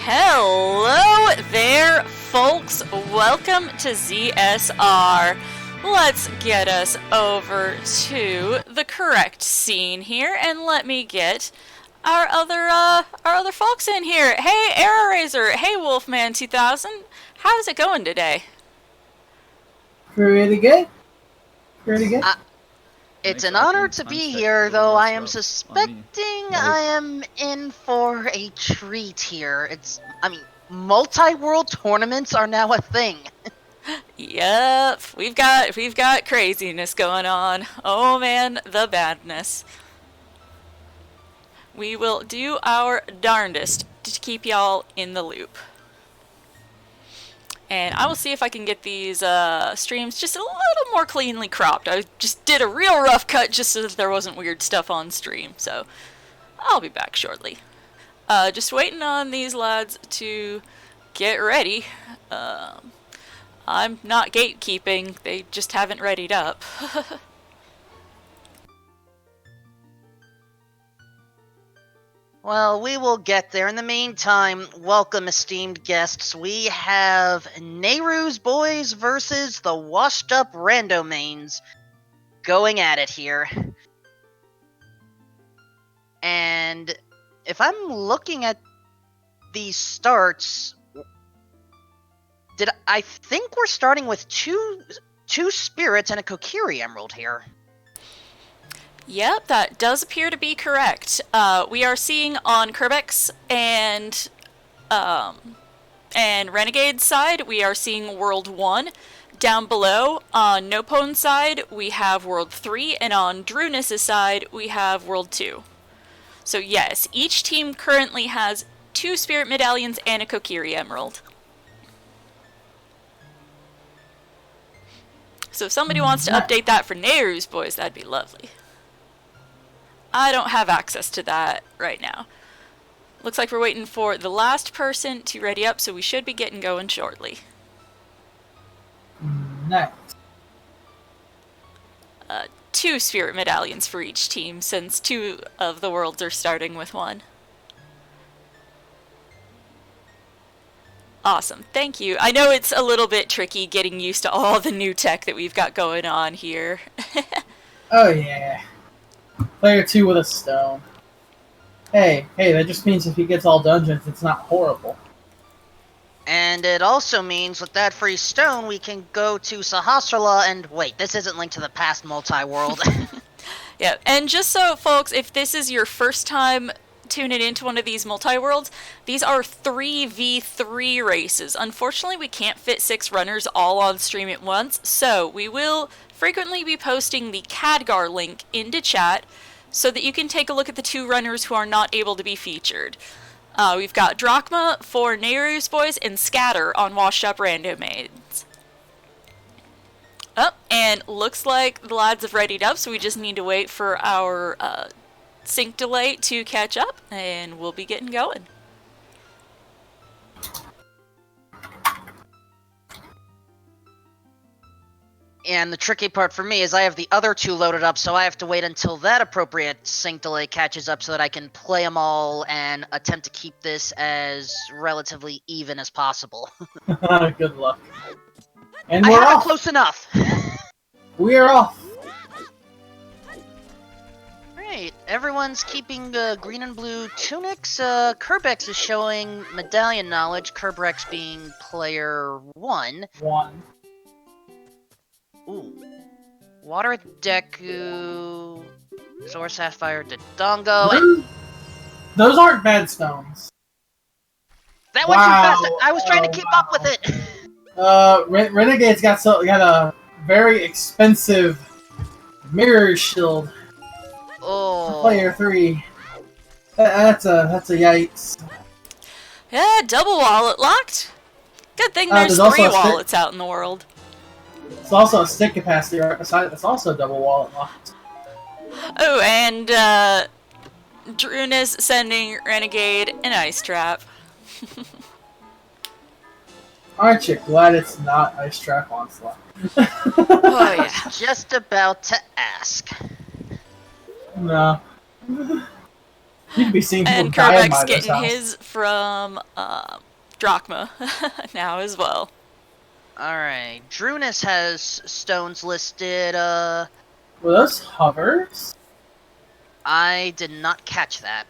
Hello there, folks. Welcome to ZSR. Let's get us over to the correct scene here, and let me get our other folks in here. Hey, Arrow Razor. Hey, Wolfman 2000. How's it going today? Pretty good. Pretty good. It's an honor to be here, though I am suspecting I am in for a treat here. Multi-world tournaments are now a thing. Yep, we've got craziness going on. Oh man, the badness. We will do our darndest to keep y'all in the loop. And I will see if I can get these streams just a little more cleanly cropped. I just did a real rough cut just so that there wasn't weird stuff on stream. So I'll be back shortly. Just waiting on these lads to get ready. I'm not gatekeeping. They just haven't readied up. Well, we will get there. In the meantime, welcome, esteemed guests. We have Nayru's boys versus the washed-up Rando mains going at it here. And if I'm looking at these starts, I think we're starting with two spirits and a Kokiri Emerald here. Yep, that does appear to be correct. We are seeing on Kerbeck's and Renegade's side, we are seeing World 1. Down below, on Nopone's side, we have World 3, and on Drunus' side, we have World 2. So yes, each team currently has 2 Spirit Medallions and a Kokiri Emerald. So if somebody wants to update that for Nayru's boys, that'd be lovely. I don't have access to that right now. Looks like we're waiting for the last person to ready up, so we should be getting going shortly. Nice. 2 Spirit Medallions for each team, since 2 of the worlds are starting with 1. Awesome, thank you. I know it's a little bit tricky getting used to all the new tech that we've got going on here. Oh yeah. Player 2 with a stone. Hey, that just means if he gets all dungeons, it's not horrible. And it also means with that free stone, we can go to Sahasrala and wait, this isn't linked to the past multi-world. Yeah, and just so, folks, if this is your first time tuning into one of these multi-worlds, these are 3v3 races. Unfortunately, we can't fit 6 runners all on stream at once, so we will frequently be posting the Khadgar link into chat so that you can take a look at the 2 runners who are not able to be featured. We've got Drachma for Nayru's boys and Scatter on Washed Up Rando Maids. Oh, and looks like the lads have readied up, so we just need to wait for our sync delay to catch up, and we'll be getting going. And the tricky part for me is I have the other 2 loaded up, so I have to wait until that appropriate sync delay catches up so that I can play them all and attempt to keep this as relatively even as possible. Good luck. And I we're have off. it close enough. We are off. Right, everyone's keeping green and blue tunics. Kerbex is showing medallion knowledge, Kerbex being player 1. 1. Ooh. Water Deku, Zora Sapphire, Dodongo, and Those aren't bad stones. that went too fast. I was trying to keep up with it. Renegade's got a very expensive mirror shield. Oh. Player 3. That's a yikes. Yeah, double wallet locked. Good thing there's 3 wallets out in the world. It's also a stick capacity right beside it. It's also double wallet locked. Oh, and Drunus sending Renegade an ice trap. Aren't you glad it's not Ice Trap Onslaught? Oh yeah. Just about to ask. No. You'd be seeing people And dying Kerbeck's by this getting house. his from Drachma now as well. Alright, Drunus has stones listed, Were those hovers? I did not catch that.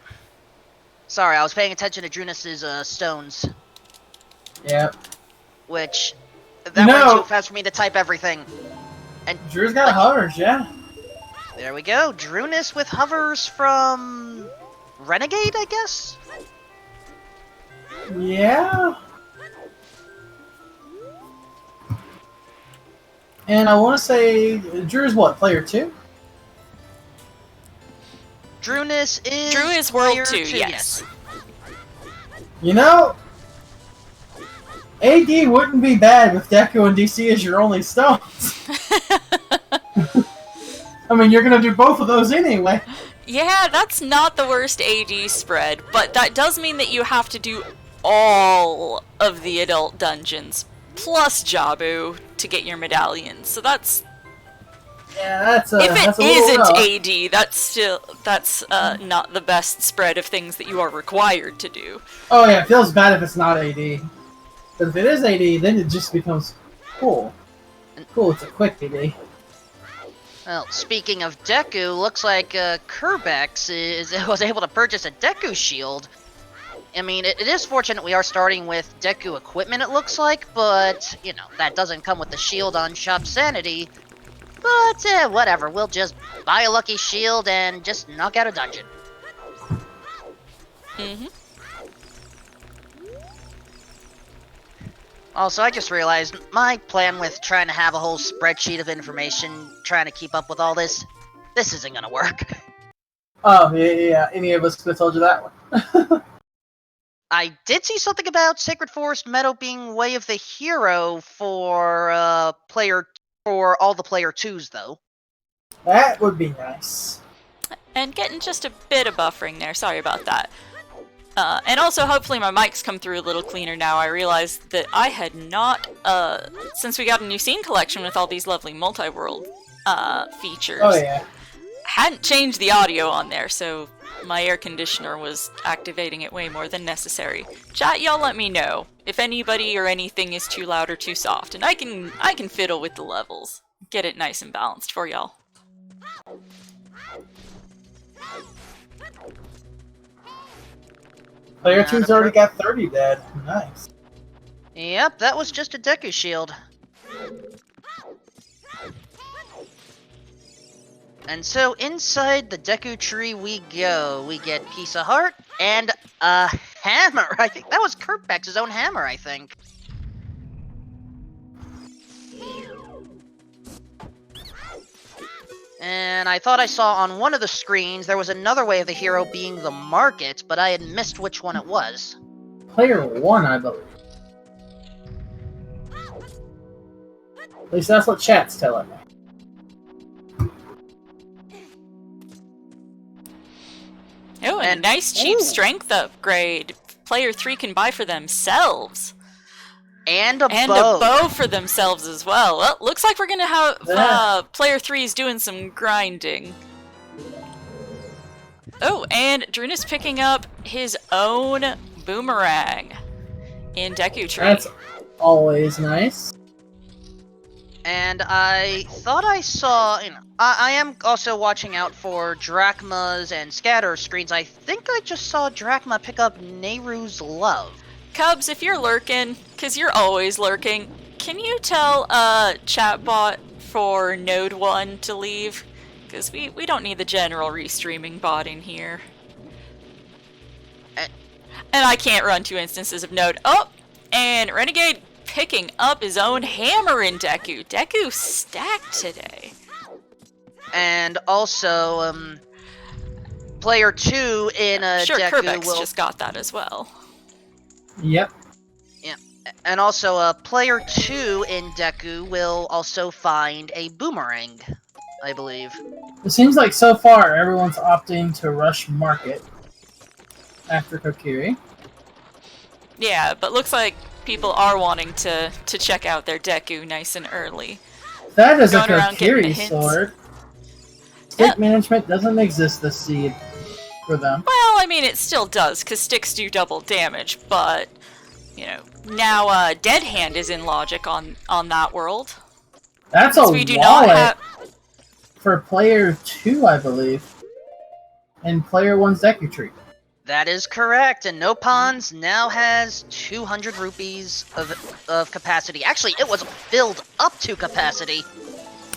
Sorry, I was paying attention to Drunus's stones, Yep. which that went too fast for me to type everything. And Drew's got hovers, yeah. there we go. Drunus with hovers from Renegade, I guess? Yeah. And I want to say Drew's what, player 2? Drunus is Drew is player World 2, two, yes. You know, AD wouldn't be bad with Deku and DC as your only stones. I mean, you're gonna do both of those anyway. Yeah, that's not the worst AD spread, but that does mean that you have to do all of the adult dungeons, plus Jabu, to get your medallions. So that's... Yeah, that's if that's it a little rough. isn't AD, that's not the best spread of things that you are required to do. Oh yeah, it feels bad if it's not AD. But if it is AD, then it just becomes cool. Cool, it's a quick AD. Well, speaking of Deku, looks like Kerbex was able to purchase a Deku shield. I mean, it is fortunate we are starting with Deku equipment, it looks like, but, you know, that doesn't come with the shield on Shop Sanity. But, whatever, we'll just buy a lucky shield and just knock out a dungeon. Mm-hmm. Also, I just realized my plan with trying to have a whole spreadsheet of information, trying to keep up with all this isn't gonna work. Oh, yeah. Any of us could have told you that one. I did see something about Sacred Forest Meadow being Way of the Hero for all the player 2s, though. That would be nice. And getting just a bit of buffering there, sorry about that. And also, hopefully my mic's come through a little cleaner now. I realized that I had not, since we got a new scene collection with all these lovely multi-world features, Oh, yeah. hadn't changed the audio on there, so my air conditioner was activating it way more than necessary. Chat, y'all let me know if anybody or anything is too loud or too soft, and I can fiddle with the levels. Get it nice and balanced for y'all. Player 2's already got 30 dead. Nice. Yep, that was just a Deku shield. And so inside the Deku tree we go. We get Piece of Heart and a hammer. I think that was Kerbeck's own hammer, I think. And I thought I saw on one of the screens there was another Way of the Hero being the market, but I had missed which one it was. Player 1, I believe. At least that's what chat's telling me. Oh, and a nice cheap strength upgrade. Player 3 can buy for themselves. And a And bow. a bow for themselves as well. Well, looks like we're gonna have player 3's doing some grinding. Oh, and Drunus picking up his own boomerang in Deku Tree. That's always nice. And I thought I saw, you know, I am also watching out for Drachmas and Scatter screens. I think I just saw Drachma pick up Nayru's Love. Cubs, if you're lurking, because you're always lurking, can you tell chatbot for Node 1 to leave? Because we don't need the general restreaming bot in here. And I can't run 2 instances of Node. Oh, and Renegade picking up his own hammer in Deku. Deku stacked today. And also, player 2 in Sure, Deku Kerbeck's will... just got that as well. Yep. Yeah, and also player 2 in Deku will also find a boomerang, I believe. It seems like so far everyone's opting to rush market after Kokiri. Yeah, but looks like people are wanting to check out their Deku nice and early. That is a Going around getting the Kokiri hints. sword. State management doesn't exist this seed for them. Well, I I mean, it still does, because sticks do double damage, but, you know, now Dead Hand is in logic on that world. That's a we do wallet not have... for player 2, I believe. And player 1's Decutry. That is correct, and No Pawns now has 200 rupees of capacity. Actually, it was filled up to capacity.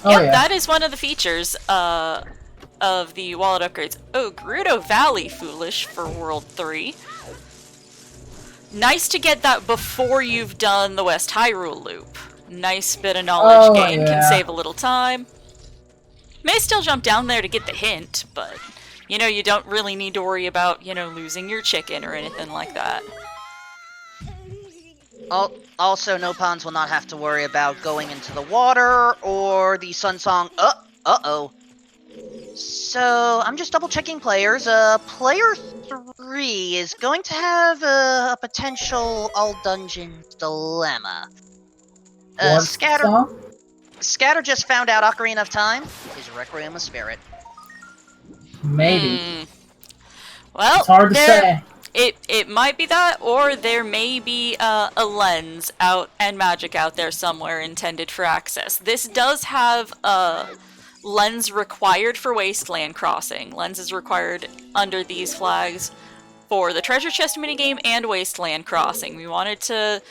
Oh, Yep, yeah. that is one of the features of the wallet upgrades. Oh, Gerudo Valley, foolish, for World 3. Nice to get that before you've done the West Hyrule loop. Nice bit of knowledge gain, can save a little time. May still jump down there to get the hint, but... You know, you don't really need to worry about, you know, losing your chicken or anything like that. Also, No Pawns will not have to worry about going into the water or the Sun Song. Uh-oh. So, I'm just double-checking players. Player 3 is going to have a potential all-dungeons dilemma. Scatter just found out Ocarina of Time is Requiem of Spirit. Maybe. Well, it's hard to say. It might be that, or there may be a lens out and magic out there somewhere intended for access. This does have a lens required for Wasteland Crossing. Lens is required under these flags for the treasure chest minigame and Wasteland Crossing. We wanted to,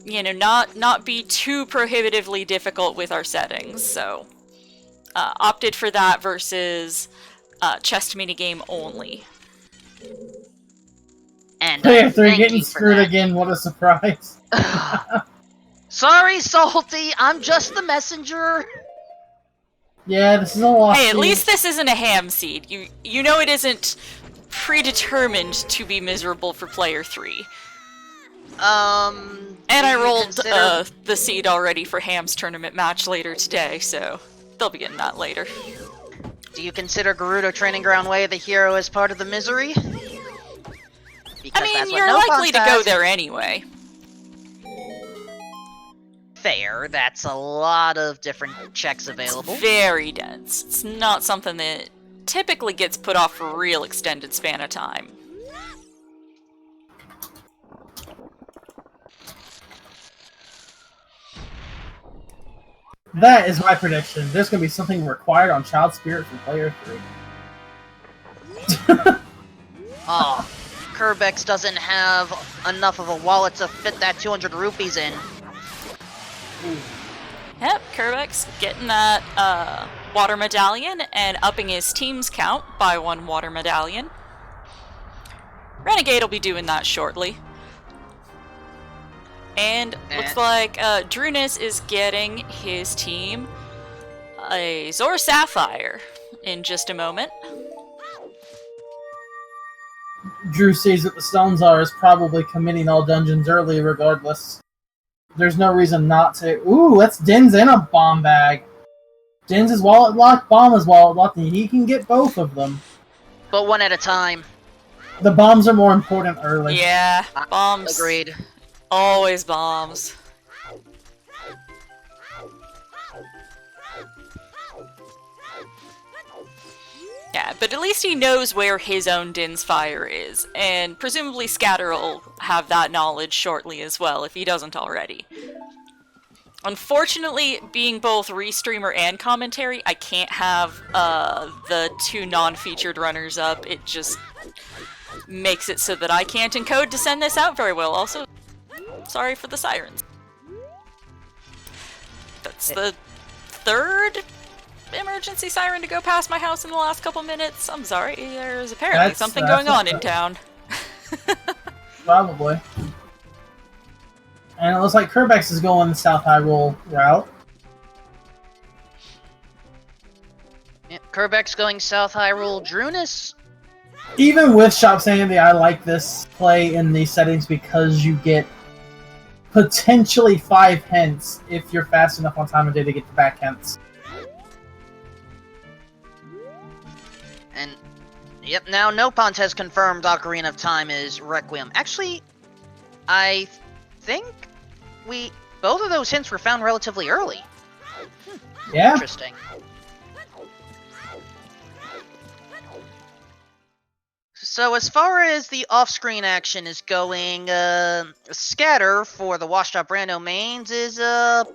you know, not be too prohibitively difficult with our settings, so opted for that versus chest minigame only. And Player 3 getting screwed again, what a surprise. Sorry, Salty, I'm just the messenger. Yeah, this is a lost Hey, at seed. least this isn't a ham seed. You know it isn't predetermined to be miserable for player 3. And I rolled the seed already for Ham's tournament match later today, so they'll be getting that later. Do you consider Gerudo Training Ground Way the hero as part of the misery? Because I mean, that's what you're No likely Pawns to go has. there anyway. Fair, that's a lot of different checks available. It's very dense. It's not something that typically gets put off for a real extended span of time. That is my prediction. There's going to be something required on Child Spirit from player 3. Oh, Kerbex doesn't have enough of a wallet to fit that 200 rupees in. Yep, Kerbex getting that water medallion and upping his team's count by 1 water medallion. Renegade will be doing that shortly. And looks like Drunis is getting his team a Zora Sapphire in just a moment. Drew sees that the stones are is probably committing all dungeons early regardless. There's no reason not to. Ooh, that's Din's in a bomb bag. Din's is wallet locked, bomb is wallet locked, and he can get both of them. But one at a time. The bombs are more important early. Yeah, bombs. Agreed. Always bombs. Yeah, but at least he knows where his own Din's fire is, and presumably Scatter will have that knowledge shortly as well, if he doesn't already. Unfortunately, being both restreamer and commentary, I can't have the 2 non-featured runners up. It just makes it so that I can't encode to send this out very well. Also, sorry for the sirens. That's the 3rd emergency siren to go past my house in the last couple minutes. I'm sorry, there's apparently something going on in town. Probably. And it looks like Kerbex is going the South Hyrule route. Yeah, Kerbex going South Hyrule. Drunis. Even with Shop Sandy, I like this play in these settings because you get potentially 5 hints if you're fast enough on time of day to get the back hints. And, yep, now No Pawns has confirmed Ocarina of Time is Requiem. Actually, I think both of those hints were found relatively early. Yeah. Interesting. So as far as the off-screen action is going, Scatter for the Washed Up Rando mains is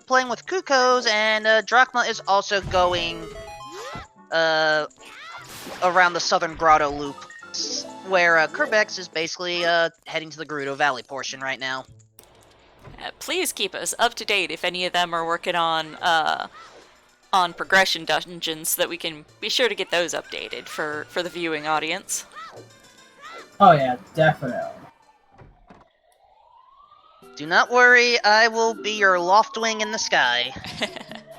playing with Kukos, and Drachma is also going around the Southern Grotto loop, where Kerbex is basically heading to the Gerudo Valley portion right now. Please keep us up to date if any of them are working on progression dungeons so that we can be sure to get those updated for the viewing audience. Oh yeah, definitely. Do not worry, I will be your Loftwing in the sky.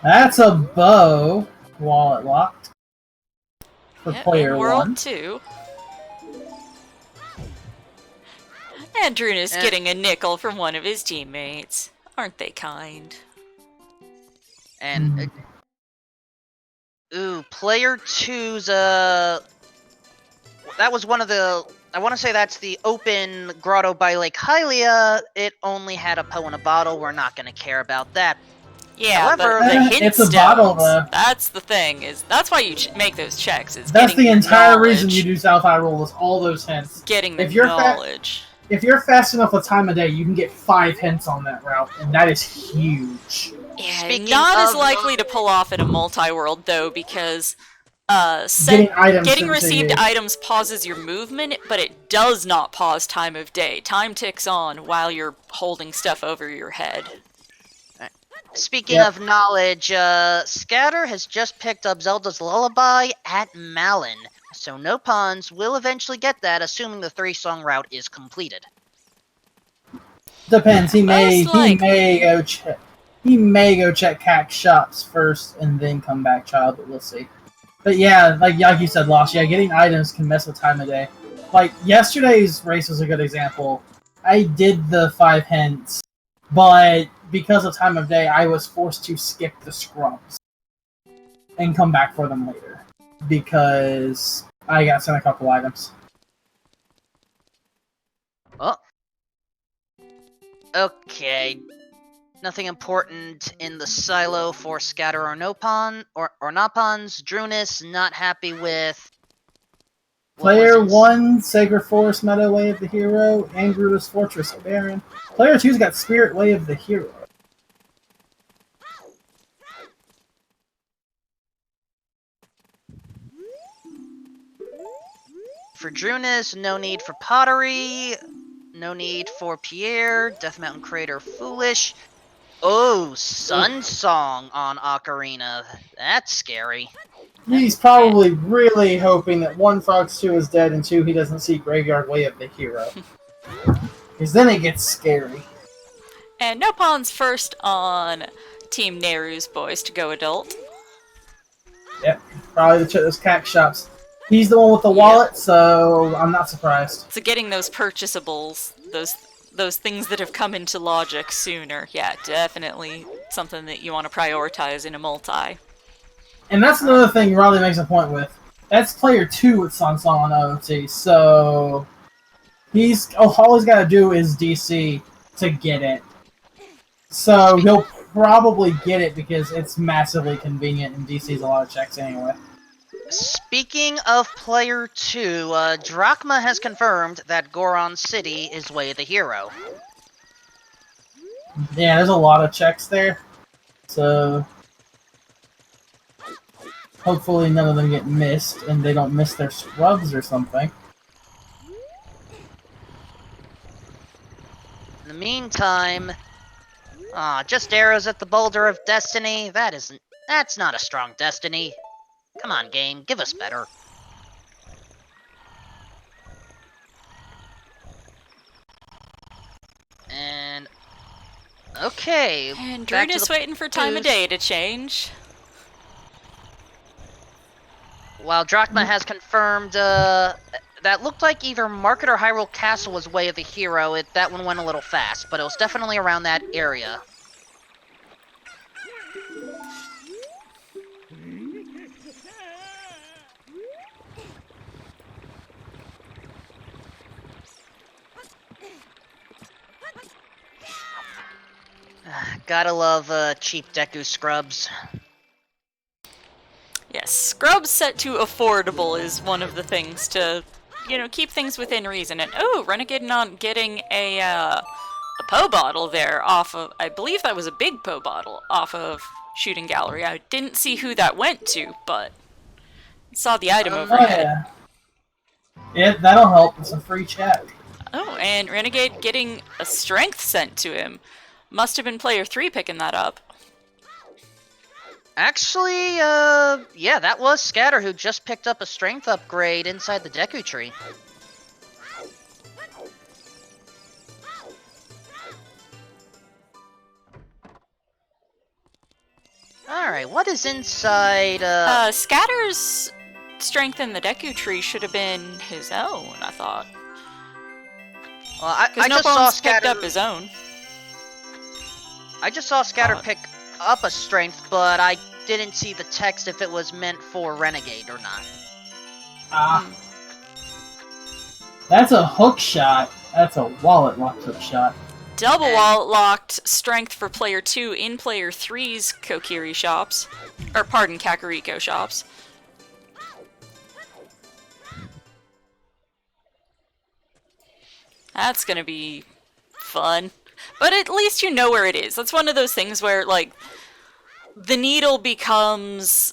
That's a bow. Wallet locked. For Yep, player in World 1. 2. And Druna's getting a nickel from one of his teammates. Aren't they kind? And player 2's that was one of the, I want to say that's the open grotto by Lake Hylia. It only had a Poe in a bottle. We're not going to care about that. Yeah, However, but the hint it's a stones, bottle, though. That's the thing, that's why you make those checks. Is That's getting the entire knowledge, reason you do South Hyrule is all those hints. Getting the If you're knowledge. If you're fast enough with time of day, you can get 5 hints on that route, and that is huge. Yeah, Speaking not as of- likely to pull off in a multi-world, though, because Getting received you. items pauses your movement, but it does not pause time of day. Time ticks on while you're holding stuff over your head. Speaking of knowledge, Scatter has just picked up Zelda's Lullaby at Malin. So no pawns will eventually get that, assuming the 3-song route is completed. Depends. He may Most likely. go check. He may go check CAC shops first and then come back, child. But we'll see. But yeah, like you said, Lost. Yeah, getting items can mess with time of day. Like yesterday's race was a good example. I did the 5 hints, but because of time of day, I was forced to skip the scrubs and come back for them later because I got sent a couple items. Oh. Okay. Nothing important in the silo for Scatter or no pawn or not pawns. Drunis not happy with Player 1, Sacred Forest Meadow Way of the Hero, and Gerudo's Fortress of Baron. Player 2's got Spirit Way of the Hero. For Drunis, no need for pottery. No need for Pierre. Death Mountain Crater Foolish. Oh, Sun Song on Ocarina. That's scary. He's probably really hoping that 1, Frogs 2 is dead, and 2, he doesn't see Graveyard Way of the Hero. Because then it gets scary. And no pawns first on Team Nayru's boys to go adult. Yep, probably those CAC shops. He's the one with the wallet, so I'm not surprised. So getting those purchasables, those things that have come into logic sooner, yeah, definitely something that you want to prioritize in a multi. And that's another thing Raleigh makes a point with. That's player 2 with Sansong on OT, so all he's got to do is DC to get it. So he'll probably get it because it's massively convenient and DC's a lot of checks anyway. Speaking of player 2, Drachma has confirmed that Goron City is Way of the Hero. Yeah, there's a lot of checks there, so hopefully none of them get missed and they don't miss their scrubs or something. In the meantime, just arrows at the Boulder of Destiny. That's not a strong destiny. Come on, game, give us better. And okay. And back to Druna's the waiting for time of news. day to change. While Drachma has confirmed that looked like either Market or Hyrule Castle was Way of the Hero. That one went a little fast, but it was definitely around that area. Gotta love cheap Deku scrubs. Yes, scrubs set to affordable is one of the things to you know, keep things within reason. And oh, Renegade on getting a Poe bottle there off of, I believe that was a big Poe bottle off of Shooting Gallery. I didn't see who that went to, but saw the item overhead. Oh, yeah, that'll help. It's a free check. Oh, and Renegade getting a strength sent to him. Must have been player 3 picking that up. Actually, yeah, that was Scatter who just picked up a strength upgrade inside the Deku tree. Alright, what is inside, Scatter's strength in the Deku tree should have been his own, I thought. Well, I Because just saw picked Scatter... up his own. I just saw Scatter pick up a strength, but I didn't see the text if it was meant for Renegade or not. Ah. That's a hook shot. That's a wallet locked hook shot. Double wallet locked strength for player 2 in player 3's Kokiri shops. Or, pardon, Kakariko shops. That's gonna be fun. But at least you know where it is. That's one of those things where, like, the needle becomes...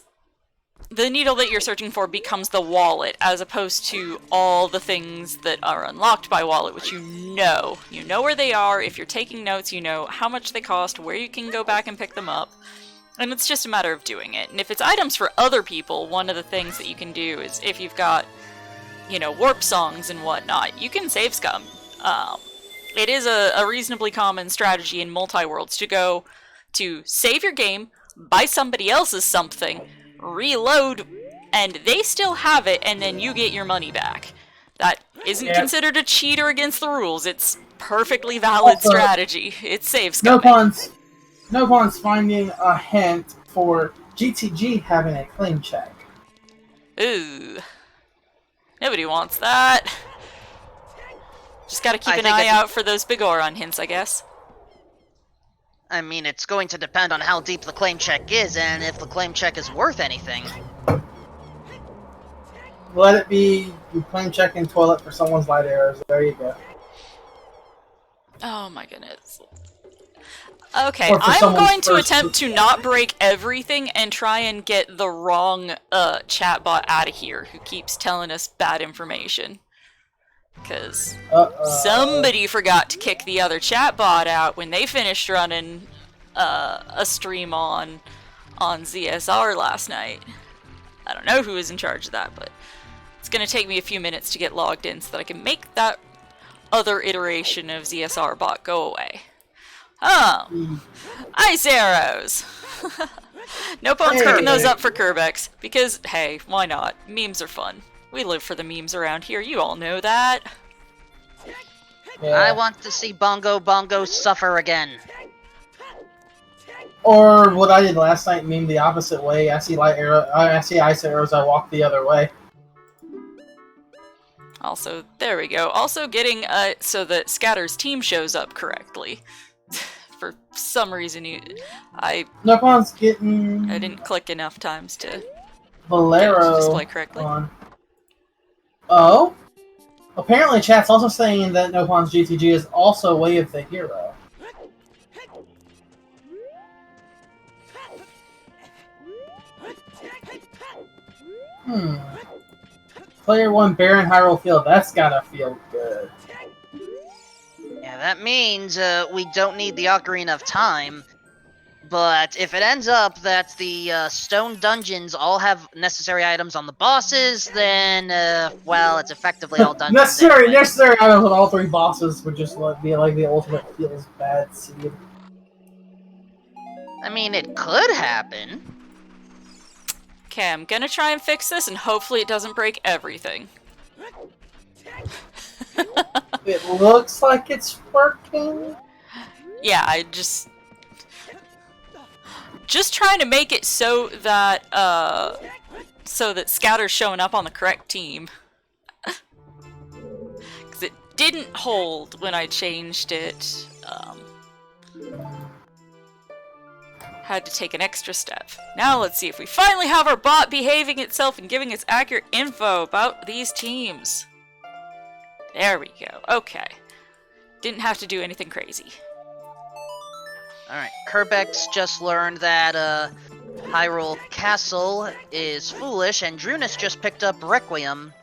The needle that you're searching for becomes the wallet, as opposed to all the things that are unlocked by wallet, which you know. You know where they are. If you're taking notes, you know how much they cost, where you can go back and pick them up. And it's just a matter of doing it. And if it's items for other people, one of the things that you can do is, if you've got, you know, warp songs and whatnot, you can save scum. It is a reasonably common strategy in multi-worlds to go to save your game, buy somebody else's something, reload, and they still have it, and then you get your money back. That isn't considered a cheat or against the rules. It's perfectly valid strategy. It saves scum. No Pawns finding a hint for GTG having a claim check. Ooh. Nobody wants that. Just gotta keep an eye out for those big Oron hints, I guess. I mean, it's going to depend on how deep the claim check is, and if the claim check is worth anything. Let it be you claim check in toilet for someone's light arrows. There you go. Oh my goodness. Okay, I'm going to attempt to not break everything and try and get the wrong chatbot out of here who keeps telling us bad information. Because somebody forgot to kick the other chatbot out when they finished running a stream on ZSR last night. I don't know who was in charge of that, but it's going to take me a few minutes to get logged in so that I can make that other iteration of ZSR bot go away. Oh, ice arrows! No Pawns picking those up for Kerbex, because, hey, why not? Memes are fun. We live for the memes around here, you all know that. Yeah. I want to see Bongo suffer again. Or what I did last night, meme the opposite way. I see ice arrows, I walk the other way. Also, there we go. Also getting, so that Scatter's team shows up correctly. For some reason, No Pawns getting... I didn't click enough times to Valero get it to display correctly. On. Oh? Apparently chat's also saying that No Pawns GTG is also Way of the Hero. Player 1 Baron Hyrule Field, that's gotta feel good. Yeah, that means we don't need the Ocarina of Time. But if it ends up that the stone dungeons all have necessary items on the bosses, then, well, it's effectively all dungeons. necessary items on all 3 bosses would just be like the ultimate feels bad seed. I mean, it could happen. Okay, I'm gonna try and fix this, and hopefully it doesn't break everything. It looks like it's working. Yeah, I just trying to make it so that Scatter's showing up on the correct team. Because it didn't hold when I changed it. Had to take an extra step. Now let's see if we finally have our bot behaving itself and giving us accurate info about these teams. There we go. Okay. Didn't have to do anything crazy. Alright, Kerbex just learned that, Hyrule Castle is foolish, and Drunus just picked up Requiem.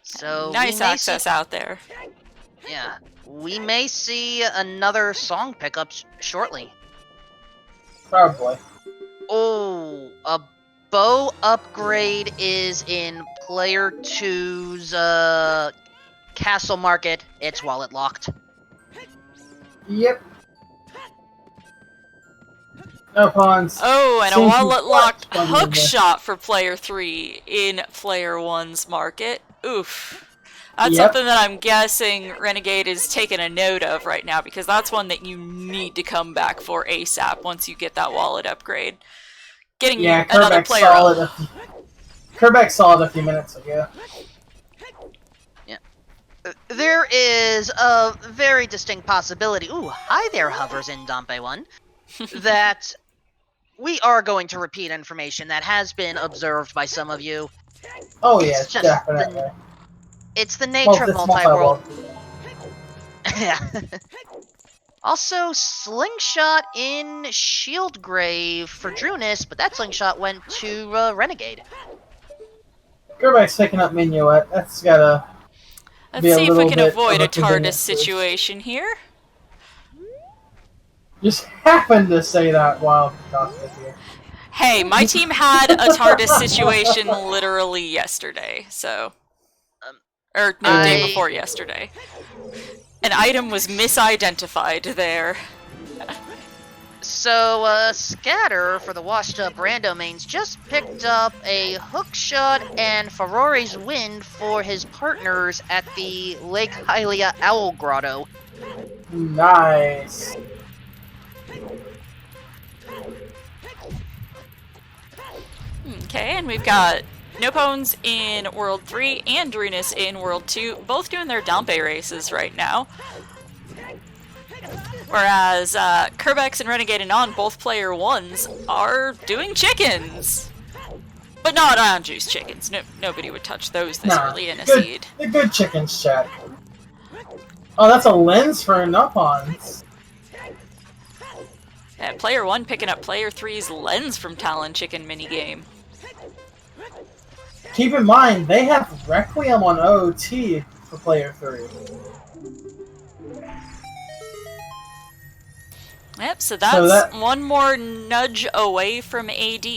So Nice access out there. Yeah, we may see another song pickup shortly. Probably. Oh, a bow upgrade is in player 2's castle market. It's wallet locked. Yep. Upon Oh, and a seeing wallet locked what hook shot for player 3 in player 1's market. Oof. That's something that I'm guessing Renegade is taking a note of right now, because that's one that you need to come back for ASAP once you get that wallet upgrade. Getting another player up. Kerbex saw it a few minutes ago. Yeah. There is a very distinct possibility. Ooh, hi there, Hovers in Dompe 1. That we are going to repeat information that has been observed by some of you. Oh yeah, definitely. It's the nature of multi-world. Yeah. Also, Slingshot in Shieldgrave for Drunus, but that Slingshot went to Renegade. Kerbex picking up Minuet. That's gotta. Let's see if we can avoid a TARDIS situation here. Just happened to say that while talking with you. Hey, my team had a TARDIS situation literally yesterday, so... Or, no, day before yesterday. An item was misidentified there. So, Scatter, for the washed-up Rando mains, just picked up a Hookshot and Ferrari's Wind for his partners at the Lake Hylia Owl Grotto. Nice. Okay, and we've got Nopones in World 3 and Drunus in World 2, both doing their Dompe races right now. Whereas Kerbex and Renegade and On, both player 1s, are doing chickens. But not ion juice chickens. Nobody would touch those this early in a seed. The good chickens, chat. Oh, that's a lens for Nopones. Yeah, player 1 picking up player 3's lens from Talon Chicken minigame. Keep in mind, they have Requiem on OOT for player 3. Yep, so that's one more nudge away from AD.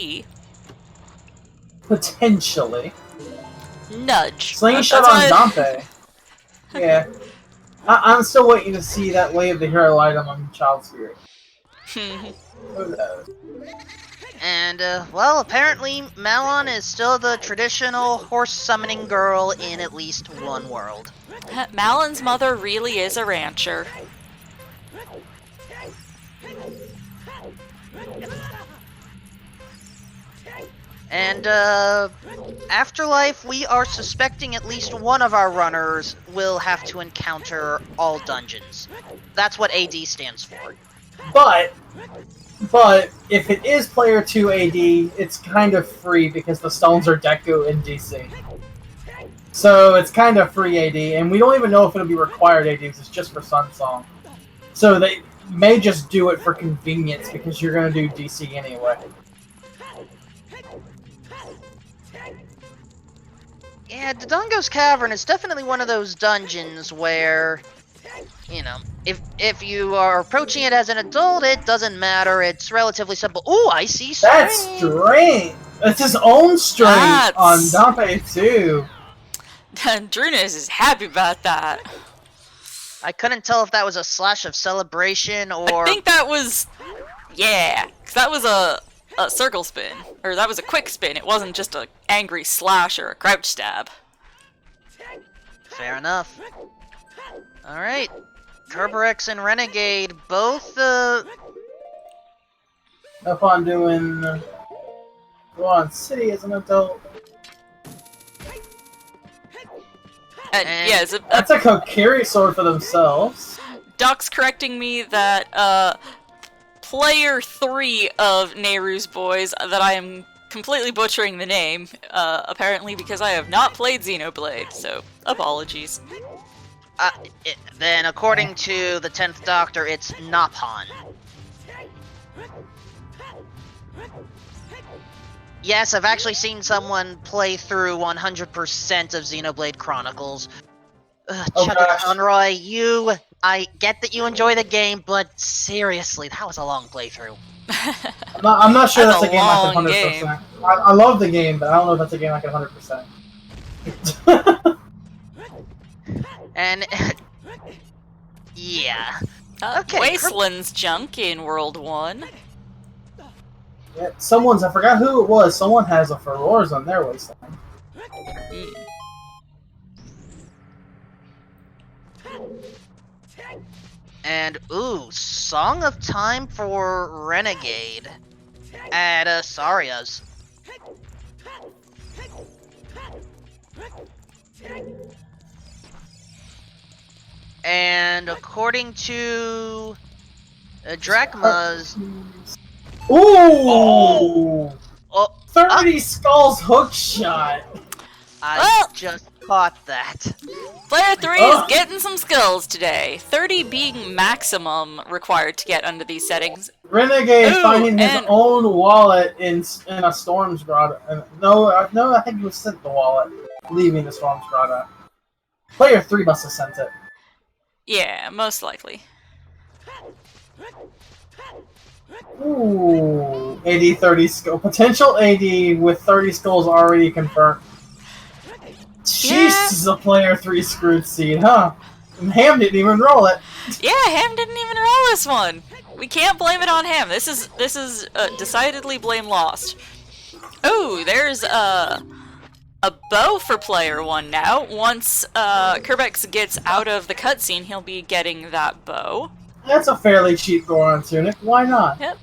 Potentially. Nudge. Slingshot on Dompe. Yeah. I'm still waiting to see that Way of the Hero item on Child Spirit. Who knows? And, well, apparently Malon is still the traditional horse summoning girl in at least one world. Malon's mother really is a rancher. And, Afterlife, we are suspecting at least one of our runners will have to encounter all dungeons. That's what AD stands for. But if it is player 2 AD, it's kind of free because the stones are Deku in DC. So it's kind of free AD, and we don't even know if it'll be required AD because it's just for Sunsong. So they may just do it for convenience because you're going to do DC anyway. Yeah, Dodongo's Cavern is definitely one of those dungeons where, you know, if you are approaching it as an adult, it doesn't matter. It's relatively simple. Ooh, I see strength! That's strength! That's his own strength on Dompe too. Drunus is happy about that. I couldn't tell if that was a slash of celebration or... I think that was... Yeah, because that was a circle spin. Or that was a quick spin. It wasn't just an angry slash or a crouch stab. Fair enough. Alright. Kerberex and Renegade both, Upon doing... Go on, City as an adult. And yeah, that's a Kokiri sword for themselves. Doc's correcting me that, player 3 of Nayru's boys, that I am completely butchering the name, apparently because I have not played Xenoblade, so apologies. Then according to the 10th Doctor, it's Napon. Yes, I've actually seen someone play through 100% of Xenoblade Chronicles. Oh, Chuck gosh. Conroy, I get that you enjoy the game, but seriously, that was a long playthrough. I'm not sure That's that's a a game I can long 100%. game. I love the game, but I don't know if that's a game I can 100%. And yeah. Okay, Wasteland's junk in World 1. Yeah, I forgot who it was. Someone has a Furores on their waistline. Mm. And Song of Time for Renegade at Saria's. And according to Drachma's... Ooh! Oh, 30 Skulls hook shot! I just caught that. Player 3 is getting some skills today. 30 being maximum required to get under these settings. Renegade Ooh, finding his own wallet in a Storm's Grotto. No, I think he was sent the wallet, leaving the Storm's Grotto. Player 3 must have sent it. Yeah, most likely. Ooh, AD 30 skull. Potential AD with 30 skulls already confirmed. Jeez, this is a player 3 screwed seed, huh? And Ham didn't even roll it. Yeah, Ham didn't even roll this one. We can't blame it on Ham. This is decidedly blame lost. Oh, there's a bow for player 1 now. Once Kerbex gets out of the cutscene, he'll be getting that bow. That's a fairly cheap Goron tunic. Why not? Yep.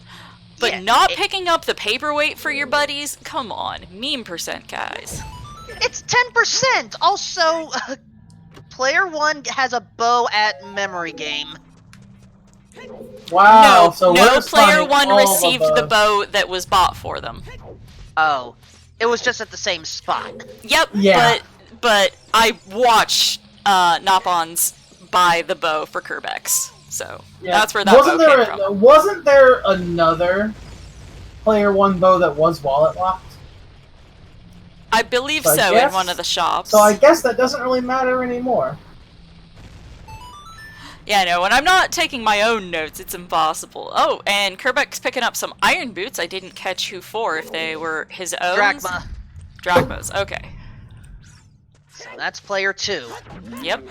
But not picking up the paperweight for your buddies? Come on. Meme percent, guys. It's 10%! Also, player 1 has a bow at memory game. Wow, no player 1 received the bow that was bought for them. Oh. It was just at the same spot. Yep, yeah. but I watched Napons buy the bow for Kerbex. So that's where that bow came from. Wasn't there another player 1 bow that was wallet locked? I believe so in one of the shops. So I guess that doesn't really matter anymore. Yeah, no, when I'm not taking my own notes, it's impossible. Oh, and Kerbeck's picking up some iron boots. I didn't catch who for, if they were his own. Drachma's, okay. So that's player 2. Yep.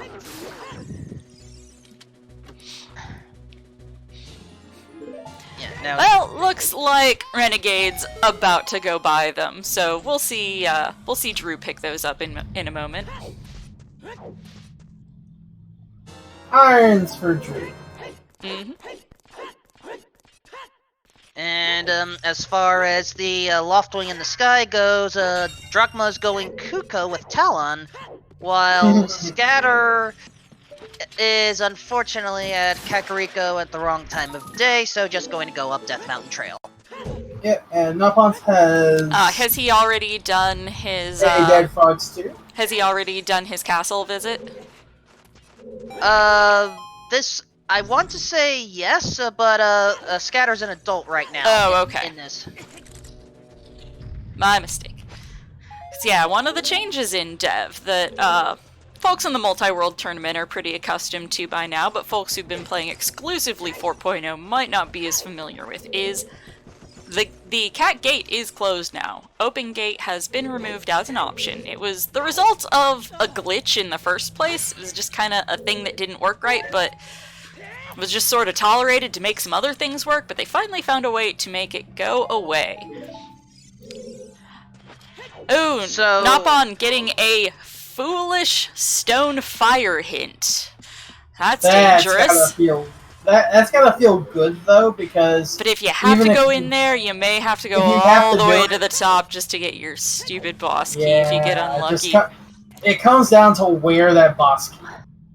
No. Well, looks like Renegade's about to go buy them, so we'll see Drew pick those up in a moment. Irons for Drew. Mm-hmm. And as far as the Loftwing in the Sky goes, Drachma's going Kuko with Talon, while Scatter is unfortunately at Kakariko at the wrong time of day, so just going to go up Death Mountain Trail. Yeah, and Napons has... has he already done his... Dead Frogs too? Has he already done his castle visit? I want to say yes, but Scatter's an adult right now. Oh, okay. In this. My mistake. 'Cause, yeah, one of the changes in Dev that folks in the Multiworld tournament are pretty accustomed to by now, but folks who've been playing exclusively 4.0 might not be as familiar with, is the cat gate is closed now. Open gate has been removed as an option. It was the result of a glitch in the first place. It was just kind of a thing that didn't work right, but was just sort of tolerated to make some other things work, but they finally found a way to make it go away. Ooh, so... Napon getting a foolish stone fire hint. That's dangerous. That's gotta feel good though, because... But if you have to go in there, you may have to go all the way to the top just to get your stupid boss key if you get unlucky. It comes down to where that boss key.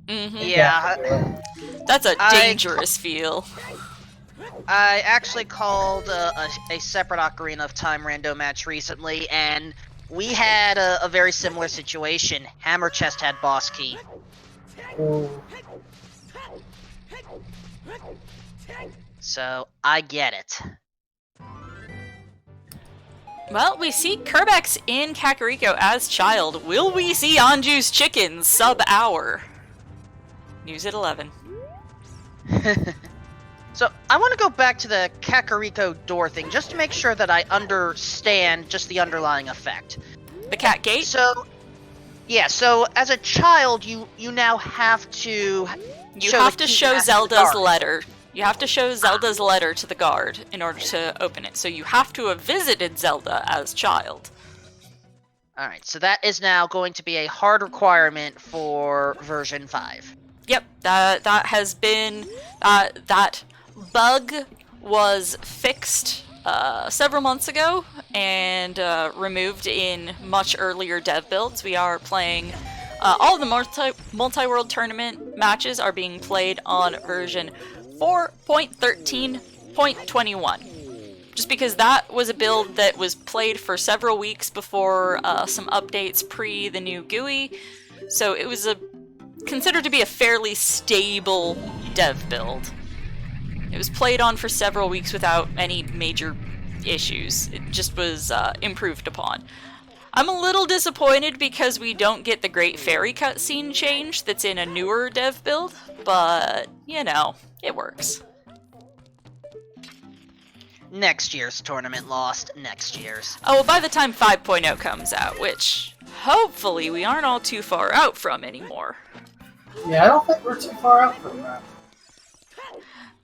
Mm-hmm. Yeah. That's a dangerous feel. I actually called a separate Ocarina of Time rando match recently, and we had a very similar situation. Hammer Chest had boss key. Ooh. So, I get it. Well, we see Kerbex in Kakariko as child. Will we see Anju's chickens sub-hour? News at 11. So, I want to go back to the Kakariko door thing, just to make sure that I understand just the underlying effect. The cat gate? So, yeah, so as a child, you now have to... You have to show Zelda's letter. You have to show Zelda's letter to the guard in order to open it. So you have to have visited Zelda as child. Alright, so that is now going to be a hard requirement for version 5. Yep, that has been... that bug was fixed several months ago and removed in much earlier dev builds. We are playing... all of the multi-world tournament matches are being played on version 4.13.21. Just because that was a build that was played for several weeks before some updates pre the new GUI, so it was considered to be a fairly stable dev build. It was played on for several weeks without any major issues. It just was improved upon. I'm a little disappointed because we don't get the Great Fairy cutscene change that's in a newer dev build, but, you know, it works. Next year's tournament lost. Next year's. Oh, well, by the time 5.0 comes out, which hopefully we aren't all too far out from anymore. Yeah, I don't think we're too far out from that.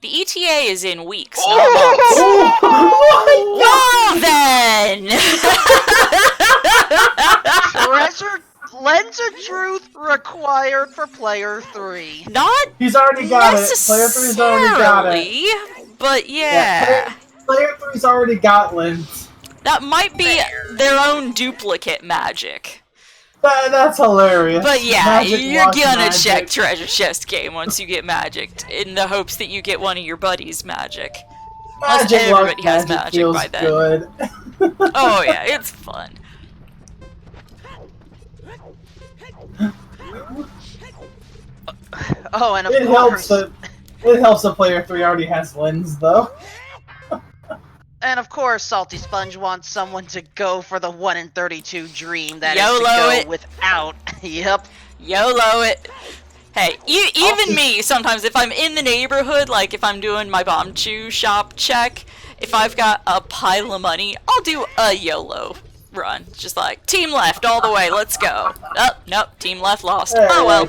The ETA is in weeks, not months. Well then! Lens of Truth required for Player 3. Not He's already got it. Player 3's already got it. But yeah. Player 3's already got Lens. That might be their own duplicate magic. That's hilarious. But yeah, Magic you're Lost gonna Magic. check Treasure Chest game once you get magicked, in the hopes that you get one of your buddies' magic. Unless Magic everybody Lost has Magic magic feels by then. good. Oh yeah, it's fun. Oh, and of It course... helps that Player 3 already has Lens, though. And of course, Salty Sponge wants someone to go for the 1 in 32 dream that is YOLO to go it. without. Yep. YOLO it. Hey, even me, sometimes if I'm in the neighborhood, like if I'm doing my bomb chew shop check, if I've got a pile of money, I'll do a YOLO run. Just like, team left all the way, let's go. Oh, nope, team left lost. Oh well.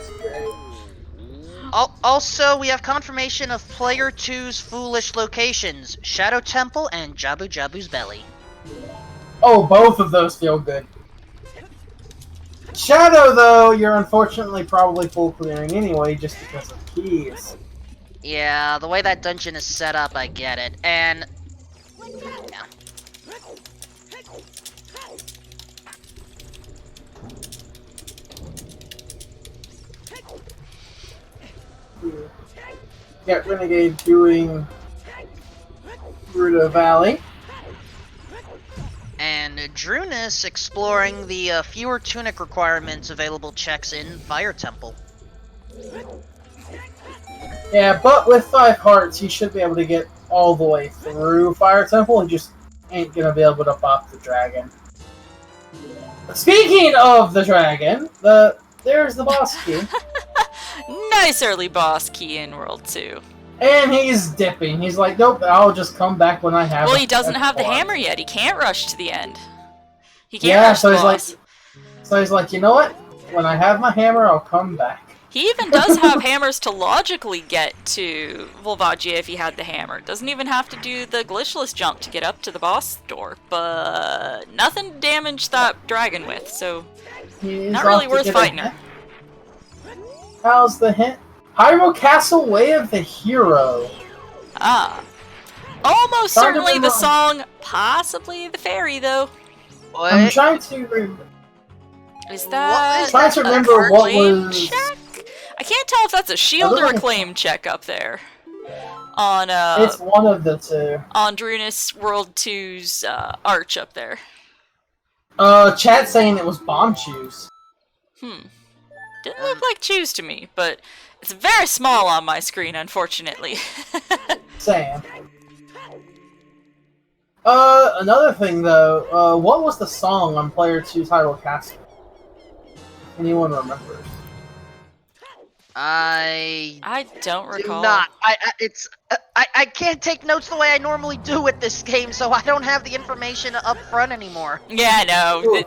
Also, we have confirmation of Player 2's foolish locations, Shadow Temple and Jabu Jabu's Belly. Oh, both of those feel good. Shadow, though, you're unfortunately probably full clearing anyway, just because of keys. Yeah, the way that dungeon is set up, I get it. And... yeah. Get Renegade doing Ruta Valley. And Drunis exploring the fewer tunic requirements available checks in Fire Temple. Yeah, but with 5 hearts, he should be able to get all the way through Fire Temple. He just ain't gonna be able to pop the dragon. Speaking of the dragon, there's the boss key. Nice early boss key in World 2. And he's dipping. He's like, nope, I'll just come back when I have Well, it. he doesn't have the That's hammer yet. He can't rush to the end. He can't Yeah, rush so the he's boss. like, you know what? When I have my hammer, I'll come back. He even does have hammers to logically get to Volvagia if he had the hammer. Doesn't even have to do the glitchless jump to get up to the boss door. But nothing to damage that dragon with, so He's not really off to worth get fighting a her. How's the hint? Hyrule Castle Way of the Hero. Ah. Almost Hard to certainly the remember. song, possibly the fairy, though. What? I'm trying to remember. Is that is Trying to a remember what claim was. check? I can't tell if that's a shield or a Otherwise- claim check up there. On It's one of the two. on Drunis World 2's arch up there. Chat saying it was bomb shoes. Didn't look like Choose to me, but it's very small on my screen, unfortunately. Same. Another thing though, what was the song on Player 2's Hyrule Castle? Anyone remembers? I don't do recall. not. I can't take notes the way I normally do with this game, so I don't have the information up front anymore. Yeah, no.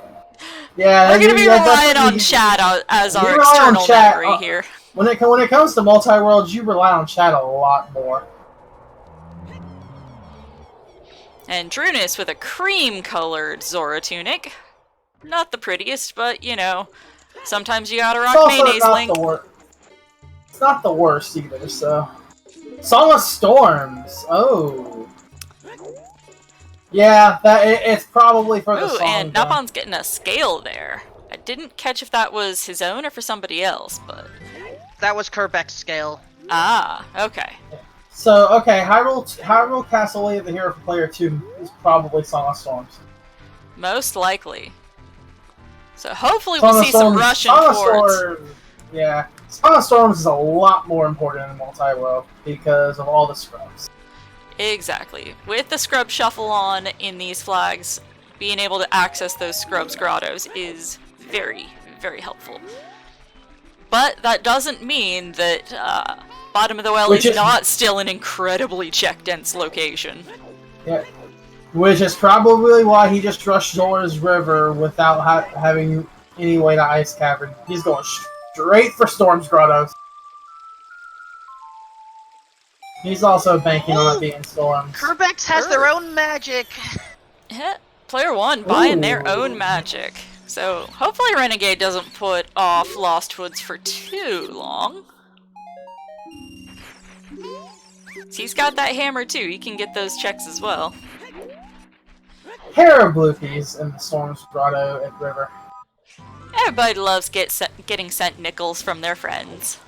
Yeah, We're gonna be relying on chat as our external memory here. When it comes to multi-worlds, you rely on chat a lot more. And Drunis with a cream-colored Zora tunic. Not the prettiest, but, you know, sometimes you gotta rock mayonnaise, Link. It's not the worst either, so... Song of Storms! Oh. Yeah, it's probably for the Ooh, song. and Nabon's getting a scale there. I didn't catch if that was his own or for somebody else, but... That was Kerbeck's scale. Ah, okay. So, okay, Hyrule Castle Way of the Hero for Player 2 is probably Song of Storms. Most likely. So hopefully we'll see some Russian chords. Yeah, Song of Storms is a lot more important in multi-world because of all the scrubs. Exactly. With the scrub shuffle on in these flags, being able to access those scrubs grottos is very, very helpful. But that doesn't mean that Bottom of the Well is not still an incredibly check-dense location. Yeah, which is probably why he just rushed Zora's River without having any way to Ice Cavern. He's going straight for Storm's Grottos. He's also banking on it being Storms. Kerbeck's has their own magic. Player 1 buying their own magic. So hopefully Renegade doesn't put off Lost Woods for too long. He's got that hammer too, he can get those checks as well. Hieroglyphies in the Storm's Grotto and River. Everybody loves getting sent nickels from their friends.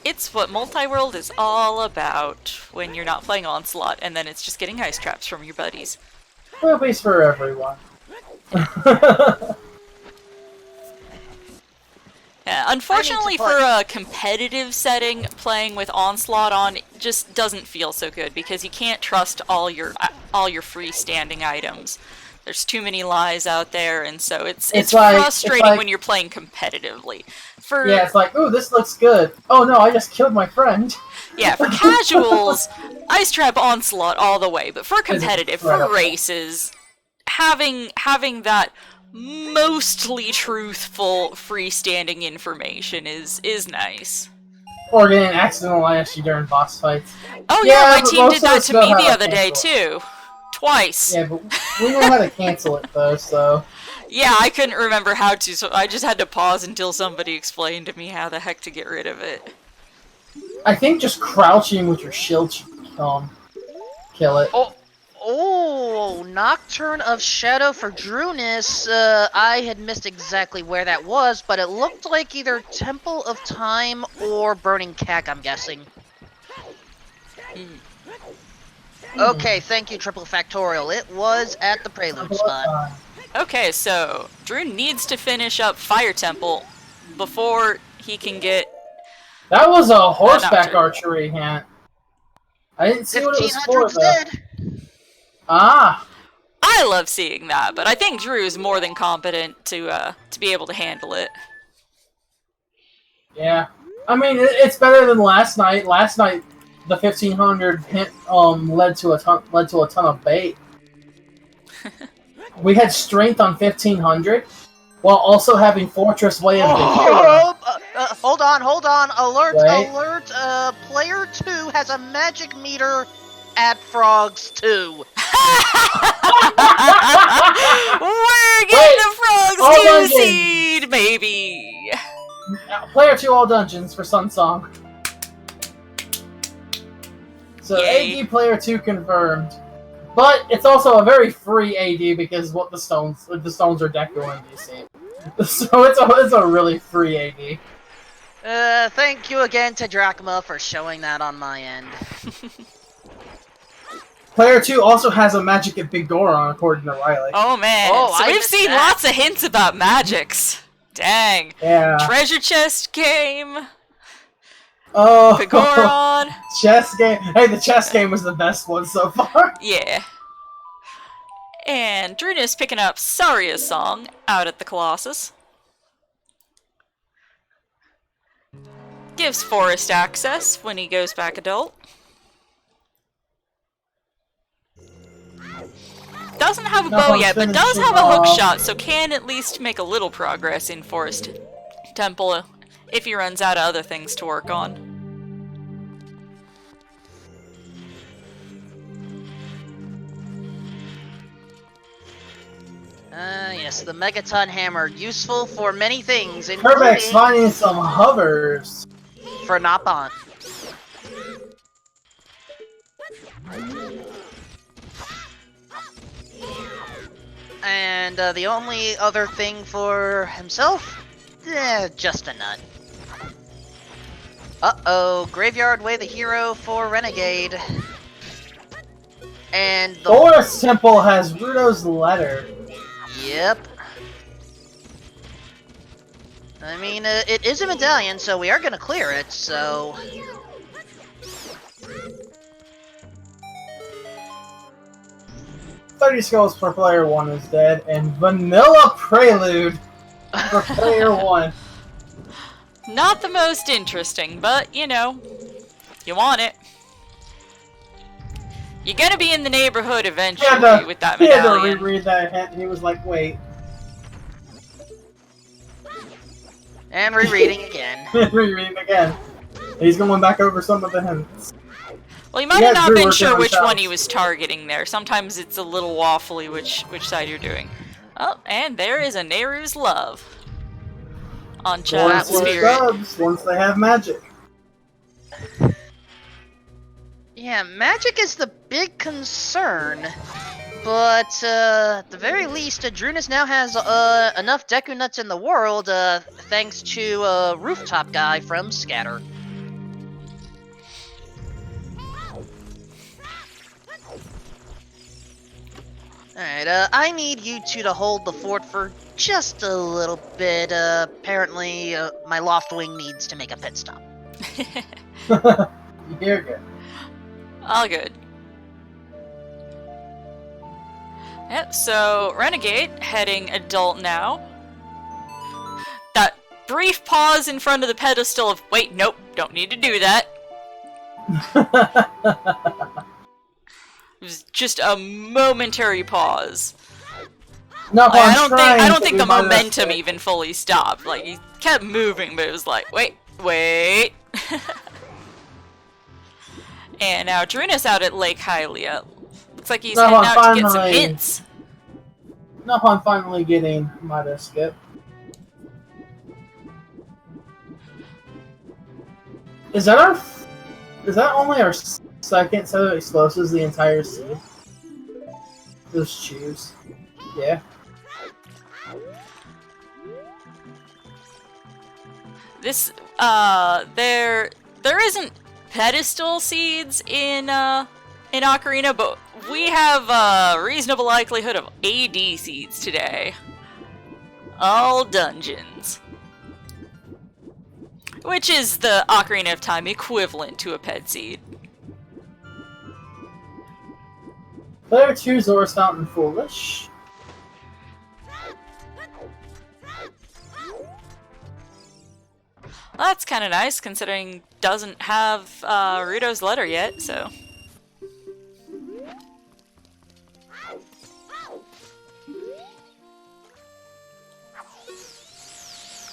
It's what multi-world is all about when you're not playing Onslaught, and then it's just getting ice traps from your buddies. Rupees for everyone. Yeah, unfortunately for a competitive setting, playing with Onslaught on just doesn't feel so good because you can't trust all your freestanding items. There's too many lies out there, and so it's frustrating when you're playing competitively. Yeah, it's like, ooh, this looks good. Oh no, I just killed my friend. Yeah, for casuals, Ice Trap Onslaught all the way, but for competitive, for races, having that mostly truthful freestanding information is nice. Or getting an accidental ISG during boss fights. Oh yeah, my team did that to me the other day too. Twice. Yeah, but we know how to cancel it though, so... Yeah, I couldn't remember how to, so I just had to pause until somebody explained to me how the heck to get rid of it. I think just crouching with your shield should kill it. Oh, Nocturne of Shadow for Drunis. I had missed exactly where that was, but it looked like either Temple of Time or Burning Cack, I'm guessing. Okay, thank you, Triple Factorial. It was at the Prelude spot. Okay, so Drew needs to finish up Fire Temple before he can get... That was a horseback archery hint. I didn't see what it was for, though. Dead. Ah! I love seeing that, but I think Drew is more than competent to be able to handle it. Yeah. I mean, it's better than last night. Last night, the 1500 hint led to a ton of bait. We had strength on 1500, while also having Fortress Way of the Hero. Hold on. Alert. Player 2 has a magic meter at Frogs 2. We're getting a Frogs 2 seed, baby! Player 2 all dungeons for Sun Song. So Yay. AD Player 2 confirmed. But it's also a very free AD because what the stones are Deku and DC. So it's a really free AD. Thank you again to Drachma for showing that on my end. Player 2 also has a magic at Big Goron, according to Riley. Oh man, so we've seen lots of hints about magics. Dang. Yeah. Treasure chest game. Oh. Pigoron. Chess game. Hey, the chess game was the best one so far. Yeah. And Druna's picking up Saria's song out at the Colossus. Gives Forest access when he goes back adult. Doesn't have a bow yet, but does have a hook shot, so can at least make a little progress in Forest Temple if he runs out of other things to work on. Yes, the Megaton Hammer, useful for many things, Herbeck's including finding some hovers. for Napon. And the only other thing for himself? Just a nut. Uh-oh, Graveyard Way the hero for Renegade. And the... Forest Temple has Rudo's letter. Yep. I mean, it is a medallion, so we are gonna clear it, so... 30 skulls per player 1 is dead, and Vanilla Prelude for player 1. Not the most interesting, but, you know, you want it. You're gonna be in the neighborhood eventually with that medallion. He had to reread that hint, and he was like, wait. And rereading again. Rereading again. He's going back over some of the hints. Well, he might have not been sure which one he was targeting there. Sometimes it's a little waffly which side you're doing. Oh, and there is a Nayru's Love on Chat Spirit. Once they have magic. Yeah, magic is the big concern, but at the very least, Drunas now has enough Deku Nuts in the world, thanks to Rooftop Guy from Scatter. Alright, I need you two to hold the fort for just a little bit. Apparently, my Loftwing needs to make a pit stop. You're good. All good. Yep, so Renegade heading adult now. That brief pause in front of the pedestal of, wait, nope, don't need to do that. It was just a momentary pause. No, like, I don't think the momentum even fully stopped. Like, he kept moving, but it was like, wait. And now Drunas out at Lake Hylia. Looks like he's heading out to get some hints. No, I'm finally getting my skip. Is that only our second set of explosives the entire seed? Those chews. Yeah. This, there isn't pedestal seeds in Ocarina, but we have a reasonable likelihood of AD seeds today. All dungeons. Which is the Ocarina of Time equivalent to a ped seed. Player 2 Zora's Fountain Foolish. Well, that's kind of nice, considering doesn't have Rudo's letter yet, so...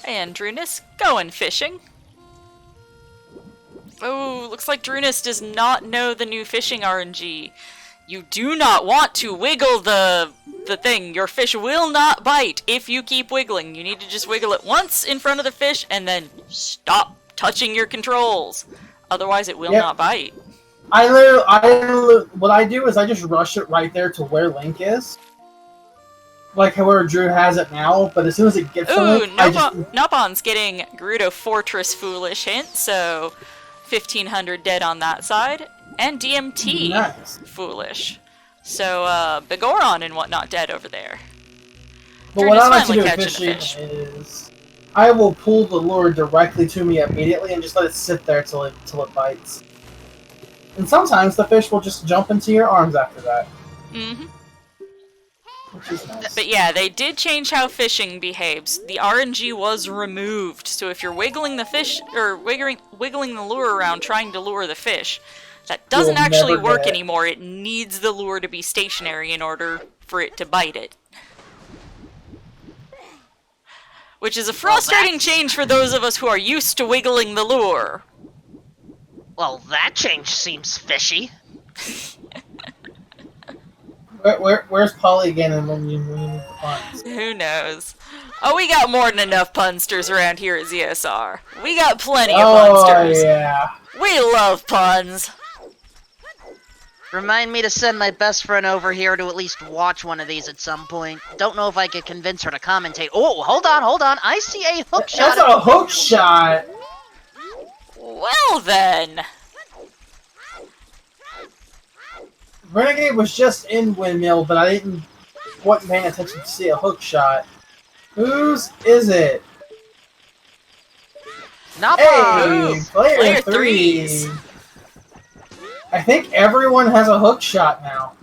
And Drunas going fishing. Oh, looks like Drunas does not know the new fishing RNG. You do not want to wiggle the thing. Your fish will not bite if you keep wiggling. You need to just wiggle it once in front of the fish and then stop touching your controls. Otherwise it will not bite. What I do is I just rush it right there to where Link is. Like where Drew has it now, but as soon as it gets to Link, Noppon's getting Gerudo Fortress Foolish hint, so 1500 dead on that side. And DMT Foolish. So, Bigoron and whatnot dead over there. But what I like to do with fishing is... I will pull the lure directly to me immediately and just let it sit there till it bites. And sometimes the fish will just jump into your arms after that. Mm-hmm. Which is nice. But yeah, they did change how fishing behaves. The RNG was removed, so if you're wiggling the fish, or wiggling the lure around trying to lure the fish, that doesn't You'll actually never work get it. anymore. It needs the lure to be stationary in order for it to bite it. Which is a frustrating change for those of us who are used to wiggling the lure. Well, that change seems fishy. Where's Polly again and when you need the puns? Who knows? Oh, we got more than enough punsters around here at ZSR. We got plenty of punsters. Oh, yeah. We love puns. Remind me to send my best friend over here to at least watch one of these at some point. Don't know if I could convince her to commentate. Oh, hold on. I see a hook shot. That's a hook shot! Well then. Renegade was just in Windmill, but I wasn't paying attention to see a hook shot. Whose is it? Not Hey, mine. player 3! I think everyone has a hook shot now.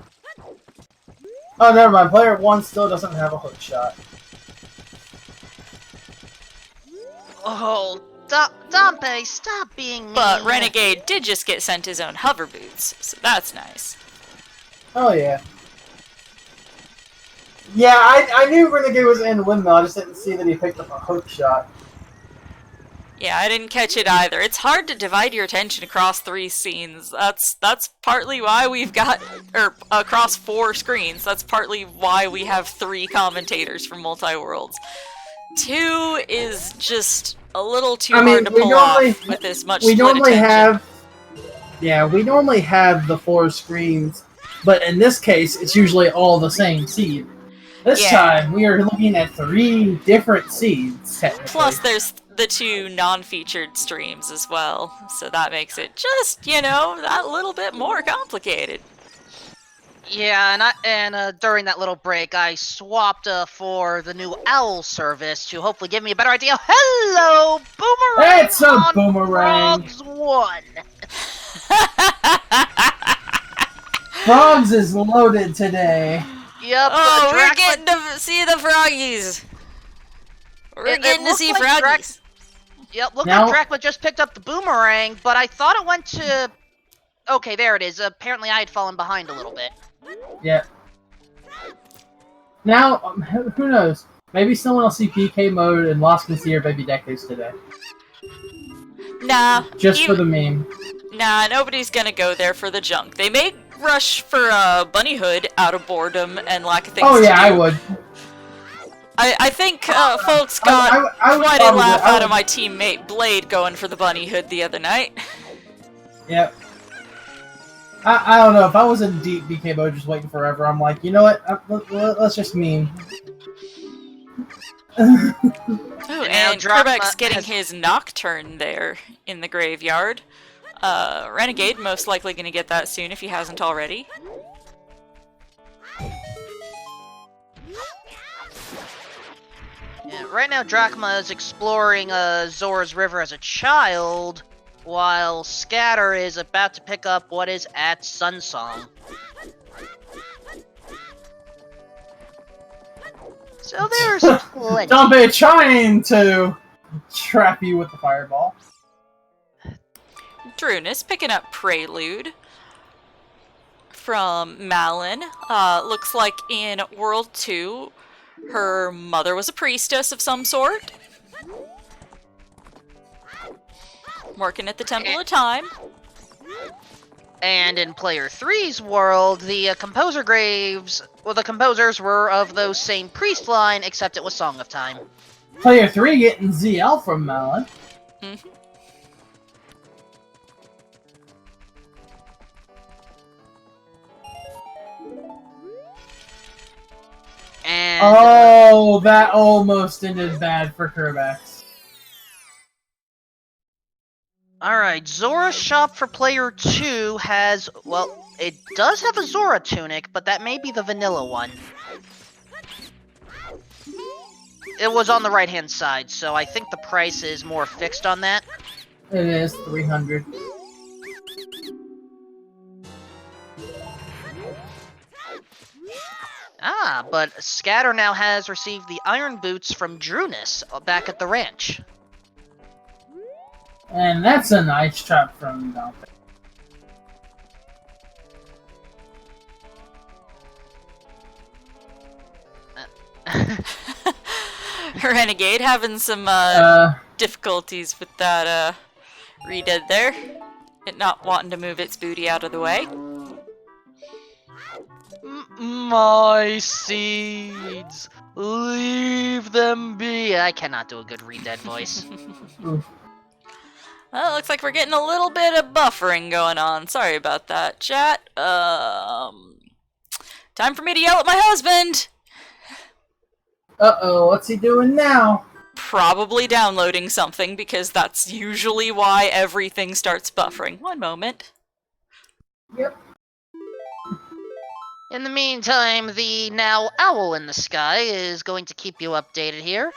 Oh, never mind. Player 1 still doesn't have a hook shot. Oh, Dompe, stop being mean. But Renegade did just get sent his own hover boots, so that's nice. Oh, yeah. Yeah, I knew Renegade was in Windmill, I just didn't see that he picked up a hook shot. Yeah, I didn't catch it either. It's hard to divide your attention across 3 scenes. That's partly why we've got, or across 4 screens. That's partly why we have 3 commentators for Multiworlds. 2 is just a little too hard to pull off with this much split attention. We normally have the 4 screens, but in this case, it's usually all the same seed. This time, we are looking at 3 different seeds, technically. Plus, there's the 2 non-featured streams as well, so that makes it just, you know, that little bit more complicated. Yeah, and during that little break, I swapped for the new OWL service to hopefully give me a better idea. Hello, Boomerang! It's a on Boomerang! Frogs 1! Frogs is loaded today. Yep. Oh, we're getting to see the froggies. We're getting to see froggies. Yep, look like Drachma just picked up the Boomerang, but I thought it went to... Okay, there it is. Apparently I had fallen behind a little bit. Yeah. Now, who knows? Maybe someone will see PK mode and Lost can see her baby Decades today. Nah. Just for the meme. Nah, nobody's gonna go there for the junk. They may rush for Bunny Hood out of boredom and lack of things to do. Oh yeah, I would. I think folks got quite a laugh out of my teammate Blade going for the Bunny Hood the other night. Yep. I don't know, if I was in deep BK mode just waiting forever, I'm like, you know what, let's just meme. Oh, and Kerbeck's getting his Nocturne there in the graveyard. Renegade most likely gonna get that soon if he hasn't already. Yeah, right now Drachma is exploring Zora's River as a child, while Scatter is about to pick up what is at Sunsong. So there's plenty. Don't be trying to trap you with the fireball. Drunus picking up Prelude from Malin. Looks like in World 2, her mother was a priestess of some sort. Working at the Temple of Time. And in Player 3's world, the composer graves, well, the composers were of those same priest line, except it was Song of Time. Player 3 getting ZL from Malin. Mm-hmm. And oh, that almost ended bad for Kerbex. Alright, Zora's shop for Player 2 has, well, it does have a Zora tunic, but that may be the vanilla one. It was on the right-hand side, so I think the price is more fixed on that. It is 300. Ah, but Scatter now has received the iron boots from Drunus back at the ranch. And that's a nice trap from Dante. Renegade having some difficulties with that Redead there. It not wanting to move its booty out of the way. My seeds, leave them be. I cannot do a good Redead voice. Well, it looks like we're getting a little bit of buffering going on. Sorry about that, chat. Time for me to yell at my husband! Uh-oh, what's he doing now? Probably downloading something, because that's usually why everything starts buffering. One moment. Yep. In the meantime, the now owl in the sky is going to keep you updated here.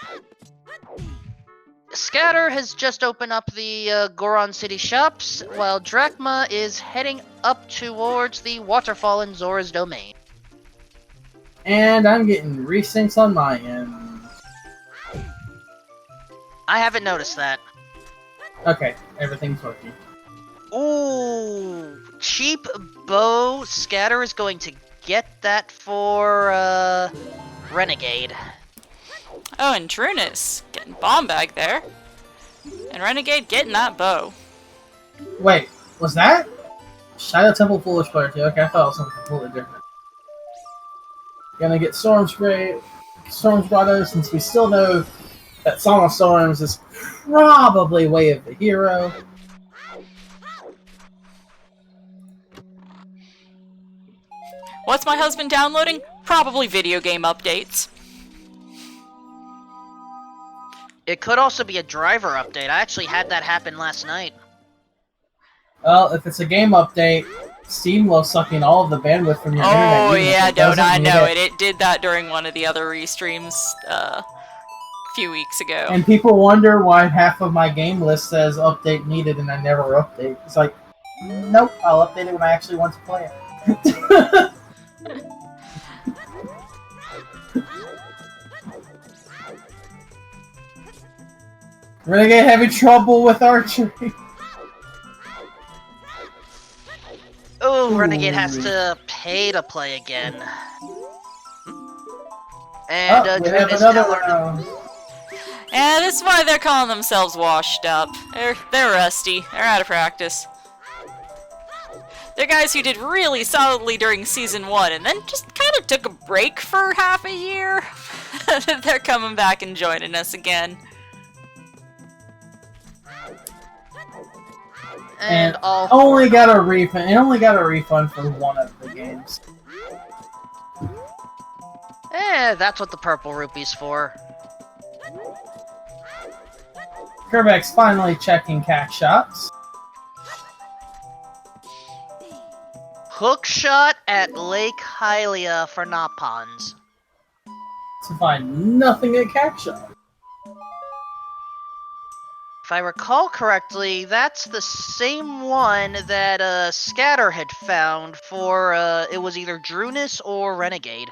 Scatter has just opened up the Goron City shops, while Drachma is heading up towards the waterfall in Zora's domain. And I'm getting resyncs on my end. I haven't noticed that. Okay, everything's working. Ooh, cheap bow. Scatter is going to get that for Renegade. Oh, and Trunus getting bomb bag there. And Renegade getting that bow. Wait, was that? Shadow Temple Foolish Player 2. Okay, I thought it was something completely different. Gonna get Storm's Grotto, since we still know that Song of Storms is probably Way of the Hero. What's my husband downloading? Probably video game updates. It could also be a driver update. I actually had that happen last night. Well, if it's a game update, Steam loves sucking all of the bandwidth from your internet. Oh even if yeah, it don't doesn't I need know it. it. It did that during one of the other restreams a few weeks ago. And people wonder why half of my game list says update needed and I never update. It's like, nope, I'll update it when I actually want to play it. Renegade having trouble with archery. Oh, Renegade Ooh. has to pay to play again. And We have Drunus another now learned- round. Yeah, this is why they're calling themselves washed up. They're rusty. They're out of practice. They're guys who did really solidly during Season 1 and then just kind of took a break for half a year. They're coming back and joining us again. and all only got a refund. It only got a refund for one of the games. That's what the purple rupee's for. Kerbeck's finally checking cash shots. Hook shot at Lake Hylia for Napons. To find nothing at cash shot. If I recall correctly, that's the same one that Scatter had found for it was either Drunus or Renegade.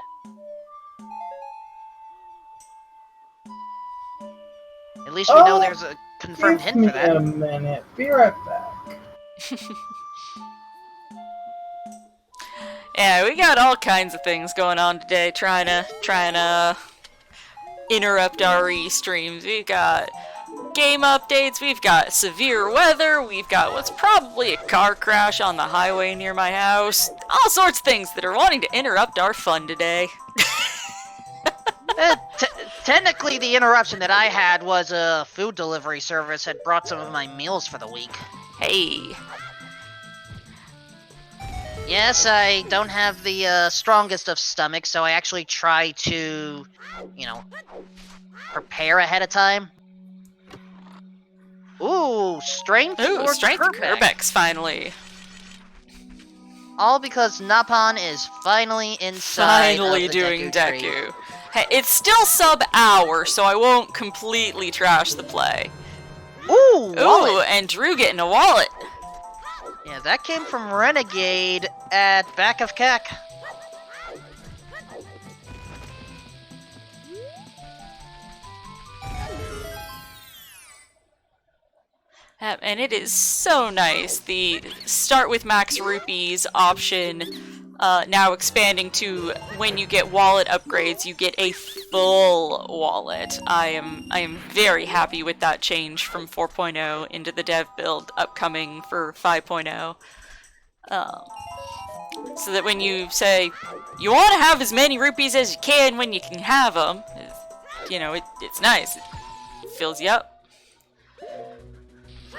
At least we know there's a confirmed hint for that. Give me a minute. Be right back. Yeah, we got all kinds of things going on today, trying to interrupt our streams. We've got game updates, we've got severe weather, we've got what's probably a car crash on the highway near my house. All sorts of things that are wanting to interrupt our fun today. Technically, the interruption that I had was a food delivery service had brought some of my meals for the week. Hey. Yes, I don't have the strongest of stomachs, so I actually try to, prepare ahead of time. Ooh, strength Ooh, for strength Kerbeck. Kerbeck's finally. All because Napon is finally inside Finally of the doing Deku tree. Deku. Hey, it's still sub-hour, so I won't completely trash the play. Ooh, wallet. Ooh, and Drew getting a wallet. Yeah, that came from Renegade at back of Keck. And it is so nice. The start with max rupees option now expanding to when you get wallet upgrades, you get a full wallet. I am very happy with that change from 4.0 into the dev build upcoming for 5.0. So that when you say you want to have as many rupees as you can when you can have them, you know, it's nice. It fills you up.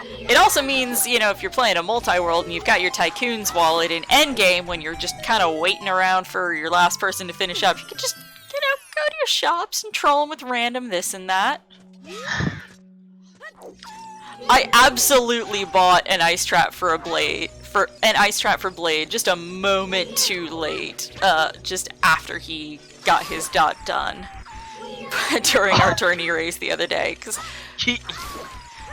It also means, you know, if you're playing a multi-world and you've got your Tycoon's wallet in endgame when you're just kind of waiting around for your last person to finish up, you can just, you know, go to your shops and troll them with random this and that. I absolutely bought an ice trap for Blade just a moment too late, just after he got his dot done during our tourney race the other day, because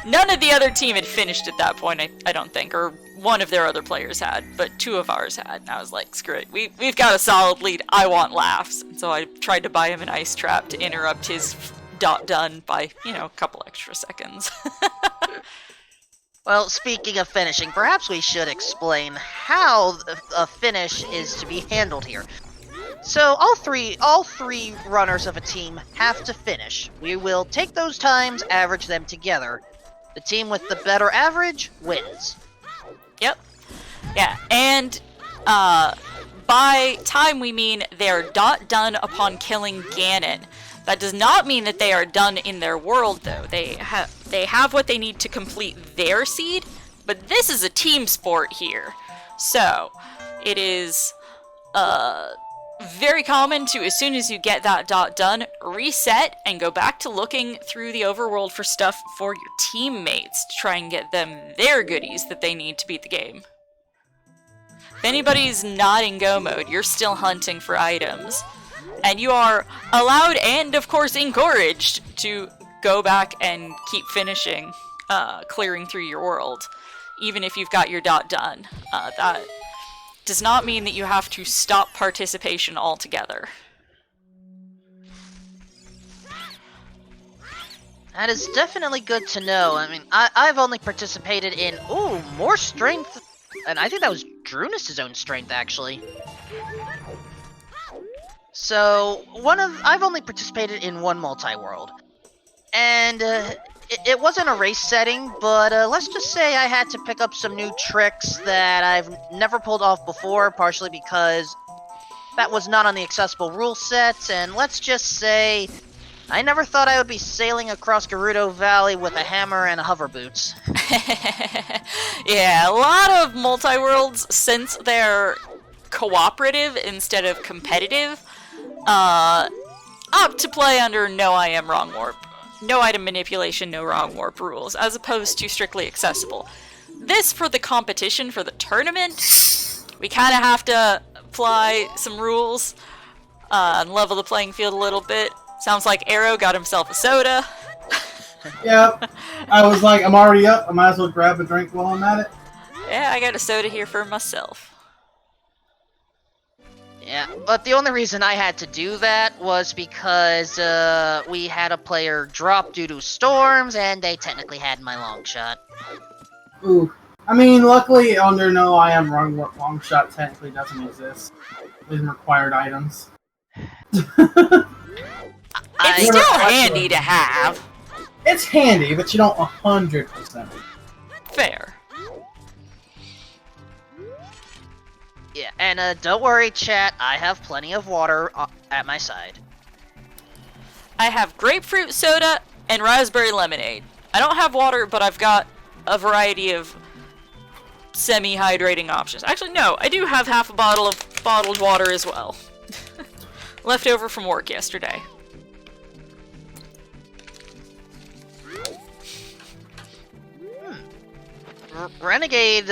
none of the other team had finished at that point, I don't think, or one of their other players had, but two of ours had, and I was like, screw it, we've got a solid lead, I want laughs, and so I tried to buy him an ice trap to interrupt his dot done by, you know, a couple extra seconds. Well, speaking of finishing, perhaps we should explain how a finish is to be handled here. So all three runners of a team have to finish. We will take those times, average them together. The team with the better average wins. Yep. Yeah, and by time we mean they're dot done upon killing Ganon. That does not mean that they are done in their world, though. They have what they need to complete their seed, but this is a team sport here. So, it is very common to, as soon as you get that dot done, reset and go back to looking through the overworld for stuff for your teammates to try and get them their goodies that they need to beat the game. If anybody's not in go mode, you're still hunting for items. And you are allowed and, of course, encouraged to go back and keep finishing, clearing through your world, even if you've got your dot done. That does not mean that you have to stop participation altogether. That is definitely good to know. I mean, I've only participated in, more strength, and I think that was Drunus' own strength, actually. So, I've only participated in one multi-world, and it wasn't a race setting, but let's just say I had to pick up some new tricks that I've never pulled off before, partially because that was not on the accessible rule set, and let's just say I never thought I would be sailing across Gerudo Valley with a hammer and hover boots. Yeah, a lot of multi-worlds, since they're cooperative instead of competitive, opt to play under no I am wrong warp. No item manipulation, no wrong warp rules, as opposed to strictly accessible. This, for the competition, for the tournament, we kind of have to apply some rules and level the playing field a little bit. Sounds like Arrow got himself a soda. Yep. I was like, I'm already up, I might as well grab a drink while I'm at it. Yeah, I got a soda here for myself. Yeah, but the only reason I had to do that was because we had a player drop due to storms, and they technically had my long shot. Ooh. I mean, luckily, under no I am wrong, long shot technically doesn't exist. These required items. It's still handy to have. It's handy, but you don't 100%. Fair. Yeah, and don't worry, chat, I have plenty of water at my side. I have grapefruit soda and raspberry lemonade. I don't have water, but I've got a variety of semi-hydrating options. Actually, no, I do have half a bottle of bottled water as well. Left over from work yesterday. Renegade,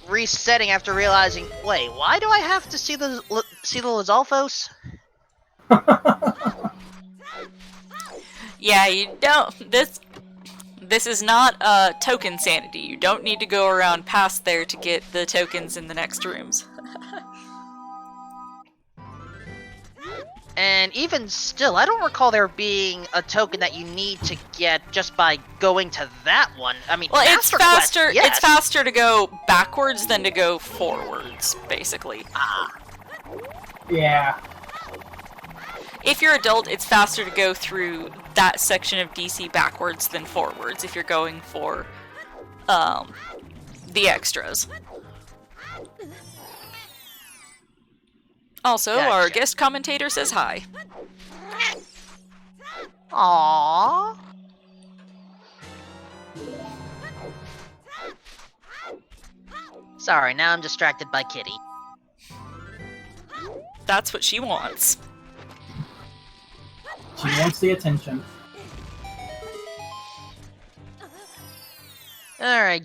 resetting after realizing, wait, why do I have to see the Lizalfos? Yeah, you don't. This is not token sanity. You don't need to go around past there to get the tokens in the next rooms. And even still, I don't recall there being a token that you need to get just by going to that one. I mean, Well, it's Master Quest, faster. yes. It's faster to go backwards than to go forwards, basically. Yeah. If you're adult, it's faster to go through that section of DC backwards than forwards. If you're going for the extras. Also, Gotcha. our guest commentator says hi. Aww. Sorry, now I'm distracted by Kitty. That's what she wants. She wants the attention. Alright,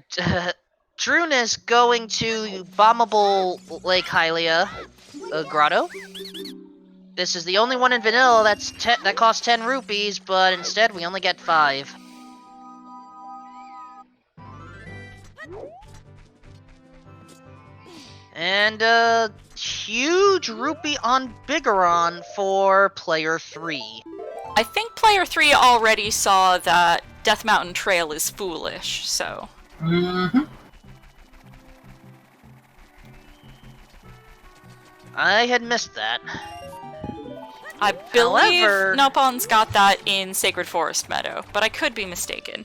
Drune is going to Bombable Lake Hylia Grotto. This is the only one in vanilla that costs 10 rupees, but instead we only get 5. And huge rupee on Bigoron for player 3. I think player 3 already saw that Death Mountain Trail is foolish, so... Mm-hmm. I had missed that. I believe However- Nopon's got that in Sacred Forest Meadow, but I could be mistaken.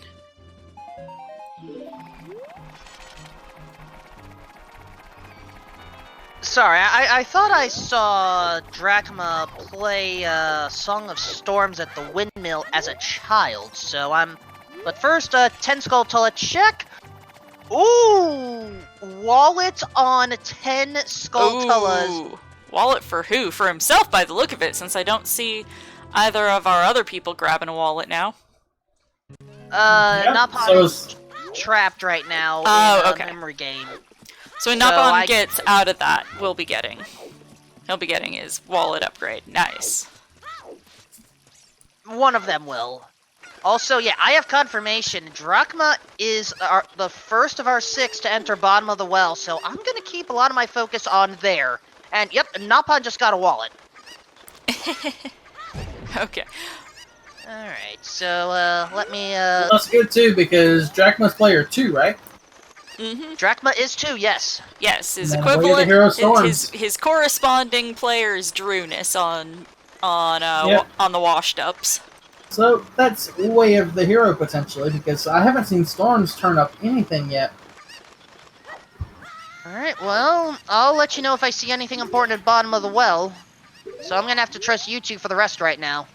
Sorry, I thought I saw Drachma play Song of Storms at the windmill as a child, so I'm... But first, 10 Skulltula check! Ooh! Wallet on 10 Skulltulas. Ooh. Wallet for who? For himself, by the look of it, since I don't see either of our other people grabbing a wallet now. Napon so is trapped right now Oh, in a okay. memory game. So when So Napon I- gets out of that, he'll be getting his wallet upgrade. Nice. One of them will. Also, yeah, I have confirmation. Drachma is the first of our 6 to enter bottom of the well, so I'm gonna keep a lot of my focus on there. And yep, Napon just got a wallet. Okay. Alright, so let me That's good too, because Drachma's player 2, right? Mm-hmm. Drachma is 2, yes. Yes, his And then away the equivalent, hero his storms. his corresponding player is Drunus on Yep. on the washed ups. So that's way of the hero potentially, because I haven't seen Storms turn up anything yet. Alright, well, I'll let you know if I see anything important at bottom of the well. So I'm gonna have to trust you two for the rest right now.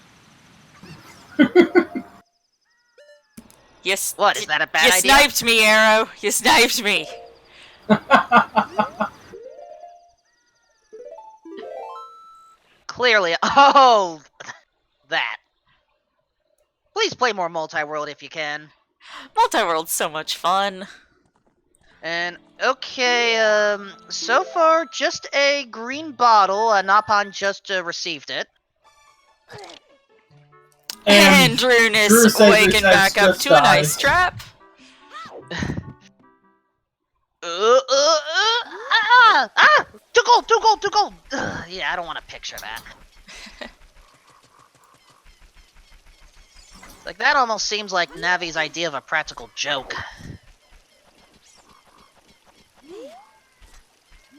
Yes. What, is that a bad You idea? sniped me, Arrow. You sniped me. Clearly. Oh! That. Please play more Multiworld if you can. Multiworld's so much fun. And, okay, so far, just a green bottle. Napon just received it. And Drunus Drew says waking Recess back up just to an died. ice trap. Too cold, too cold, too cold! Yeah, I don't want to picture that. Like, that almost seems like Navi's idea of a practical joke.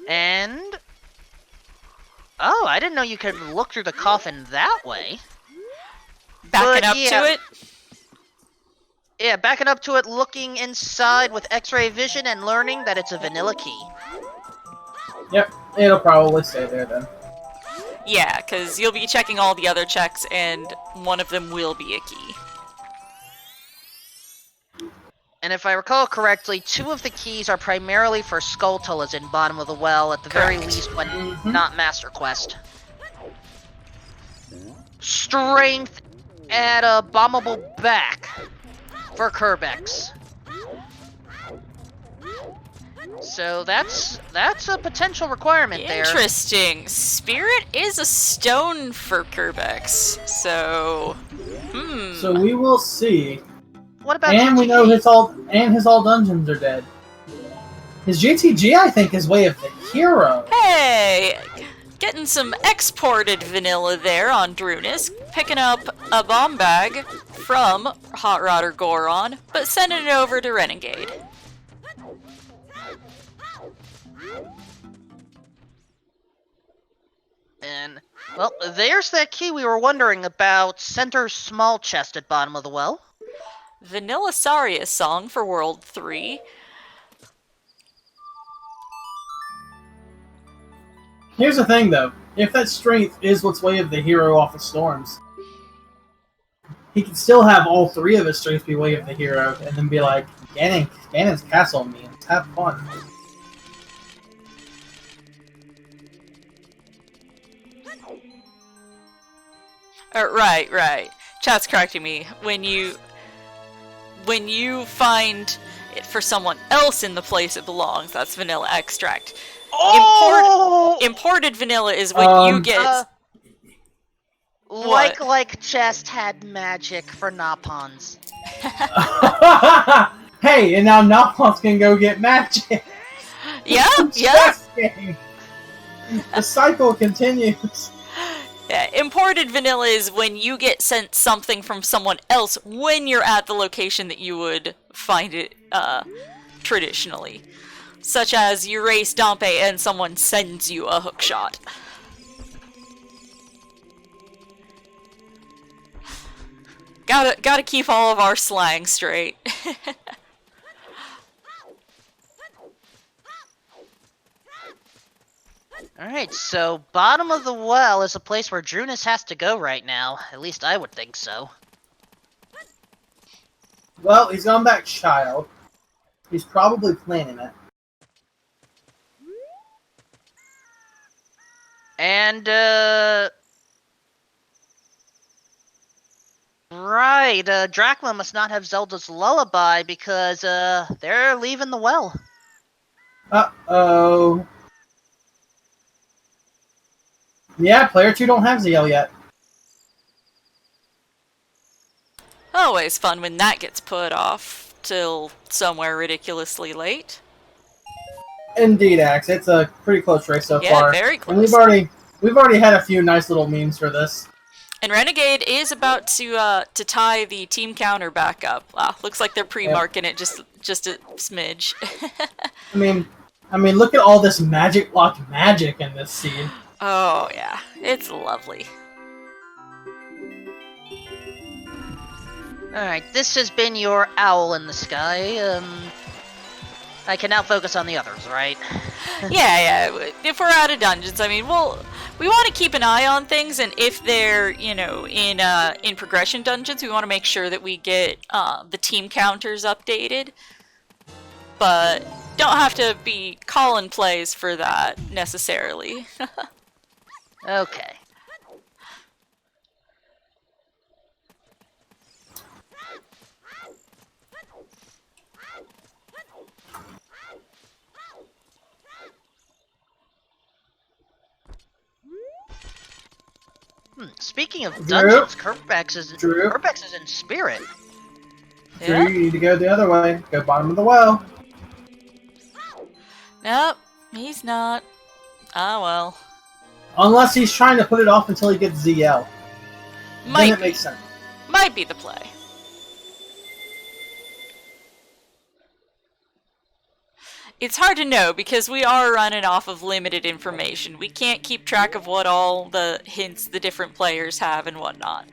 And... Oh, I didn't know you could look through the coffin that way. Backing But, up yeah. to it. Yeah, backing up to it, looking inside with X-ray vision and learning that it's a vanilla key. Yep, it'll probably stay there then. Yeah, because you'll be checking all the other checks, and one of them will be a key. And if I recall correctly, 2 of the keys are primarily for Skulltulas in bottom of the well, at the very Correct. least when not Master Quest. Strength at a bombable back for Kerbex. So that's a potential requirement there. Interesting. Spirit is a stone for Kerbex, so So we will see. What about And GTG? we know his all dungeons are dead. His GTG, I think, is Way of the Hero. Hey, getting some exported vanilla there on Drunis, picking up a bomb bag from Hot Rod or Goron, but sending it over to Renegade. And, well, there's that key we were wondering about. Center small chest at bottom of the well. Vanilla Saria song for World 3. Here's the thing, though. If that strength is what's Way of the Hero off of Storms, he can still have all three of his strengths be Way of the Hero, and then be like, Ganon's castle me, and have fun. Right. Chat's correcting me. When you find it for someone else in the place it belongs, that's vanilla extract. Oh! Imported vanilla is when you get... like chest had magic for Napons. Hey, and now Napons can go get magic. Yeah. The cycle continues. Yeah, imported vanilla is when you get sent something from someone else when you're at the location that you would find it traditionally. Such as you race Dompe and someone sends you a hookshot. Gotta keep all of our slang straight. Alright, so bottom of the well is a place where Drunis has to go right now. At least I would think so. Well, he's gone back child. He's probably planning it. And, right, Dracula must not have Zelda's lullaby because, they're leaving the well. Uh-oh. Yeah, player 2 don't have ZL yet. Always fun when that gets put off till somewhere ridiculously late. Indeed, Axe. It's a pretty close race so far. Yeah, very close. And we've already had a few nice little memes for this. And Renegade is about to tie the team counter back up. Looks like they're pre-marking it just a smidge. I mean, look at all this magic locked magic in this scene. Oh yeah, it's lovely. Alright, this has been your owl in the sky. I can now focus on the others, right? Yeah. If we're out of dungeons, I mean, we want to keep an eye on things, and if they're, in progression dungeons, we want to make sure that we get the team counters updated. But don't have to be calling plays for that necessarily. Okay. Speaking of dungeons, Kerbex is in spirit. Yeah? Drew, you need to go the other way. Go bottom of the well. Nope, he's not. Ah, well. Unless he's trying to put it off until he gets ZL. Then it makes sense. Might be the play. It's hard to know because we are running off of limited information. We can't keep track of what all the hints the different players have and whatnot.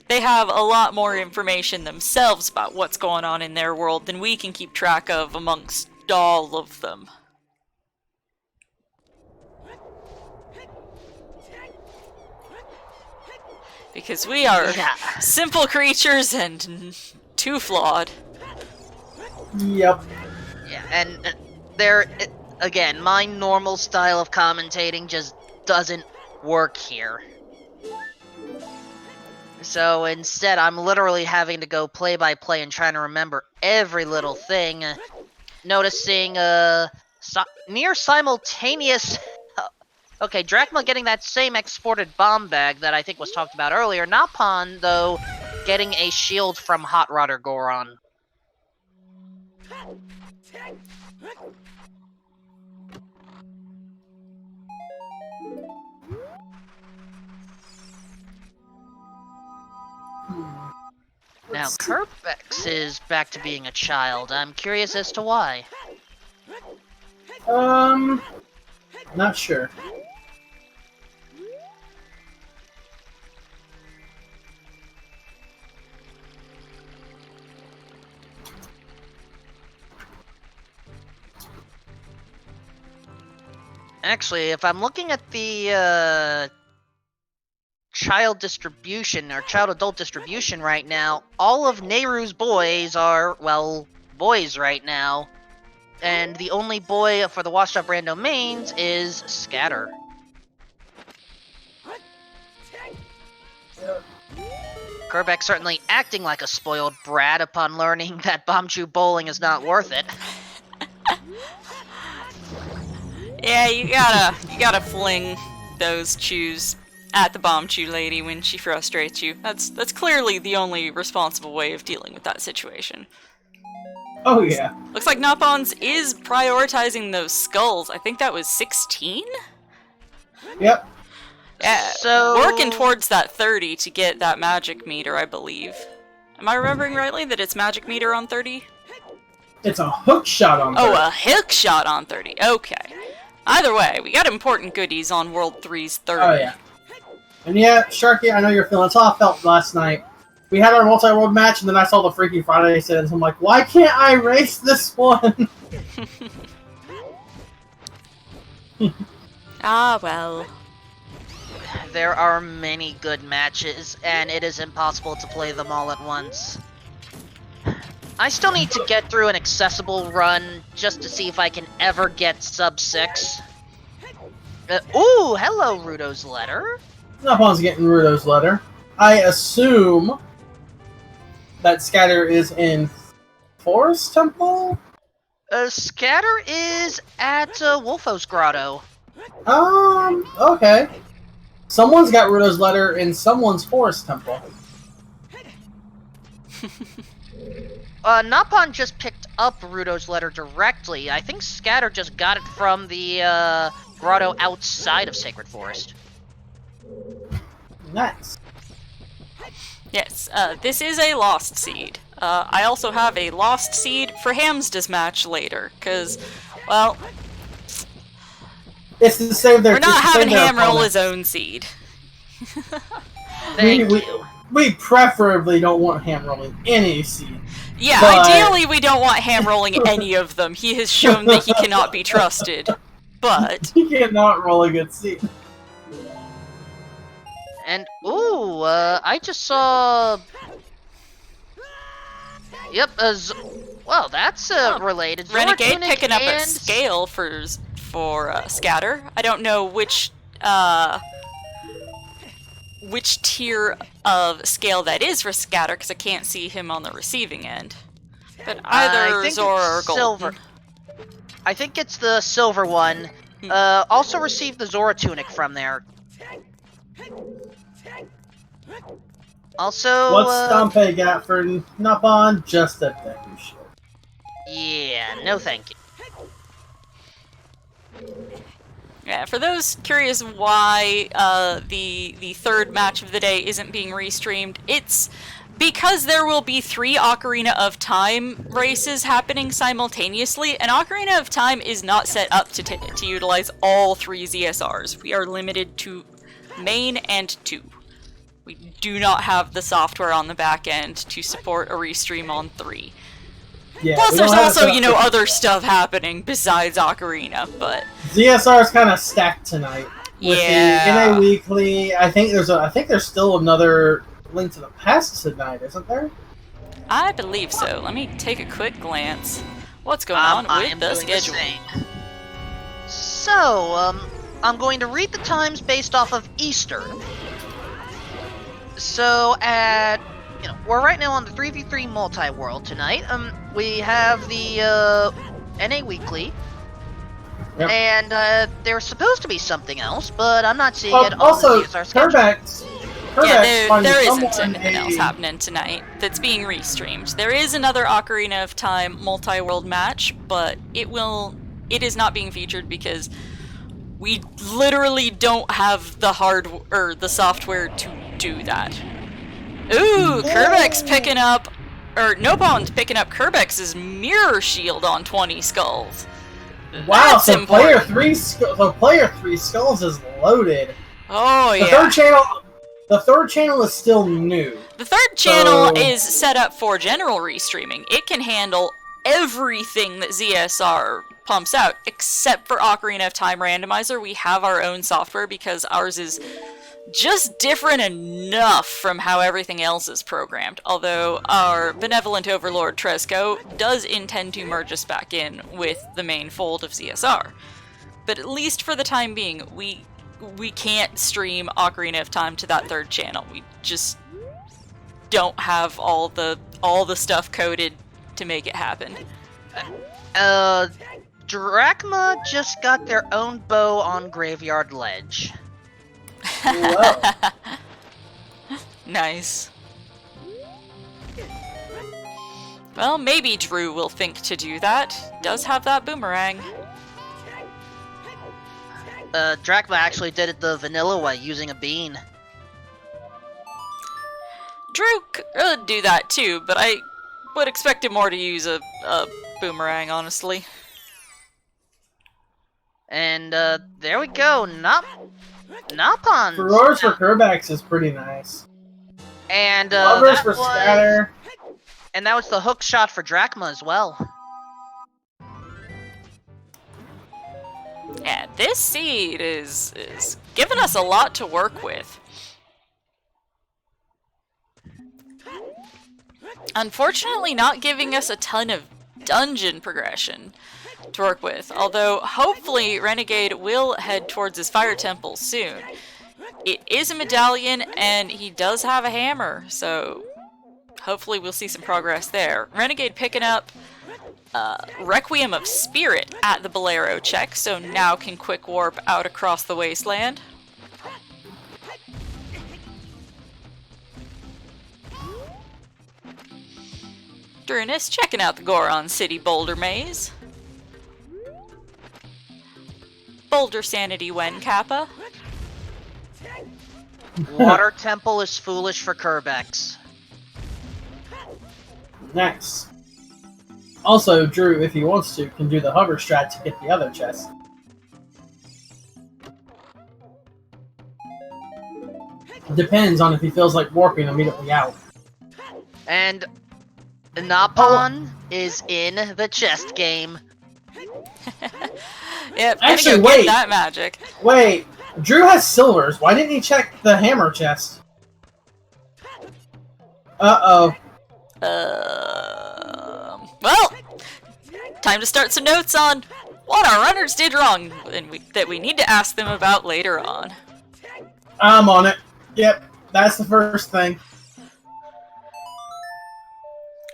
They have a lot more information themselves about what's going on in their world than we can keep track of amongst all of them. Because we are simple creatures and too flawed. Yep. Yeah, and again, my normal style of commentating just doesn't work here. So instead, I'm literally having to go play by play and trying to remember every little thing. Noticing near simultaneous. Okay, Drachma getting that same exported bomb bag that I think was talked about earlier. Napon, though, getting a shield from Hot Rodder Goron. Now, Kerbex is back to being a child. I'm curious as to why. Not sure. Actually, if I'm looking at the child distribution or child adult distribution right now, all of Nayru's boys are, well, boys right now. And the only boy for the washed up rando mains is Scatter. Kerbeck certainly acting like a spoiled brat upon learning that Bombchu bowling is not worth it. Yeah, you gotta fling those chews at the Bombchu lady when she frustrates you. That's clearly the only responsible way of dealing with that situation. Oh yeah. Looks like Napons is prioritizing those skulls. I think that was 16? Yep. Yeah, So working towards that 30 to get that magic meter, I believe. Am I remembering rightly that it's magic meter on 30? It's a hook shot on 30. Oh, a hook shot on 30. Okay. Either way, we got important goodies on World 3's 30. Oh yeah. And yeah, Sharky, I know you're feeling. It's how I felt last night. We had our multi-world match, and then I saw the Freaky Friday sins. I'm like, why can't I race this one? Ah, well. there are many good matches, and it is impossible to play them all at once. I still need to get through an accessible run just to see if I can ever get sub 6. Ooh, hello, Rudo's letter. Napon's getting Rudo's letter. I assume that Scatter is in Forest Temple? Scatter is at Wolfo's Grotto. Okay. Someone's got Rudo's letter in someone's Forest Temple. Napon just picked up Rudo's letter directly. I think Scatter just got it from the grotto outside of Sacred Forest. Nice. Yes, this is a lost seed. I also have a lost seed for Hamsda's match later, because, well... It's to save their... We're not having Ham roll his own seed. Thank you. We preferably don't want Ham rolling any seed. Yeah, but... ideally we don't want Ham rolling any of them. He has shown that he cannot be trusted. But... He cannot roll a good seed. And, ooh, I just saw... Yep, well, that's related. Renegade Zortunic picking up a and... scale for Scatter. I don't know which tier of scale that is for Scatter, because I can't see him on the receiving end. But either Zora or Golden. Silver. I think it's the silver one. Also received the Zora tunic from there. Also, what's Stompe got for Napon? Just a thank you shit. Yeah, no thank you. Yeah, for those curious why the third match of the day isn't being restreamed, it's because there will be 3 Ocarina of Time races happening simultaneously, and Ocarina of Time is not set up to utilize all 3 ZSRs. We are limited to main and 2. We do not have the software on the back end to support a restream on 3. Yeah, plus there's also, other stuff happening besides Ocarina, but... ZSR is kind of stacked tonight. With yeah. the NA Weekly, I think there's still another Link to the Past tonight, isn't there? I believe so. Let me take a quick glance. What's going on with the schedule? So, I'm going to read the times based off of Easter. So, we're right now on the 3v3 Multiworld tonight. We have the NA Weekly. Yep. And there's supposed to be something else, but I'm not seeing it on Also, the ZSR schedule. Kerbex Yeah, finds there isn't someone anything else happening tonight that's being restreamed. There is another Ocarina of Time multi-world match, but it is not being featured because we literally don't have the software to do that. Ooh, Kerbex picking up, or Nopal's picking up Kerbex's mirror shield on 20 skulls. Wow, That's so important. player 3 skulls is loaded. Oh The yeah. third channel is still new. The third channel is set up for general restreaming. It can handle everything that ZSR pumps out, except for Ocarina of Time Randomizer. We have our own software because ours is just different enough from how everything else is programmed. Although our benevolent overlord Tresco does intend to merge us back in with the main fold of ZSR. But at least for the time being, we can't stream Ocarina of Time to that third channel. We just don't have all the stuff coded to make it happen. Drachma just got their own bow on Graveyard Ledge. Whoa. Nice. Well, maybe Drew will think to do that. Does have that boomerang. Drachma actually did it the vanilla way, using a bean. Drew could do that too, but I would expect him more to use a boomerang, honestly. And, there we go, Napon! Furores for Kerbex is pretty nice. And, Lovers for Scatter. And that was the hook shot for Drachma as well. Yeah, this seed is giving us a lot to work with. Unfortunately, not giving us a ton of dungeon progression to work with, although hopefully Renegade will head towards his fire temple soon. It is a medallion, and he does have a hammer, so hopefully we'll see some progress there. Renegade picking up Requiem of Spirit at the Bolero check, so now can quick warp out across the wasteland. Drunis checking out the Goron City Boulder Maze. Boulder Sanity when, Kappa? Water Temple is foolish for Kerbex. Nice. Also, Drew, if he wants to, can do the hover strat to get the other chest. Depends on if he feels like warping immediately out. And Napon is in the chest game. Yep, Actually, go wait. get that magic. Wait, Drew has silvers. Why didn't he check the hammer chest? Uh-oh. Well, time to start some notes on what our runners did wrong, and that we need to ask them about later on. I'm on it. Yep, that's the first thing.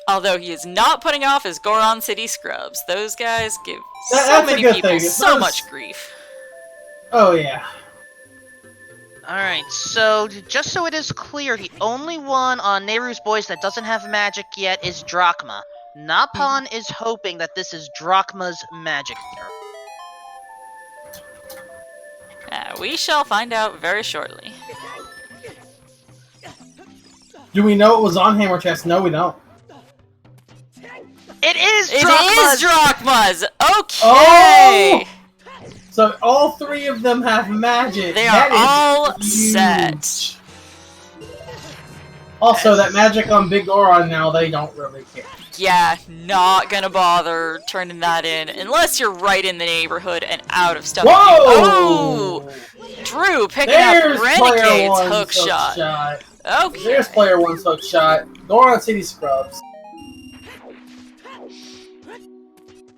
Although he is not putting off his Goron City scrubs. Those guys give so That's many a good people thing. It's so not much grief. Oh, yeah. Alright, so just so it is clear, the only one on Nayru's Boys that doesn't have magic yet is Drachma. Napon is hoping that this is Drachma's magic year. We shall find out very shortly. Do we know it was on hammer chest? No, we don't. It is It Drachma's! is Drachma's! Okay! Oh! So all three of them have magic. They That are is all huge. set. Also, that magic on Big Goron now, they don't really care. Yeah, not gonna bother turning that in unless you're right in the neighborhood and out of stuff. Whoa! Oh! Drew picking There's up player Renegade's one's hook shot. Okay. There's player one's hook shot. Goron City Scrubs.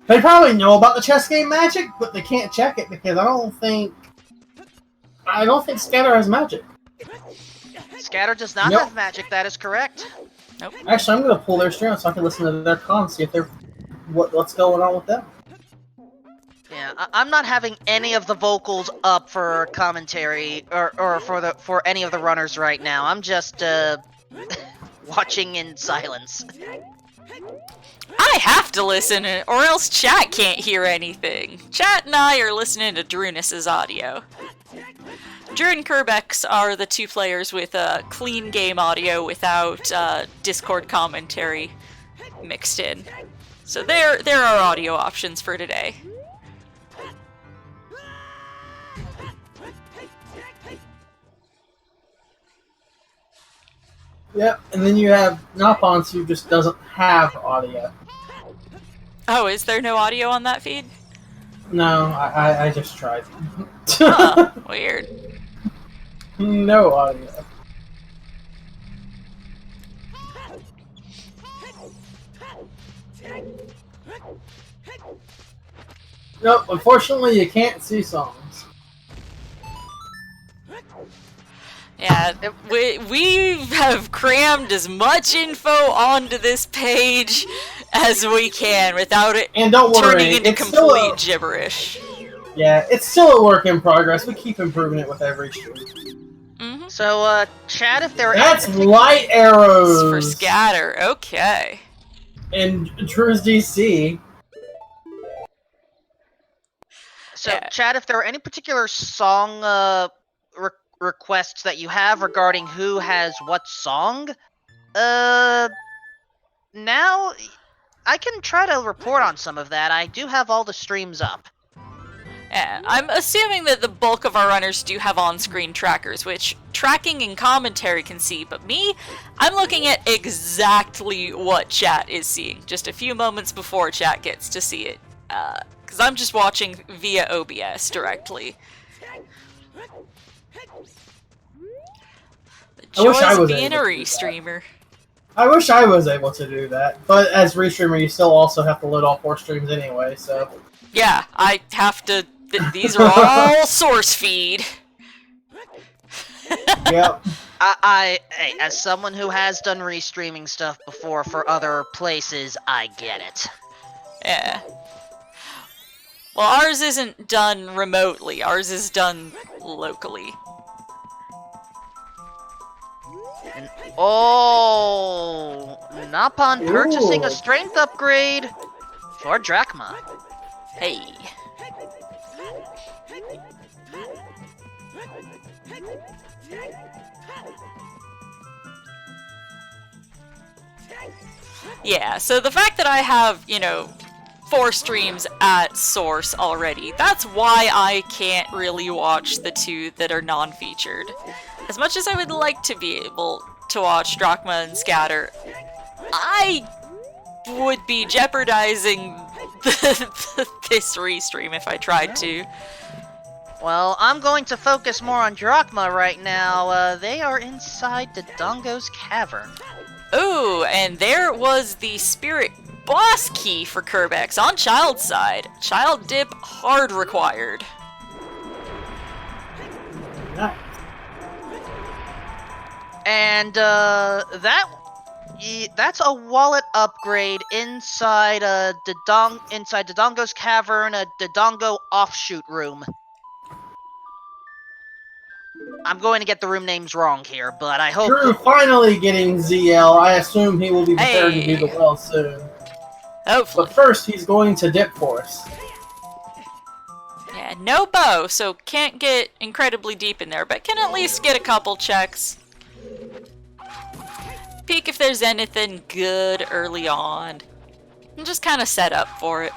They probably know about the chess game magic, but they can't check it because I don't think Scatter has magic. Scatter does not Nope. have magic, that is correct. Nope. Actually, I'm gonna pull their stream so I can listen to their con, see if they're what's going on with them. Yeah, Yeah, I'm not having any of the vocals up for commentary or for any of the runners right now. I'm just watching in silence. I have to listen, or else chat can't hear anything. Chat and I are listening to Drunus's audio. Drew and Kerbex are the two players with clean game audio without Discord commentary mixed in. So there are audio options for today. Yep, and then you have Napons who just doesn't have audio. Oh, is there no audio on that feed? No, I just tried. Huh, weird. No audio. Nope, unfortunately you can't see songs. Yeah, we have crammed as much info onto this page as we can without it And don't worry, turning into it's still complete gibberish. Yeah, it's still a work in progress. We keep improving it with every stream. Mm-hmm. So, chat, if there are That's light arrows! For scatter, okay. And Drew's DC. So, Yeah. chat, if there are any particular song requests that you have regarding who has what song, now I can try to report on some of that. I do have all the streams up. Yeah, I'm assuming that the bulk of our runners do have on-screen trackers, which tracking and commentary can see, but me, I'm looking at exactly what chat is seeing, just a few moments before chat gets to see it, because I'm just watching via OBS directly. The I wish I joys of was being a able to do restreamer. I wish I was able to do that, but as restreamer, you still also have to load all 4 streams anyway, so... Yeah, I have to... these are all source feed. Yep. Hey, as someone who has done restreaming stuff before for other places, I get it. Yeah. Well, ours isn't done remotely. Ours is done locally. And, oh, Napon purchasing Ooh. a strength upgrade for Drachma. Hey. Yeah, so the fact that I have, 4 streams at source already, that's why I can't really watch the 2 that are non-featured. As much as I would like to be able to watch Drachma and Scatter, I would be jeopardizing this restream if I tried to. Well, I'm going to focus more on Drachma right now. They are inside Dodongo's cavern. Ooh, and there was the spirit boss key for Kerbex on Child's side. Child dip hard required. Nice. And that's a wallet upgrade inside Dodongo's cavern, a Dodongo offshoot room. I'm going to get the room names wrong here, but I hope... Drew finally getting ZL. I assume he will be prepared to do the well soon. Hopefully. But first, he's going to Dip Force. Yeah, no bow, so can't get incredibly deep in there, but can at least get a couple checks. Peek if there's anything good early on. And just kind of set up for it.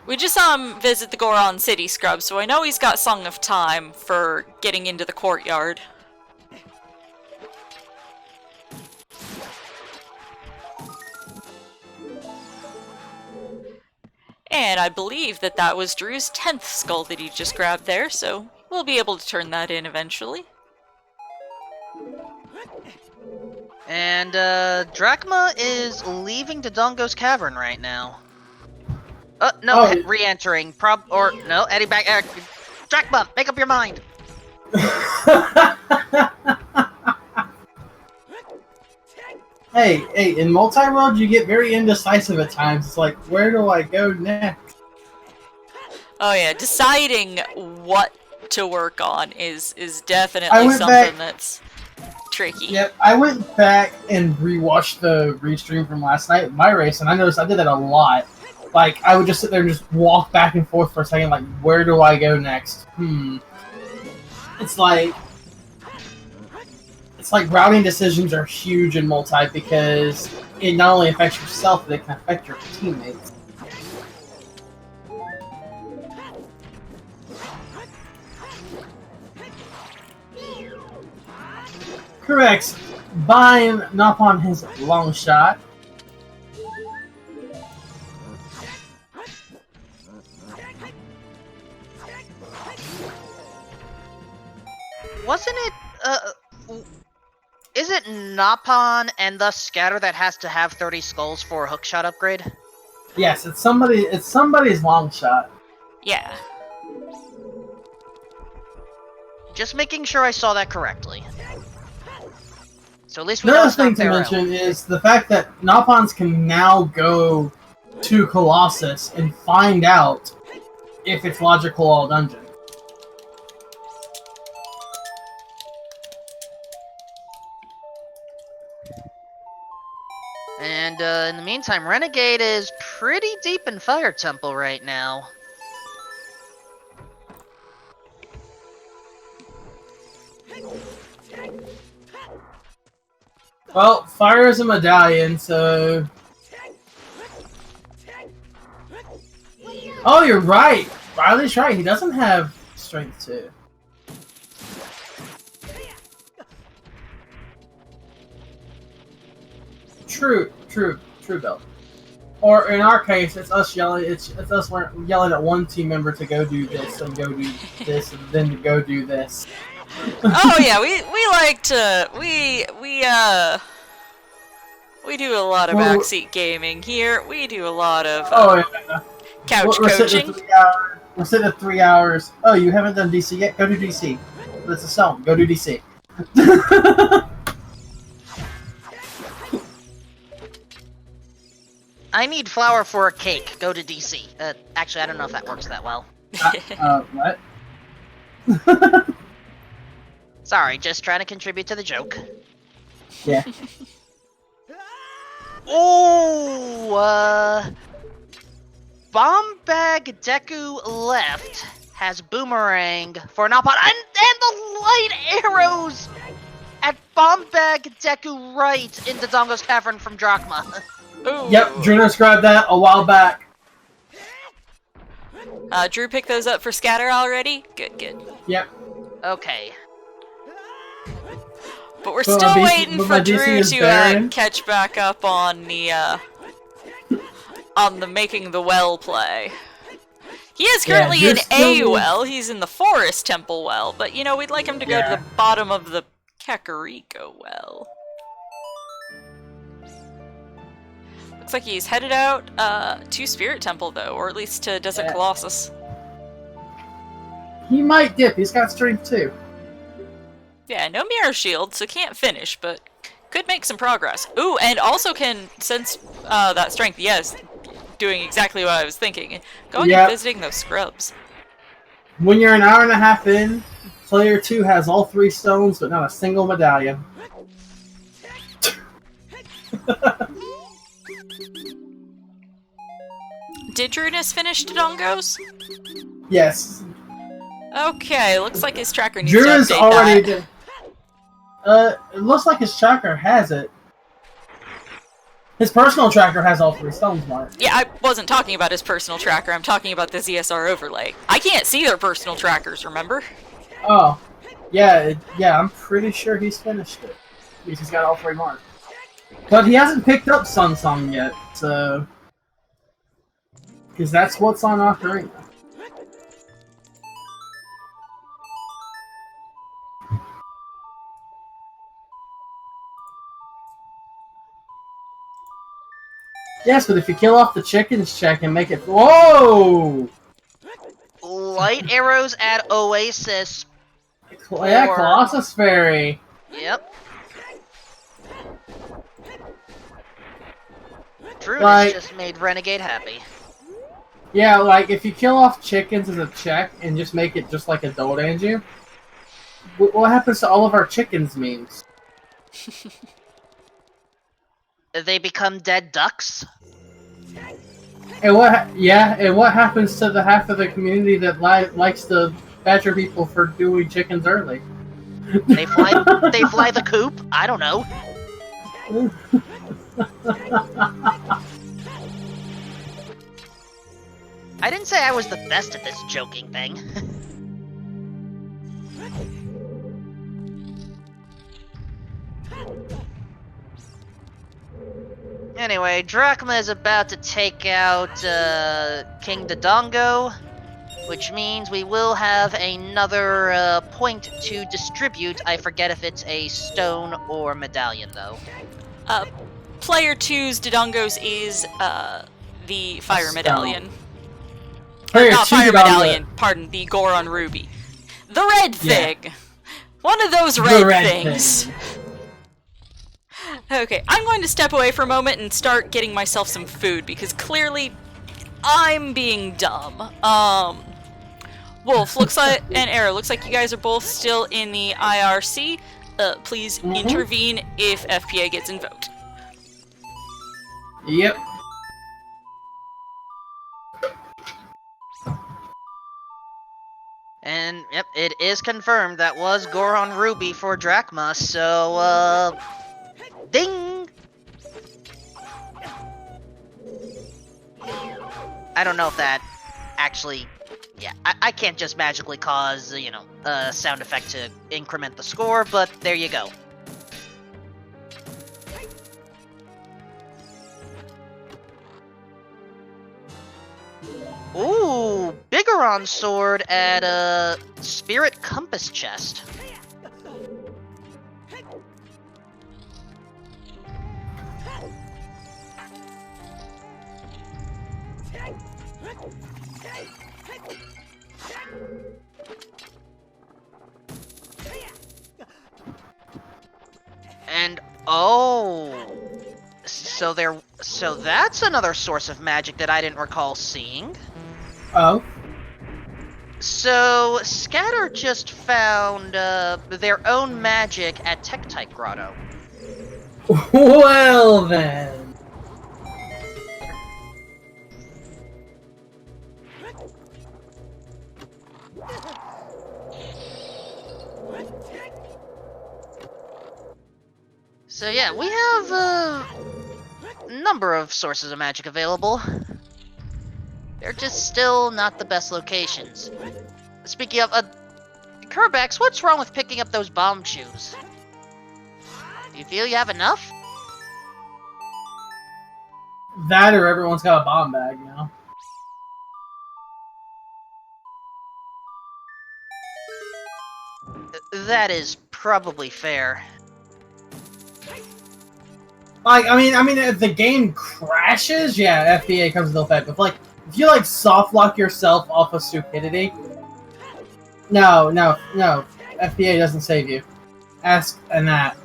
We just saw him visit the Goron City Scrub, so I know he's got Song of Time for getting into the courtyard. And I believe that that was Drew's 10th skull that he just grabbed there, so we'll be able to turn that in eventually. And, Drachma is leaving Dodongo's cavern right now. No, re-entering. No, heading back. Drachma, make up your mind! Hey, in Multiworld, you get very indecisive at times. It's like, where do I go next? Oh yeah, deciding what to work on is definitely something that's tricky. Yep, I went back and rewatched the restream from last night, my race, and I noticed I did that a lot. Like, I would just sit there and just walk back and forth for a second, like, where do I go next? It's like routing decisions are huge in multi because it not only affects yourself, but it can affect your teammates. Correct. Buying up on his long shot. Wasn't it, is it Napon and thus Scatter that has to have 30 skulls for a hookshot upgrade? Yes, it's somebody's long shot. Yeah. Just making sure I saw that correctly. So at least we Another thing to mention is the fact that Napons can now go to Colossus and find out if it's logical all dungeon. And in the meantime, Renegade is pretty deep in Fire Temple right now. Well, fire is a medallion, so... Oh, you're right! Riley's right, he doesn't have strength 2. True, Bill. Or in our case, it's us yelling. It's us yelling at one team member to go do this and go do this and then to go do this. Oh yeah, we like to we do a lot of backseat gaming here. We do a lot of couch coaching. We're sitting at 3 hours. Oh, you haven't done DC yet? Go do DC. That's a song. Go do DC. I need flour for a cake. Go to DC. Actually, I don't know if that works that well. What? Sorry, just trying to contribute to the joke. Yeah. Oh, Bombag Deku left has Boomerang for Napon, and the light arrows at Bombag Deku right into Dongo's Cavern from Drachma. Ooh. Yep, Drew described that a while back. Drew picked those up for Scatter already? Good. Yep. Okay. But we're still waiting for Drew to catch back up on the making the well play. He is currently in a well. He's in the Forest Temple well, but you know, we'd like him to go to the bottom of the Kakariko well. Looks like he's headed out to Spirit Temple though, or at least to Desert Colossus. He might dip. He's got strength 2. Yeah, no mirror shield, so can't finish, but could make some progress. Ooh, and also can sense that strength. Yes, doing exactly what I was thinking. Going and visiting those scrubs. When you're an hour and a half in, player 2 has all 3 stones, but not a single medallion. Did Drunus finish Dodongos? Yes. Okay, looks like his tracker needs Drunus to update already that. It looks like his tracker has it. His personal tracker has all 3 stones marked. Yeah, I wasn't talking about his personal tracker. I'm talking about the ZSR overlay. I can't see their personal trackers, remember? Oh. Yeah, I'm pretty sure he's finished it. He's got all 3 marked. But he hasn't picked up Sun Song yet, so... Because that's what's on Ocarina. Yes, but if you kill off the chickens check and make it... Whoa! Light arrows at Oasis. Yeah, Colossus Fairy. Yep. Drew just made Renegade happy. Yeah, like, if you kill off chickens as a check and just make it just like Adult Anju, what happens to all of our chickens memes? They become dead ducks? And what happens to the half of the community that likes to badger people for doing chickens early? They fly the coop? I don't know. I didn't say I was the best at this joking thing. Anyway, Drachma is about to take out King Dodongo, which means we will have another point to distribute. I forget if it's a stone or medallion, though. Player 2's Dodongo's is the fire medallion. Not fire medallion, pardon, the Goron Ruby. The red thing! One of those red things. Okay, I'm going to step away for a moment and start getting myself some food, because clearly I'm being dumb. Wolf, looks like, and Arrow, looks like you guys are both still in the IRC. Please intervene if FPA gets invoked. Yep. And, yep, it is confirmed that was Goron Ruby for Drachma, so, ding! I don't know if that actually... Yeah, I can't just magically cause, you know, a sound effect to increment the score, but there you go. Ooh, Bigoron sword at a Spirit Compass chest. And oh, so that's another source of magic that I didn't recall seeing. Oh. So Scatter just found their own magic at Tektite Grotto. Well then. So yeah, we have a number of sources of magic available. They're just still not the best locations. Speaking of, Kerbex, what's wrong with picking up those bomb shoes? Do you feel you have enough? That or everyone's got a bomb bag, you know? That is probably fair. Like, I mean, if the game crashes, yeah, FBA comes into effect. But, like, if you, like, soft lock yourself off of stupidity, no, FBA doesn't save you. Ask Anat.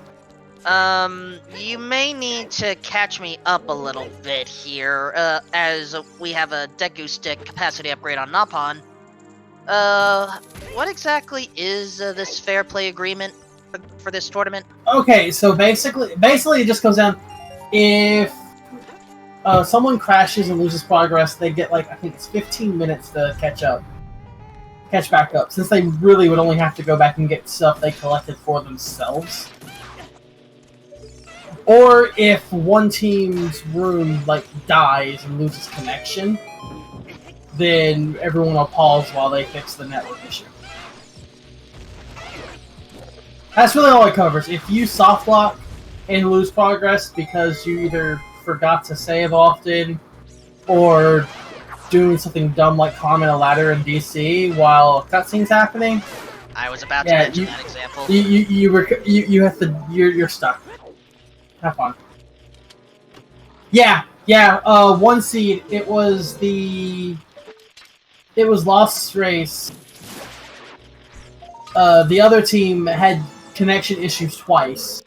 You may need to catch me up a little bit here, as we have a Deku Stick capacity upgrade on Napon. What exactly is this fair play agreement for this tournament? Okay, so basically it just goes down, if someone crashes and loses progress, they get, like, I think it's 15 minutes to catch back up, since they really would only have to go back and get stuff they collected for themselves. Or if one team's room, like, dies and loses connection, then everyone will pause while they fix the network issue. That's really all it covers. If you soft lock and lose progress because you either forgot to save often or doing something dumb like climbing a ladder in DC while a cutscene's happening, I was about to mention that example. You have to. You're stuck. Have fun. Yeah. One seed. It was Lost Race. The other team had connection issues twice.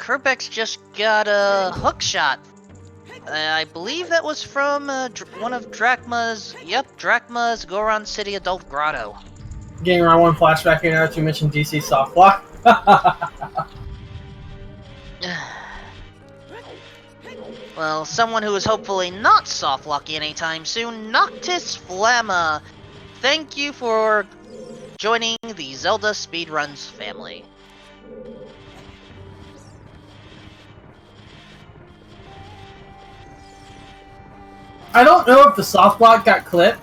Kerbex just got a hook shot. I believe that was from one of Drachma's Goron City Adult Grotto. Getting around one flashback here now that you mentioned DC soft block. Well, someone who is hopefully not soft-locking anytime soon, Noctis Flamma. Thank you for joining the Zelda Speedruns family. I don't know if the soft block got clipped.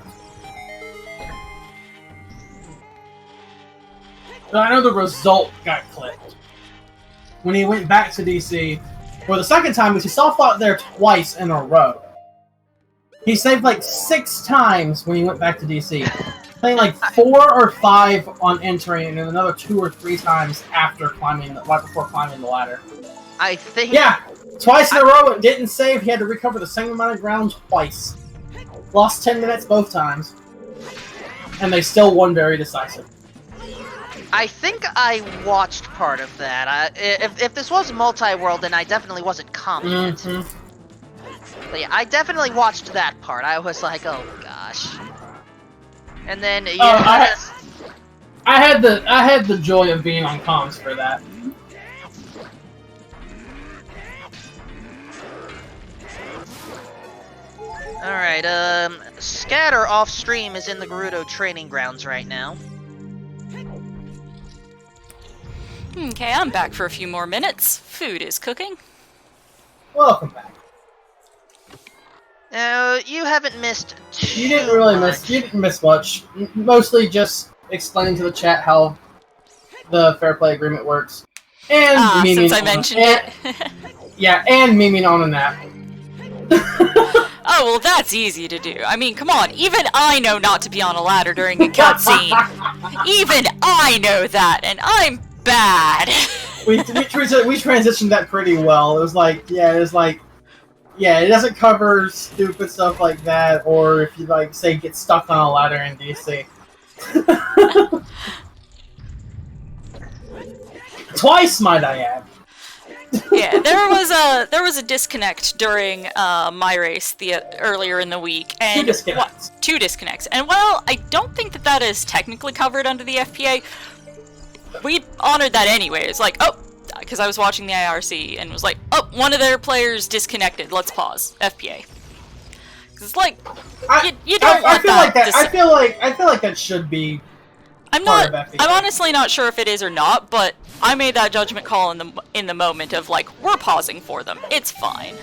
But I know the result got clipped. When he went back to DC, for the second time, because he soft blocked there twice in a row. He saved like 6 times when he went back to DC. Playing like 4 or 5 on entering, and then another 2 or 3 times after climbing, right before climbing the ladder. I think... Yeah! Twice in a row, it didn't save. He had to recover the same amount of ground twice. Lost 10 minutes both times. And they still won very decisive. I think I watched part of that. If this was multi-world, then I definitely wasn't confident. But yeah, I definitely watched that part. I was like, oh gosh. And then yeah, I had the joy of being on comms for that. Alright, Scatter off stream is in the Gerudo training grounds right now. Okay, I'm back for a few more minutes. Food is cooking. Welcome back. You haven't missed too You didn't really much. You didn't miss much. Mostly just explaining to the chat how the fair play agreement works. And memeing since I on mentioned it. Yeah, and memeing on a nap. Oh, well, that's easy to do. I mean, come on. Even I know not to be on a ladder during a cutscene. Even I know that, and I'm bad. we transitioned that pretty well. It was like, yeah, it doesn't cover stupid stuff like that, or if you, like, say, get stuck on a ladder in DC. Twice, might I add. Yeah, there was a disconnect during my race earlier in the week, and 2 disconnects. 2 disconnects. And while I don't think that is technically covered under the FPA, we honored that anyways. Like, oh, because I was watching the IRC and was like, oh, one of their players disconnected. Let's pause FPA. Because it's like you don't want that. I feel like that should be. I'm honestly not sure if it is or not, but I made that judgment call in the moment of like, we're pausing for them. It's fine.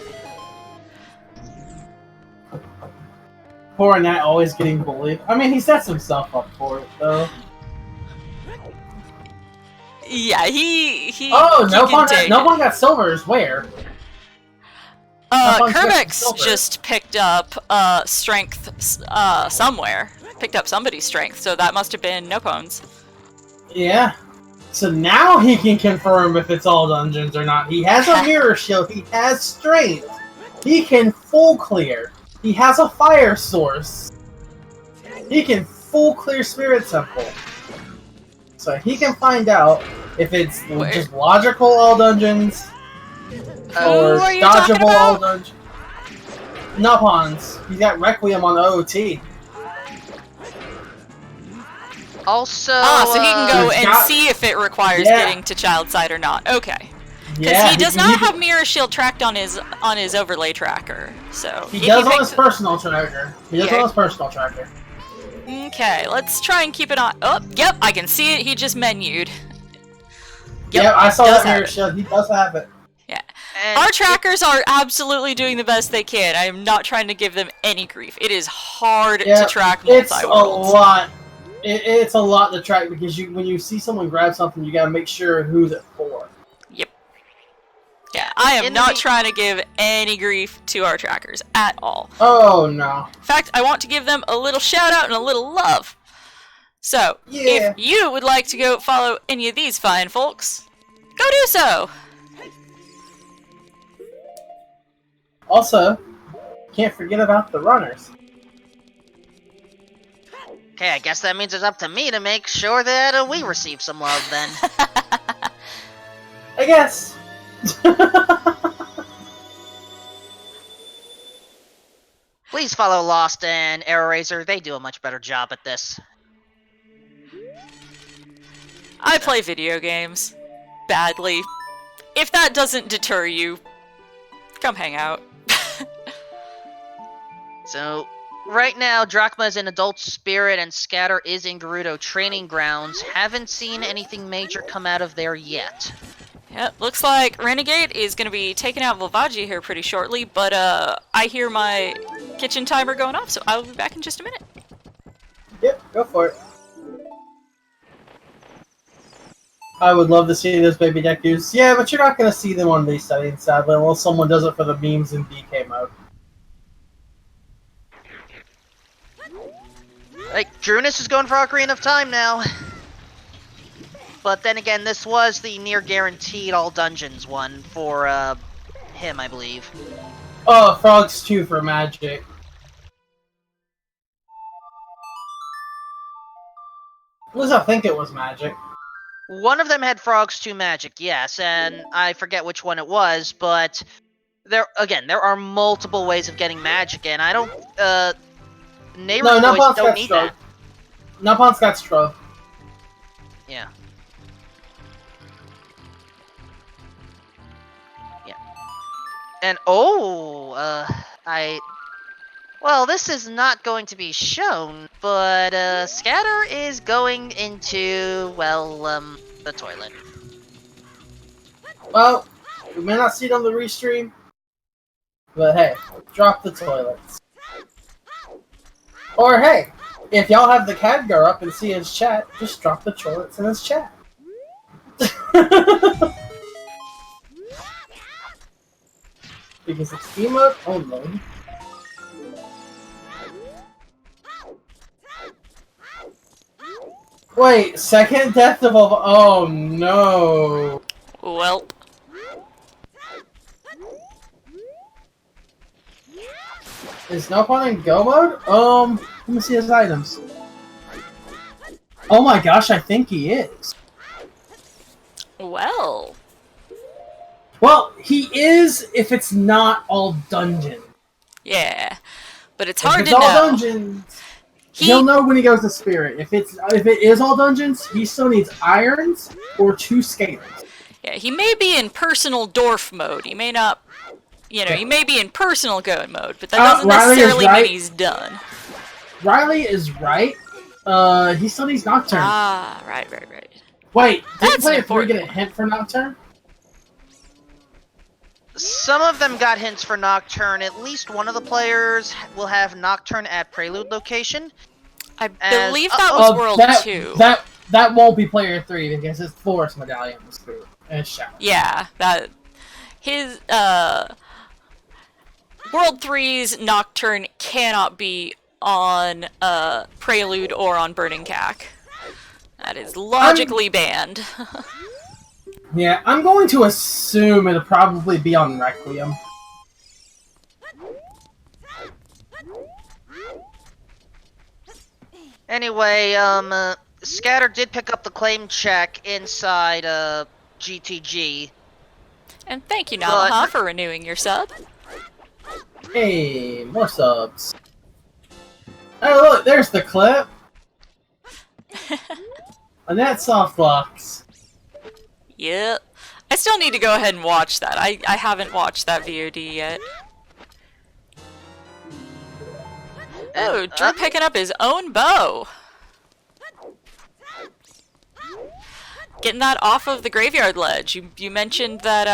Poor Nat always getting bullied. I mean, he sets himself up for it, though. Yeah, he. Oh, no one got silvers. Where? Kerbex just picked up strength somewhere. Picked up somebody's strength, so that must have been Nopone's. Yeah. So now he can confirm if it's all dungeons or not. He has a mirror shield. He has strength. He can full clear. He has a fire source. He can full clear Spirit Temple. So he can find out if it's just logical all dungeons or dodgeable all dungeons. Nopons. He's got Requiem on the OOT. Also, so he can go and see if it requires getting to child side or not. Okay. Because he does not have Mirror Shield tracked on his overlay tracker. So he does on his personal tracker. Okay, let's try and keep it on. Oh, yep, I can see it. He just menued. Yep, I saw that Mirror Shield. He does have it. Yeah. Our trackers are absolutely doing the best they can. I am not trying to give them any grief. It is hard to track multi-worlds. It's a lot. It's a lot to track because when you see someone grab something, you gotta make sure who's it for. Yep. Yeah, I am not trying to give any grief to our trackers at all. Oh, no. In fact, I want to give them a little shout out and a little love. So, if you would like to go follow any of these fine folks, go do so! Also, can't forget about the runners. Okay, I guess that means it's up to me to make sure that we receive some love then. I guess. Please follow Lost and Arrow Razor. They do a much better job at this. I play video games badly. If that doesn't deter you, come hang out. So, right now, Drachma is in Adult Spirit and Scatter is in Gerudo Training Grounds. Haven't seen anything major come out of there yet. Yep, looks like Renegade is going to be taking out Volvagia here pretty shortly, but I hear my kitchen timer going off, so I will be back in just a minute. Yep, go for it. I would love to see those baby Dekus. Yeah, but you're not going to see them on these settings, sadly, unless someone does it for the memes in DK mode. Like, Drunus is going for Ocarina of Time now. But then again, this was the near guaranteed all dungeons one for him, I believe. Oh, Frogs 2 for Magic. At least I think it was Magic. One of them had Frogs 2 Magic, yes, and I forget which one it was, but there are multiple ways of getting Magic, and I don't, Nayru boys don't need that. Napon's got Strobe. Yeah. Yeah. And, well, this is not going to be shown, but, Scatter is going into, well, the toilet. Well, we may not see it on the restream, but hey, drop the toilets. Or hey, if y'all have the Khadgar up and see his chat, just drop the toilets in his chat. Because it's emote only. Wait, second death of oh no. Welp. Is Nopon in go mode? Let me see his items. Oh my gosh, I think he is. Well. Well, he is if it's not all dungeon. Yeah. But it's If hard it's to all know. dungeons, he'll know when he goes to Spirit. If it is all dungeons, he still needs irons or 2 scalers. Yeah, he may be in personal dwarf mode. He may not, he may be in personal go mode, but that doesn't necessarily mean he's done. Riley is right. He still needs Nocturne. Ah, right. Wait, didn't That's Player 3 get a hint for Nocturne? Some of them got hints for Nocturne. At least one of the players will have Nocturne at Prelude location. I believe that was World 2. That won't be Player 3 because his Forest Medallion was through. And Shadow. Yeah, his World 3's Nocturne cannot be on Prelude or on Burning Cack. That is logically banned. Yeah, I'm going to assume it'll probably be on Requiem. Anyway, Scatter did pick up the claim check inside GTG. And thank you, Namaha, for renewing your sub. Hey, more subs. Oh look, there's the clip. Annette Softbox. Yep. I still need to go ahead and watch that. I haven't watched that VOD yet. Oh, Drew picking up his own bow. Getting that off of the graveyard ledge. You mentioned that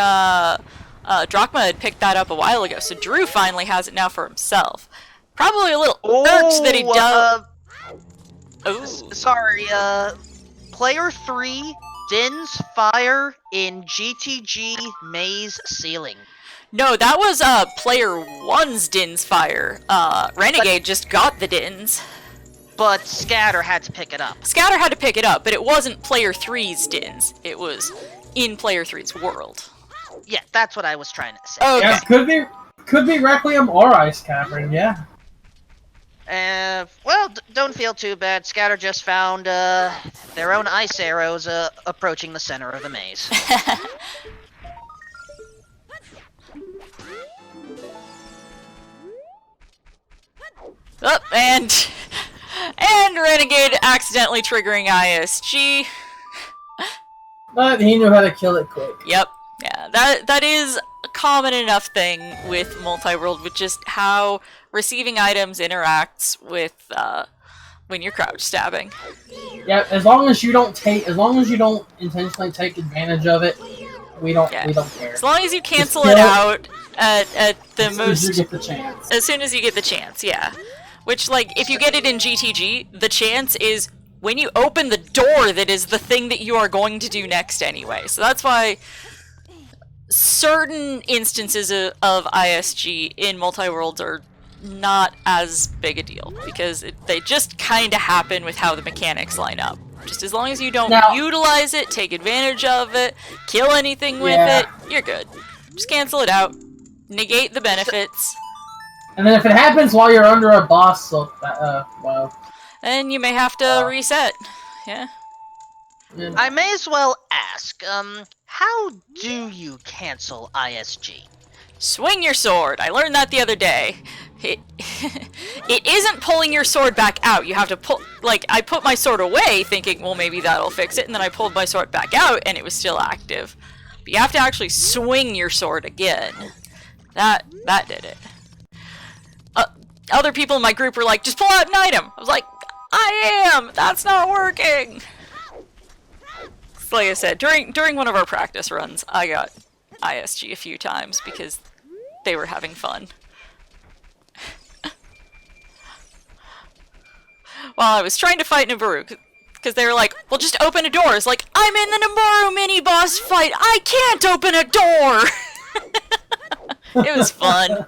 Drachma had picked that up a while ago, so Drew finally has it now for himself. Probably a little irked that he does. Sorry, Player 3 Din's Fire in GTG Maze Ceiling. No, that was Player 1's Din's Fire. Renegade just got the Dins. But Scatter had to pick it up. Scatter had to pick it up, but it wasn't Player 3's Dins. It was in Player 3's world. Yeah, that's what I was trying to say. Okay. Yeah, could be Requiem or Ice Cavern, yeah. Well, don't feel too bad. Scatter just found their own ice arrows approaching the center of the maze. Oh, and Renegade accidentally triggering ISG. But he knew how to kill it quick. Yep. Yeah, that is a common enough thing with multi-world, with just how receiving items interacts with when you're crouch stabbing. Yeah, as long as you don't intentionally take advantage of it, we don't care. As long as you cancel it out at the most, as soon as you get the chance. As soon as you get the chance, yeah. Which, like, if you get it in GTG, the chance is when you open the door that is the thing that you are going to do next anyway. So that's why certain instances of ISG in multi-worlds are not as big a deal, because they just kind of happen with how the mechanics line up. Just as long as you don't utilize it, take advantage of it, kill anything with it, you're good. Just cancel it out. Negate the benefits. And then if it happens while you're under a boss, well... then you may have to reset. Yeah. I may as well ask, how do you cancel ISG? Swing your sword. I learned that the other day. It isn't pulling your sword back out. You have to pull... Like, I put my sword away thinking, well, maybe that'll fix it, and then I pulled my sword back out, and it was still active. But you have to actually swing your sword again. That did it. Other people in my group were like, just pull out an item! I was like, I am! That's not working! Like I said, during one of our practice runs, I got ISG a few times because they were having fun. While I was trying to fight Nayru, because they were like, well, just open a door. It's like, I'm in the Nayru mini-boss fight! I can't open a door! It was fun.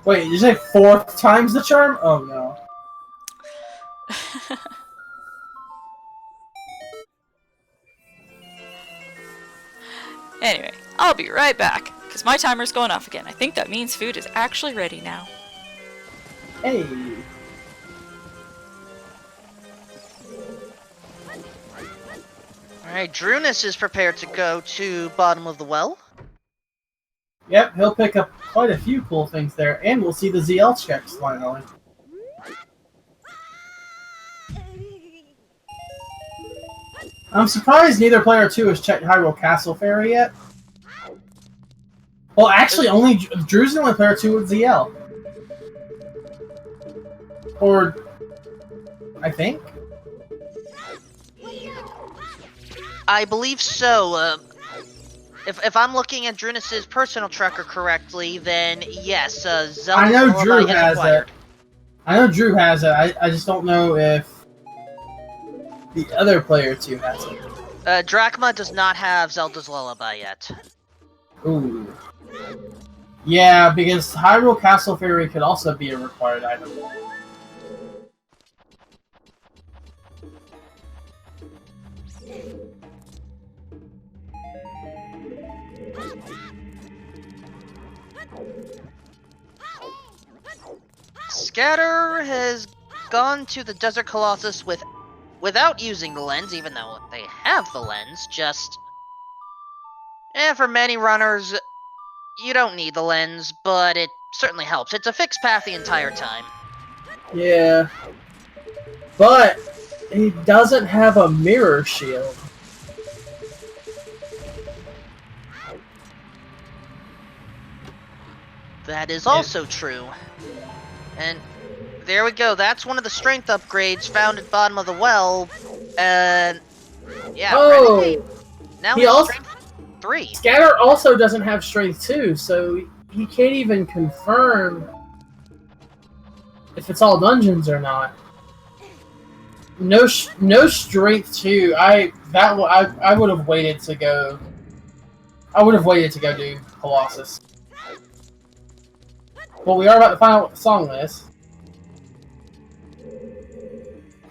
Wait, did you say 4th time's the charm? Oh no. Anyway, I'll be right back, because my timer's going off again. I think that means food is actually ready now. Hey. Alright, Drunus is prepared to go to bottom of the well. Yep, he'll pick up quite a few cool things there, and we'll see the ZL checks finally. I'm surprised neither player 2 has checked Hyrule Castle Ferry yet. Well, actually, only Drew's the only player 2 with ZL. Or... I think? I believe so. If I'm looking at Drunus' personal tracker correctly, then yes, Zelda I know Drew has has acquired. it. I know Drew has it. I just don't know if the other player 2 has it. Drachma does not have Zelda's Lullaby yet. Ooh. Yeah, because Hyrule Castle Ferry could also be a required item. Scatter has gone to the Desert Colossus without using the lens, even though they have the lens, just... for many runners, you don't need the lens, but it certainly helps. It's a fixed path the entire time. Yeah. But he doesn't have a mirror shield. That is also true. And there we go. That's one of the strength upgrades found at bottom of the well. And yeah, Renegade. Now he he's also, strength 3. Scatter also doesn't have strength 2, so he can't even confirm if it's all dungeons or not. No strength 2. I would have waited to go. I would have waited to go do Colossus. Well, we are about to find out what the song is.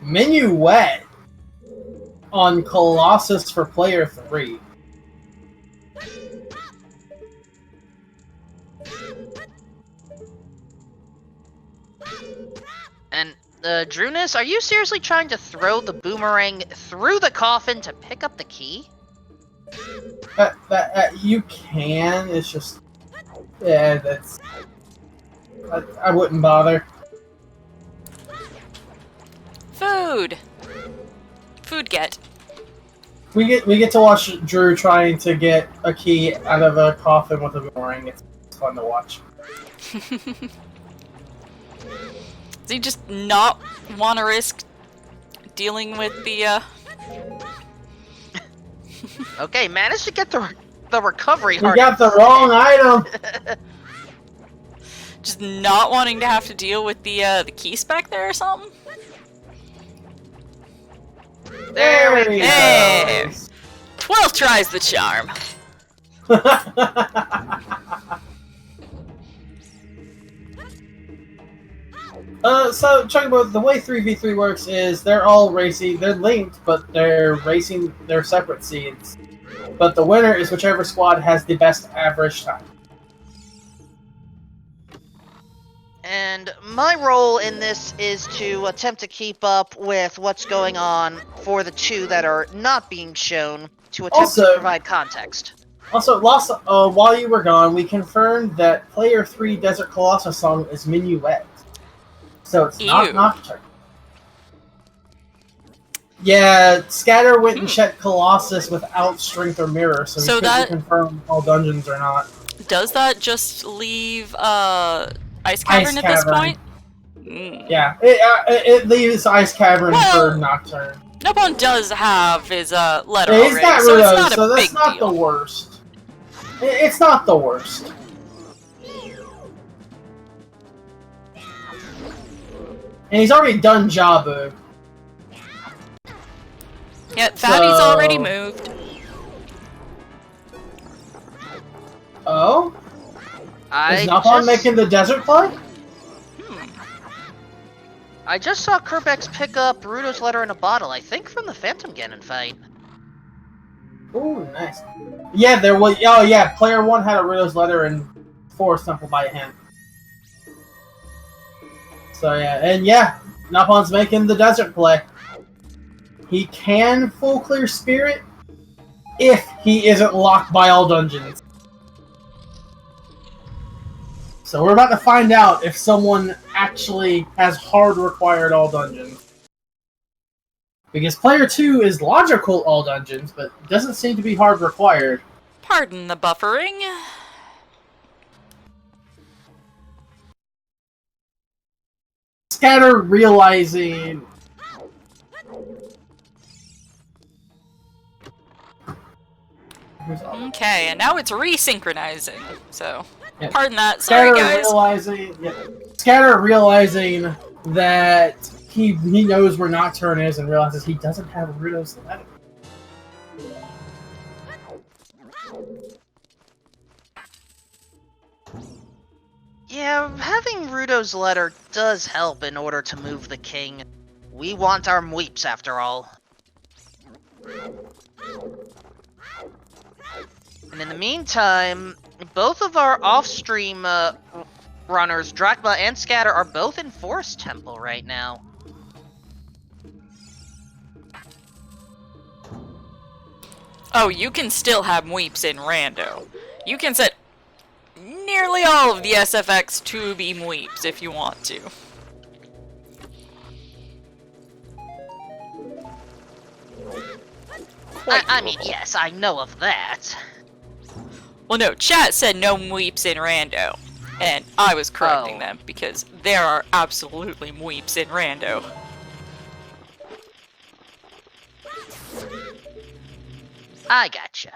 Minuet on Colossus for player 3. And Drunus, are you seriously trying to throw the boomerang through the coffin to pick up the key? You can. It's just Yeah, that's... I wouldn't bother. Food! Food get. We get to watch Drew trying to get a key out of a coffin with a boomerang. It's fun to watch. Does he just not want to risk dealing with the, Okay, managed to get the recovery You hard. got the wrong item! just not wanting to have to deal with the key spec there or something? There we go. Hey! 12 tries the charm. So, talking about the way 3v3 works is they're all racing, they're linked, but they're racing their separate seeds. But the winner is whichever squad has the best average time. And my role in this is to attempt to keep up with what's going on for the two that are not being shown, to attempt to provide context. Also, while you were gone, we confirmed that Player 3 Desert Colossus song is Minuet. So it's not Nocturne. Yeah, Scatter went and checked Colossus without Strength or Mirror, so we couldn't confirm all dungeons or not. Does that just leave Ice Cavern at this point? Yeah, it leaves Ice Cavern for Nocturne. Nopon does have his letter Yeah, he's already, got so Rudos, it's not so a that's big not deal. the worst. It's not the worst. And he's already done Jabu. Yeah, Fatty's already moved. Oh? Is Nopon making the desert play? I just saw Kerbex pick up Rudo's letter in a bottle, I think from the Phantom Ganon fight. Ooh, nice. Yeah, there was. Oh, yeah, Player 1 had a Rudo's letter in Forest Temple by him. So, yeah, and yeah, Nopon's making the desert play. He can full clear Spirit if he isn't locked by all dungeons. So we're about to find out if someone actually has hard required all dungeons. Because Player 2 is logical all dungeons, but doesn't seem to be hard required. Pardon the buffering. Scatter realizing... Okay, and now it's resynchronizing, so... Yeah. Pardon that, sorry guys. Scatter realizing that he knows where Nocturne is and realizes he doesn't have Rudo's letter. Yeah, having Rudo's letter does help in order to move the king. We want our mweeps after all. And in the meantime, both of our off-stream runners, Drachma and Scatter, are both in Forest Temple right now. Oh, you can still have mweeps in Rando. You can set nearly all of the SFX to be mweeps if you want to. I mean, yes, I know of that. Well, no, chat said no mweeps in Rando, and I was correcting them because there are absolutely mweeps in Rando. I gotcha.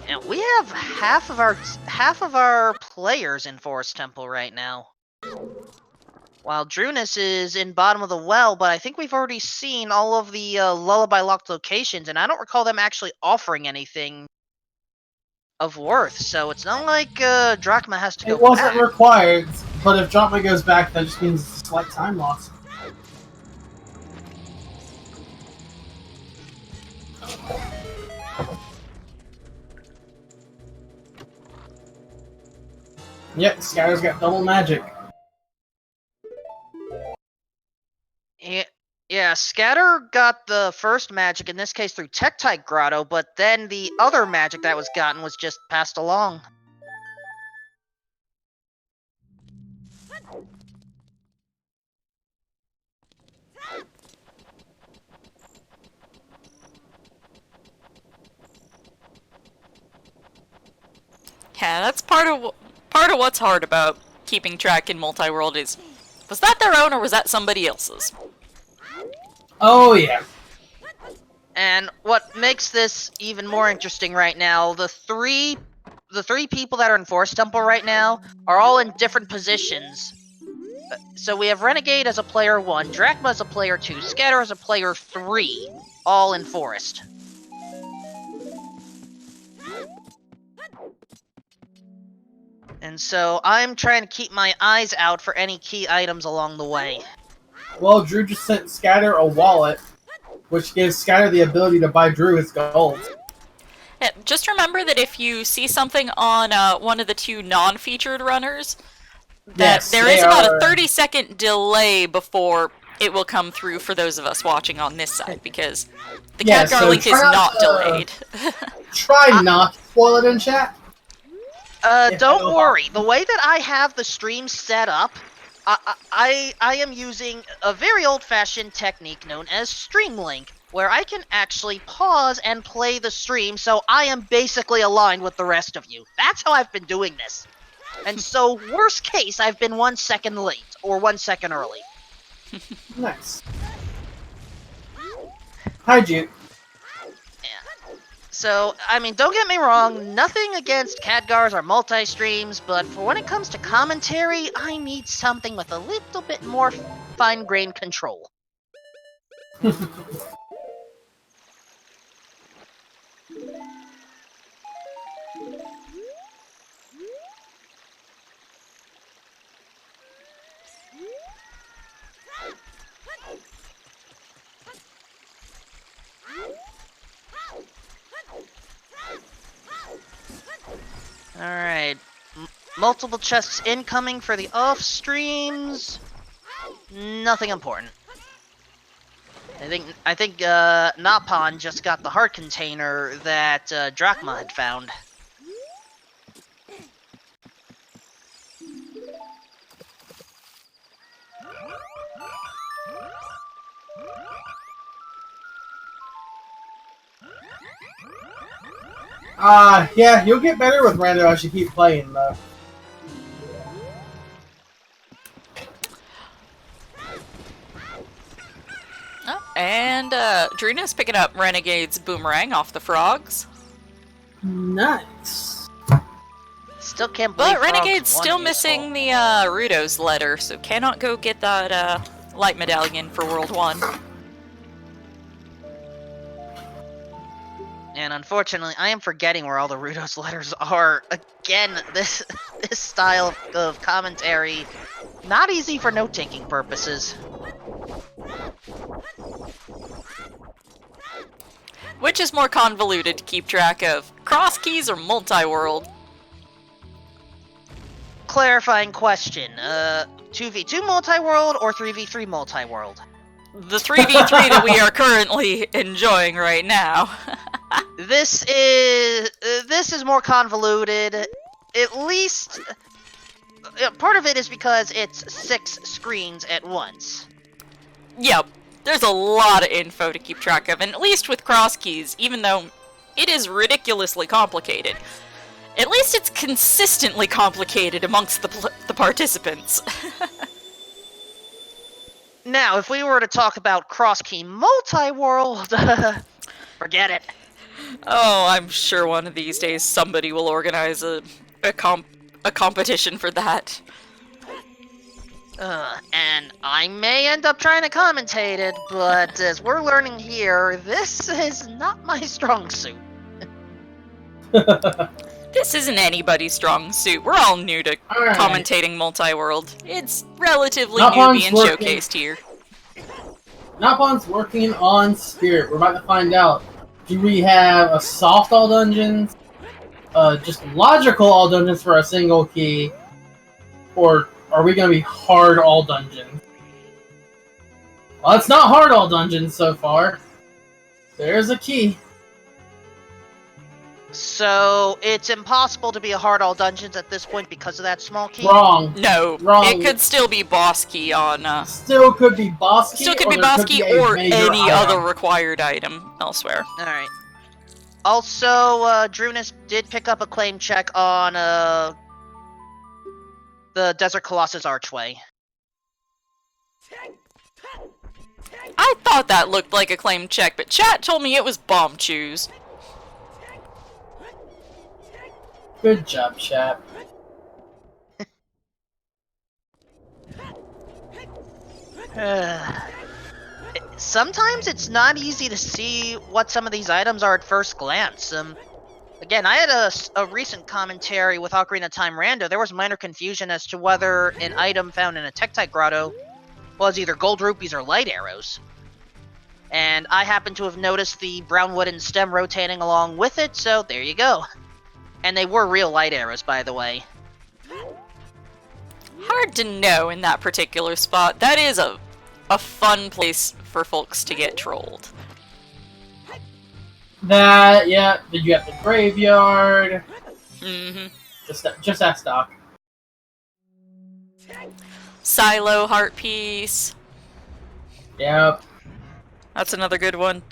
And we have half of our players in Forest Temple right now. While Drunus is in bottom of the well, but I think we've already seen all of the Lullaby locked locations, and I don't recall them actually offering anything of worth. So it's not like Drachma has to go back. It wasn't required, but if Drachma goes back, that just means it's a slight time loss. Yep, Scatter's got double magic. Yep, Yeah, Scatter got the first magic, in this case through Tektite Grotto, but then the other magic that was gotten was just passed along. Yeah, that's part of what's hard about keeping track in multi-world is, was that their own or was that somebody else's? Oh yeah. And what makes this even more interesting right now, the three people that are in Forest Temple right now are all in different positions. So we have Renegade as a player 1, Drachma as a player 2, Scatter as a player 3, all in Forest. And so I'm trying to keep my eyes out for any key items along the way. Well, Drew just sent Scatter a wallet, which gives Scatter the ability to buy Drew his gold. Yeah, just remember that if you see something on one of the 2 non-featured runners, that Yes, there is about a 30-second delay before it will come through for those of us watching on this side, because the Khadgar link is not delayed. Try not to spoil it in chat. Don't worry. The way that I have the stream set up, I am using a very old-fashioned technique known as Stream Link, where I can actually pause and play the stream, so I am basically aligned with the rest of you. That's how I've been doing this. And so, worst case, I've been 1 second late, or 1 second early. Nice. Hi, Jude. So, I mean, don't get me wrong, nothing against Khadgars or multi-streams, but for when it comes to commentary, I need something with a little bit more fine-grained control. Alright. Multiple chests incoming for the off streams. Nothing important. I think Napon just got the heart container that Drachma had found. Yeah, you'll get better with Rando as you keep playing, though. Oh, and Drina's picking up Renegade's boomerang off the frogs. Nice. Still can't believe But Renegade's still useful. missing the Rudo's letter, so cannot go get that light medallion for World 1. And unfortunately, I am forgetting where all the Rudo's letters are. Again, this style of commentary, not easy for note-taking purposes. Which is more convoluted to keep track of, cross keys or multi-world? Clarifying question, 2v2 multi-world or 3v3 multi-world? The 3v3 that we are currently enjoying right now. This is more convoluted. At least part of it is because it's 6 screens at once. Yep, there's a lot of info to keep track of, and at least with cross keys, even though it is ridiculously complicated, at least it's consistently complicated amongst the participants. Now, if we were to talk about cross-key multi-world, forget it. Oh, I'm sure one of these days somebody will organize a competition for that. And I may end up trying to commentate it, but as we're learning here, this is not my strong suit. This isn't anybody's strong suit. We're all new to commentating multi-world. It's relatively new being showcased here. Napon's working on Spirit. We're about to find out. Do we have a soft all dungeons, just logical all dungeons for a single key, or are we going to be hard all dungeons? Well, it's not hard all dungeons so far. There's a key. So it's impossible to be a hard all dungeons at this point because of that small key? Wrong. No, Wrong. it could still be boss key on, Still could be boss key, still could be there boss could key be a or major any item. other required item elsewhere. Alright. Also, Drunus did pick up a claim check on, the Desert Colossus Archway. I thought that looked like a claim check, but chat told me it was bomb chews. Good job, chap. Sometimes it's not easy to see what some of these items are at first glance. Again, I had a recent commentary with Ocarina of Time Rando. There was minor confusion as to whether an item found in a Tektite grotto was either gold rupees or light arrows. And I happened to have noticed the brown wooden stem rotating along with it, so there you go. And they were real light arrows, by the way. Hard to know in that particular spot. That is a fun place for folks to get trolled. That, yeah. Did you have the graveyard? Mm-hmm. Just ask Doc. Silo heart piece. Yep. That's another good one.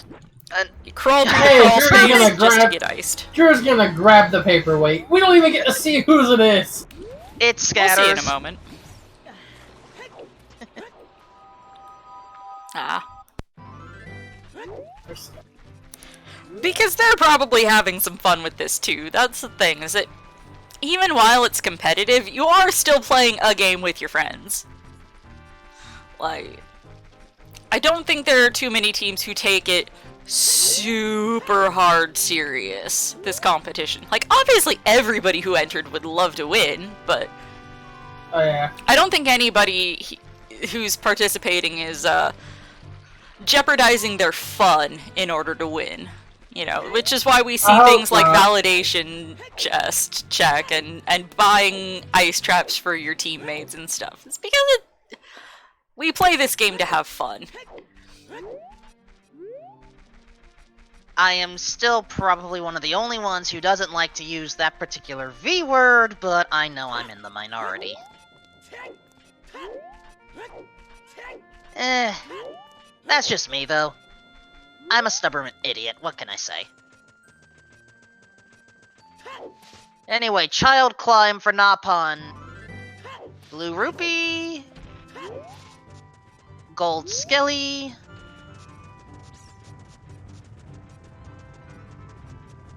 And You crawl through Hey, the crawl you're space gonna just to grab- get iced. Drew's gonna grab the paperweight. We don't even get to see whose it is. it We'll scatters. see in a moment. Because they're probably having some fun with this too. That's the thing, is that even while it's competitive, you are still playing a game with your friends. Like, I don't think there are too many teams who take it super hard serious, this competition. Like, obviously everybody who entered would love to win, but Oh yeah. I don't think anybody who's participating is jeopardizing their fun in order to win. You know, which is why we see I hope things like not. validation chest check and buying ice traps for your teammates and stuff. It's because we play this game to have fun. I am still probably one of the only ones who doesn't like to use that particular V word, but I know I'm in the minority. That's just me, though. I'm a stubborn idiot, what can I say? Anyway, child climb for Napon. Blue rupee. Gold skelly.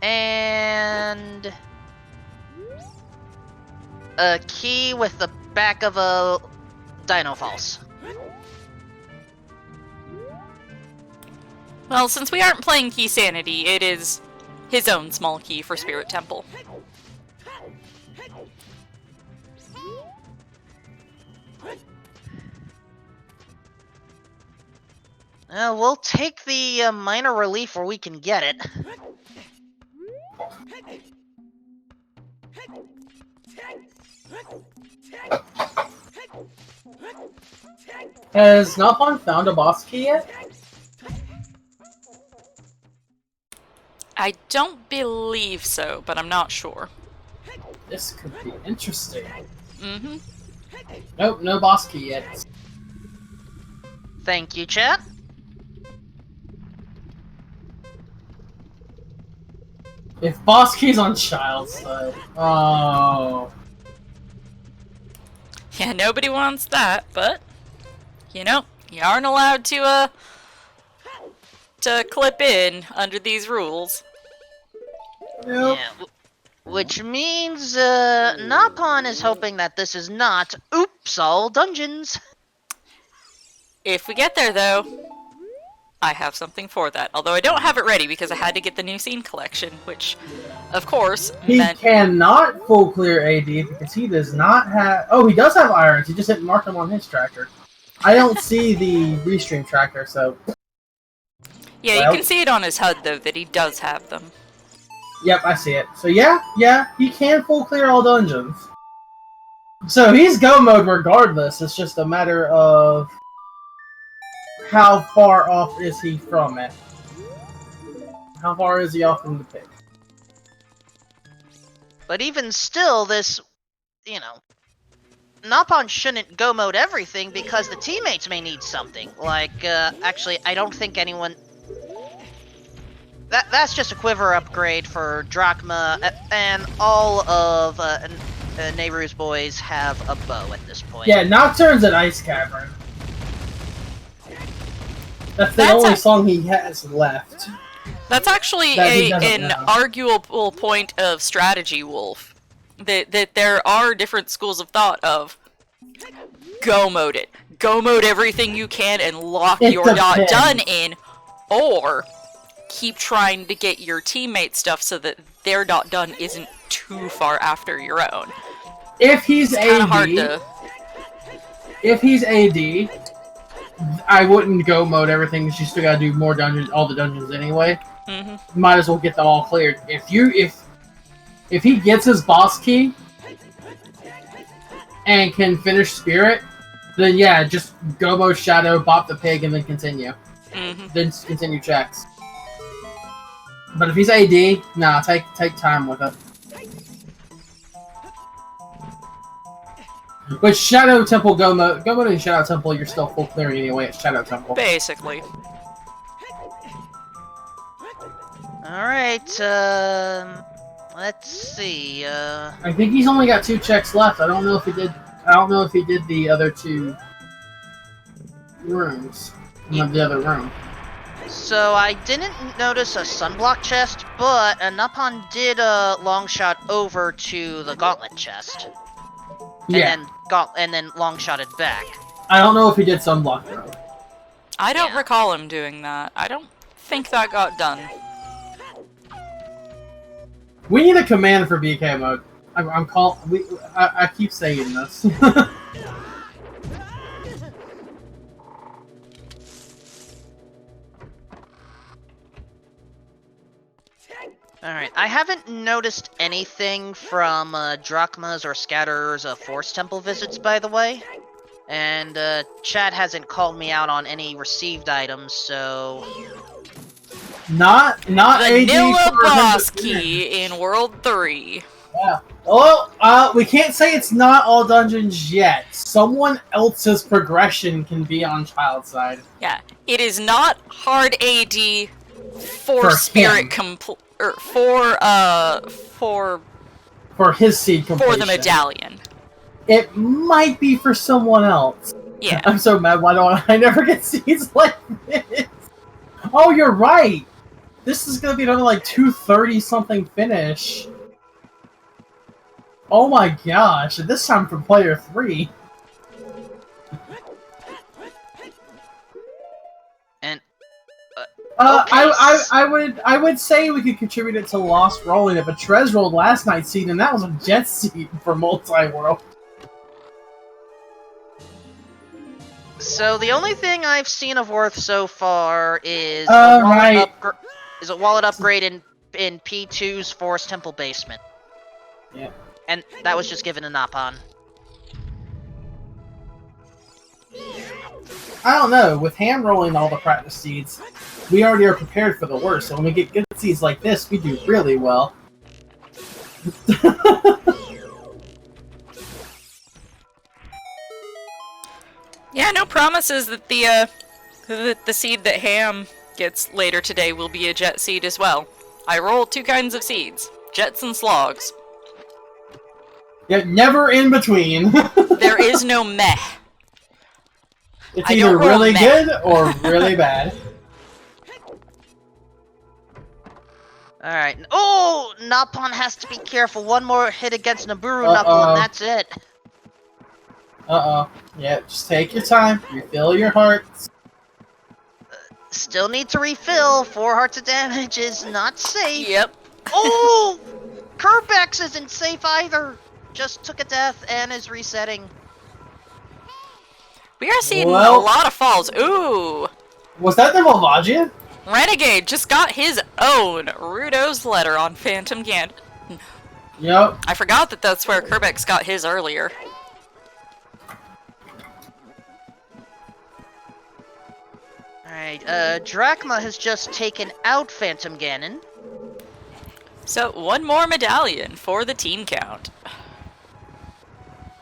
And a key with the back of a Dino Falls. Well, since we aren't playing Key Sanity, it is his own small key for Spirit Temple. We'll take the minor relief where we can get it. Has Nalpon found a boss key yet? I don't believe so, but I'm not sure. This could be interesting. Mm-hmm. Nope, no boss key yet. Thank you, chat. If boss key's on child's side. Oh. Yeah, nobody wants that, but, you know, you aren't allowed to clip in under these rules. Nope. Yeah, which means, Napon is hoping that this is not Oops All Dungeons. If we get there, though, I have something for that. Although I don't have it ready because I had to get the new scene collection, which, of course, He meant... cannot full clear AD because he does not have... Oh, he does have irons. He just didn't mark them on his tracker. I don't see the restream tracker, so... Yeah, Well- you can see it on his HUD, though, that he does have them. Yep, I see it. So yeah, he can full clear all dungeons. So he's go mode regardless. It's just a matter of how far off is he from it? How far is he off from the pick? But even still, this, you know, Napon shouldn't go mode everything because the teammates may need something. Like, actually, I don't think anyone... That's just a quiver upgrade for Drachma, and all of Nayru's boys have a bow at this point. Yeah, Nocturne's an Ice Cavern. That's the only song he has left. That's actually an arguable point of strategy, Wolf. That there are different schools of thought of go mode it. Go mode everything you can and lock your dot done in, or keep trying to get your teammate stuff so that their dot done isn't too far after your own. If he's AD, if he's AD, I wouldn't go mode everything. You still gotta do more dungeons, all the dungeons anyway. Mm-hmm. Might as well get them all cleared. If he gets his boss key and can finish Spirit, then yeah, just go mode Shadow, bop the pig, and then continue. Mm-hmm. Then continue checks. But if he's AD, nah, take time with it. But Shadow Temple go mode in Shadow Temple, you're still full clearing anyway at Shadow Temple. Basically. Alright, let's see, I think he's only got 2 checks left. I don't know if he did the other 2 rooms. Not the other room. So I didn't notice a sunblock chest, but Napon did a long shot over to the gauntlet chest. And then long shotted back. I don't know if he did sunblock though. I don't recall him doing that. I don't think that got done. We need a command for BK mode. I keep saying this. Alright, I haven't noticed anything from Drachma's or Scatter's Force Temple visits, by the way. And Chad hasn't called me out on any received items, so... Not Vanilla boss key in World 3. Yeah. Well, we can't say it's not all dungeons yet. Someone else's progression can be on Child's side. Yeah, it is not hard AD for Spirit complete. For his seed completion. For the medallion. It might be for someone else. Yeah. I'm so mad, why don't I never get seeds like this? Oh, you're right! This is gonna be another, like, 230-something finish. Oh my gosh, this time for player 3. And... I would say we could contribute it to Lost rolling it, but Trez rolled last night's seed, and that was a jet seed for Multiworld. So the only thing I've seen of worth so far is a wallet upgrade in P2's Forest Temple basement. Yeah. And that was just given to Napon. I don't know, with hand rolling all the practice seeds, we already are prepared for the worst, so when we get good seeds like this, we do really well. Yeah, no promises that the seed that Ham gets later today will be a jet seed as well. I rolled 2 kinds of seeds, jets and slogs. Yeah, never in between. There is no meh. It's either really good or really bad. Alright. Oh! Napon has to be careful. One more hit against Naburu Knuckle and that's it. Uh-oh. Yeah, just take your time. Refill your hearts. Still need to refill. 4 hearts of damage is not safe. Yep. Oh! Kerbex isn't safe either. Just took a death and is resetting. We are seeing a lot of falls. Ooh! Was that the Malvagia? Renegade just got his own Rudo's letter on Phantom Gand. Yep. I forgot that that's where Kerbex got his earlier. Alright, Drachma has just taken out Phantom Ganon. So, one more medallion for the team count.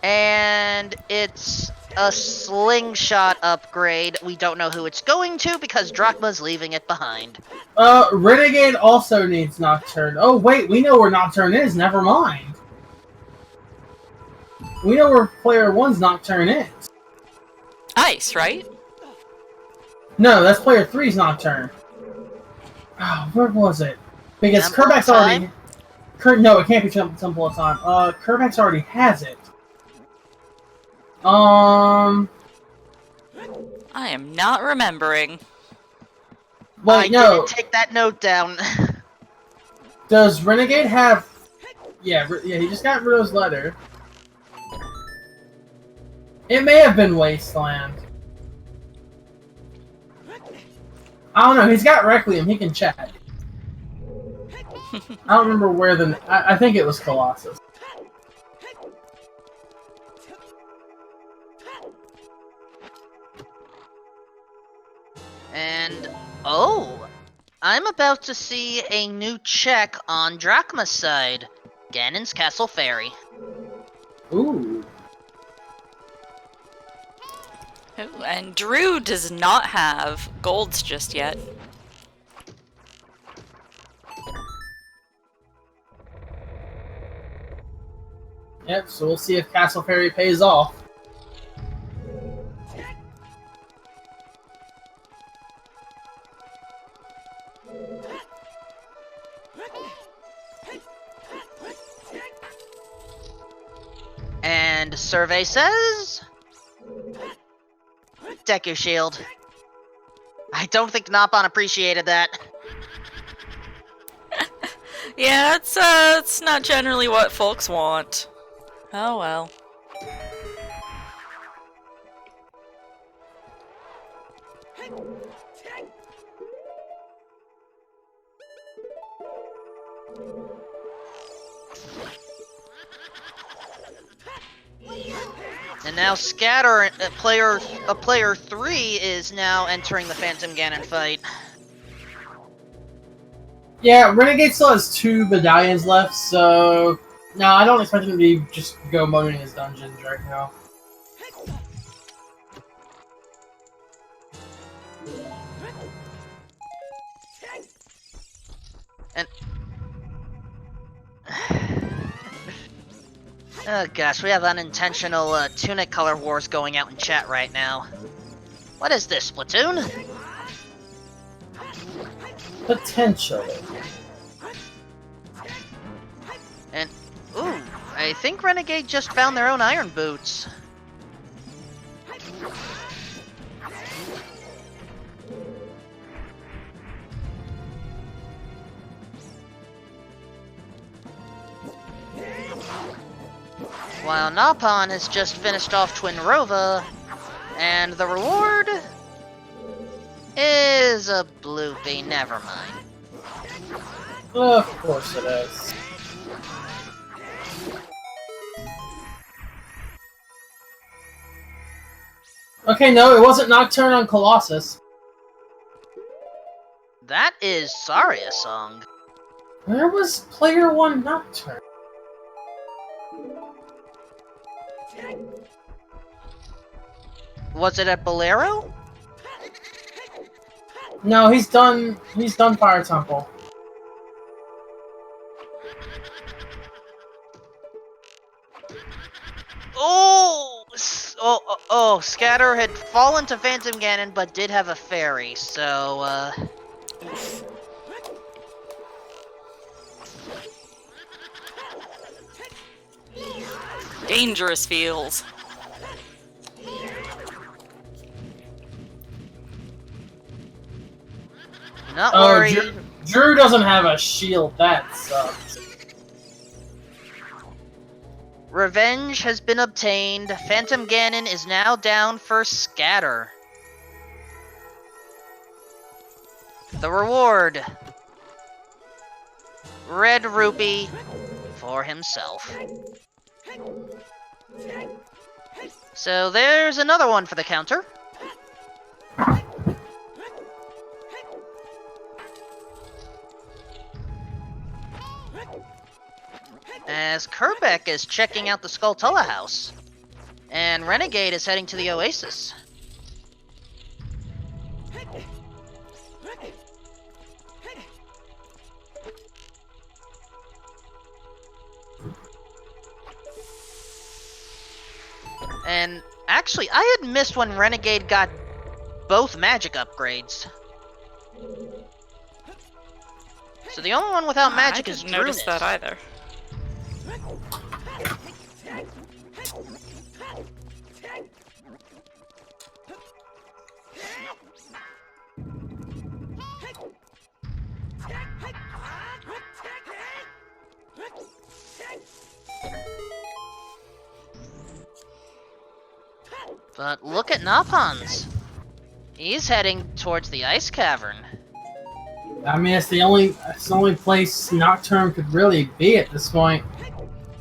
And it's a slingshot upgrade. We don't know who it's going to because Drachma's leaving it behind. Renegade also needs Nocturne. Oh, wait, we know where Nocturne is. Never mind. We know where player 1's Nocturne is. Ice, right? No, that's player 3's Nocturne. Oh, where was it? Because Temple Kerbeck's of already... No, it can't be Temple of Time. Kerbeck's already has it. I am not remembering. Wait, I no. didn't take that note down. Does Renegade have... Yeah, he just got Rio's letter. It may have been Wasteland. I don't know, he's got Requiem, he can check. I don't remember where the... I think it was Colossus. And, oh, I'm about to see a new check on Drachma's side. Ganon's Castle Fairy. Ooh. Ooh, and Drew does not have golds just yet. Yep, so we'll see if Castle Fairy pays off. And survey says... Deku Shield. I don't think Nopon appreciated that. Yeah, it's not generally what folks want. Oh well. And now Scatter, player 3, is now entering the Phantom Ganon fight. Yeah, Renegade still has 2 medallions left, so... No, I don't expect him to be just go motoring his dungeons right now. And... Oh gosh, we have unintentional tunic color wars going out in chat right now. What is this, Splatoon? Potentially. And, ooh, I think Renegade just found their own iron boots. While Nopon has just finished off Twin Rova, and the reward is a bloopy, never mind. Of course it is. Okay, no, it wasn't Nocturne on Colossus. That is Saria song. Where was player 1 Nocturne? Was it at Bolero? No, he's done Fire Temple. Oh, Scatter had fallen to Phantom Ganon, but did have a fairy, so, Dangerous feels. not worried. Drew doesn't have a shield, that sucks. Revenge has been obtained. Phantom Ganon is now down for Scatter. The reward. Red Rupee for himself. So there's another one for the counter. as Kerbeck is checking out the Skulltula house, and Renegade is heading to the Oasis. And actually, I had missed when Renegade got both magic upgrades. So the only one without magic is I didn't notice Drunus. that either. But look at Napans. He's heading towards the ice cavern. I mean, it's the only place Nocturne could really be at this point.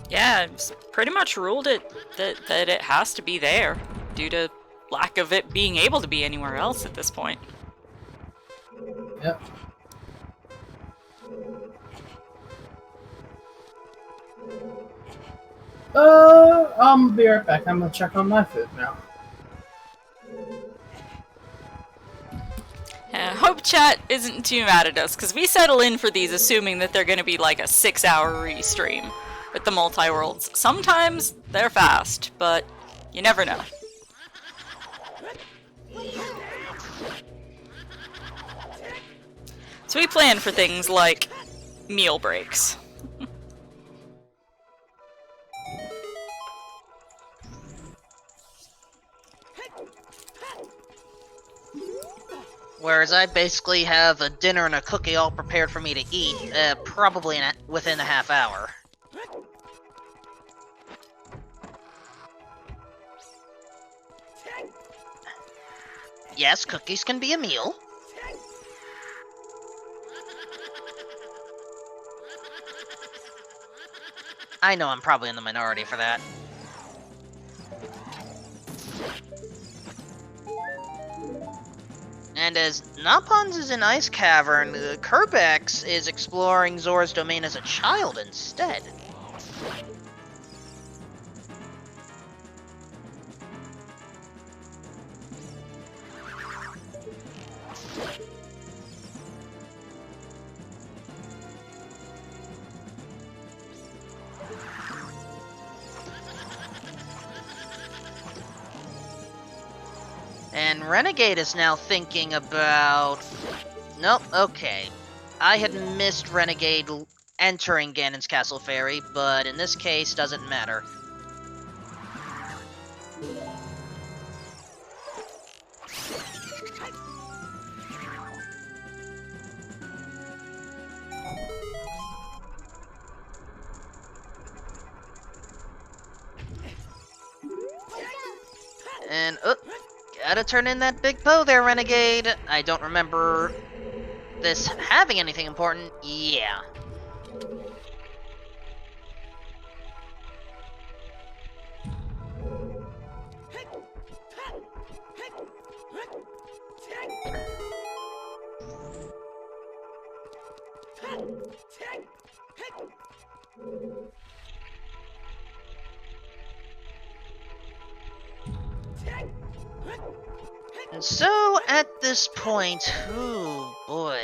Yeah, it's pretty much ruled it that it has to be there due to lack of it being able to be anywhere else at this point. Yep. I'll be right back. I'm gonna check on my food now. Hope chat isn't too mad at us, because we settle in for these assuming that they're going to be like a 6-hour restream with the multi-worlds. Sometimes they're fast, but you never know. So we plan for things like meal breaks. Whereas I basically have a dinner and a cookie all prepared for me to eat, probably within a half hour. Yes, cookies can be a meal. I know I'm probably in the minority for that. And as Napans is in Ice Cavern, Kerbex is exploring Zora's domain as a child instead. And Renegade is now thinking about... Nope, okay. I had missed Renegade entering Ganon's Castle Ferry, but in this case, doesn't matter. And, gotta turn in that big bow there, Renegade. I don't remember this having anything important. Yeah. And so, at this point, ooh, boy.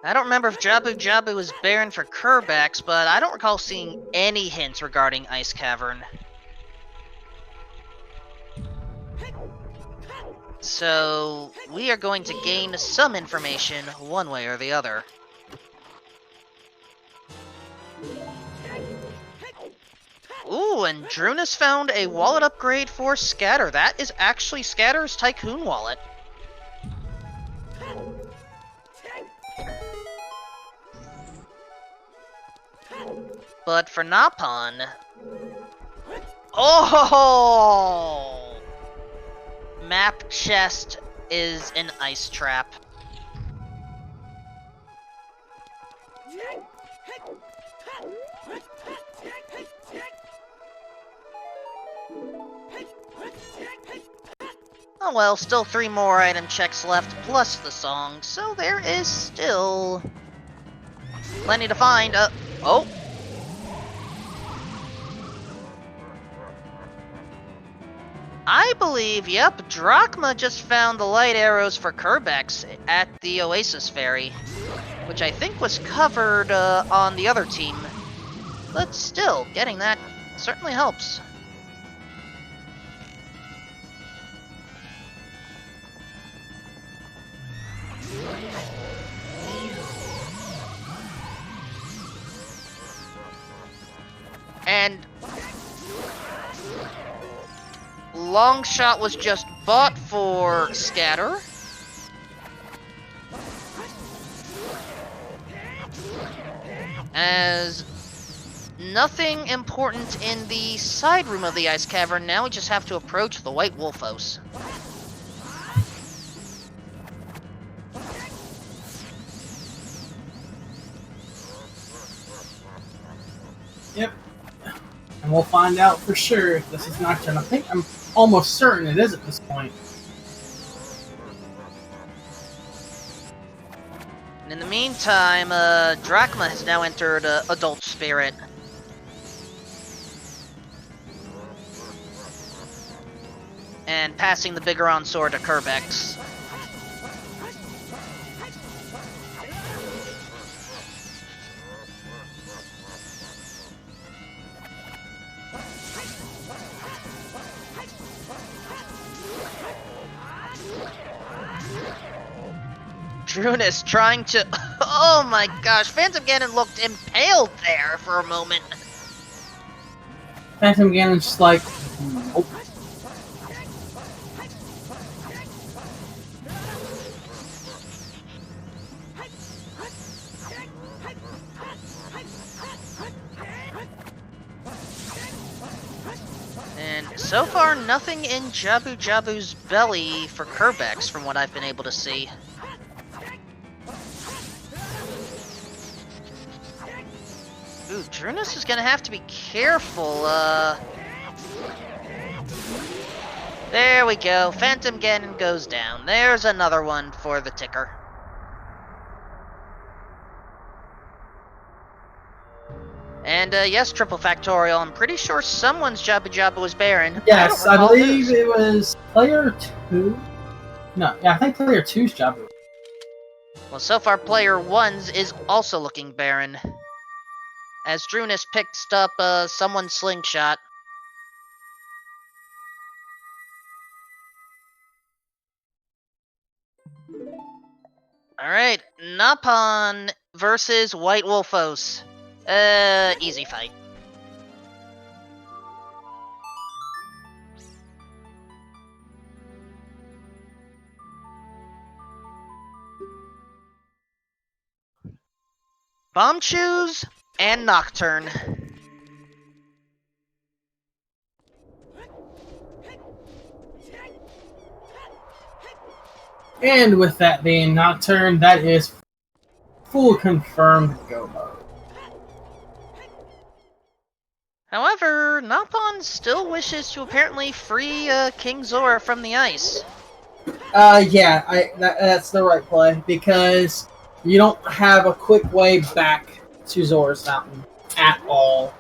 I don't remember if Jabu Jabu was barren for Kerbex, but I don't recall seeing any hints regarding Ice Cavern. So, we are going to gain some information one way or the other. Ooh, and Drunus found a wallet upgrade for Scatter. That is actually Scatter's Tycoon wallet. But for Napon... Oh! Map chest is an ice trap. Oh well, still 3 more item checks left, plus the song, so there is still plenty to find. Oh! I believe, yep, Drachma just found the light arrows for Kerbex at the Oasis Ferry, which I think was covered on the other team. But still, getting that certainly helps. And Longshot was just bought for Scatter. As nothing important in the side room of the ice cavern, now we just have to approach the White Wolfos. Yep. And we'll find out for sure if this is Nocturne. I think I'm almost certain it is at this point. And in the meantime, Drachma has now entered Adult Spirit. And passing the Bigoron sword to Kerbex. Drunis trying to... Oh my gosh, Phantom Ganon looked impaled there for a moment. Phantom Ganon's just like, nope. And so far, nothing in Jabu Jabu's belly for Kerbex, from what I've been able to see. Ooh, Drunis is gonna have to be careful, There we go, Phantom Ganon goes down. There's another one for the ticker. And, yes, Triple Factorial, I'm pretty sure someone's Jabu Jabu was Baron. Yes, I recall believe whose. it was player 2. No, yeah, I think player 2's Jabu. Well, so far, player 1's is also looking Baron. As Drunis picks up someone's slingshot. Alright, Napon versus White Wolfos. Easy fight. Bomb Choose and Nocturne. And with that being Nocturne, that is full confirmed go mode. However, Napon still wishes to apparently free King Zora from the ice. Yeah, that's the right play, because you don't have a quick way back to Zora's Mountain at all.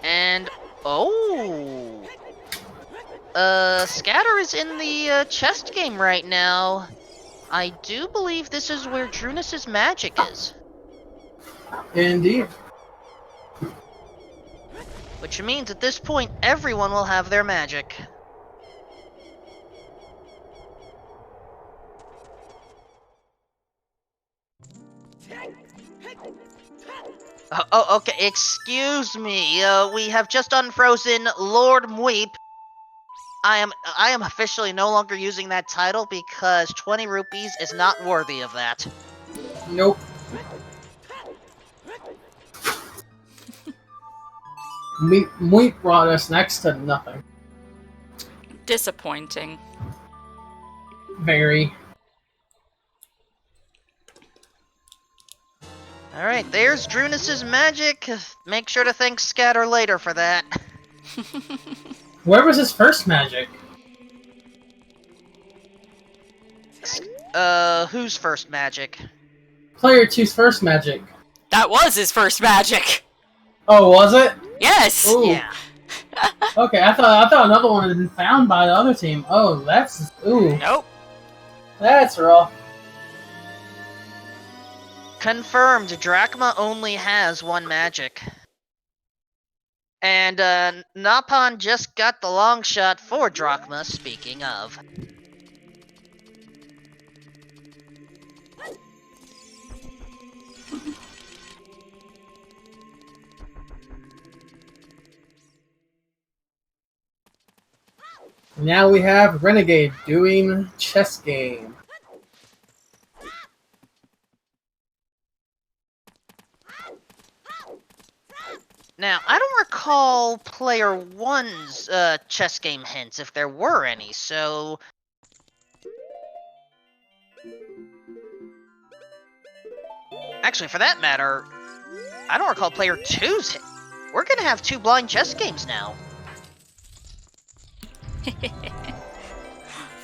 And, oh... Scatter is in the chest game right now. I do believe this is where Drunis' magic is. Indeed. Which means at this point, everyone will have their magic. Oh, okay, excuse me. We have just unfrozen Lord Mweep. I am officially no longer using that title because 20 rupees is not worthy of that. Nope. Meep brought us next to nothing. Disappointing. Very. Alright, there's Drunis' magic. Make sure to thank Scatter later for that. Where was his first magic? Whose first magic? Player 2's first magic. That was his first magic! Oh, was it? Yes! Ooh. Yeah. Okay, I thought another one had been found by the other team. Oh, that's Nope. That's rough. Confirmed, Drachma only has one magic. And Napon just got the long shot for Drachma, speaking of. Now we have Renegade doing chess game. Now, I don't recall player 1's chess game hints, if there were any, so... Actually, for that matter, I don't recall player 2's hint. We're gonna have 2 blind chess games now.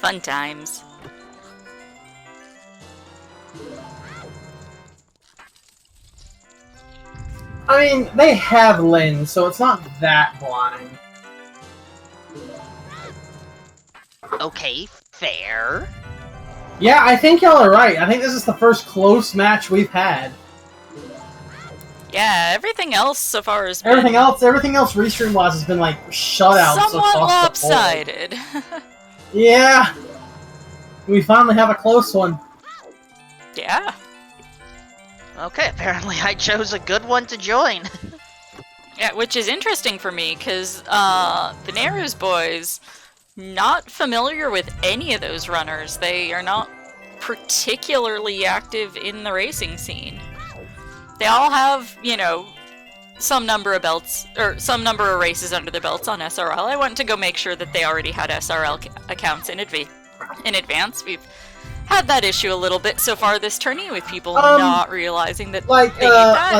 Fun times. I mean, they have lens, so it's not that blind. Okay, fair. Yeah, I think y'all are right. I think this is the first close match we've had. Yeah, everything else so far has been Everything else restream-wise has been like shutouts somewhat across the board. lopsided. Yeah, we finally have a close one. Yeah. Okay, apparently I chose a good one to join. Yeah, which is interesting for me, because the Nayru's boys, not familiar with any of those runners. They are not particularly active in the racing scene. They all have, you know, some number of belts, or some number of races under their belts on SRL. I went to go make sure that they already had SRL accounts in advance. We've had that issue a little bit so far this tourney, with people not realizing that they need that.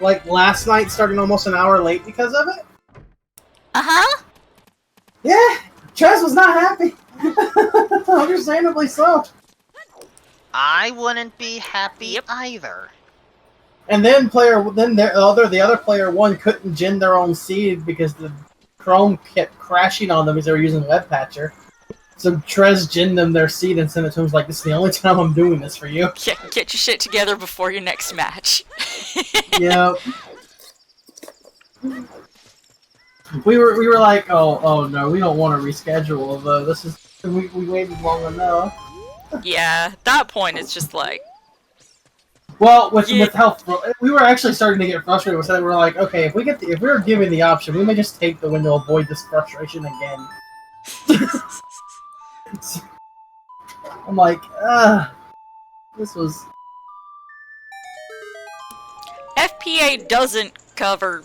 Like last night starting almost an hour late because of it. Uh-huh. Yeah, Chaz was not happy. Understandably so. I wouldn't be happy either. And then the other player one couldn't gen their own seed because the Chrome kept crashing on them because they were using Webpatcher. So Trez ginned them their seed and sent it to him. Like, this is the only time I'm doing this for you. Get your shit together before your next match. Yep. We were like, oh no, we don't want to reschedule. This is we waited long enough. Yeah, at that point it's just like. Well, with how we were actually starting to get frustrated with that, we were like, okay, if we were given the option, we may just take the win to avoid this frustration again. I'm like, this was. FPA doesn't cover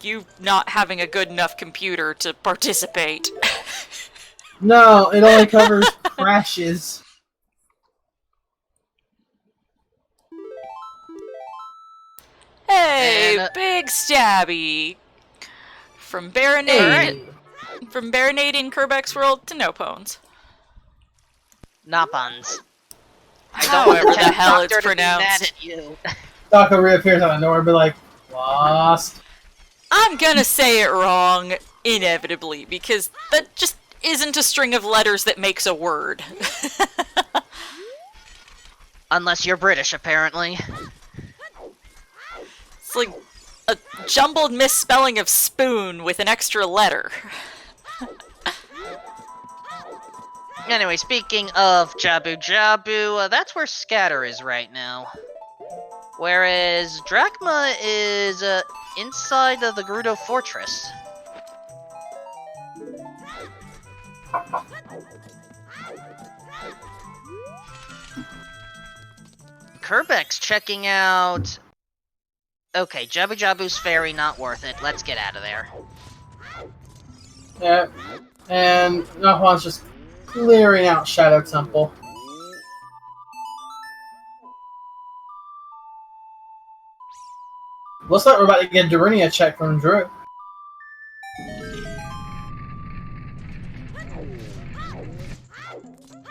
you not having a good enough computer to participate. No, it only covers crashes. Hey, Big Stabby! From Baronade in Kerbeck's World to No Pones. Napons. However the hell it's pronounced. Taco reappears out of nowhere and be like, lost. I'm gonna say it wrong, inevitably, because that just isn't a string of letters that makes a word. Unless you're British, apparently. It's like a jumbled misspelling of spoon with an extra letter. Anyway, speaking of Jabu, that's where Scatter is right now. Whereas Drachma is inside of the Gerudo Fortress. Kerbeck's checking out... Okay, Jabu's ferry, not worth it. Let's get out of there. Yeah, and Nahuan's just clearing out Shadow Temple. Looks like we're about to get Durinia check from Drew.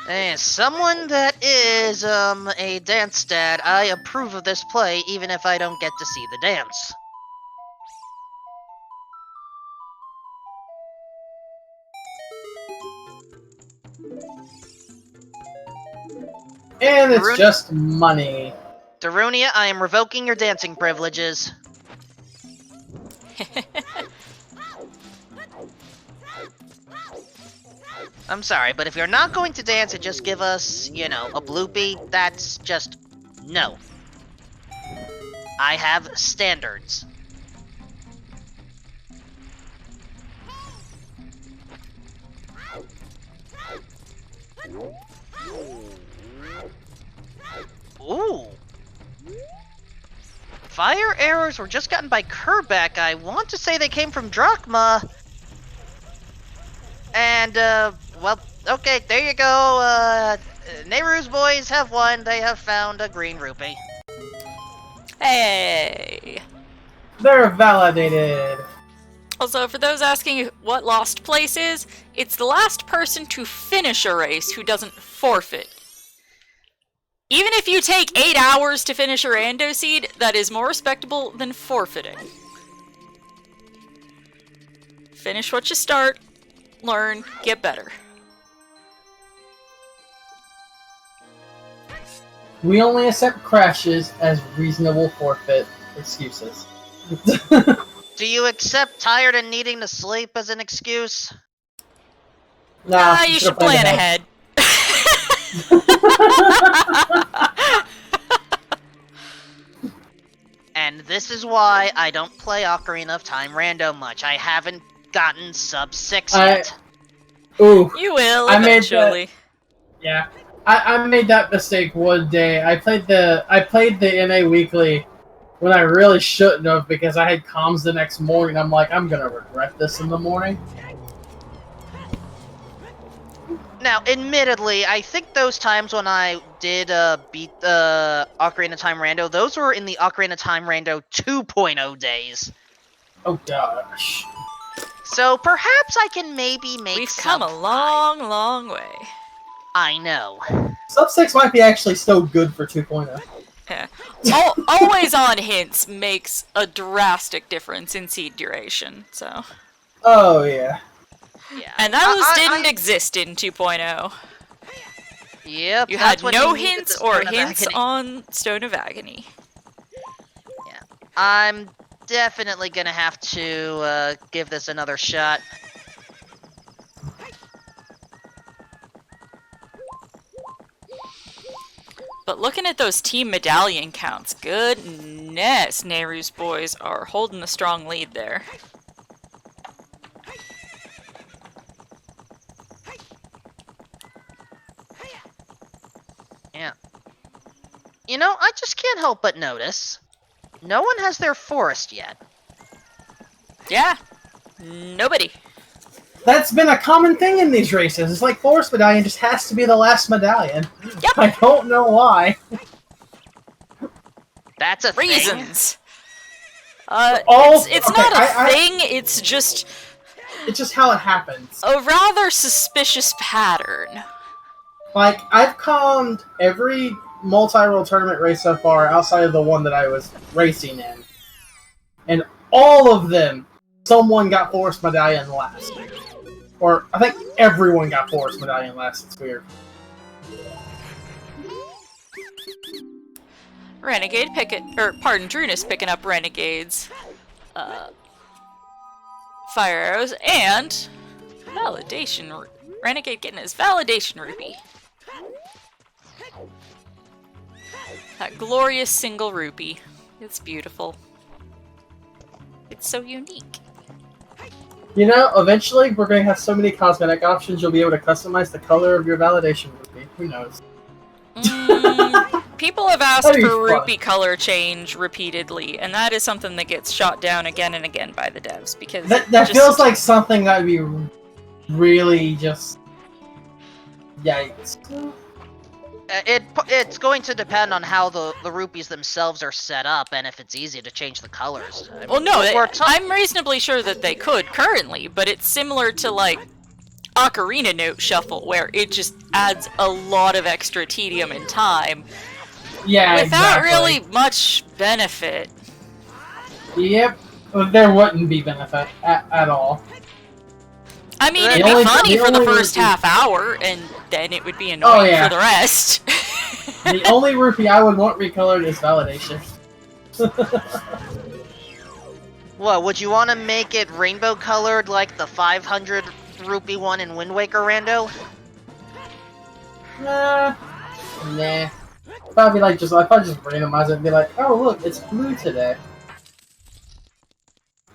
As someone that is, a dance dad, I approve of this play even if I don't get to see the dance. And it's just money. Darunia, I am revoking your dancing privileges. I'm sorry, but if you're not going to dance and just give us, you know, a bloopy, that's just no. I have standards. Ooh. Fire arrows were just gotten by Kerbeck. I want to say they came from Drachma. And, well, okay, there you go. Nayru's boys have won. They have found a green rupee. Hey! They're validated. Also, for those asking what Lost Place is, it's the last person to finish a race who doesn't forfeit. Even if you take 8 hours to finish a rando seed, that is more respectable than forfeiting. Finish what you start, learn, get better. We only accept crashes as reasonable forfeit excuses. Do you accept tired and needing to sleep as an excuse? Nah, You should plan ahead. And this is why I don't play Ocarina of Time Rando much. I haven't gotten sub 6 yet. Ooh. You will I made eventually. Yeah. I made that mistake one day. I played the NA Weekly when I really shouldn't have because I had comms the next morning. I'm like, I'm gonna regret this in the morning. Now, admittedly, I think those times when I did beat the Ocarina of Time Rando, those were in the Ocarina of Time Rando 2.0 days. Oh gosh. So perhaps I can maybe make We've come a long, long way. I know. Sub 6 might be actually still good for 2.0. Yeah. Always on hints makes a drastic difference in seed duration, so. Oh yeah. Yeah. And those didn't exist in 2.0. Yep. You had no needed hints the or Stone of hints Agony. on Stone of Agony. Yeah. I'm definitely gonna have to give this another shot. But looking at those team medallion counts, goodness, Nayru's boys are holding a strong lead there. Yeah. You know, I just can't help but notice, no one has their forest yet. Yeah, nobody. That's been a common thing in these races. It's like Forest Medallion just has to be the last medallion. Yep. I don't know why. That's a thing. Reasons. It's Okay, not a thing, it's just It's just how it happens. a rather suspicious pattern. Like, I've calmed every multi-world tournament race so far outside of the one that I was racing in. And all of them, someone got Forest Medallion last. Or, I think everyone got Forest Medallion last. It's weird. Renegade Drunus picking up Renegade's fire arrows and validation. Renegade getting his validation rupee. That glorious single rupee. It's beautiful. It's so unique. You know, eventually we're going to have so many cosmetic options you'll be able to customize the color of your validation rupee. Who knows? People have asked That'd be for fun. rupee color change repeatedly, and that is something that gets shot down again and again by the devs because That feels like something that would be really just... Yikes. It's going to depend on how the rupees themselves are set up and if it's easy to change the colors. I mean, Well, no, we're I'm reasonably sure that they could currently, but it's similar to, like, Ocarina Note Shuffle, where it just adds a lot of extra tedium and time Yeah, without exactly. really much benefit. Yep. There wouldn't be benefit at all. I mean, The it'd be only- funny the for the only first rupee- half hour, and then it would be annoying yeah. for the rest. The only rupee I would want recolored is validation. What, would you want to make it rainbow colored like the 500 rupee one in Wind Waker, Rando? Nah. If I'd just randomize it and be like, oh look, it's blue today.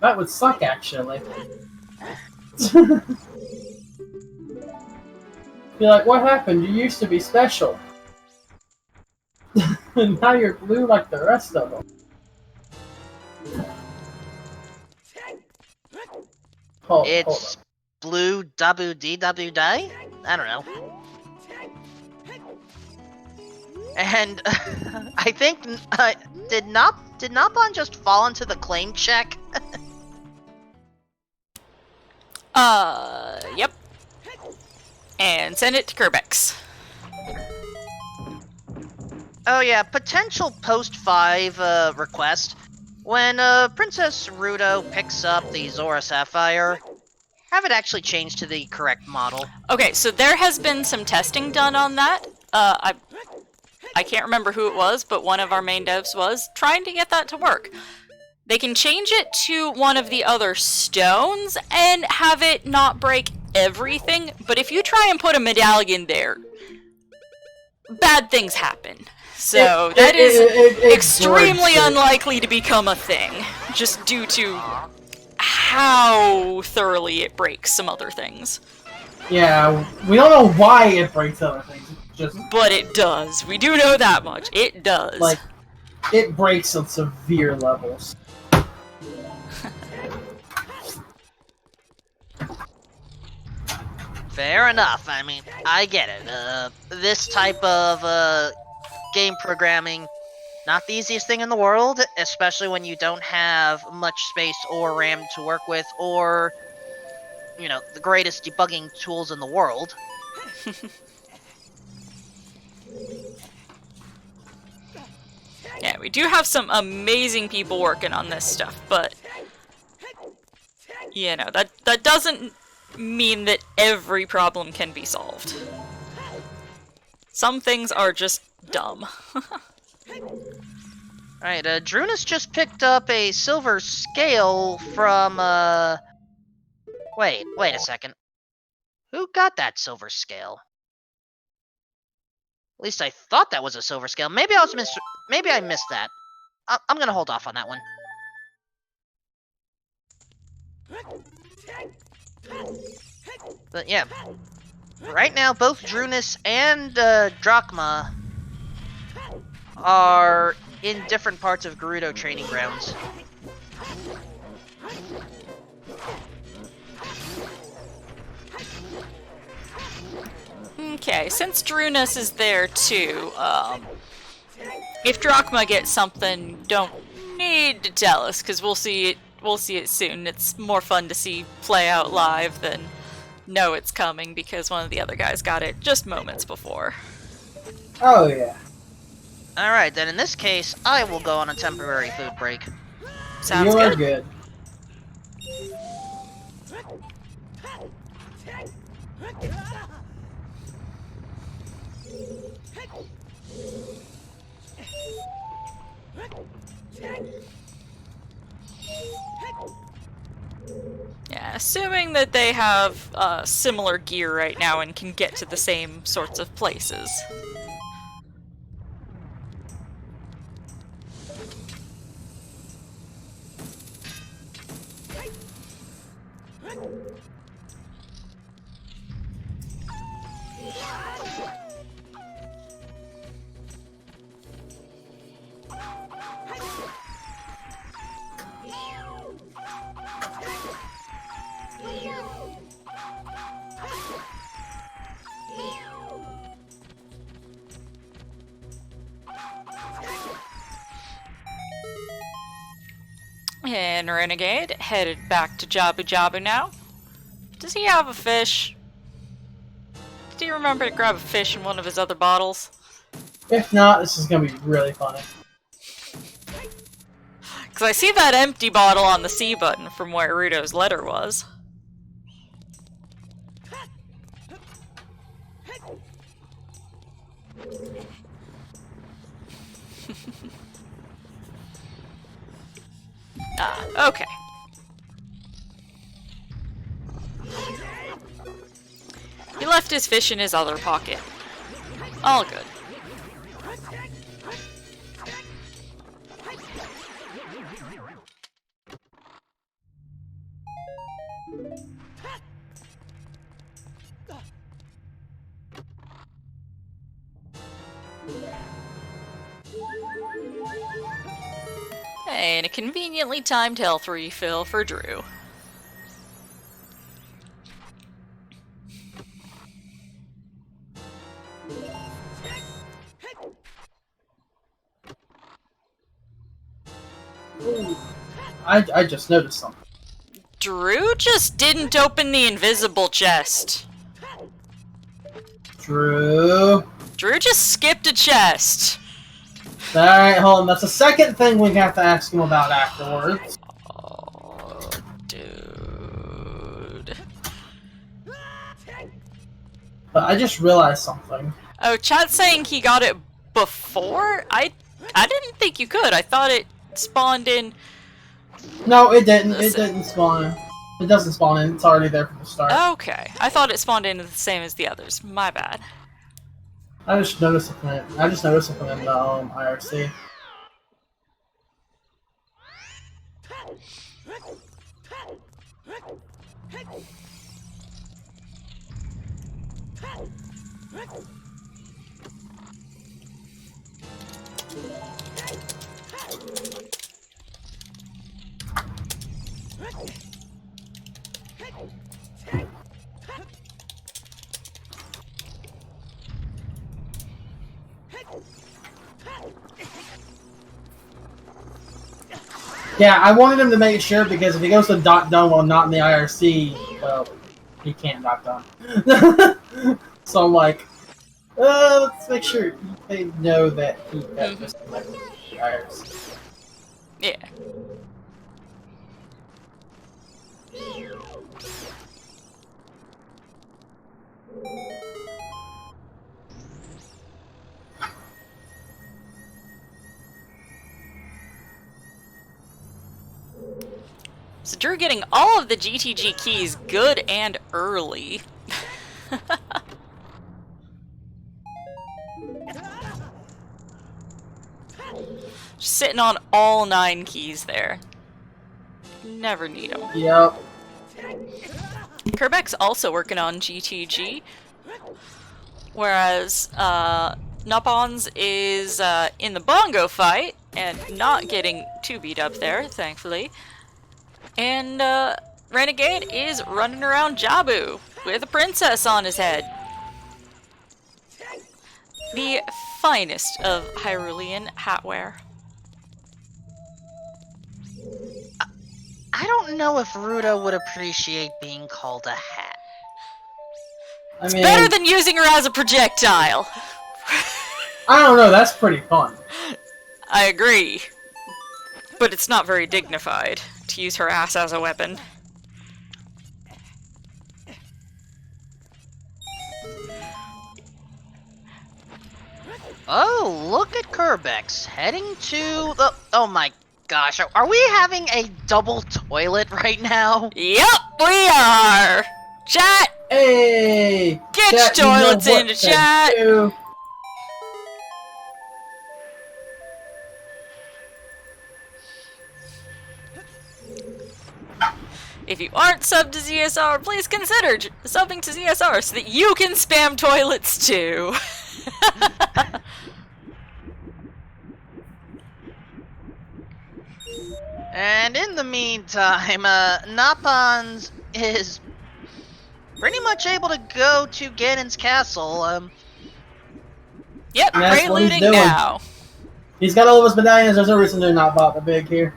That would suck, actually. Be like, what happened? You used to be special. And now you're blue like the rest of them. It's blue WDW day? I don't know. And I think did Nopon just fall into the claim check? Yep. And send it to Kerbex. Oh yeah, potential post 5 request. When Princess Rudo picks up the Zora Sapphire, have it actually change to the correct model. Okay, so there has been some testing done on that. I can't remember who it was, but one of our main devs was trying to get that to work. They can change it to one of the other stones and have it not break everything, but if you try and put a medallion there, bad things happen. So that is extremely unlikely to become a thing, just due to how thoroughly it breaks some other things. Yeah, we don't know why it breaks other things. But it does. We do know that much. It does. Like, it breaks on severe levels. Fair enough. I mean, I get it. This type of game programming, not the easiest thing in the world, especially when you don't have much space or RAM to work with, or, you know, the greatest debugging tools in the world. Yeah, we do have some amazing people working on this stuff, but you know, that doesn't mean that every problem can be solved. Some things are just dumb. Alright, Drunus just picked up a silver scale from, Wait a second. Who got that silver scale? At least I thought that was a silver scale. Maybe I missed that. I'm gonna hold off on that one. But yeah, right now both Drunus and Drachma are in different parts of Gerudo training grounds. Okay, since Drunus is there too, if Drachma gets something, don't need to tell us, because we'll see it soon. It's more fun to see play out live than know it's coming, because one of the other guys got it just moments before. Oh yeah. Alright, then in this case, I will go on a temporary food break. Sounds You are good. good. Yeah, assuming that they have similar gear right now and can get to the same sorts of places. And Renegade headed back to Jabu Jabu now. Does he have a fish? Do you remember to grab a fish in one of his other bottles? If not, this is gonna be really funny. Because I see that empty bottle on the C button from where Rudo's letter was. Ah, okay. He left his fish in his other pocket. All good. And a conveniently timed health refill for Drew. I just noticed something. Drew just didn't open the invisible chest. Drew. Drew just skipped a chest. Alright, hold on. That's the second thing we have to ask him about afterwards. Oh, dude. But I just realized something. Oh, chat's saying he got it before? I didn't think you could. I thought it spawned in... No, it didn't. It didn't spawn in. It doesn't spawn in. It's already there from the start. Okay. I thought it spawned in the same as the others. My bad. I just noticed something. I just noticed something in the IRC. Yeah, I wanted him to make sure because if he goes to dot done while not in the IRC, well, he can't dot done. So I'm like, let's make sure they know that he has selected the IRC. Yeah. So Drew getting all of the GTG keys good and early. Just sitting on all 9 keys there. Never need them. Yep. Kerbek's also working on GTG, whereas Nopons is in the bongo fight and not getting too beat up there, thankfully. And Renegade is running around Jabu with a princess on his head. The finest of Hyrulean hatwear. I don't know if Ruda would appreciate being called a hat. I mean, Better than using her as a projectile. I don't know. That's pretty fun. I agree. But it's not very dignified to use her ass as a weapon. Oh, look at Kerbex heading to the... Oh my gosh, are we having a double toilet right now? Yep, we are! Chat! Hey! Get chat, your toilets you know into chat! do. If you aren't subbed to ZSR, please consider subbing to ZSR so that you can spam toilets too. And in the meantime, Napons is pretty much able to go to Ganon's castle. Yep, That's what he's preluding doing. now. He's got all of his medallions. There's no reason to not bought the big here.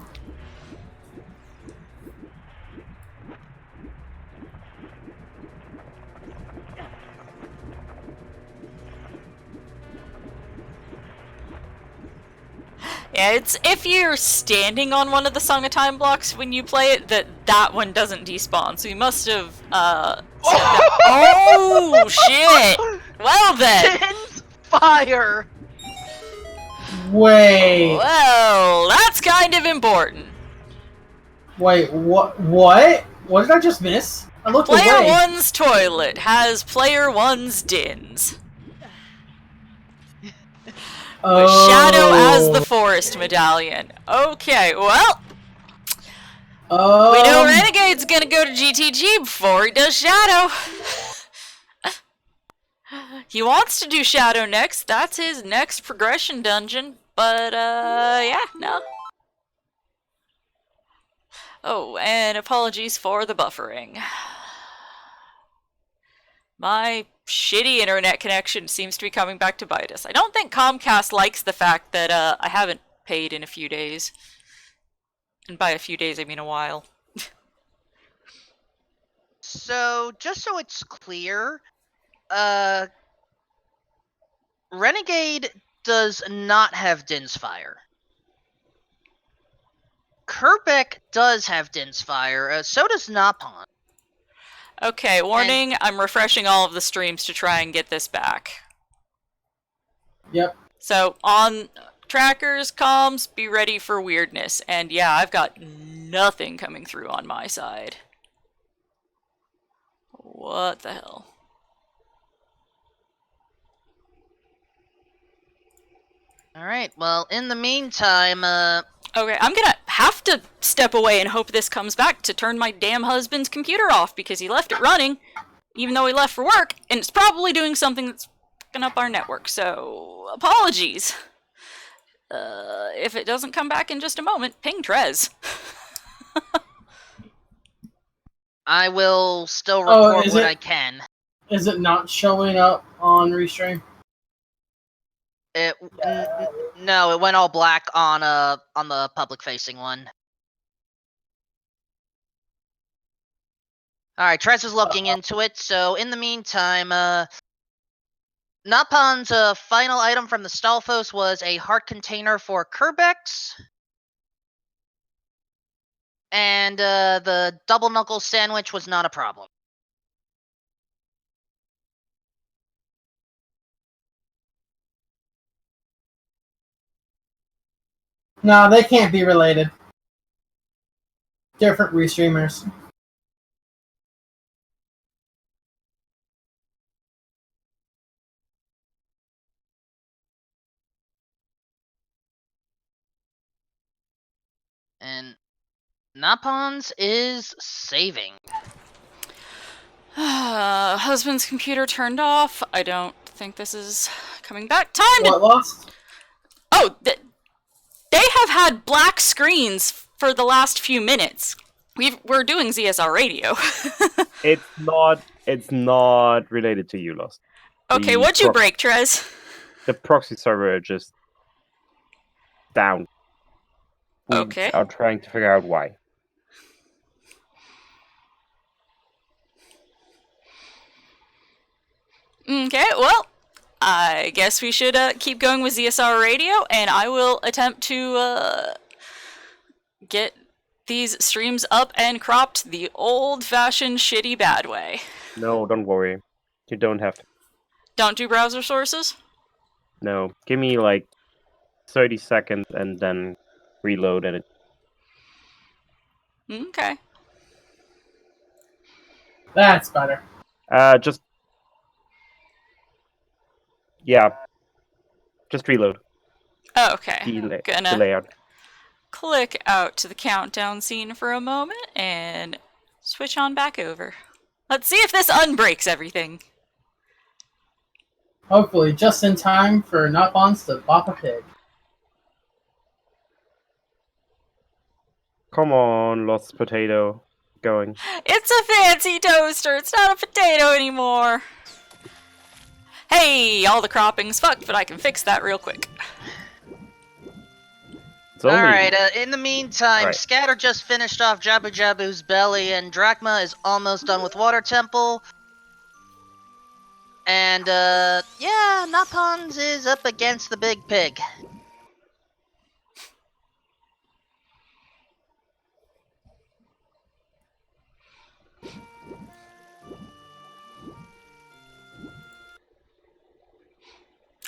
Yeah, it's if you're standing on one of the Song of Time blocks when you play it, that one doesn't despawn. So you must have, Oh, shit! Well then! Din's fire! Wait. Well, that's kind of important. Wait, what? What? What did I just miss? I looked Player away. 1's toilet has Player 1's dins. With Shadow as the forest medallion. Okay, well, we know Renegade's gonna go to GTG before he does Shadow. He wants to do Shadow next. That's his next progression dungeon. But, yeah, no. Oh, and apologies for the buffering. My shitty internet connection seems to be coming back to bite us. I don't think Comcast likes the fact that, I haven't paid in a few days. And by a few days, I mean a while. So, just so it's clear, Renegade does not have Din's Fire. Kerbeck does have Din's Fire, so does Napon. Okay, warning, I'm refreshing all of the streams to try and get this back. Yep. So, on trackers, comms, be ready for weirdness. And yeah, I've got nothing coming through on my side. What the hell? Alright, well, in the meantime, Okay, I'm gonna have to step away and hope this comes back to turn my damn husband's computer off because he left it running, even though he left for work, and it's probably doing something that's fucking up our network, so apologies. If it doesn't come back in just a moment, ping Trez. I will still report what I can. Is it not showing up on Restream? No, it went all black on the public-facing one. Alright, Trez is looking into it, so in the meantime, Napon's final item from the Stalfos was a heart container for Kerbex. And the double knuckle sandwich was not a problem. No, they can't be related. Different restreamers. And Napon's is saving. Husband's computer turned off. I don't think this is coming back. What lost? Oh, they have had black screens for the last few minutes. We're doing ZSR radio. It's not related to you, Lost. Okay, what'd you break, Trez? The proxy server just down. Okay. We are trying to figure out why. Okay, well, I guess we should keep going with ZSR radio, and I will attempt to get these streams up and cropped the old-fashioned shitty bad way. No, don't worry. You don't have to. Don't do browser sources? No. Give me like 30 seconds and then reload and it. Okay. That's better. Just... Yeah. Just reload. Okay. The layout. Click out to the countdown scene for a moment and switch on back over. Let's see if this unbreaks everything. Hopefully, just in time for Nutbons to bop a pig. Come on, Lost Potato. Going. It's a fancy toaster. It's not a potato anymore. Hey, all the cropping's fucked, but I can fix that real quick. Alright, in the meantime, Scatter just finished off Jabu Jabu's belly, and Drachma is almost done with Water Temple. And, yeah, Napons is up against the Big Pig.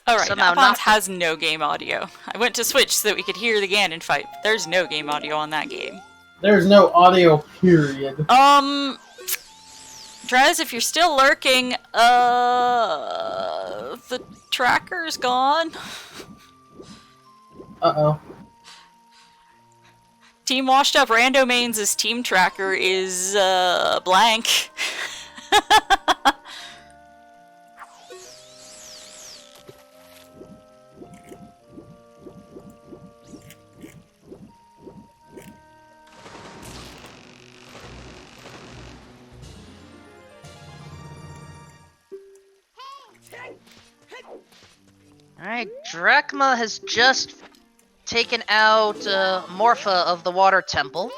Alright, Napons has no game audio. I went to Switch so that we could hear the Ganon fight, but there's no game audio on that game. There's no audio, period. Drez, if you're still lurking, the tracker's gone. Uh-oh. Team Washed Up Rando Mains' team tracker is, blank. Alright, Drachma has just taken out Morpha of the Water Temple.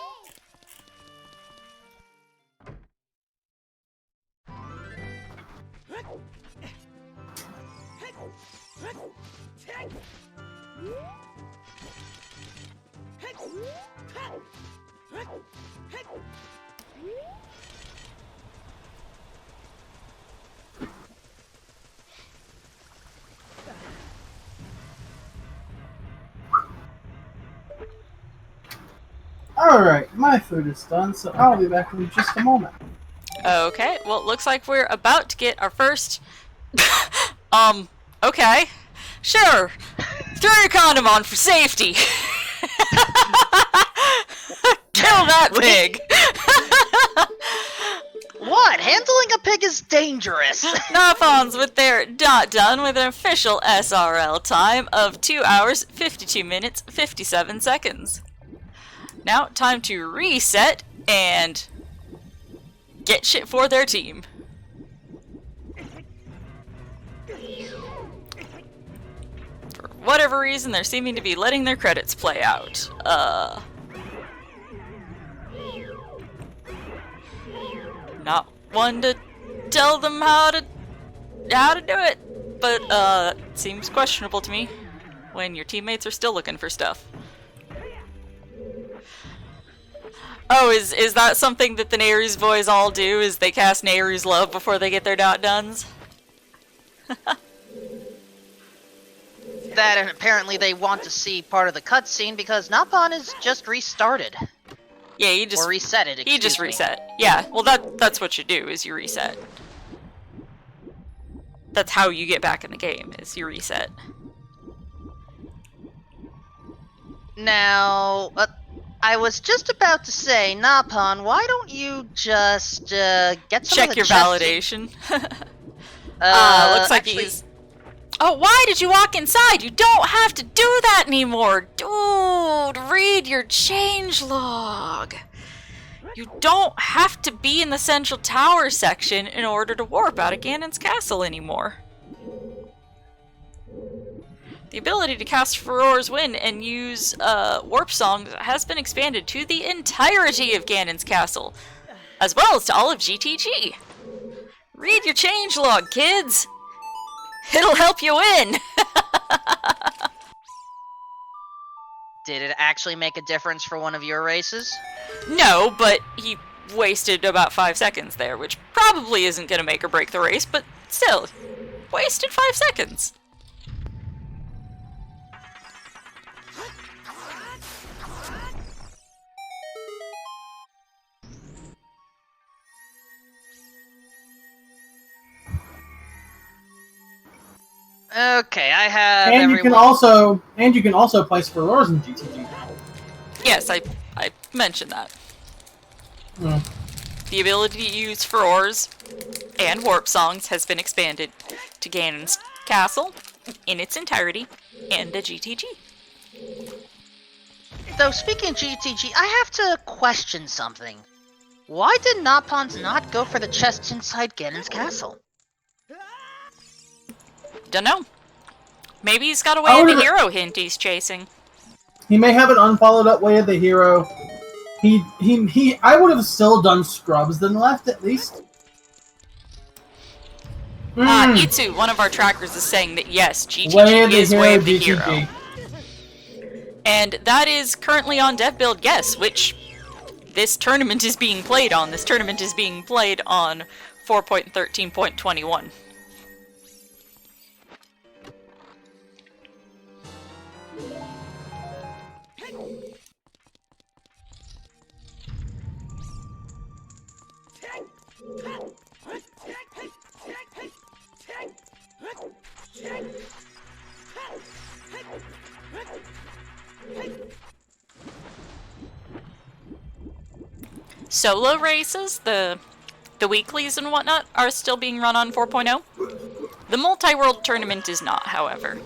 Alright, my food is done, so I'll be back in just a moment. Okay, well, it looks like we're about to get our first... okay. Sure. Throw your condom on for safety. Kill that pig. What? Handling a pig is dangerous. Napons with their dot done with an official SRL time of 2 hours, 52 minutes, 57 seconds. Now, time to reset and get shit for their team. For whatever reason, they're seeming to be letting their credits play out. Not one to tell them how to do it, but seems questionable to me when your teammates are still looking for stuff. Oh, is that something that the Nayru's boys all do, is they cast Nayru's love before they get their dot dones? That, and apparently they want to see part of the cutscene because Napon is just restarted. Yeah, he just... Or reset it, He just excuse me. reset. Yeah, well that's what you do, is you reset. That's how you get back in the game, is you reset. Now, I was just about to say, Napon, why don't you just get some Check of the your chests- validation. Looks like actually, he's... Oh, why did you walk inside? You don't have to do that anymore! Dude, read your changelog! You don't have to be in the Central Tower section in order to warp out of Ganon's castle anymore. The ability to cast Furor's Wind and use warp songs has been expanded to the entirety of Ganon's castle, as well as to all of GTG. Read your changelog, kids! It'll help you win! did it actually make a difference for one of your races? No, but he wasted about 5 seconds there, which probably isn't going to make or break the race, but still, wasted 5 seconds. Okay, I have And everyone... you can also place Furors in GTG. Yes, I mentioned that. Hmm. The ability to use Furors and warp songs has been expanded to Ganon's castle in its entirety and the GTG. Though, speaking of GTG, I have to question something. Why did Napons not go for the chests inside Ganon's castle? Dunno. Maybe he's got a way of the hero hint he's chasing. He may have an unfollowed up way of the hero. I would have still done scrubs than left, at least. Itsu, one of our trackers, is saying that yes, GTG is way of the hero. And that is currently on dev build, yes, which this tournament is being played on. This tournament is being played on 4.13.21. solo races, the weeklies and whatnot, are still being run on 4.0. The multi-world tournament is not, however.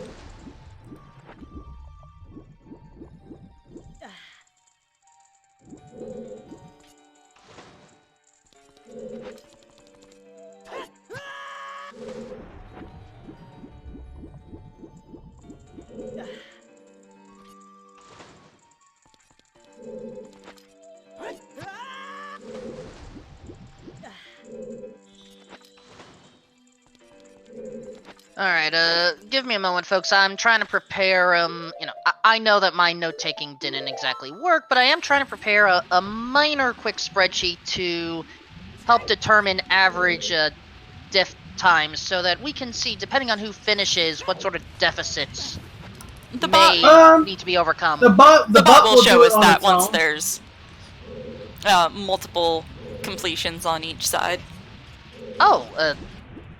Alright, give me a moment, folks. I'm trying to prepare, I know that my note-taking didn't exactly work, but I am trying to prepare a minor quick spreadsheet to help determine average, diff times so that we can see, depending on who finishes, what sort of deficits The may bot, need to be overcome. The bot will show do it us on that its once own. there's multiple completions on each side. Oh,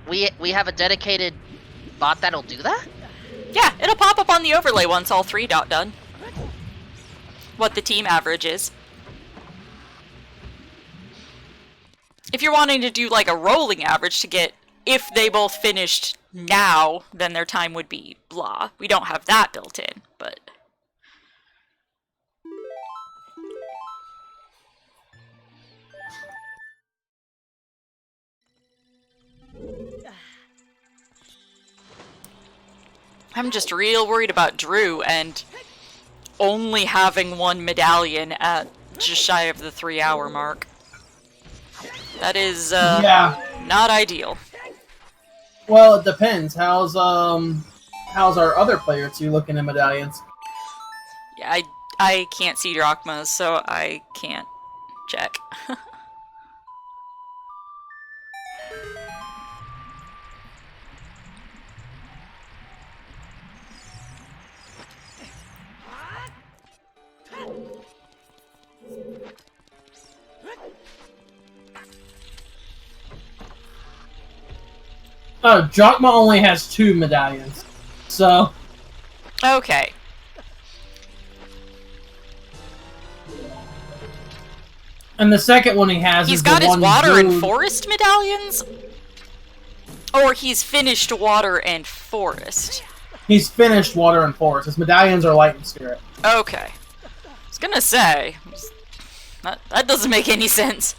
we have a dedicated bot that'll do that? Yeah, it'll pop up on the overlay once all 3 got done. What the team average is. If you're wanting to do like a rolling average to get, if they both finished now, then their time would be blah. We don't have that built in, but... I'm just real worried about Drew and only having 1 medallion at just shy of the 3-hour mark. That is, Yeah. not ideal. Well, it depends. How's our other player 2 looking in medallions? Yeah, I can't see drachmas, so I can't check. Oh, Drachma only has 2 medallions. So... Okay. And the second one he has He's is got the his one water and dude- forest medallions? Or he's finished water and forest? He's finished water and forest. His medallions are light and spirit. Okay. I was gonna say, that doesn't make any sense.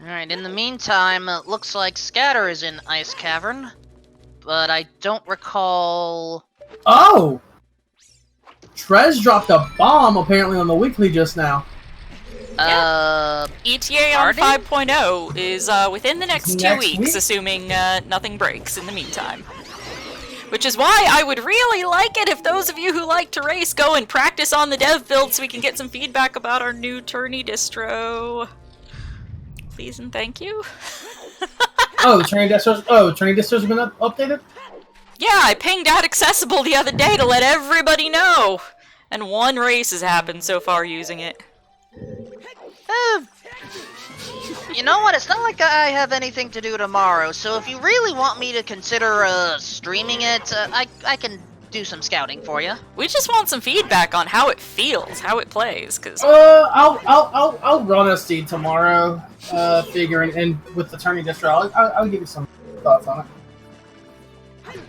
Alright, in the meantime, it looks like Scatter is in Ice Cavern, but I don't recall... Oh! Trez dropped a bomb apparently on the weekly just now. ETA on Pardon? 5.0 is within the next 2 Next weeks, week? assuming nothing breaks in the meantime. Which is why I would really like it if those of you who like to race go and practice on the dev build so we can get some feedback about our new tourney distro. Please and thank you. Oh, the training distros have been updated? Yeah, I pinged out accessible the other day to let everybody know. And 1 race has happened so far using it. You know what? It's not like I have anything to do tomorrow, so if you really want me to consider streaming it, I can do some scouting for you. We just want some feedback on how it feels, how it plays, because I'll run a seed tomorrow, figuring, and with the tourney distro, I'll give you some thoughts on it.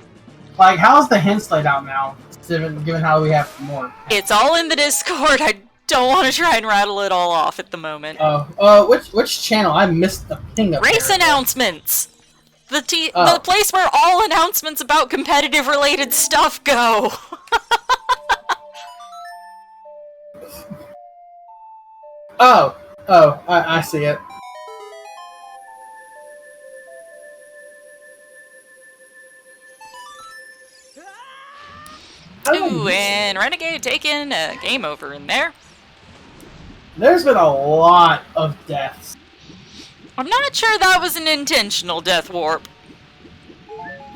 Like, how's the hints laid out now, given how we have more? it's all in the Discord. I don't want to try and rattle it all off at the moment. Which channel? I missed the ping up Race there. announcements! The Oh. place where all announcements about competitive related stuff go! I see it. I would Ooh, and Renegade taking a game over in there. There's been a lot of deaths. I'm not sure that was an intentional death warp.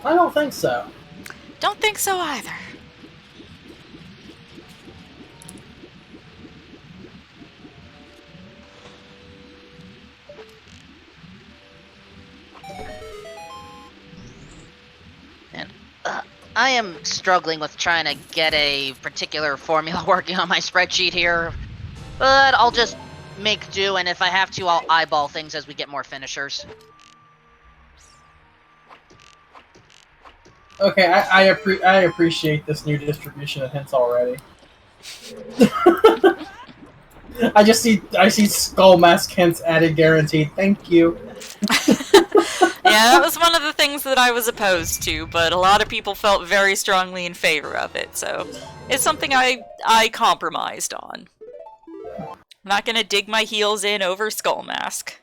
I don't think so. Don't think so either. And I am struggling with trying to get a particular formula working on my spreadsheet here, but I'll just make do, and if I have to, I'll eyeball things as we get more finishers. Okay, I appreciate this new distribution of hints already. I see skull mask hints added guaranteed. Thank you. Yeah, that was one of the things that I was opposed to, but a lot of people felt very strongly in favor of it, so it's something I compromised on. I'm not gonna dig my heels in over Skull Mask.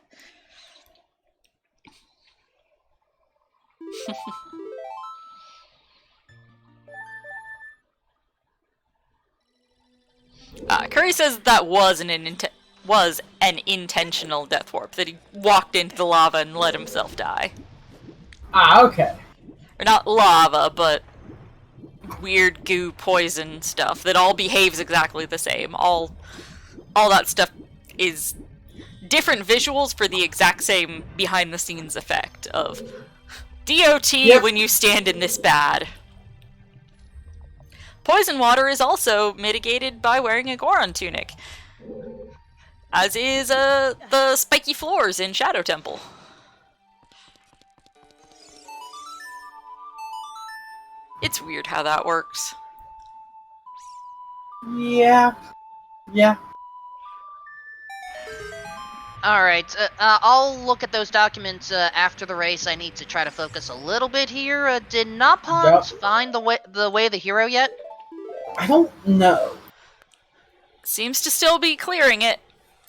Curry says that was an intentional death warp, that he walked into the lava and let himself die. Ah, okay. Or not lava, but weird goo poison stuff that all behaves exactly the same. All that stuff is different visuals for the exact same behind-the-scenes effect of DOT when you stand in this bad. Poison water is also mitigated by wearing a Goron tunic, as is the spiky floors in Shadow Temple. It's weird how that works. Yeah. Alright, I'll look at those documents after the race. I need to try to focus a little bit here. Did Napons find the way of the hero yet? I don't know. Seems to still be clearing it.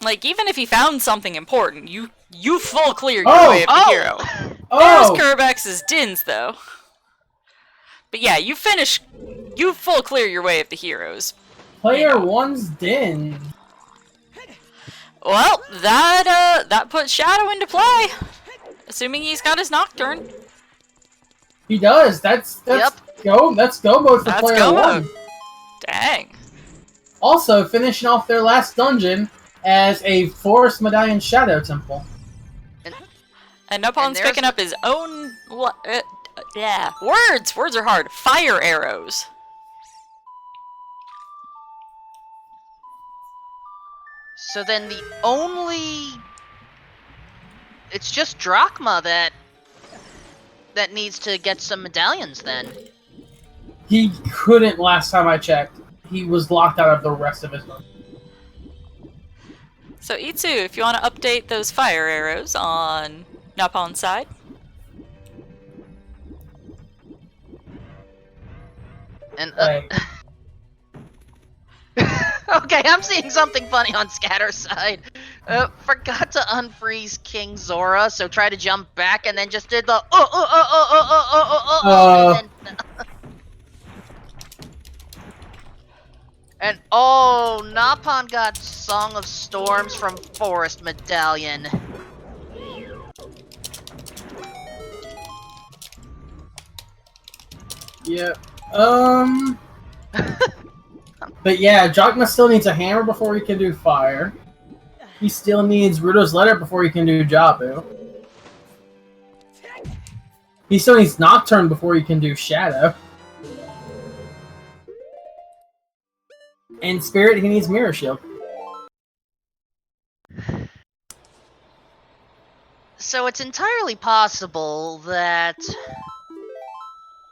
Like, even if he found something important, you full clear your way of the hero. There's Kerbex's Dins, though. But yeah, you full clear your way of the heroes. Player 1's Din. Well, that puts Shadow into play. Assuming he's got his Nocturne. He does. That's go. That's go mode for player go 1. Mode. Dang. Also, finishing off their last dungeon as a Forest Medallion Shadow Temple. And Napon's picking up his own... yeah. Words! Words are hard. Fire arrows. So then the only... It's just Drachma that needs to get some medallions then. He couldn't last time I checked. He was locked out of the rest of his mode. So Itsu, if you want to update those fire arrows on Napon's side. And okay, I'm seeing something funny on Scatter's side. Forgot to unfreeze King Zora, so try to jump back and then just did the and oh, Napon got Song of Storms from Forest Medallion. Yeah. But yeah, Drachma still needs a hammer before he can do fire. He still needs Rudo's letter before he can do Jabu. He still needs Nocturne before he can do Shadow. And Spirit, he needs Mirror Shield. So it's entirely possible that...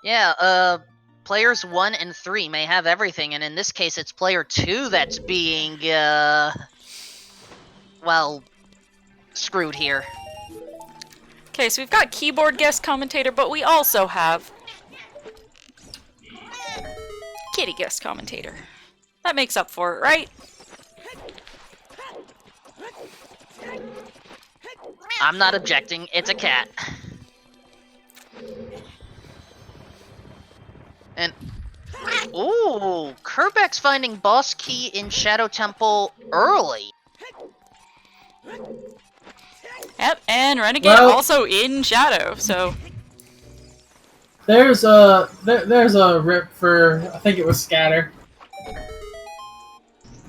Yeah, players 1 and 3 may have everything, and in this case it's player 2 that's being, well, screwed here. Okay, so we've got keyboard guest commentator, but we also have kitty guest commentator. That makes up for it, right? I'm not objecting, it's a cat. And Ooh, Kerbeck's finding boss key in Shadow Temple early. Yep, and Renegade Well- also in Shadow, so... There's a rip for, I think it was Scatter.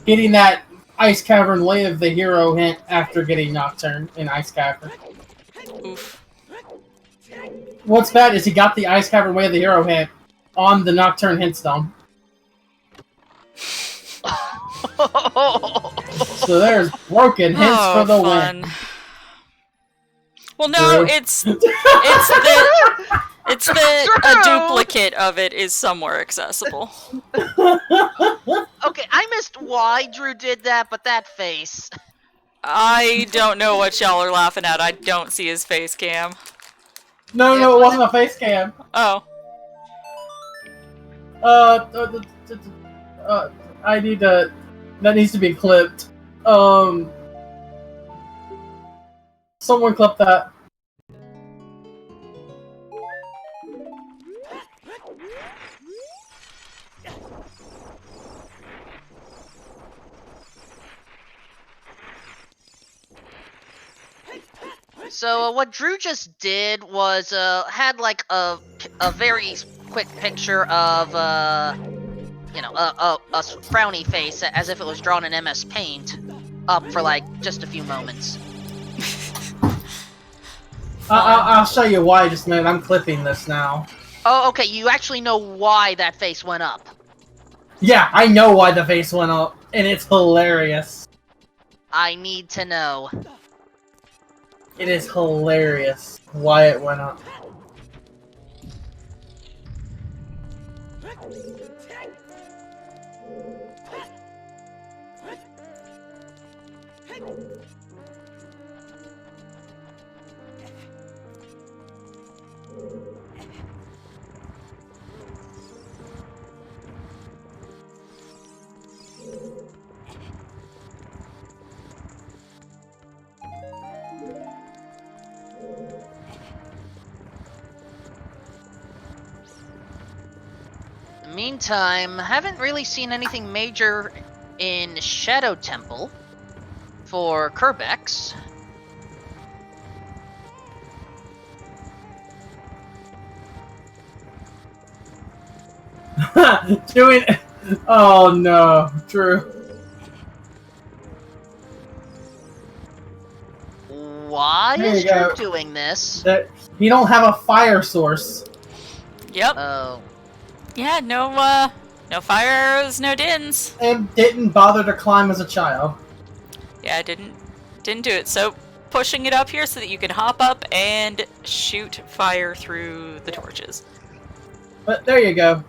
Getting that Ice Cavern Way of the Hero hint after getting Nocturne in Ice Cavern. Oof. What's bad is he got the Ice Cavern Way of the Hero hint on the Nocturne hint stone. So there's broken hints for the win. Well, no, True. it's the a duplicate of it is somewhere accessible. Okay, I missed why Drew did that, but that face. I don't know what y'all are laughing at. I don't see his face cam. No, Yeah, it was wasn't a face cam. Oh. I need to. That needs to be clipped. Someone clip that. So what Drew just did was had like a very quick picture of you know a frowny face as if it was drawn in MS Paint up for like just a few moments. I'll show you why just a minute. I'm clipping this now. Oh, okay. You actually know why that face went up. Yeah, I know why the face went up, and it's hilarious. I need to know. It is hilarious why it went up. Meantime, haven't really seen anything major in Shadow Temple for Kerbeck's. Doing. Oh no, Drew. Why There is you go. Drew doing this? That you don't have a fire source. Yep. Oh. Yeah, no fire arrows, no dins. And didn't bother to climb as a child. Yeah, I didn't do it. So pushing it up here so that you can hop up and shoot fire through the torches. But there you go.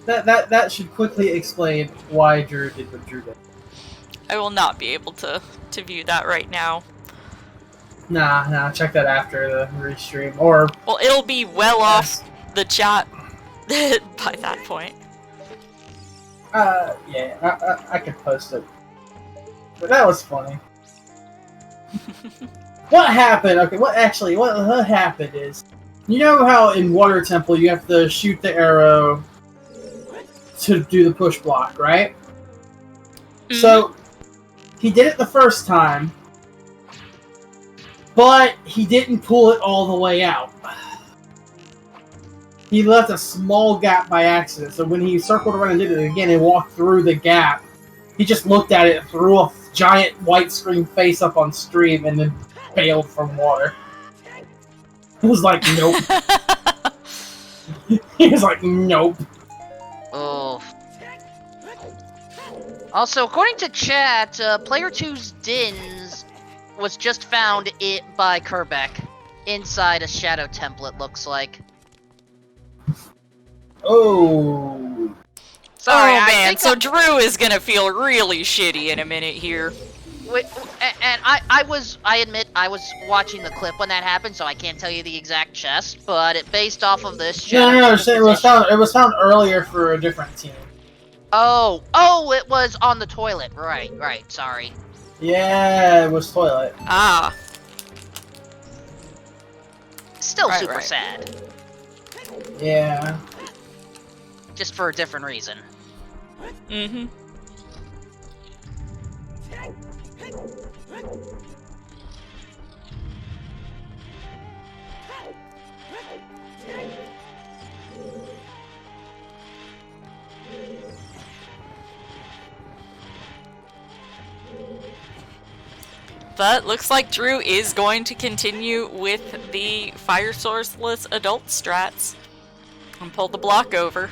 That should quickly explain why Drew did what Drew did. I will not be able to view that right now. Nah, check that after the restream. Or Well, it'll be well off the chat by that point. yeah, I could post it. But that was funny. What happened? Okay, what happened is, you know how in Water Temple you have to shoot the arrow to do the push block, right? Mm-hmm. So he did it the first time, but he didn't pull it all the way out. He left a small gap by accident, so when he circled around and did it again and walked through the gap, he just looked at it, threw a giant white screen face up on stream, and then bailed from water. He was like, nope. He was like, nope. Oh. Also, according to chat, Player 2's Dins was just found by Kerbeck inside a Shadow Temple, it looks like. Oh. Sorry, oh I man, think so Drew is gonna feel really shitty in a minute here. And I admit I was watching the clip when that happened, so I can't tell you the exact chest, but it based off of this. No, it was found earlier for a different team. Oh, it was on the toilet. Right, sorry. Yeah, it was toilet. Ah. Still Right, super right. sad. Yeah. just for a different reason. Mm-hmm. But looks like Drew is going to continue with the fire sourceless adult strats and pull the block over.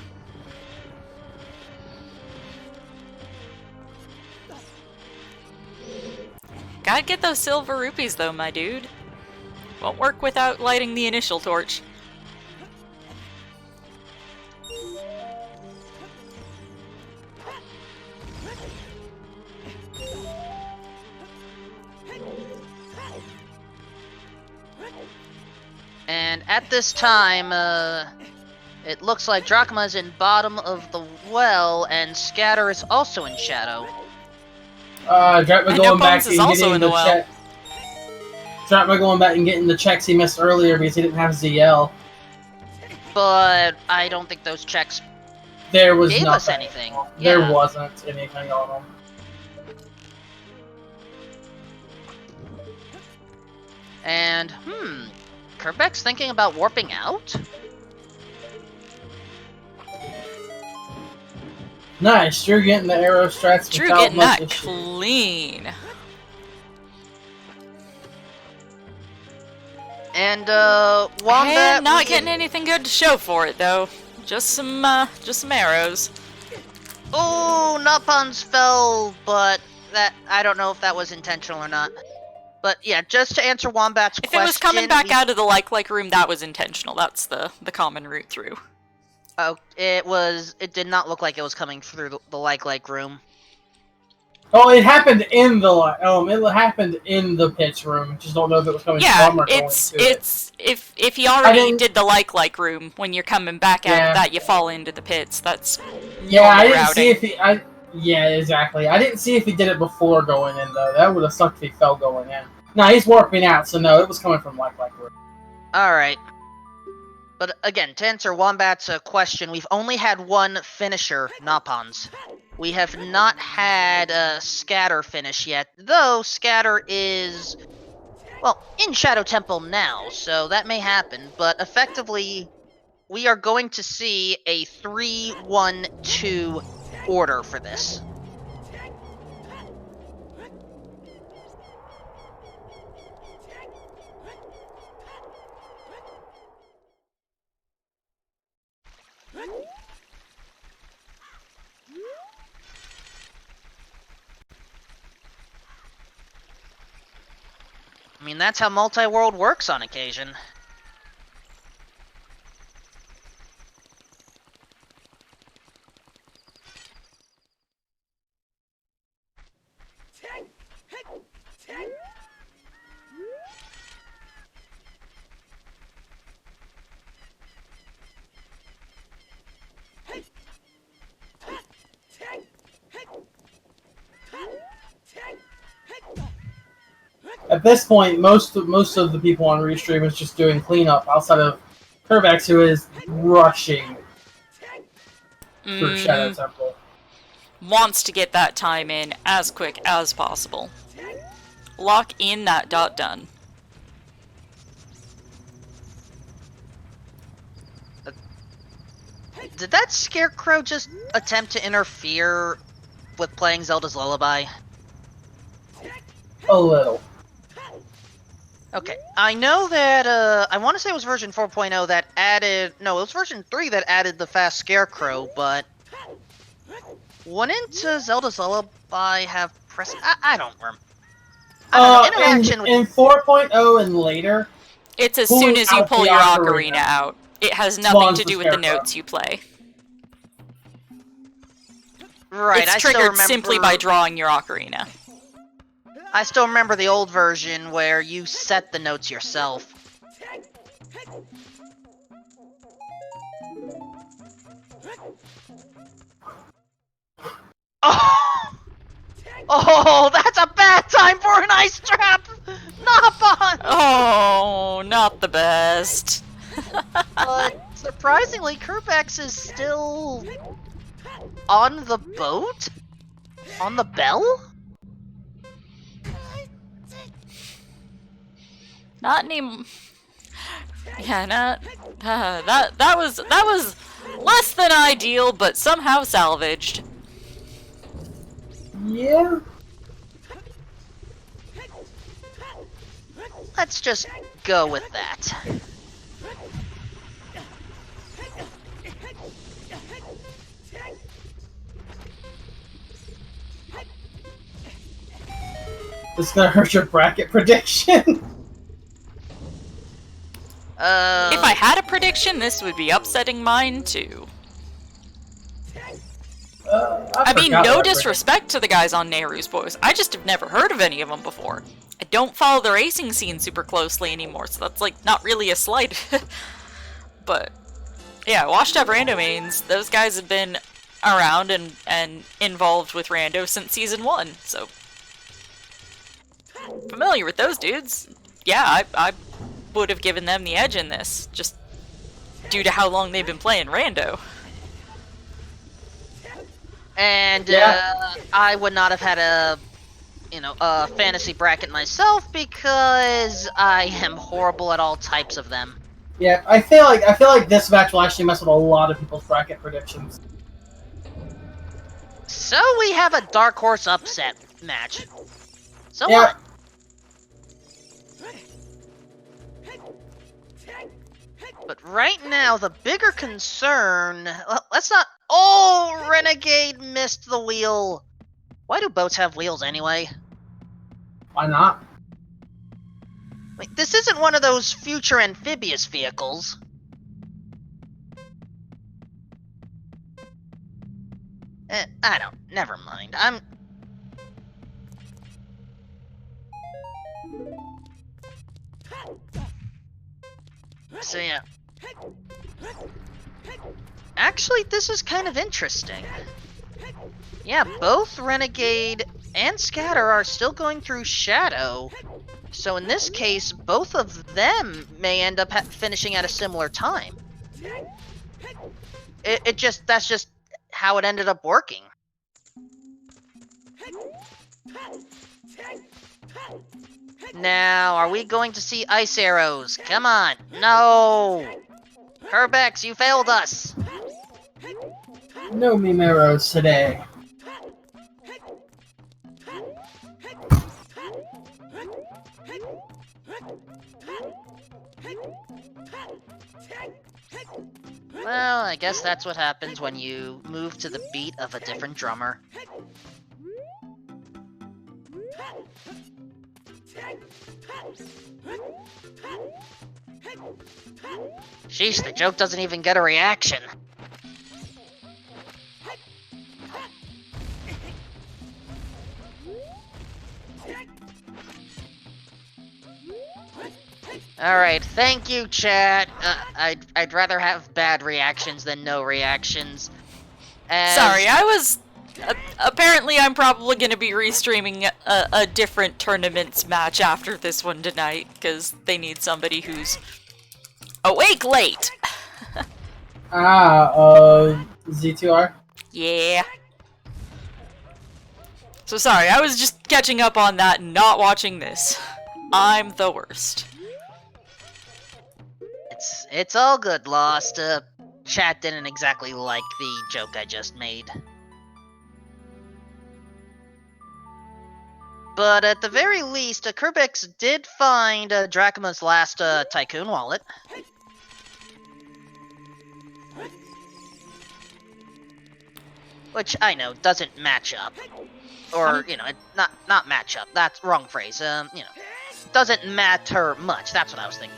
Gotta get those silver rupees though, my dude. Won't work without lighting the initial torch. And at this time, it looks like Drachma's in bottom of the well, and Scatter is also in shadow. Drachma going back and also getting in the the well. check. Drachma going back and getting the checks he missed earlier because he didn't have ZL. But I don't think those checks There was gave nothing. us anything. There Yeah. wasn't anything on them. And, Kerbeck's thinking about warping out? Nice, Drew getting the arrow strats Drew without getting much that issue. clean. And, Wombat... And not we getting can- anything good to show for it though. Just some arrows. Oh, Nutpuns fell, but that... I don't know if that was intentional or not. But yeah, just to answer Wombat's If question... it was coming back out of the like room, that was intentional. That's the common route through. Oh, it did not look like it was coming through the like room. Oh, it happened in the it happened in the pitch room. Just don't know if it was coming Yeah, from or going it's to it. if you already didn't- did the like room, when you're coming back out Yeah. of that, you fall into the pits. That's Yeah, I normal didn't see routing. if he. Yeah, exactly. I didn't see if he did it before going in though. That would have sucked if he fell going in. No, he's warping out, so no, it was coming from like room. Alright. But again, to answer Wombat's question, we've only had one finisher, Napons. We have not had a Scatter finish yet, though Scatter is, well, in Shadow Temple now, so that may happen, but effectively, we are going to see a 3-1-2 order for this. I mean, that's how multi-world works on occasion. At this point, most of the people on Restream is just doing cleanup outside of Kerbex, who is rushing through Shadow Temple. Wants to get that time in as quick as possible. Lock in that dot done. Did that Scarecrow just attempt to interfere with playing Zelda's Lullaby? A little. Okay, I know that, I want to say it was version 4.0 that added... No, it was version 3 that added the fast Scarecrow, but... Wouldn't Zelda's Lullaby have press... I don't remember. I don't know, interaction with... in 4.0 and later, It's as Pulling soon as you out pull the your ocarina ocarina out. It has nothing spawns to the do with the Scarecrow. notes you play. Right, It's I still triggered remember... simply by drawing your ocarina. I still remember the old version where you set the notes yourself. Oh! Oh, that's a bad time for an ice trap! Not fun! Oh, not the best. But Surprisingly, Kerbex is still on the boat? On the bell? Not any. Yeah, not. That was less than ideal, but somehow salvaged. Yeah. Let's just go with that. This is gonna hurt your bracket prediction. If I had a prediction, this would be upsetting mine too. I mean, no disrespect to the guys on Nayru's boys. I just have never heard of any of them before. I don't follow the racing scene super closely anymore, so that's like not really a slight. But yeah, washed up rando mains. Those guys have been around and involved with rando since season 1, so familiar with those dudes. Yeah, I would have given them the edge in this, just due to how long they've been playing rando. And I would not have had a fantasy bracket myself because I am horrible at all types of them. Yeah, I feel like this match will actually mess with a lot of people's bracket predictions. So we have a dark horse upset match. So Yeah. what? But right now, the bigger concern... Let's not... Oh, Renegade missed the wheel. Why do boats have wheels anyway? Why not? Wait, this isn't one of those future amphibious vehicles. I don't... Never mind. So yeah. Actually, this is kind of interesting. Yeah, both Renegade and Scatter are still going through Shadow. So in this case, both of them may end up finishing at a similar time. That's just how it ended up working. Now, are we going to see ice arrows? Come on. No! Kerbex, you failed us. No meme arrows today. Well, I guess that's what happens when you move to the beat of a different drummer. Sheesh, the joke doesn't even get a reaction. Alright, thank you, chat. I'd rather have bad reactions than no reactions. Sorry, I was... apparently I'm probably going to be restreaming a different tournaments match after this one tonight, because they need somebody who's awake late. Z2R? Yeah. So sorry, I was just catching up on that and not watching this. I'm the worst. It's all good, Lost. Chat didn't exactly like the joke I just made. But at the very least, Kerbex did find Dracuma's last Tycoon wallet. Which, I know, doesn't match up. Or, you know, not match up. That's wrong phrase. You know, doesn't matter much. That's what I was thinking.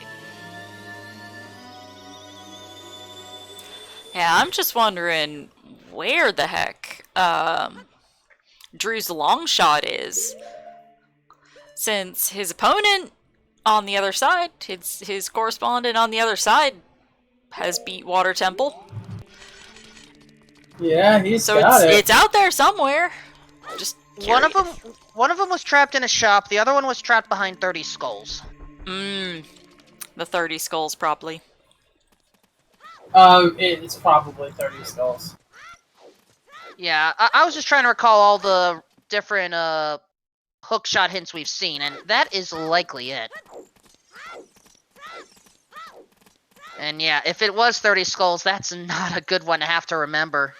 Yeah, I'm just wondering where the heck Drew's long shot is. Since his opponent on the other side, his correspondent on the other side, has beat Water Temple. Yeah, he's so got it. It's out there somewhere. Just curious. One of them was trapped in a shop. The other one was trapped behind 30 skulls. The 30 skulls, probably. It's probably 30 skulls. Yeah, I was just trying to recall all the different hookshot hints we've seen, and that is likely it. And yeah, if it was 30 skulls, that's not a good one to have to remember.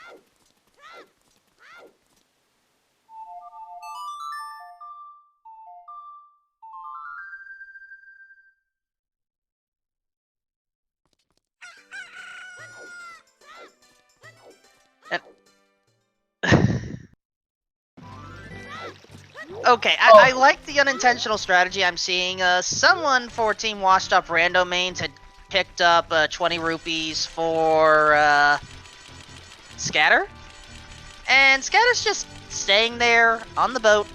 Okay, I like the unintentional strategy I'm seeing. Someone for Team Washed Up Rando Mains had picked up 20 rupees for Scatter. And Scatter's just staying there on the boat,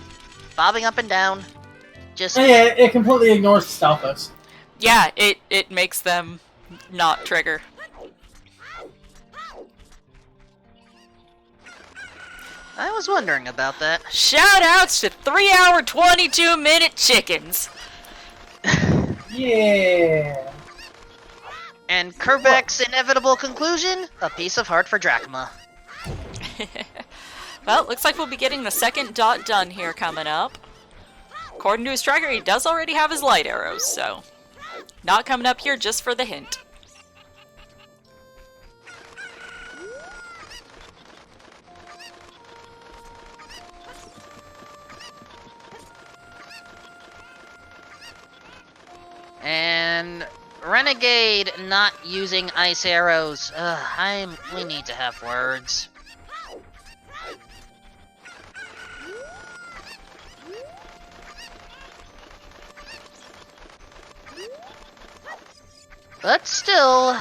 bobbing up and down. Just Yeah, it completely ignores Stalfos. Yeah, it makes them not trigger. I was wondering about that. Shout outs to 3 hour 22-minute chickens. Yeah. And Kerbeck's inevitable conclusion, a piece of heart for Drachma. Well, looks like we'll be getting the second dot done here coming up. According to his tracker, he does already have his light arrows, so not coming up here just for the hint. And Renegade not using ice arrows. We need to have words. But still,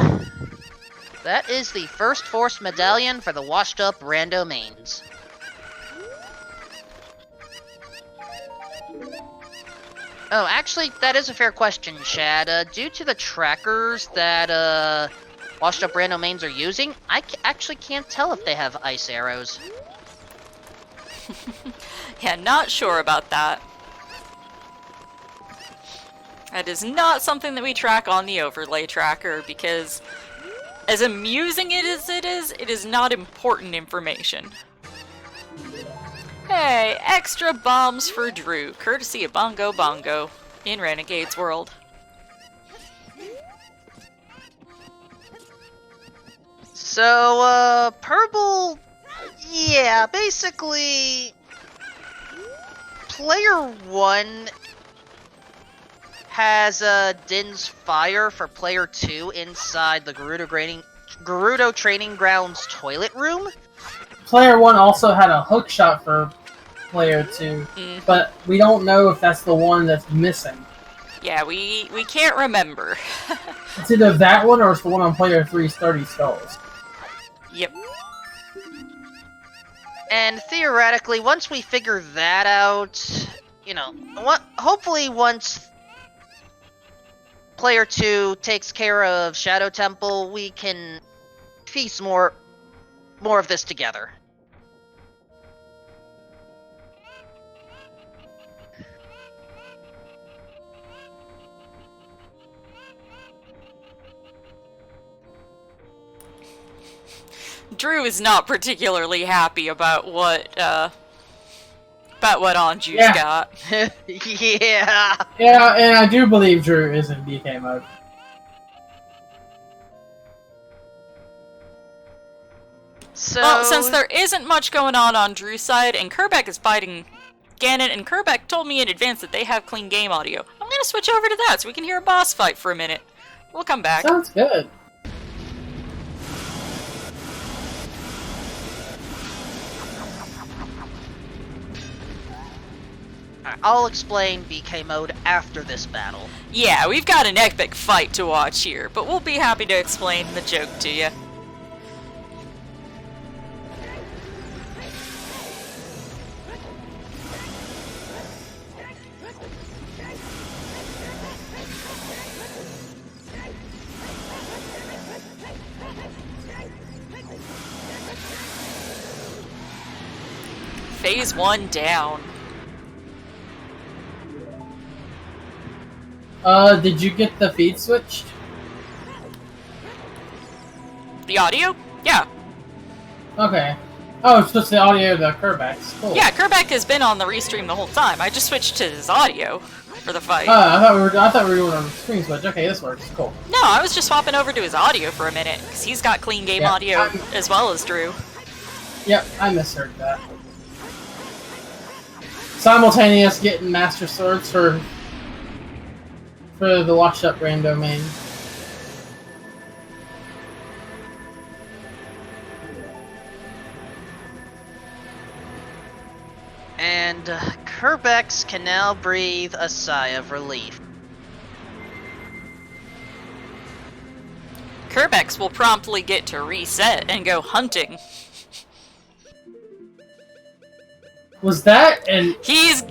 that is the first force medallion for the washed up Rando mains. Oh, actually, that is a fair question, Shad. Due to the trackers that washed up Rando mains are using, I actually can't tell if they have ice arrows. Yeah, not sure about that. That is not something that we track on the overlay tracker because, as amusing it is not important information. Hey, extra bombs for Drew, courtesy of Bongo Bongo in Renegade's World. So, Purple, yeah, basically, Player 1 has Din's Fire for Player 2 inside the Gerudo Training Grounds toilet room. Player 1 also had a hook shot for Player 2, but we don't know if that's the one that's missing. Yeah, we can't remember. It's either that one or it's the one on Player 3's 30 skulls. Yep. And theoretically, once we figure that out, you know, hopefully once Player 2 takes care of Shadow Temple, we can piece more of this together. Drew is not particularly happy about what Anju's got. Yeah. Yeah, and I do believe Drew is in DK mode. So, well, since there isn't much going on Drew's side, and Kerbeck is fighting Ganon, and Kerbeck told me in advance that they have clean game audio, I'm gonna switch over to that so we can hear a boss fight for a minute. We'll come back. Sounds good. I'll explain BK mode after this battle. Yeah, we've got an epic fight to watch here, but we'll be happy to explain the joke to you. Phase 1 down. Did you get the feed switched? The audio? Yeah. Okay. Oh, it's just the audio of the Kerbex. Cool. Yeah, Kerbeck has been on the restream the whole time. I just switched to his audio for the fight. I thought we were doing a screen switch. Okay, this works. Cool. No, I was just swapping over to his audio for a minute, because he's got clean game audio as well as Drew. Yep, I misheard that. Simultaneous getting Master Swords for the washed up Rando main. And Kerbex can now breathe a sigh of relief. Kerbex will promptly get to reset and go hunting. Was that and He's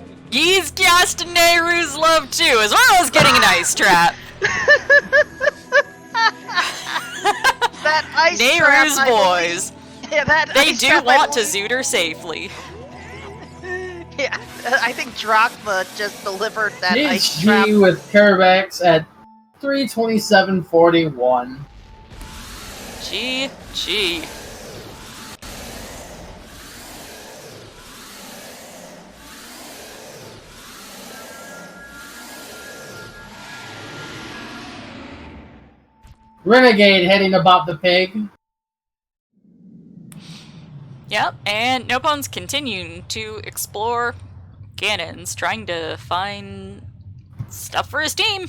gassed Nayru's love too, as well as getting an ice trap. That ice Nayru's trap, boys. Yeah, that They ice do trap, want to zoot her safely. Yeah, I think Drachma just delivered that ice trap. GG with Kerbex at 327.41. GG. Renegade heading to Bob the Pig. Yep, and Nopon's continuing to explore Ganon's, trying to find stuff for his team.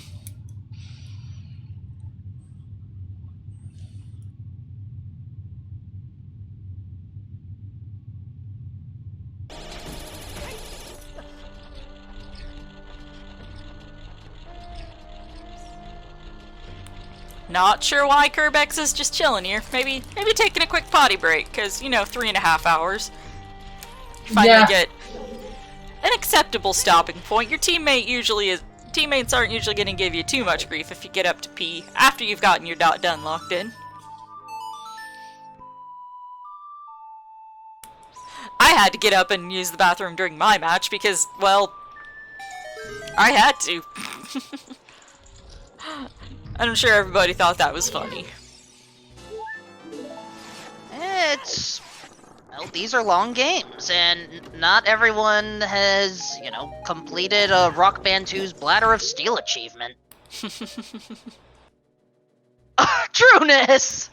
Not sure why Kerbex is just chilling here. Maybe taking a quick potty break, because, 3.5 hours. Finally get an acceptable stopping point. Your teammates aren't usually going to give you too much grief if you get up to pee after you've gotten your dot done locked in. I had to get up and use the bathroom during my match because, well, I had to. I'm sure everybody thought that was funny. Well, these are long games, and not everyone has, completed a Rock Band 2's Bladder of Steel achievement. Trueness!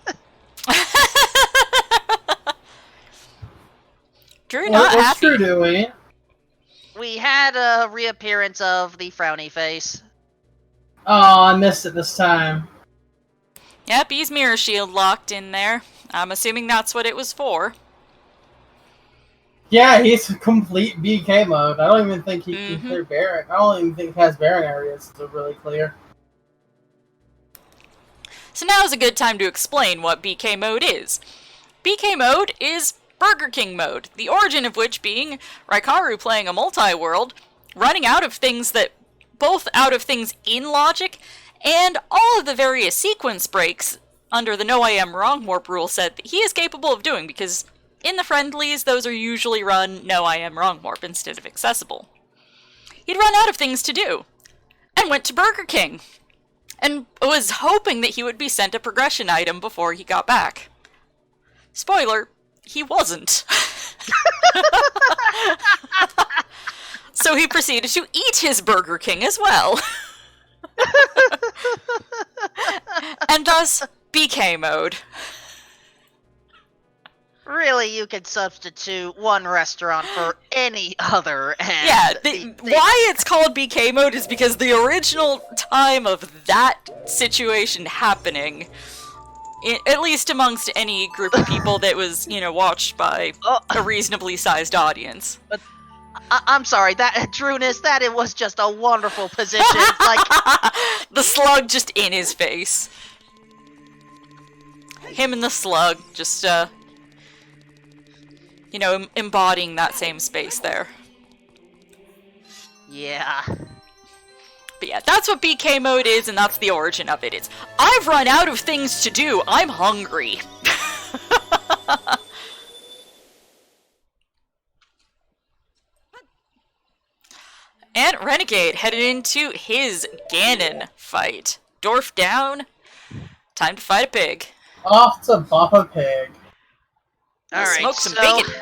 Drew not What's happy. Drew doing? We had a reappearance of the frowny face. Oh, I missed it this time. Yep, he's Mirror Shield locked in there. I'm assuming that's what it was for. Yeah, he's complete BK mode. I don't even think he can clear Baron. I don't even think he has Baron areas to really clear. So now is a good time to explain what BK mode is. BK mode is Burger King mode, the origin of which being Raikaru playing a multi-world, running out of things both out of things in logic, and all of the various sequence breaks under the No I Am Wrong Warp rule set that he is capable of doing, because in the friendlies, those are usually run No I Am Wrong Warp instead of accessible. He'd run out of things to do, and went to Burger King, and was hoping that he would be sent a progression item before he got back. Spoiler, he wasn't. So he proceeded to eat his Burger King as well. And thus, BK mode. Really, you could substitute one restaurant for any other, and... Yeah, why it's called BK mode is because the original time of that situation happening, at least amongst any group of people that was, watched by a reasonably sized audience. But I'm sorry, that Trueness, that it was just a wonderful position. Like the slug just in his face. Him and the slug just, embodying that same space there. Yeah. But yeah, that's what BK mode is, and that's the origin of it. It's, I've run out of things to do, I'm hungry. And Renegade headed into his Ganon fight. Dwarf down, time to fight a pig. Off to bop a pig. Alright, Smoke some so bacon.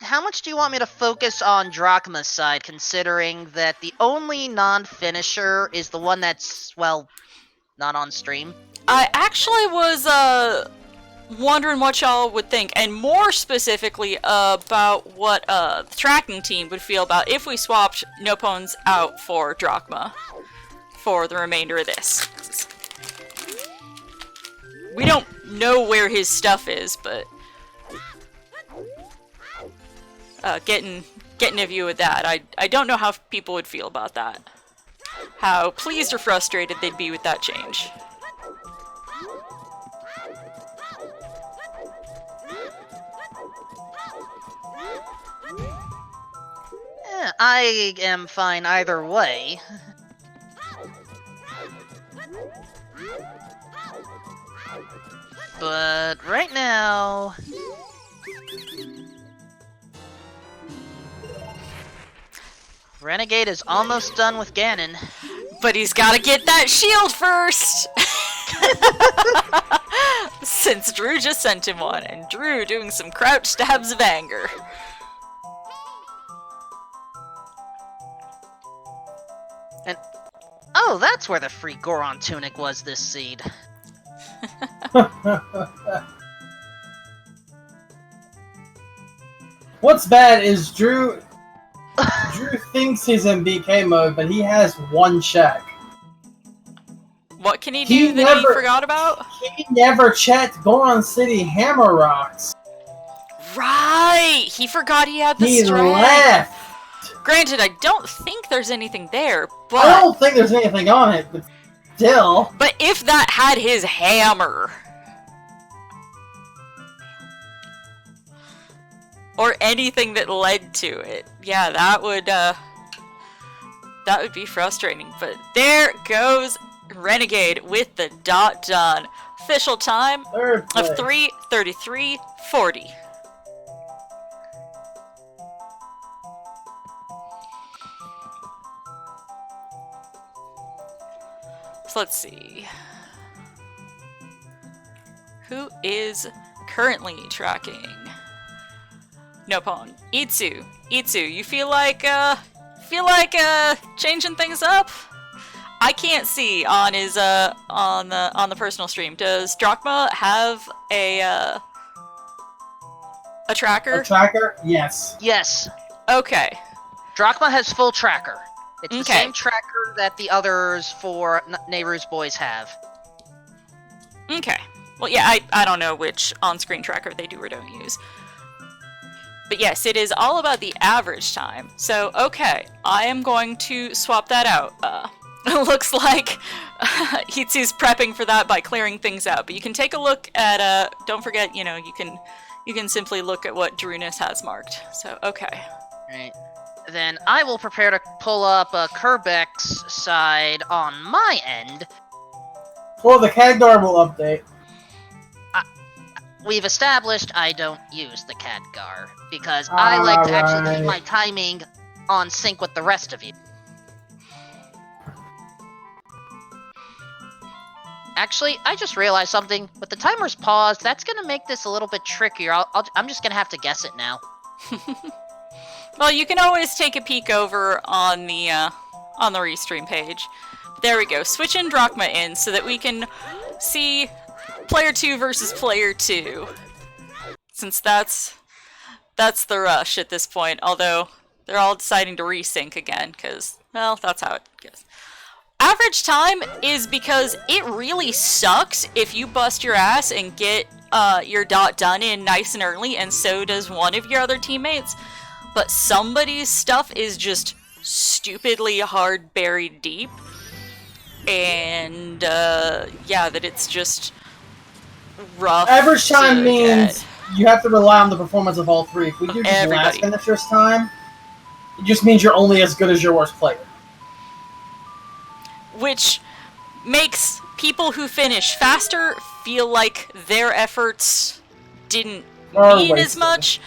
how much do you want me to focus on Drachma's side, considering that the only non-finisher is the one that's, well, not on stream? I actually was wondering what y'all would think, and more specifically about what the tracking team would feel about if we swapped Nopone's out for Drachma for the remainder of this. We don't know where his stuff is, but getting a view of that, I don't know how people would feel about that. How pleased or frustrated they'd be with that change. I am fine either way. But right now... Renegade is almost done with Ganon. But he's gotta get that shield first! Since Drew just sent him one, and Drew doing some crouch stabs of anger. And oh, that's where the free Goron tunic was this seed. What's bad is Drew thinks he's in BK mode, but he has one check. What can he do that he forgot about? He never checked Goron City Hammer Rocks. Right! He forgot he had the He strength. left. Granted, I don't think there's anything there, but... I don't think there's anything on it, but still. But if that had his hammer... or anything that led to it, yeah, that would be frustrating. But there goes Renegade with the dot done. Official time Third place. of 3:33:40. So let's see. Who is currently tracking? Nopone. Itsu, you feel like changing things up? I can't see on his on the personal stream. Does Drachma have a tracker? A tracker? Yes. Yes. Okay. Drachma has full tracker. It's the Okay. same tracker that the others for Nayru's boys have. Okay. Well, yeah, I don't know which on-screen tracker they do or don't use. But yes, it is all about the average time. So, okay, I am going to swap that out. Looks like Hitsu's prepping for that by clearing things out. But you can take a look at, don't forget, you can simply look at what Drunus has marked. So, okay. Right. Then I will prepare to pull up Kerbek's side on my end. Well, the Khadgar will update. We've established I don't use the Khadgar, because I like to actually keep my timing on sync with the rest of you. Actually, I just realized something. With the timers paused, that's going to make this a little bit trickier. I'm just going to have to guess it now. Well, you can always take a peek over on the restream page. There we go. Switch in Drachma in so that we can see player 2 versus player 2. Since that's the rush at this point, although they're all deciding to resync again, because, well, that's how it goes. Average time is because it really sucks if you bust your ass and get your dot done in nice and early, and so does one of your other teammates. But somebody's stuff is just stupidly hard buried deep. And, yeah, that it's just rough. Average time means you have to rely on the performance of all three. If we do just last finisher's time, it just means you're only as good as your worst player. Which makes people who finish faster feel like their efforts didn't mean as much,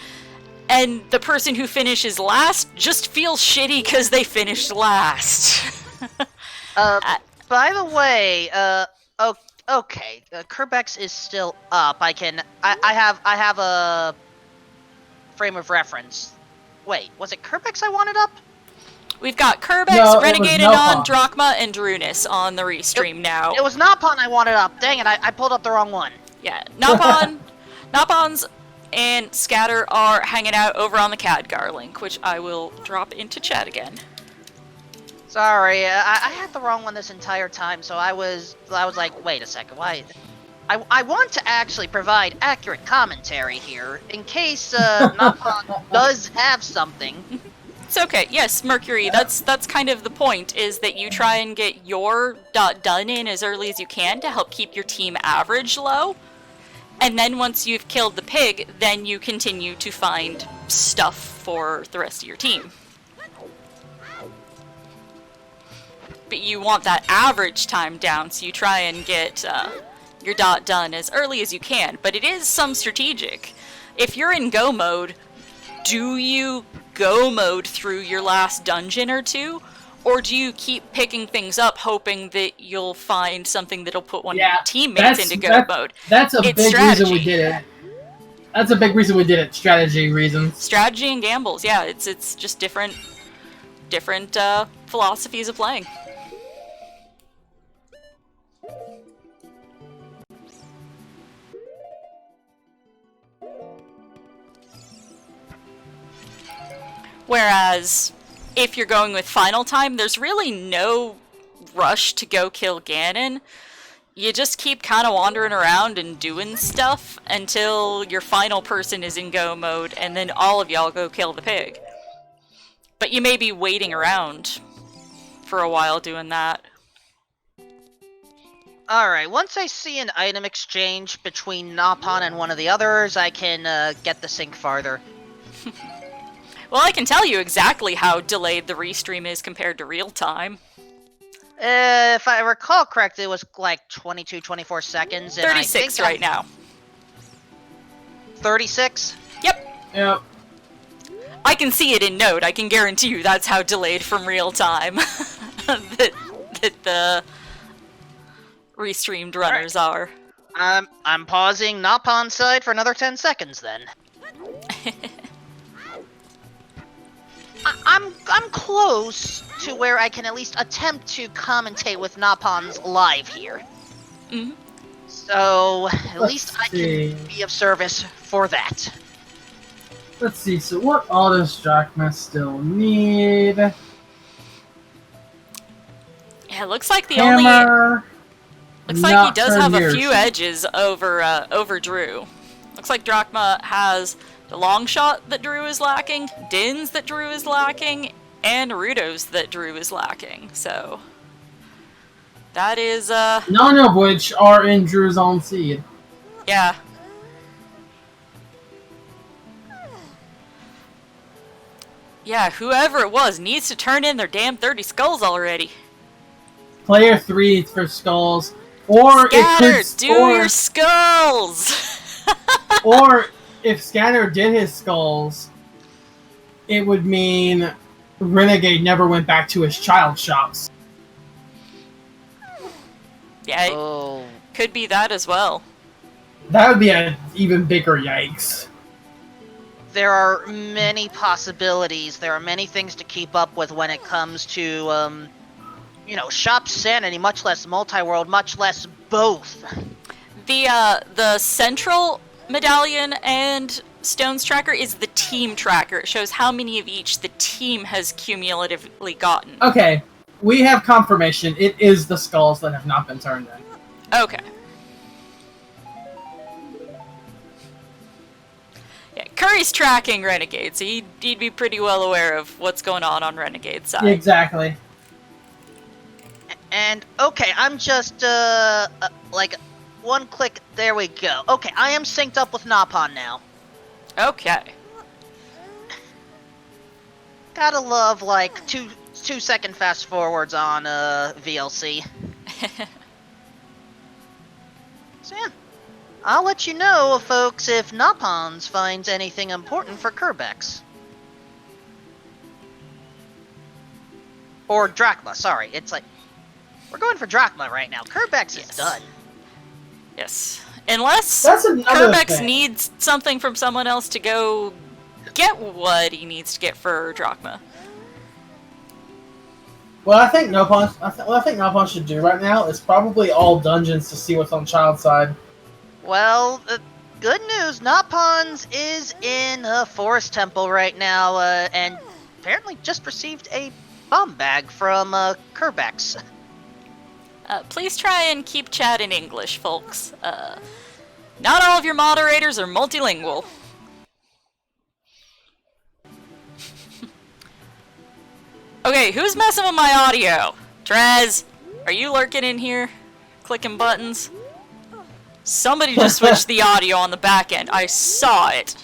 and the person who finishes last just feels shitty because they finished last. By the way, Okay, Kerbex is still up. I have a frame of reference. Wait, was it Kerbex I wanted up? We've got Kerbex, No, it was Renegade Nopon. Anon, Drachma, and Drunis on the restream now. It was Nopon I wanted up. Dang it, I pulled up the wrong one. Yeah, Nopons and Scatter are hanging out over on the Khadgar link, which I will drop into chat again. Sorry, I had the wrong one this entire time, so I was like, wait a second, why? I want to actually provide accurate commentary here, in case Nopon does have something. It's okay. Yes, Mercury, that's kind of the point, is that you try and get your dot done in as early as you can to help keep your team average low. And then once you've killed the pig, then you continue to find stuff for the rest of your team. But you want that average time down, so you try and get your dot done as early as you can. But it is some strategic. If you're in go mode, do you go mode through your last dungeon or two? Or do you keep picking things up, hoping that you'll find something that'll put one of your teammates into go mode? That's a It's big strategy. reason we did it. That's a big reason we did it. Strategy reasons. Strategy and gambles, yeah. It's just different philosophies of playing. Whereas, if you're going with Final Time, there's really no rush to go kill Ganon. You just keep kind of wandering around and doing stuff until your final person is in go mode, and then all of y'all go kill the pig. But you may be waiting around for a while doing that. Alright, once I see an item exchange between Nopon and one of the others, I can get the sync farther. Well, I can tell you exactly how delayed the restream is compared to real time. If I recall correctly, it was like 22, 24 seconds. And 36 right now. 36? Yep. I can see it in Node. I can guarantee you that's how delayed from real time that the restreamed runners are. I'm pausing Nopon's side for another 10 seconds then. I'm close to where I can at least attempt to commentate with Nopon's live here. Mm-hmm. So, at least I see. can be of service for that. Let's see, so what all does Drachma still need? Yeah, it looks like the Hammer. looks like he does have a few edges over Drew. Looks like Drachma has the long shot that Drew is lacking, Din's that Drew is lacking, and Naruto's that Drew is lacking. So that is none of which are in Drew's own seed. yeah. Yeah, whoever it was needs to turn in their damn 30 skulls already. Player 3 for skulls. Or Scatter, it could do your skulls! or if Scatter did his skulls, it would mean Renegade never went back to his child shops. Yeah, it Oh. could be that as well. That would be an even bigger yikes. There are many possibilities. There are many things to keep up with when it comes to, shop sanity, much less multi-world, much less both. The central medallion and stones tracker is the team tracker. It shows how many of each the team has cumulatively gotten. Okay, we have confirmation. It is the skulls that have not been turned in. Okay. Yeah, Curry's tracking Renegade, so he'd be pretty well aware of what's going on Renegade's side. Exactly. And, okay, I'm just, like, one click, there we go. Okay, I am synced up with Nopon now. Okay. Gotta love, like, two second fast forwards on, VLC. So, yeah. I'll let you know, folks, if Nopons finds anything important for Kerbex. Or Drachma, sorry. It's like, we're going for Drachma right now. Kerbex is done. Yes. Unless That's another Kerbex thing. needs something from someone else to go get what he needs to get for Drachma. What I think what I think No Punch should do right now is probably all dungeons to see what's on Child's side. Well, good news. Napons is in a forest temple right now, and apparently just received a bomb bag from Kerbex. Please try and keep chat in English, folks. Not all of your moderators are multilingual. Okay, who's messing with my audio? Trez, are you lurking in here? Clicking buttons? Somebody just switched the audio on the back end. I saw it.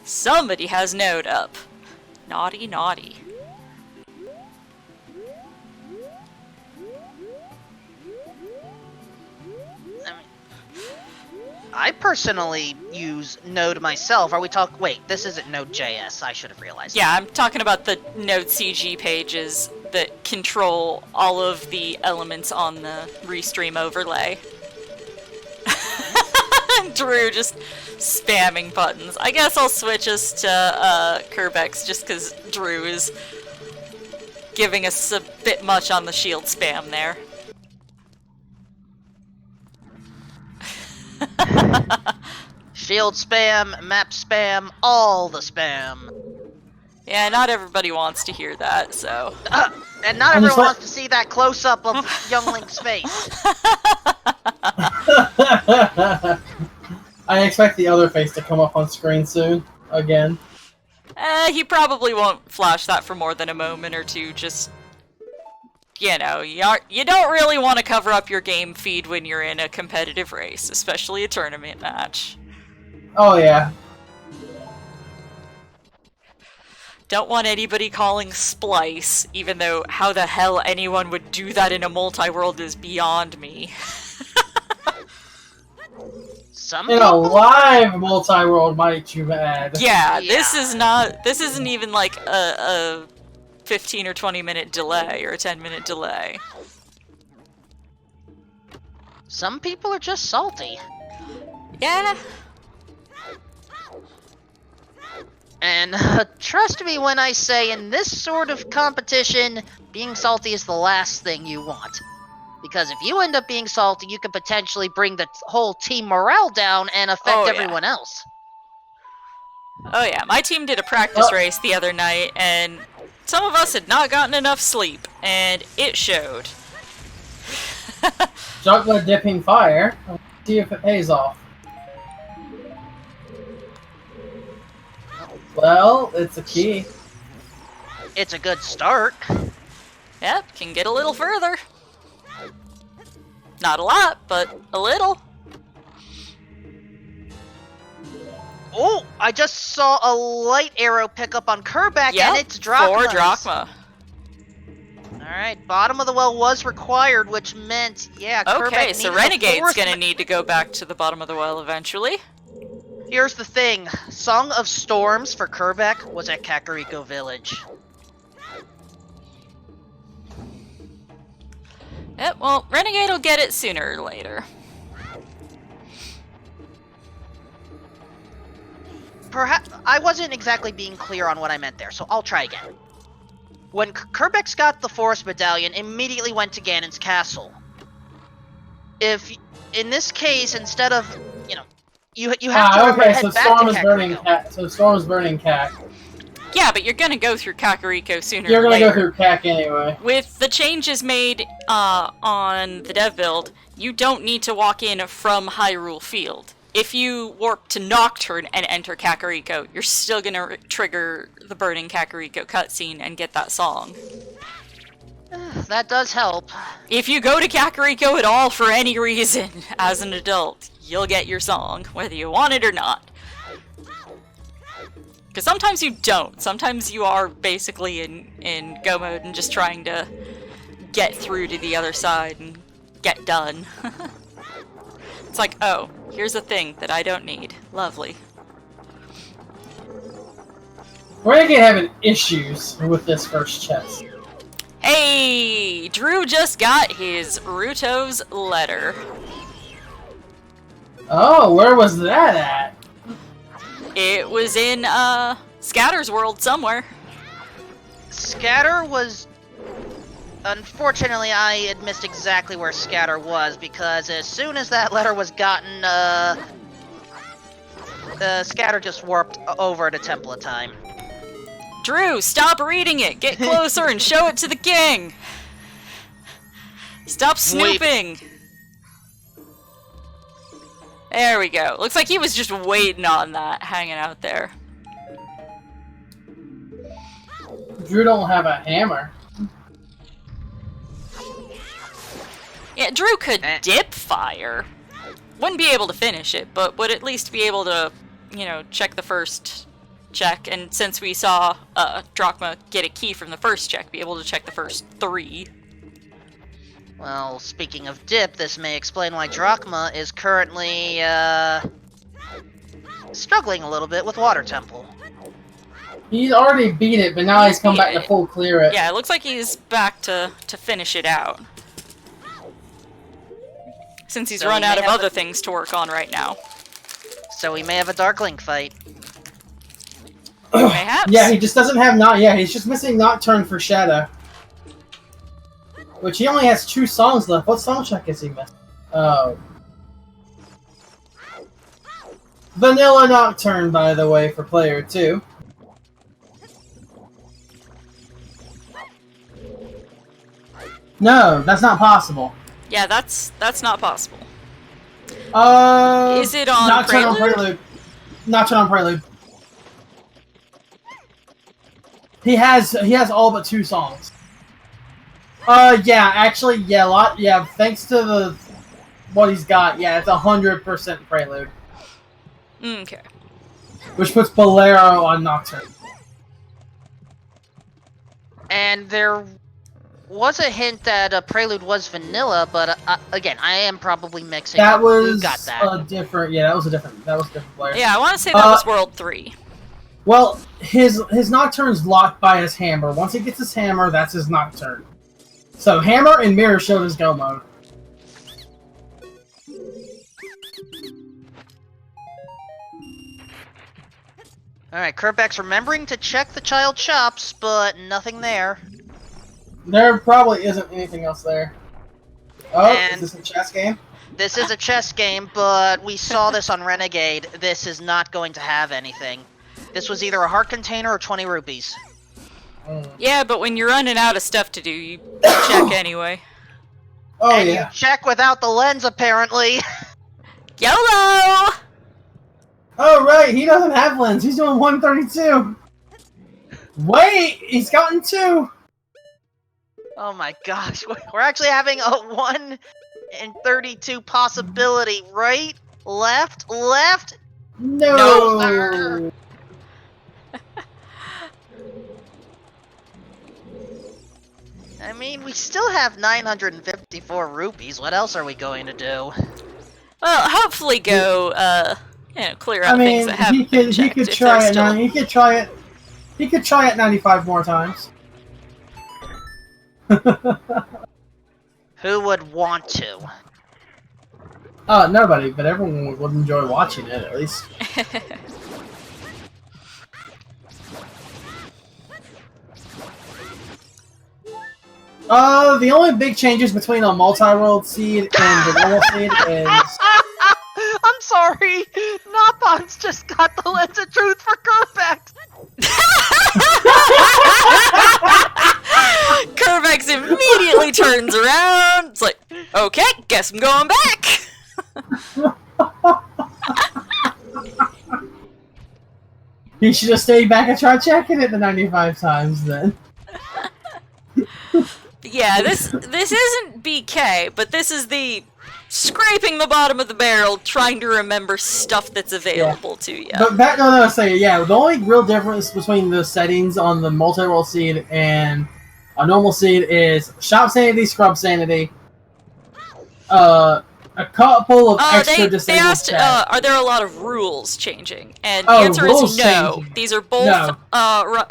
Somebody has Node up. Naughty, naughty. I personally use Node myself. Are we wait, this isn't Node.js. I should have realized. Yeah, I'm talking about the Node CG pages that control all of the elements on the Restream overlay. Drew just spamming buttons. I guess I'll switch us to Kerbex just because Drew is giving us a bit much on the shield spam there. Shield spam, map spam, all the spam. Yeah, not everybody wants to hear that, so. And not everyone wants to see that close-up of young Link's face. I expect the other face to come up on screen soon, again. He probably won't flash that for more than a moment or two, just... You know, you don't really want to cover up your game feed when you're in a competitive race, especially a tournament match. Oh yeah. Don't want anybody calling splice, even though how the hell anyone would do that in a multi-world is beyond me. In a live multi-world, might you add? Yeah, this isn't even like a 15 or 20 minute delay or a 10-minute delay. Some people are just salty. Yeah. And trust me when I say in this sort of competition, being salty is the last thing you want. Because if you end up being salty, you could potentially bring the whole team morale down and affect everyone else. Oh yeah, my team did a practice race the other night, and some of us had not gotten enough sleep, and it showed. Juggler dipping fire. Let's see if it pays off. Well, it's a key. It's a good start. Yep, can get a little further. Not a lot, but a little. Oh, I just saw a light arrow pick up on Kerbeck, and it's Drachma. 4 Drachma. Alright, bottom of the well was required, which meant, yeah, Okay, Kerbeck so needed Renegade's gonna need to go back to the bottom of the well eventually. Here's the thing. Song of Storms for Kerbeck was at Kakariko Village. Yep, well, Renegade will get it sooner or later. Perhaps I wasn't exactly being clear on what I meant there, so I'll try again. When Kerbeck's got the Forest Medallion, immediately went to Ganon's castle. If, in this case, instead of, you know, you have to head so back Storm to is Kakariko. so Storm is burning Cac. Yeah, but you're gonna go through Kakariko sooner You're or gonna later. go through Cac anyway. With the changes made on the dev build, you don't need to walk in from Hyrule Field. If you warp to Nocturne and enter Kakariko, you're still gonna trigger the burning Kakariko cutscene and get that song. That does help. If you go to Kakariko at all for any reason, as an adult, you'll get your song, whether you want it or not. Because sometimes you don't. Sometimes you are basically in go mode and just trying to get through to the other side and get done. It's like, oh, here's a thing that I don't need. Lovely. We're gonna having issues with this first chest. Hey! Drew just got his Ruto's letter. Oh, where was that at? It was in, Scatter's world somewhere. Scatter was... Unfortunately, I had missed exactly where Scatter was, because as soon as that letter was gotten, Scatter just warped over to Temple of Time. Drew, stop reading it! Get closer and show it to the king! Stop snooping! There we go. Looks like he was just waiting on that, hanging out there. Drew don't have a hammer. Yeah, Drew could dip fire. Wouldn't be able to finish it, but would at least be able to, you know, check the first check. And since we saw Drachma get a key from the first check, be able to check the first 3. Well, speaking of dip, this may explain why Drachma is currently, struggling a little bit with Water Temple. He's already beat it, but now he's come back to full clear it. Yeah, it looks like he's back to finish it out. Since he's run out of other things to work on right now. So we may have a Darkling fight. Perhaps. Yeah, he just doesn't have he's just missing Nocturne for Shadow. Which he only has 2 songs left. What song check is he missing? Oh. Vanilla Nocturne, by the way, for player 2. No, that's not possible. Yeah, that's not possible. Is it on Nocturne Prelude? on Prelude? Nocturne on Prelude. He has all but 2 songs. Yeah, actually, yeah, thanks to what he's got, yeah, it's 100% Prelude. Okay. Which puts Bolero on Nocturne. And there was a hint that Prelude was vanilla, but again, I am probably mixing That up was who got that. a different player. Yeah, I want to say that was World 3. Well, his Nocturne's locked by his hammer. Once he gets his hammer, that's his Nocturne. So hammer and mirror showed his go mode. Alright, Kerbeck's remembering to check the child shops, but nothing there. There probably isn't anything else there. Oh, And is this a chess game? this is a chess game, but we saw this on Renegade. This is not going to have anything. This was either a heart container or 20 rupees. Yeah, but when you're running out of stuff to do, you check anyway. Oh, And yeah. you check without the lens, apparently. YOLO! Oh, right, he doesn't have lens. He's doing 132. Wait, he's gotten 2. Oh my gosh, we're actually having a 1 in 32 possibility. Right? Left? Left? No. sir. I mean, we still have 954 rupees. What else are we going to do? Well, hopefully go, clear out things that haven't been checked. He could try it 95 more times. Who would want to? Nobody, but everyone would enjoy watching it, at least. The only big changes between a multi-world seed and the normal seed is... I'm sorry! Nopons just got the lens of truth for Kerbeck! Kerbex immediately turns around. It's like, okay, guess I'm going back. He should have stayed back and tried checking it the 95 times then. Yeah, this isn't BK, but this is the scraping the bottom of the barrel, trying to remember stuff that's available to you. But the only real difference between the settings on the multi-world seed and a normal seed is shop sanity, scrub sanity. A couple of extra they disabled asked, chat. are there a lot of rules changing? And the Oh, answer rules is no. changing. These are both, No.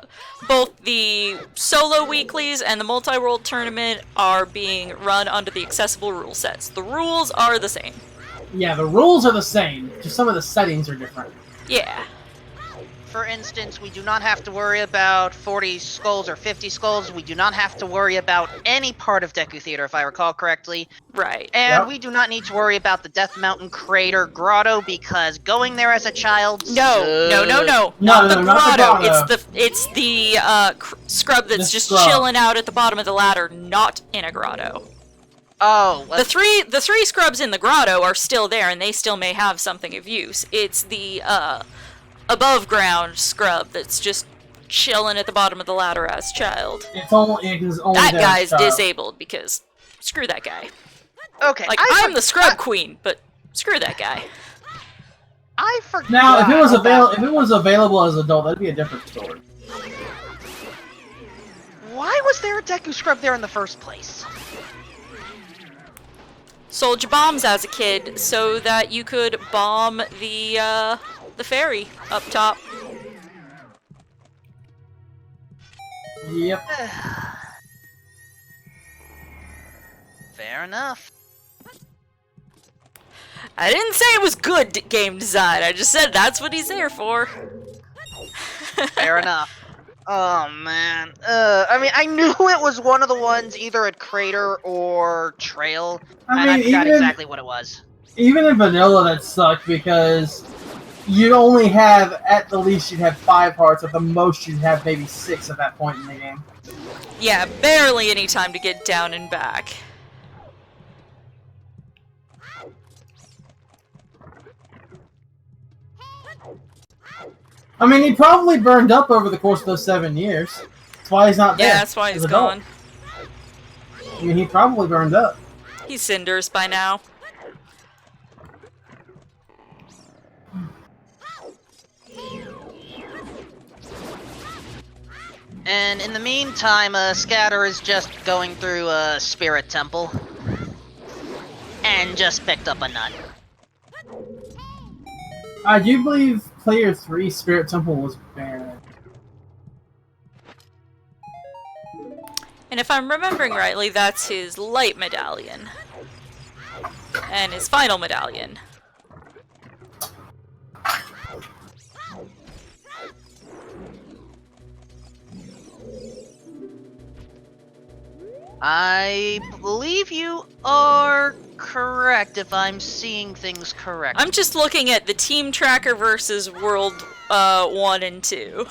both the solo weeklies and the multi-world tournament are being run under the accessible rule sets. The rules are the same. Yeah, the rules are the same, just some of the settings are different. Yeah. For instance, we do not have to worry about 40 skulls or 50 skulls. We do not have to worry about any part of Deku Theater, if I recall correctly. Right. And Yep. we do not need to worry about the Death Mountain Crater Grotto, because going there as a child... No. No, Not the no, grotto. not the grotto. It's the scrub that's just scrub. chilling out at the bottom of the ladder, not in a grotto. Oh, The three scrubs in the grotto are still there, and they still may have something of use. It's the above ground scrub that's just chilling at the bottom of the ladder as child. It is only That there guy's as child. disabled because screw that guy. okay. Like I'm the scrub queen, but screw that guy. I forgot. Now, if it was about- available as an adult, that'd be a different story. Why was there a Deku Scrub there in the first place? Soldier bombs as a kid so that you could bomb the ferry up top. Yep. Fair enough. I didn't say it was good game design. I just said that's what he's there for. Fair enough. Oh man. I mean, I knew it was one of the ones either at Crater or Trail, and I forgot exactly what it was. Even in vanilla, that sucked because you only have, at the least, you'd have 5 hearts. At the most, you'd have maybe 6 at that point in the game. Yeah, barely any time to get down and back. I mean, he probably burned up over the course of those 7 years. That's why he's not there. Yeah, that's why he's gone. I mean, he probably burned up. He's cinders by now. And in the meantime, Scatter is just going through a Spirit Temple. And just picked up a nut. I do believe Player 3 Spirit Temple was banned. And if I'm remembering rightly, that's his light medallion. And his final medallion. I believe you are correct if I'm seeing things correct. I'm just looking at the team tracker versus World 1 and 2.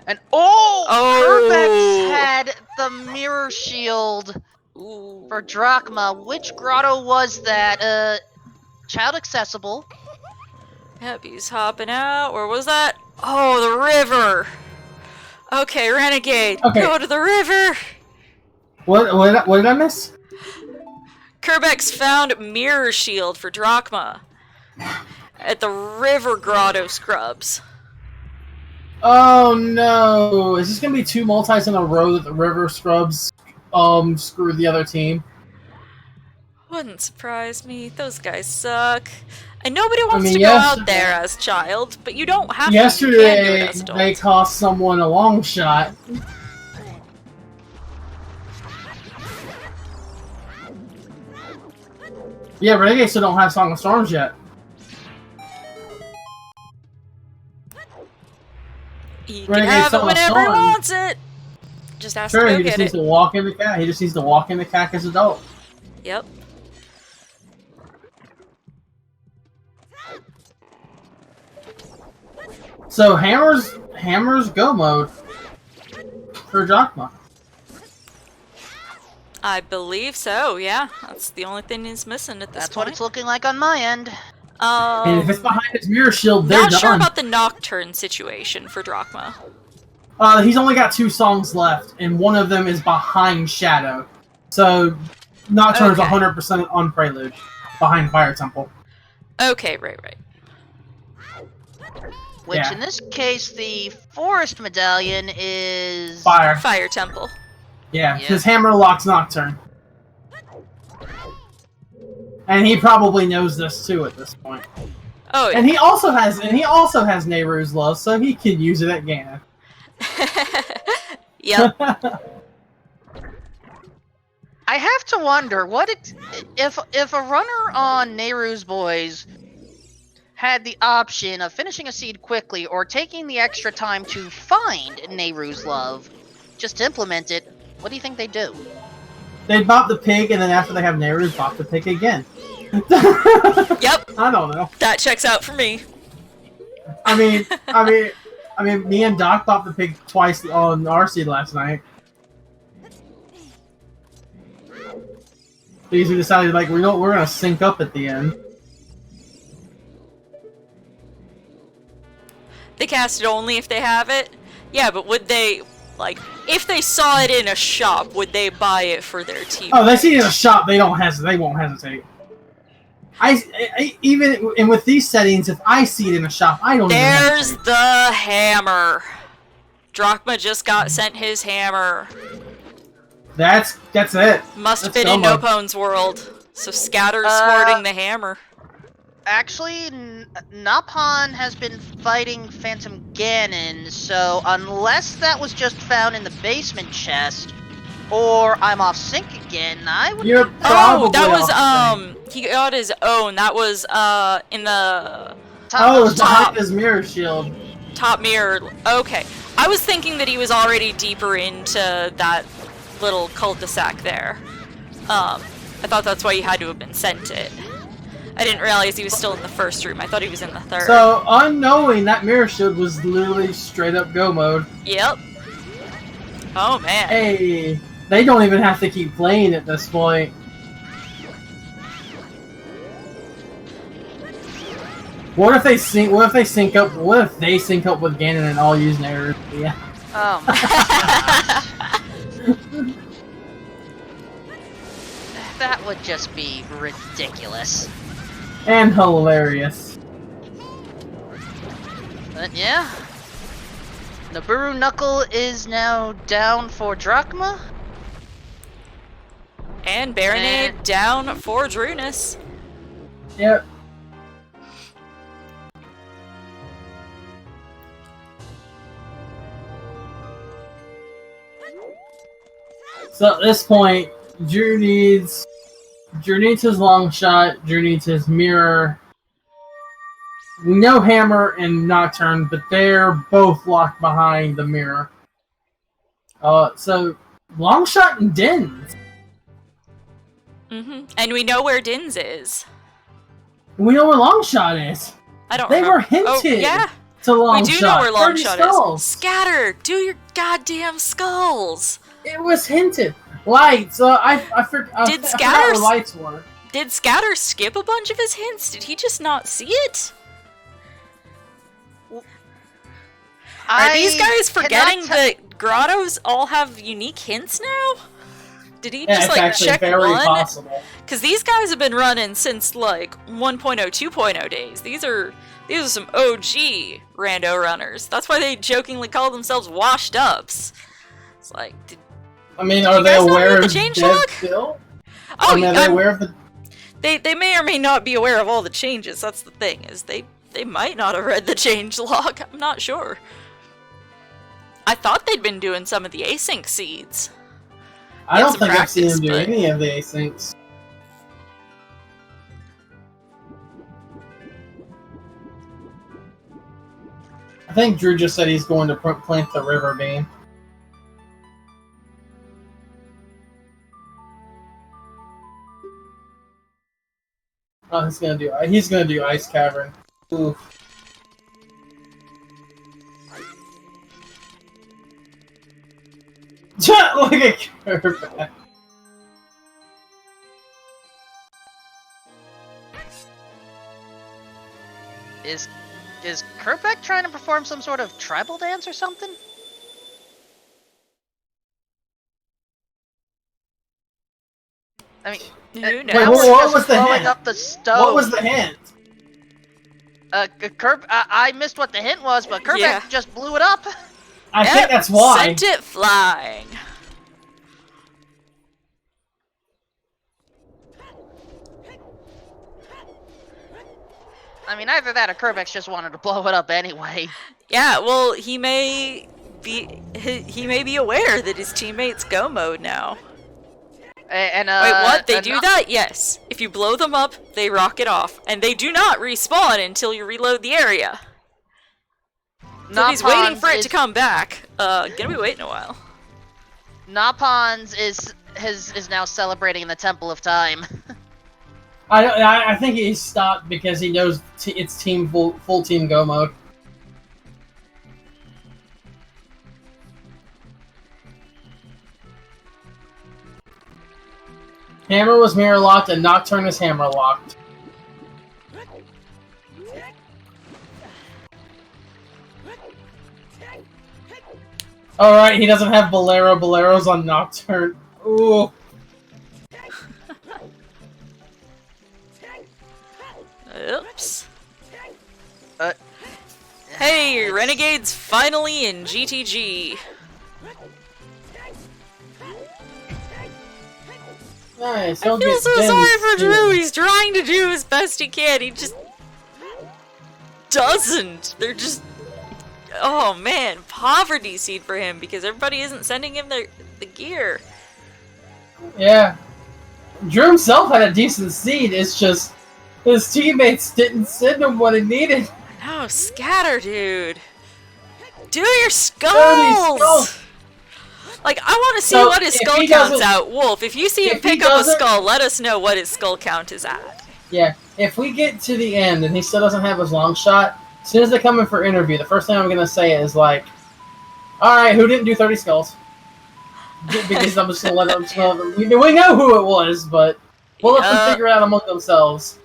And Oh! Urbex had the mirror shield Ooh. for Drachma. Which grotto was that? Child accessible. Yep, he's hopping out. Where was that? Oh, the river! Okay, Renegade, Okay. go to the river! What did I miss? Kerbex found Mirror Shield for Drachma at the River Grotto Scrubs. Oh no! Is this gonna be 2 multis in a row that the River Scrubs screwed the other team? Wouldn't surprise me. Those guys suck. And nobody wants mean, to go out yesterday- there as child, but you don't have to. Yesterday, You can do it as adult. they cost someone a long shot. Yeah, Renegade still don't have Song of Storms yet. He can Renegade have it Song of whenever he Storms. wants it. Just has Sure, to he go just get needs it. to walk in the cack. He just needs to walk in the cack as adult. Yep. So Hammer's go mode for Drachma. I believe so, yeah. That's the only thing he's missing at this That's point. what it's looking like on my end. And if it's behind his mirror shield, they're Not sure done. about the Nocturne situation for Drachma. He's only got 2 songs left, and one of them is behind Shadow. So Nocturne's Okay. 100% on Prelude, behind Fire Temple. Okay, right. Which Yeah. in this case, the Forest Medallion is... Fire. Fire Temple. Yeah, Yeah. his hammer locks Nocturne. And he probably knows this too at this point. Oh, yeah. And he also has Nayru's love, so he can use it at Ganon. Yep. I have to wonder if a runner on Nayru's Boys had the option of finishing a seed quickly or taking the extra time to find Nayru's love, just to implement it. What do you think they do? They'd bop the pig, and then after they have Nayru, bop the pig again. Yep. I don't know. That checks out for me. I mean, me and Doc bopped the pig twice on our seed last night. Because we decided, like, we're gonna sync up at the end. They cast it only if they have it? Yeah, but would they, like, if they saw it in a shop, would they buy it for their team? Oh, they see it in a shop, they won't hesitate. Even and with these settings, if I see it in a shop, I don't even There's hesitate. the hammer. Drachma just got sent his hammer. That's it. Must That's fit in Selma. Nopone's world. So Scatter's sporting the hammer. Actually, Napon has been fighting Phantom Ganon, so unless that was just found in the basement chest, or I'm off sync again, I would. You're probably Oh, that was off sync. he got his own. That was in the Oh, it was top. behind his mirror shield. top mirror. Okay, I was thinking that he was already deeper into that little cul-de-sac there. I thought that's why you had to have been sent it. I didn't realize he was still in the first room. I thought he was in the third. So, unknowing, that mirror shield was literally straight up go mode. Yep. Oh man. Hey, they don't even have to keep playing at this point. What if they sync up with Ganon and all use Nayru? Yeah. Oh my gosh. That would just be ridiculous. And hilarious. But yeah. Naburu Knuckle is now down for Drachma. And Baronade down for Drunus. Yep. So at this point, Drew needs his long shot, Drew needs his mirror. No hammer and Nocturne, but they're both locked behind the mirror. So long shot and Dins. And we know where Dins is. We know where long shot is. I don't They remember. were hinted Oh, yeah. to long We do shot. know where long 30 shot skulls. is. Scatter, do your goddamn skulls. It was hinted. Lights. I forgot Scatter where lights were. Did Scatter skip a bunch of his hints? Did he just not see it? Are these guys forgetting that grottos all have unique hints now? Did he just it's like actually check very one? possible. Because these guys have been running since like 1.0, 2.0 days. These are some OG rando runners. That's why they jokingly call themselves washed ups. It's like, I mean, you are they guys not aware read the of change Dev log? still? oh, I mean, are they aware of the? They may or may not be aware of all the changes. That's the thing, is they might not have read the change log. I'm not sure. I thought they'd been doing some of the async seeds. I don't some think I've seen practice, him do but- any of the asyncs. I think Drew just said he's going to plant the river bean. Oh, he's gonna do Ice Cavern. Ooh. Look at Kerbeck. Is Kerbeck trying to perform some sort of tribal dance or something? I mean, Who that knows? Wait, was what just was the blowing hint? up the stove. What was the hint? I missed what the hint was, but Kerbeck Yeah. just blew it up. I Yep, think that's why. Sent it flying. I mean, either that or Kerbex just wanted to blow it up anyway. Yeah, well, he may be aware that his teammates go mode now. And Wait, what? They do that? Yes. If you blow them up, they rocket off, and they do not respawn until you reload the area. So he's waiting for it to come back. Gonna be waiting a while. Napons is now celebrating in the Temple of Time. I think he stopped because he knows it's full team go mode. Hammer was mirror locked and Nocturne is hammer locked. Alright, he doesn't have Bolero. Bolero's on Nocturne. Ooh. Oops. Hey, Renegade's finally in GTG. Nice. I feel so sorry for Drew. He's trying to do as best he can. He just doesn't. They're just... Oh man, poverty seed for him because everybody isn't sending him the gear. Yeah. Drew himself had a decent seed, it's just his teammates didn't send him what he needed. No, Scatter, dude. Do your skulls! Like, I want to see what his skull count's at. Wolf, if you see him pick up a skull, let us know what his skull count is at. Yeah, if we get to the end and he still doesn't have his long shot, as soon as they come in for interview, the first thing I'm going to say is like, alright, who didn't do 30 skulls? Because I'm just going to let them... We know who it was, but we'll let them figure it out among themselves.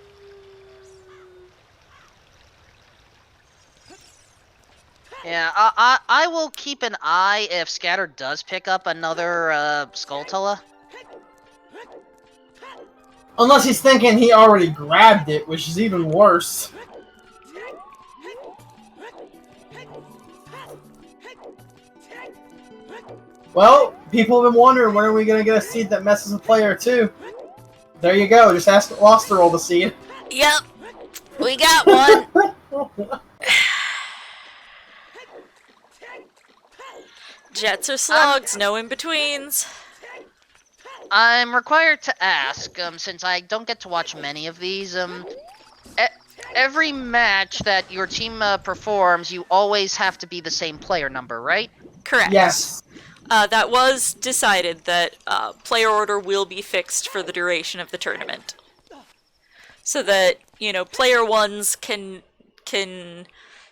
Yeah, I will keep an eye if Scatter does pick up another Skulltula. Unless he's thinking he already grabbed it, which is even worse. Well, people have been wondering when are we going to get a seed that messes with player 2. There you go, just ask Lost to roll the seed. Yep, we got one. Jets or slugs, no in-betweens. I'm required to ask, since I don't get to watch many of these, every match that your team performs, you always have to be the same player number, right? Correct. Yes. That was decided that player order will be fixed for the duration of the tournament. So that, you know, player ones can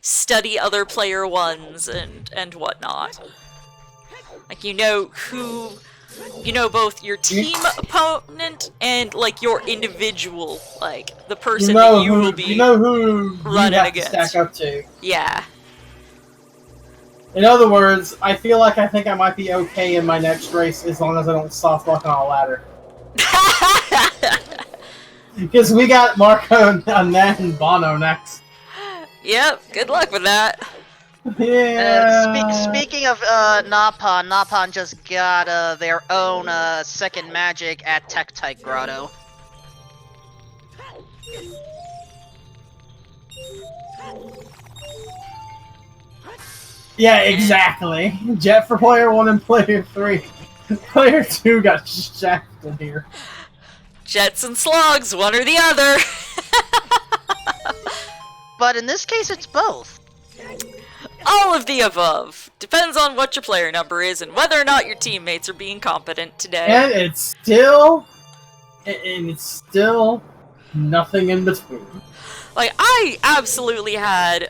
study other player ones and whatnot. Like, you know both your team opponent and, like, your individual, like, the person that you will be running against. Stack up to. Yeah. In other words, I feel like I think I might be okay in my next race as long as I don't soft lock on a ladder. Because we got Marco and then Bono next. Yep, good luck with that. Yeah. Speaking of Napon just got their own second magic at Tektite Grotto. Yeah, exactly. Jet for player 1 and player 3. Player 2 got shafted here. Jets and slugs, one or the other. But in this case, it's both. All of the above. Depends on what your player number is and whether or not your teammates are being competent today. And it's still nothing in between. Like, I absolutely had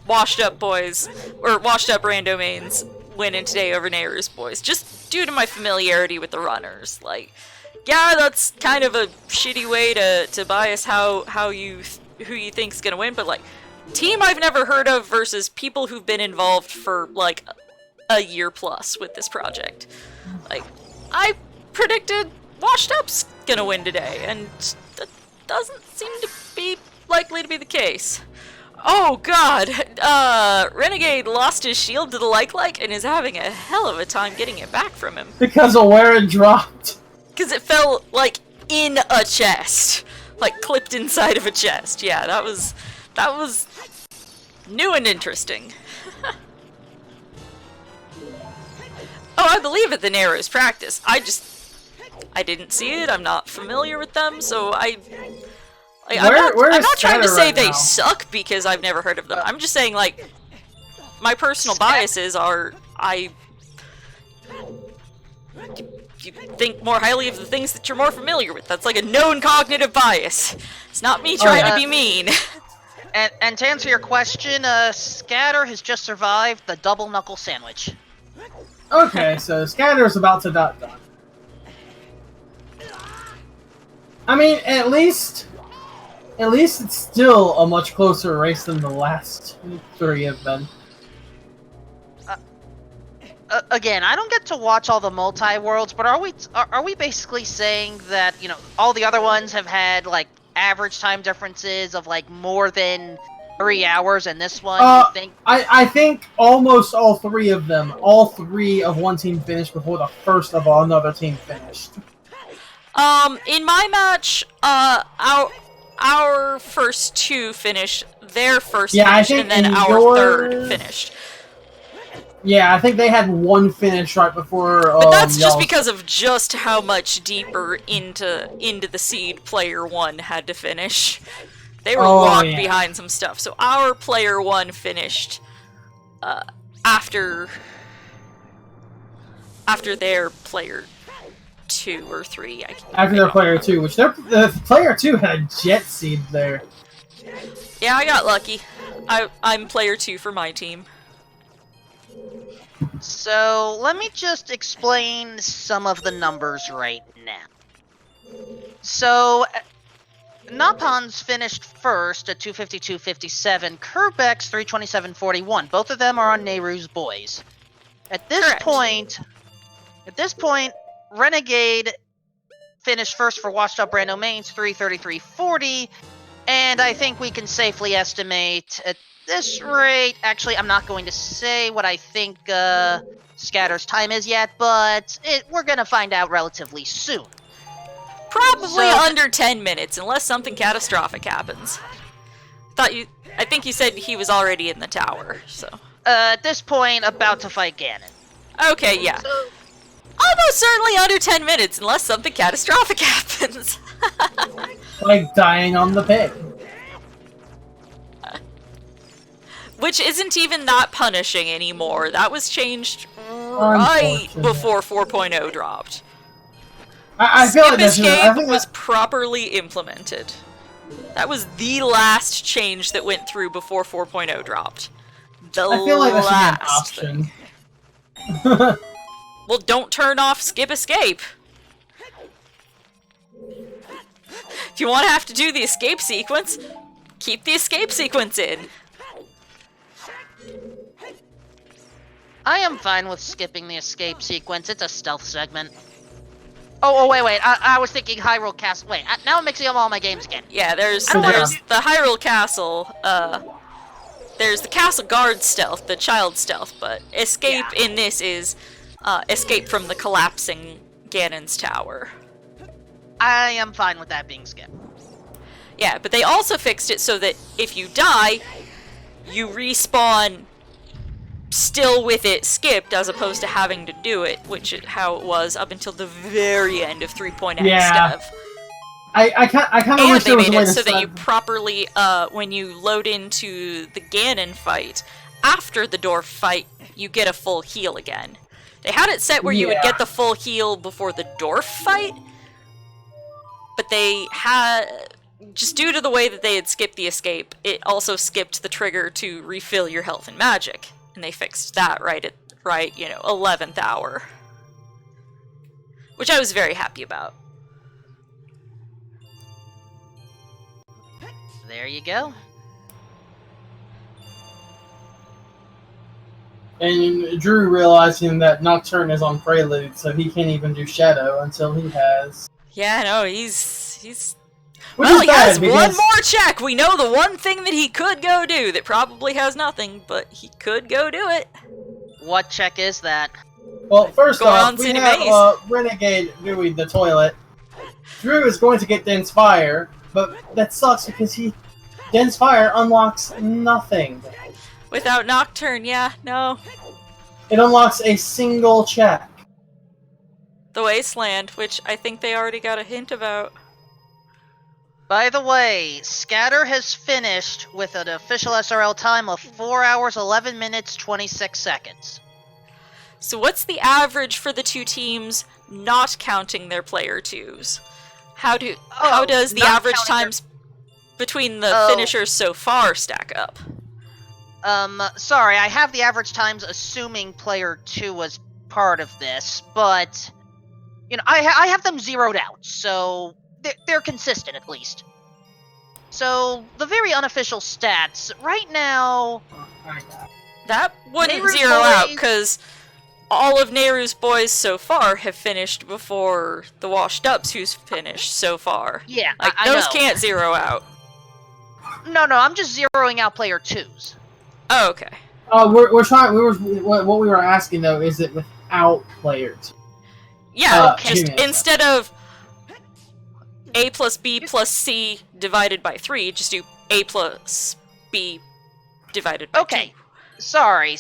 washed up boys, or washed up rando mains winning today over Nayru's boys, just due to my familiarity with the runners. Like, yeah, that's kind of a shitty way to bias who you think's gonna win, but like, team I've never heard of versus people who've been involved for like a year plus with this project. Like, I predicted Washed Up's gonna win today, and that doesn't seem to be likely to be the case. Oh god, Renegade lost his shield to the like and is having a hell of a time getting it back from him. Because of where it dropped. Because it fell, like, in a chest. Like, clipped inside of a chest. Yeah, that was That was new and interesting. Oh, I believe it, the Nayru's practice. I didn't see it, I'm not familiar with them, so I'm not trying to say they suck because I've never heard of them. I'm just saying, like, my personal biases are, you think more highly of the things that you're more familiar with. That's like a known cognitive bias. It's not me trying to be mean. And to answer your question, Scatter has just survived the double knuckle sandwich. Okay, so Scatter's about to die. I mean, at least it's still a much closer race than the last 3 have been. Again, I don't get to watch all the multi-worlds, but are we basically saying that, you know, all the other ones have had, like, average time differences of, like, more than 3 hours, and this one, you think? I think almost all 3 of them, all 3 of one team finished before the first of another team finished. In my match, our first 2 finished, their first finished, and then our third finished. Yeah, I think they had 1 finish right before. But that's just because of just how much deeper into the seed player 1 had to finish. They were locked behind some stuff. So our player 1 finished after their player 2 or 3. After their player 2, which the player 2 had jet seed there. Yeah, I got lucky. I'm player 2 for my team. So, let me just explain some of the numbers right now. So, Napon's finished first at 252.57, Kerbeck's 327.41. Both of them are on Nayru's boys. At this point, Renegade finished first for Washed Up Rando Mains, 333.40, and I think we can safely estimate at this rate, actually, I'm not going to say what I think Scatter's time is yet, but we're gonna find out relatively soon. Probably under 10 minutes, unless something catastrophic happens. I think you said he was already in the tower, so. At this point, about to fight Ganon. Okay, yeah. Almost certainly under 10 minutes, unless something catastrophic happens. Like dying on the pig. Which isn't even that punishing anymore. That was changed right before 4.0 dropped. I feel like Escape was properly implemented. That was the last change that went through before 4.0 dropped. I feel like that should be an option. Well, don't turn off Skip Escape. If you want to have to do the escape sequence, keep the escape sequence in. I am fine with skipping the escape sequence. It's a stealth segment. Oh, wait. I was thinking Hyrule Castle. Wait, now I'm mixing up all my games again. Yeah, there's the Hyrule Castle. There's the Castle Guard stealth, the child stealth, but escape in this is escape from the collapsing Ganon's tower. I am fine with that being skipped. Yeah, but they also fixed it so that if you die, you respawn still with it skipped, as opposed to having to do it, which is how it was up until the very end of 3.x stuff. I kind of wish there was a way to so that you properly, when you load into the Ganon fight, after the dwarf fight, you get a full heal again. They had it set where you would get the full heal before the dwarf fight, but they had, just due to the way that they had skipped the escape, it also skipped the trigger to refill your health and magic. And they fixed that right at 11th hour. Which I was very happy about. There you go. And Drew realizing that Nocturne is on Prelude, so he can't even do Shadow until he has. Yeah, no, he's well, he has one more check! We know the one thing that he could go do that probably has nothing, but he could go do it. What check is that? Well, first off, we have Renegade doing the toilet. Drew is going to get the Inspire, but that sucks because he Den's Fire unlocks nothing. Without Nocturne, yeah, no. It unlocks a single check. The Wasteland, which I think they already got a hint about. By the way, Scatter has finished with an official SRL time of 4 hours, 11 minutes, 26 seconds. So what's the average for the two teams not counting their player twos? How does the average times between the finishers so far stack up? Sorry, I have the average times assuming player 2 was part of this, but, you know, I have them zeroed out, so they're consistent at least. So, the very unofficial stats, right now... That wouldn't Nayru's zero out, boys- because all of Nayru's boys so far have finished before the Washed Ups who's finished so far. Yeah, Like, I those know. can't zero out. No, I'm just zeroing out player 2s. Oh, okay. We're trying. What we were asking though is it without players? Yeah, Okay. just instead of A plus B plus C divided by 3, just do A plus B divided by 2. Okay. Sorry.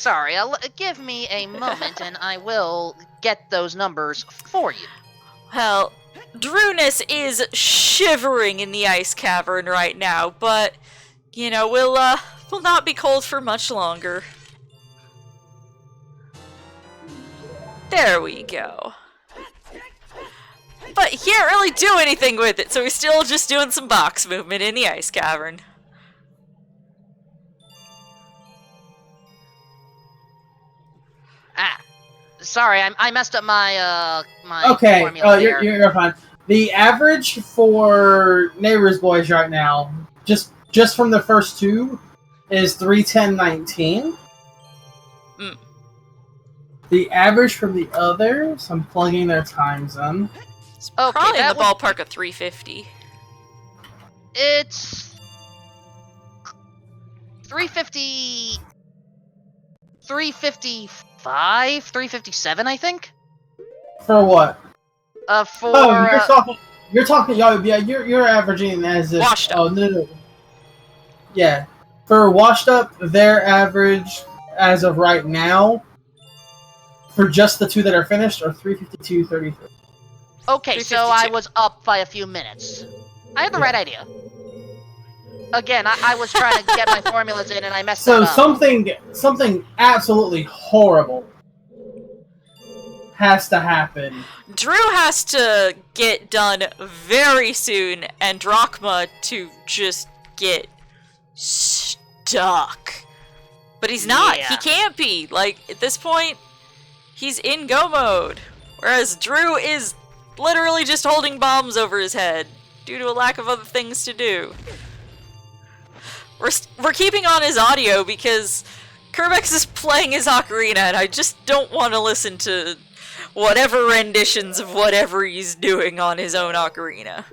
Give me a moment and I will get those numbers for you. Well, Drunus is shivering in the ice cavern right now, but, you know, we'll not be cold for much longer. There we go. But he can't really do anything with it, so he's still just doing some box movement in the ice cavern. Sorry, I messed up my my Okay, formula there. you're fine. The average for Nayru's boys right now, just from the first two, is 3:10:19. Mm. The average from the others, I'm plugging their times in. It's Okay, probably in the that would- ballpark of 350. It's 350, 355, 357, I think. For what? For You're talking. Yeah, you're averaging as if. Washed Up. Oh no. Yeah, for Washed Up, their average as of right now, for just the two that are finished, are 352.33. okay, so I 352. was up by a few minutes. I had the right idea. Again, I was trying to get my formulas in and I messed So that up. something absolutely horrible has to happen. Drew has to get done very soon, and Drachma to just get stuck. But he's not. Yeah. He can't be. Like, at this point, he's in go mode. Whereas Drew is literally just holding bombs over his head due to a lack of other things to do. We're keeping on his audio because Kerbex is playing his ocarina, and I just don't want to listen to whatever renditions of whatever he's doing on his own ocarina.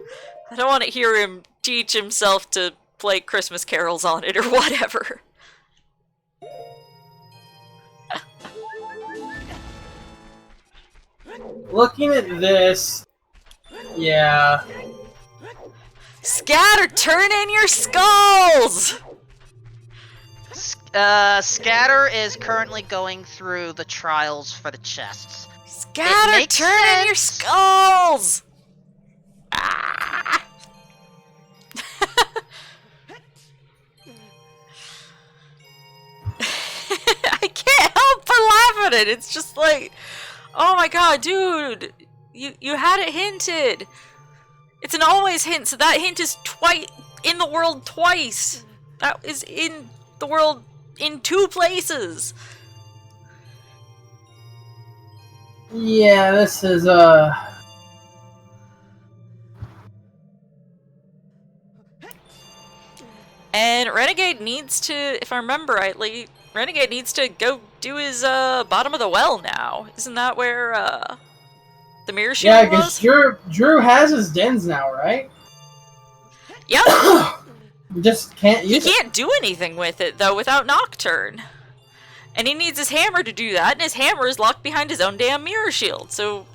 I don't want to hear him teach himself to play Christmas carols on it or whatever. Looking at this, yeah. Scatter, turn in your skulls! Scatter is currently going through the trials for the chests. Scatter, makes turn in your sense. skulls! Ah! I can't help but laugh at it. It's just like, oh my god, dude, you had it hinted. It's an always hint, so that hint is twice in the world twice. That is in the world in 2 places. Yeah, this is And Renegade needs to, if I remember rightly, Renegade needs to go do his bottom of the well now. Isn't that where the mirror shield yeah, because was? Drew has his dens now, right? Yeah. Just can't He use it. can't do anything with it though without Nocturne. And he needs his hammer to do that, and his hammer is locked behind his own damn mirror shield. So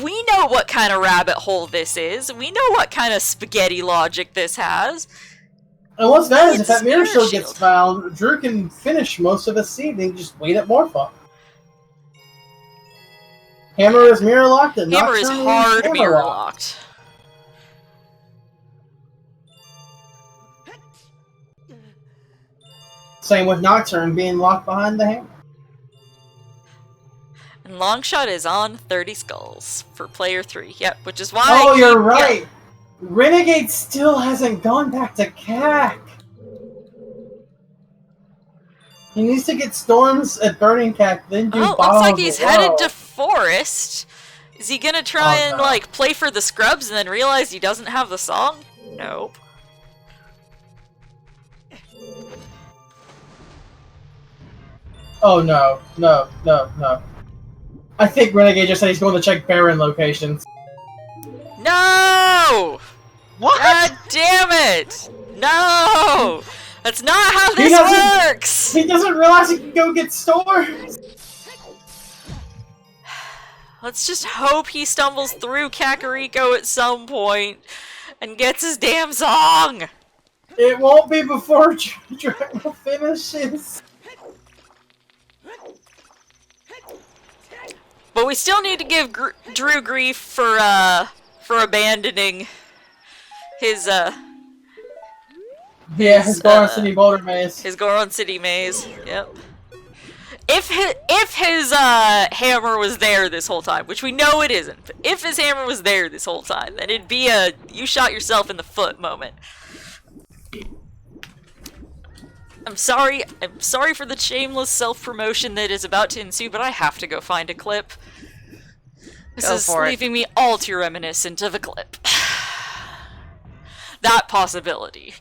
we know what kind of rabbit hole this is. We know what kind of spaghetti logic this has. And what's bad is if It's that mirror Spirit shield gets Shield. found, Drew can finish most of his seed and just wait at Morpha. Hammer is mirror locked and Hammer is Nocturne hard hammer mirror locked. locked. Same with Nocturne being locked behind the hammer. And Longshot is on 30 skulls for player 3. Yep, which is why Oh, you're right! Renegade still hasn't gone back to CAC! He needs to get Storms at Burning CAC, then do Oh, looks Bottom like of the he's headed World. to Forest. Is he gonna try and, no. like, play for the scrubs and then realize he doesn't have the song? Nope. Oh no, no, no, no. I think Renegade just said he's going to check Baron locations. No! What? God damn it! No! That's not how He this doesn't- works! He doesn't realize he can go get Storms! Let's just hope he stumbles through Kakariko at some point and gets his damn song! It won't be before Dragon finishes. But we still need to give Drew grief for abandoning his His Goron City Boulder Maze. his Goron City maze. Yep. If his hammer was there this whole time, which we know it isn't, but if his hammer was there this whole time, then it'd be a you shot yourself in the foot moment. I'm sorry for the shameless self-promotion that is about to ensue, but I have to go find a clip. This Go is for it. leaving me all too reminiscent of a clip. That possibility.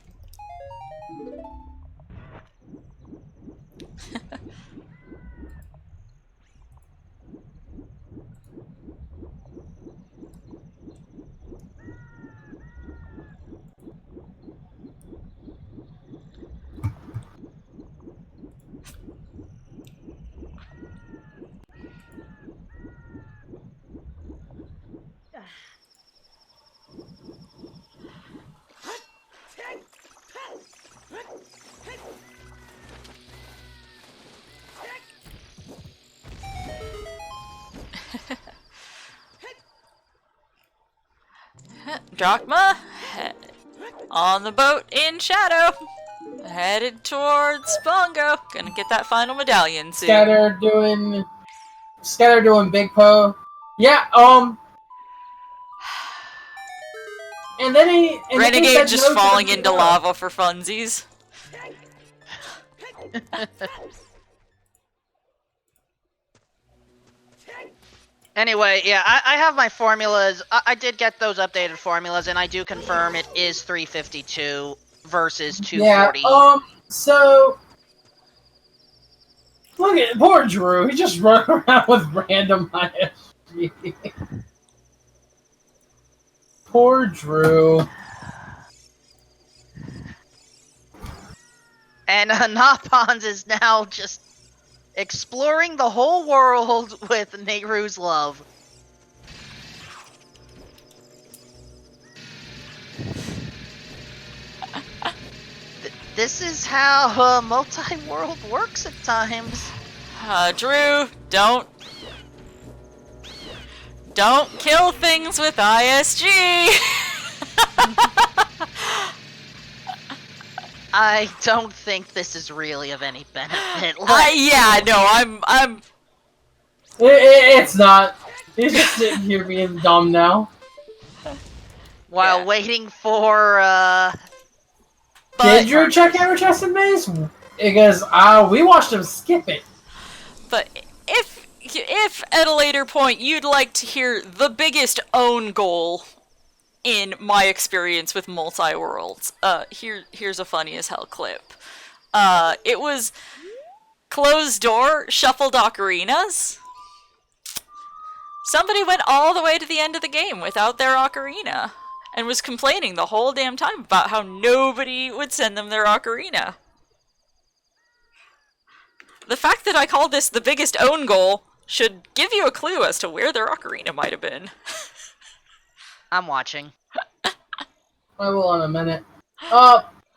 Drachma, on the boat in Shadow, headed towards Bongo. Gonna get that final medallion soon. Scatter doing Big Po. Yeah, and then he Renegade said just no to falling the into no. lava for funsies. Anyway, yeah, I have my formulas. I did get those updated formulas, and I do confirm it is 352 versus 240. Yeah, so look at poor Drew. He just run around with random ISG. Poor Drew. And Napons is now just exploring the whole world with Nayru's love. This is how multi-world works at times. Drew, don't kill things with ISG. I don't think this is really of any benefit. Yeah, no, I'm. It's not. He's just sitting here being dumb now. While Yeah. waiting for Did Drew check Hammer Chest and Maze? Because we watched him skip it. But if at a later point you'd like to hear the biggest own goal in my experience with multi-worlds, here's a funny as hell clip. It was closed door shuffled ocarinas. Somebody went all the way to the end of the game without their ocarina and was complaining the whole damn time about how nobody would send them their ocarina. The fact that I call this the biggest own goal should give you a clue as to where their ocarina might have been. I'm watching. I will in a minute.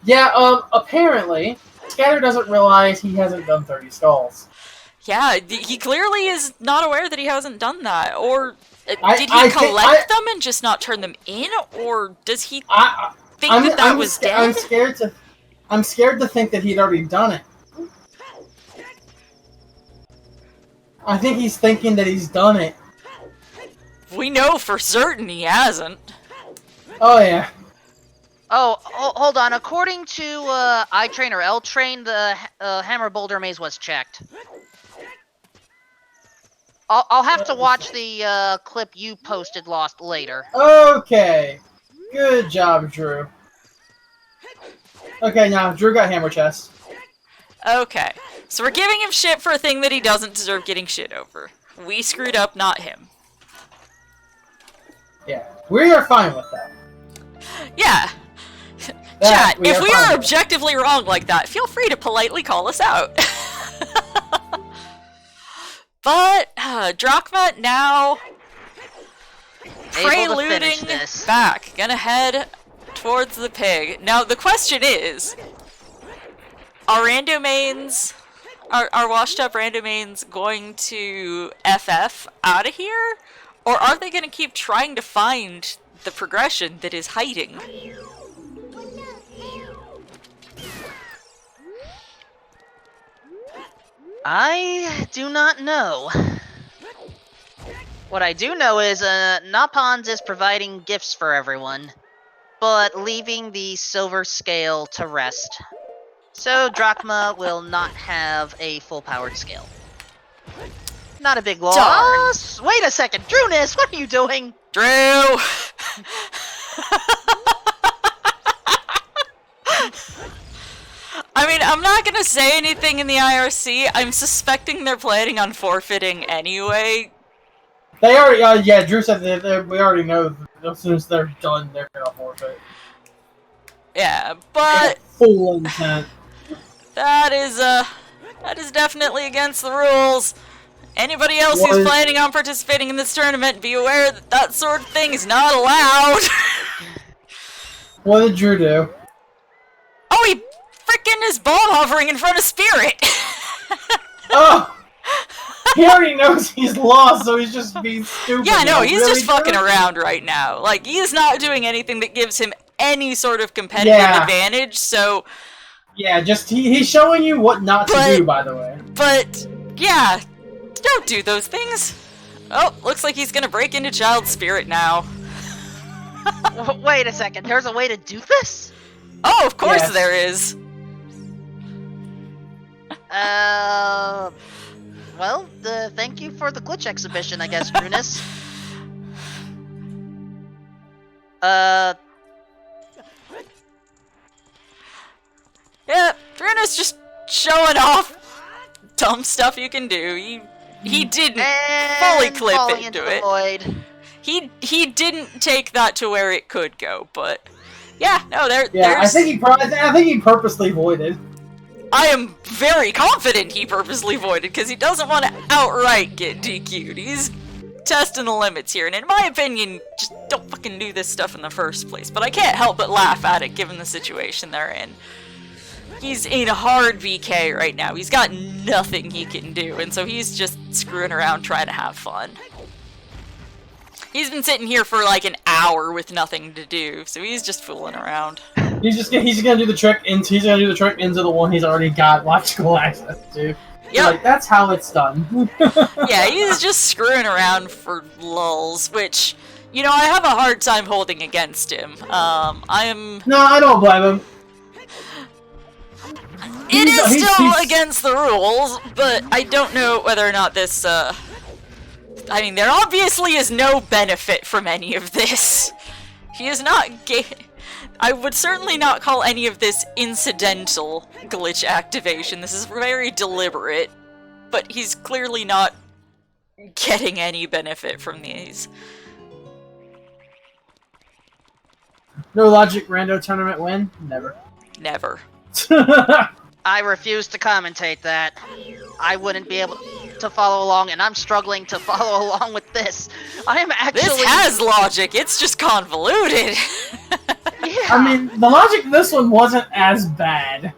Yeah, apparently, Scatter doesn't realize he hasn't done 30 skulls. Yeah, he clearly is not aware that he hasn't done that. Or did he I collect them and just not turn them in? Or does he think that was dead? I'm scared to think that he'd already done it. I think he's thinking that he's done it. We know for certain he hasn't. Oh, yeah. Oh, hold on. According to iTrain or L-Train, the Hammer Boulder Maze was checked. I'll have to watch the clip you posted lost later. Okay. Good job, Drew. Okay, now, Drew got hammer chest. Okay, so we're giving him shit for a thing that he doesn't deserve getting shit over. We screwed up, not him. Yeah, we are fine with that. Yeah. Chat, if we are objectively wrong like that, feel free to politely call us out. But, Drachma now preluding back. Gonna head towards the pig. Now, the question is, are rando mains, are washed up rando mains going to FF out of here? Or are they gonna keep trying to find the progression that is hiding? I do not know. What I do know is Napons is providing gifts for everyone, but leaving the silver scale to rest. So Drachma will not have a full-powered scale. Not a big loss. Wait a second, Drewnis, what are you doing? Drew! I mean, I'm not gonna say anything in the IRC. I'm suspecting they're planning on forfeiting anyway. They already, yeah, Drew said that we already know as soon as they're done, they're gonna forfeit. Yeah, but full intent. That is definitely against the rules. Anybody else who's planning on participating in this tournament, be aware that that sort of thing is not allowed. What did Drew do? Oh, he frickin' is bomb hovering in front of Spirit. Oh! He already knows he's lost, so he's just being stupid. Yeah, no, he's just fucking around right now. Like, he is not doing anything that gives him any sort of competitive advantage, so... Yeah, just, he's showing you what not to do, by the way. But, yeah, don't do those things. Oh, looks like he's gonna break into Child Spirit now. Wait a second, there's a way to do this? Oh, of course there is. Well, thank you for the glitch exhibition, I guess, Drewnis. Yeah, Drewnis just showing off dumb stuff you can do. He didn't fully clip into it. Void. He didn't take that to where it could go, but yeah, no, there's... I think he purposely voided. I am very confident he purposely voided, because he doesn't want to outright get DQ'd. He's testing the limits here, and in my opinion, just don't fucking do this stuff in the first place. But I can't help but laugh at it, given the situation they're in. He's in hard VK right now. He's got nothing he can do, and so he's just screwing around trying to have fun. He's been sitting here for like an hour with nothing to do, so he's just fooling around. He's gonna do the trick into the one he's already got logical access to. Yeah, like, that's how it's done. Yeah, he's just screwing around for lulz, which, you know, I have a hard time holding against him. No, I don't blame him. It is still against the rules, but I don't know whether or not this, I mean, there obviously is no benefit from any of this. He is not I would certainly not call any of this incidental glitch activation. This is very deliberate, but he's clearly not getting any benefit from these. No logic rando tournament win? Never. Never. I refuse to commentate that. I wouldn't be able to to follow along, and I'm struggling to follow along with this. I am actually... This has logic, it's just convoluted. Yeah. I mean, the logic of this one wasn't as bad.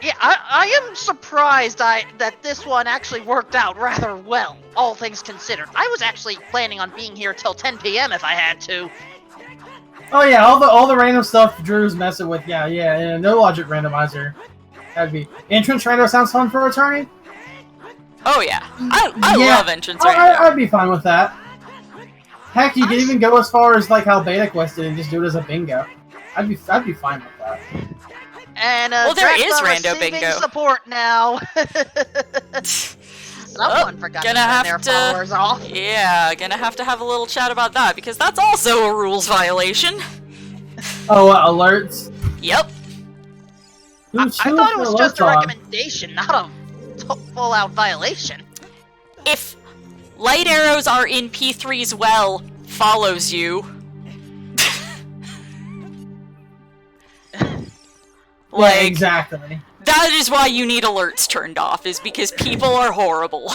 Yeah, I am surprised that this one actually worked out rather well, all things considered. I was actually planning on being here till 10 p.m. if I had to. Oh yeah, all the random stuff Drew's messing with. Yeah. No logic randomizer. That'd be entrance rando sounds fun for attorney. Oh yeah, I love entrance rando. I'd be fine with that. Heck, you can even go as far as like how Beta Quest did and just do it as a bingo. I'd be fine with that. And well, there is Dracma rando receiving bingo support now. Someone forgot to turn their followers off. Yeah, gonna have to have a little chat about that because that's also a rules violation. Oh, alerts. Yep. I thought it was just a recommendation, not a full-out violation. If light arrows are in P3's well, follows you. Yeah, exactly. That is why you need alerts turned off, is because people are horrible.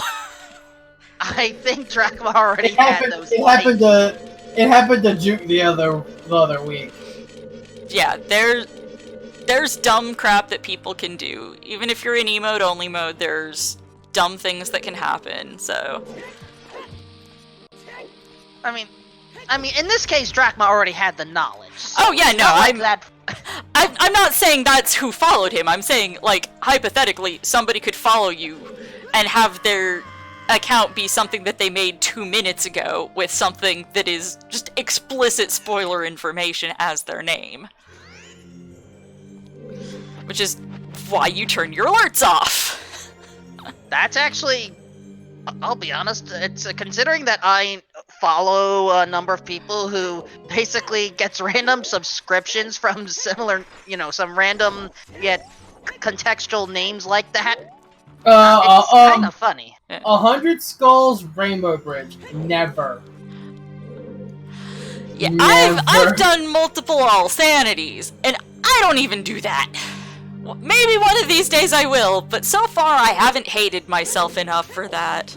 I think Dracma already had those. It happened to Juke the other week. Yeah, there's dumb crap that people can do. Even if you're in emote only mode, there's dumb things that can happen. So, I mean, in this case, Dracma already had the knowledge. So oh yeah, no, I'm not saying that's who followed him. I'm saying, like, hypothetically, somebody could follow you and have their account be something that they made 2 minutes ago with something that is just explicit spoiler information as their name. Which is why you turn your alerts off. That's actually, I'll be honest, it's considering that I follow a number of people who basically gets random subscriptions from similar, some random yet contextual names like that. It's kind of funny. 100 Skulls Rainbow Bridge. Never. Yeah, I've done multiple all sanities, and I don't even do that. Well, maybe one of these days I will, but so far I haven't hated myself enough for that.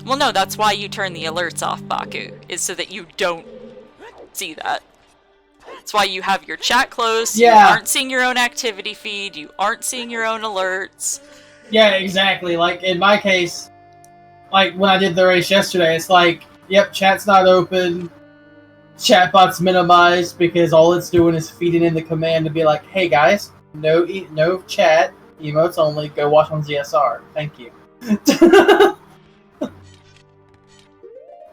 Well, no, that's why you turn the alerts off, Baku, is so that you don't see that. That's why you have your chat closed, you aren't seeing your own activity feed, you aren't seeing your own alerts. Yeah, exactly. Like, in my case, like, when I did the race yesterday, it's like, yep, chat's not open, chatbot's minimized, because all it's doing is feeding in the command to be like, hey guys, no chat, emotes only, go watch on ZSR. Thank you.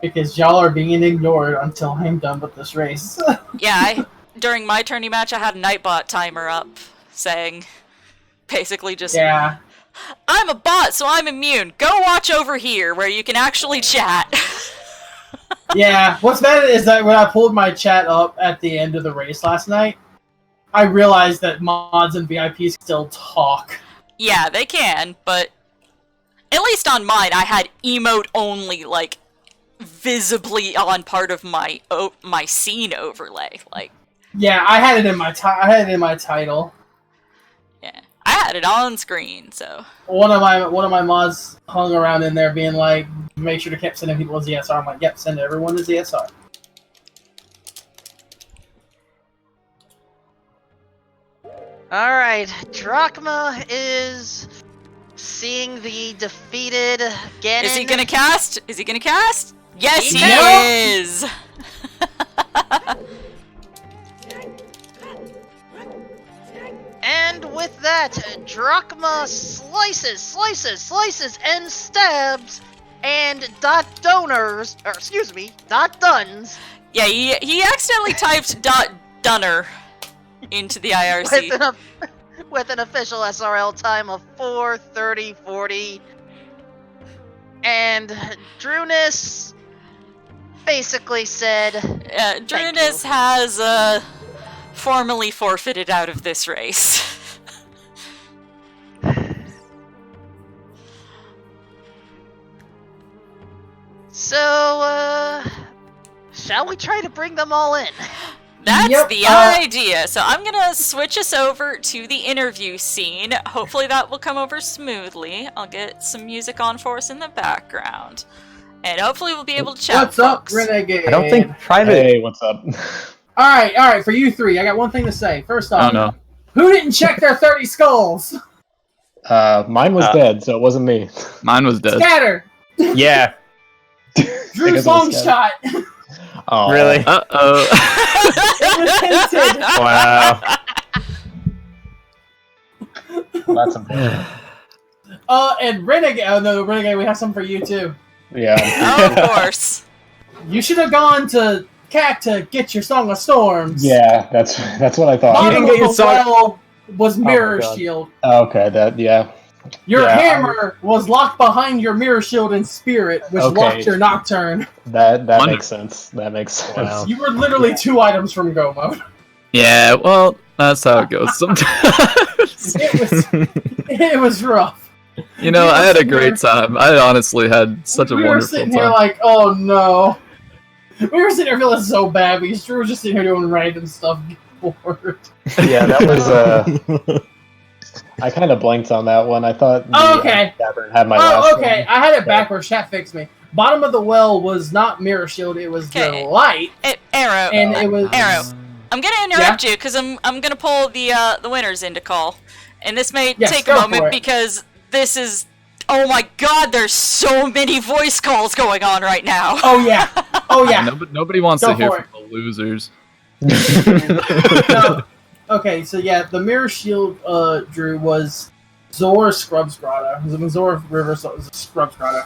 Because y'all are being ignored until I'm done with this race. Yeah, during my tourney match, I had a Nightbot timer up, saying, basically just, yeah. I'm a bot, so I'm immune. Go watch over here, where you can actually chat. Yeah, what's bad is that when I pulled my chat up at the end of the race last night, I realized that mods and VIPs still talk. Yeah, they can, but at least on mine, I had emote only, like, visibly on part of my scene overlay. Like, yeah, I had it in my title. Yeah, I had it on screen. So one of my mods hung around in there being like, make sure to keep sending people to ZSR. I'm like, yep, send everyone to ZSR. Alright, Drachma is seeing the defeated Ganon. Is he gonna cast? Is he gonna cast? Yes, he is! And with that, Drachma slices, and stabs, and .duns. Yeah, he accidentally typed .dunner into the IRC. With an official SRL time of 4:30:40. And Drewnis basically said, Drewnis has formally forfeited out of this race. So, shall we try to bring them all in? That's the idea. So I'm gonna switch us over to the interview scene. Hopefully that will come over smoothly. I'll get some music on for us in the background. And hopefully we'll be able to chat. What's up, Renegade? I don't think private. Hey, what's up? Alright, for you three, I got one thing to say. First off, Oh no. who didn't check their 30 skulls? Mine was dead, so it wasn't me. Mine was dead. Scatter! Yeah. Drew's long shot! Oh, Really? Uh-oh. It was hinted! Wow. That's amazing. And Renegade, oh no, Renegade, we have some for you too. Yeah. Of course. You should have gone to Cat to get your Song of Storms. Yeah, that's what I thought. Bottom didn't get your of the song- well was Mirror God. Shield. Okay, yeah. Your Yeah, hammer was locked behind your Mirror Shield and Spirit, which Okay. locked your Nocturne. That Wonder- makes sense. That makes sense. Wow. You were literally 2 items from Go Mode. Yeah, well, that's how it goes sometimes. It was rough. You know, I had a great time. I honestly had such a We were wonderful sitting time. here like, oh no. We were sitting here feeling so bad because Drew was just sitting here doing random stuff. Bored. Yeah, that was. I kind of blanked on that one. I thought. Oh, okay. Tavern had my last Oh, okay. one. I had it backwards. Chat fixed me. Bottom of the well was not Mirror Shield. It was Okay. the light, Arrow. and it was Arrow. I'm gonna interrupt you because I'm gonna pull the winners into call, and this may Yes, take a go for moment it. because this is. Oh my God! There's so many voice calls going on right now. Oh yeah. Oh yeah. Nobody wants Go to hear for from the losers. No. Okay, so yeah, the Mirror Shield, Drew, was Zor Scrubs Grotto. It was Zor River, so it was Scrubs Grotto.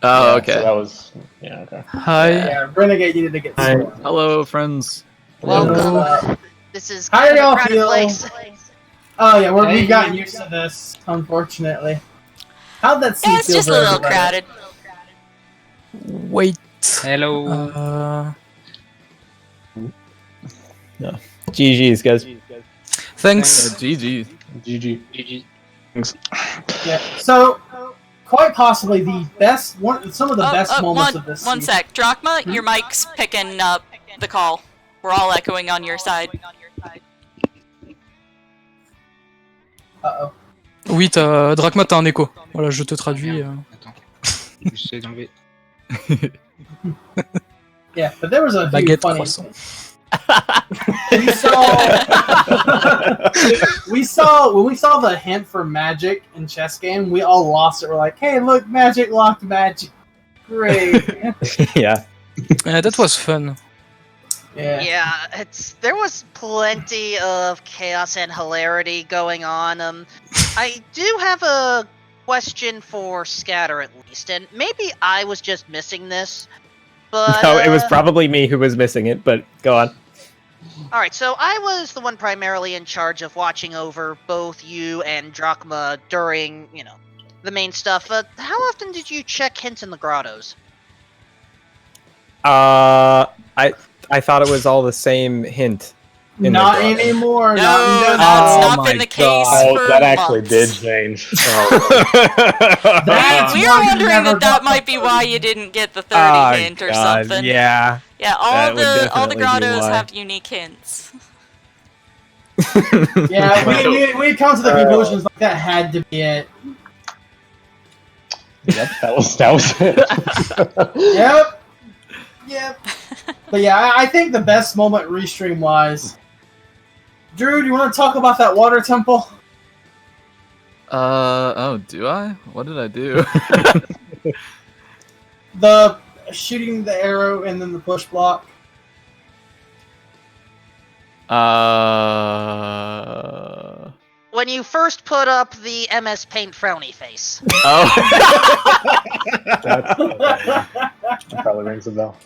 Oh, Yeah, okay. So that was. Yeah. Okay. Hi. Yeah, Renegade needed to get Hi. scored. Hello, friends. Welcome. This is How do kind of a y'all crowded feel? place. Oh yeah, Hey. we've gotten used to this, unfortunately. How'd that seat Yeah, it's feel just a for little everybody? crowded. Wait. Hello. GG's, guys. Thanks. GG. GG. Yeah. So, quite possibly the best some of the best moments of this One season. sec. Drachma, your mic's picking up the call. We're all echoing on your side. Uh-oh. Oui, Drachma, t'as un écho. Voilà, je te traduis. Attends, j'essaie d'enlever. Yeah, but there was a few Baguette funny. croissant. we saw when we saw the hint for magic in chess game, we all lost it. We're like, hey, look, magic locked magic. Great. Yeah. That was fun. Yeah. Yeah, there was plenty of chaos and hilarity going on. I do have a question for Scatter at least, and maybe I was just missing this, but No, it was probably me who was missing it, but go on. Alright, so I was the one primarily in charge of watching over both you and Drachma during, the main stuff. How often did you check hints in the grottos? I thought it was all the same hint. Not anymore. No, not that's anymore. not been the case Oh, for that actually months. did change. Oh, That's We why were you wondering never that got might the be 30. why you didn't get the 30 Oh, hint or God, something. yeah. Yeah, That all would the definitely be grottos why. have unique hints. Yeah, we come to the conclusions like that had to be it. yep, that was it. Yep. But yeah, I think the best moment restream wise. Drew, do you want to talk about that water temple? Oh, do I? What did I do? The shooting the arrow and then the push block. When you first put up the MS Paint frowny face. Oh. That probably rings a bell.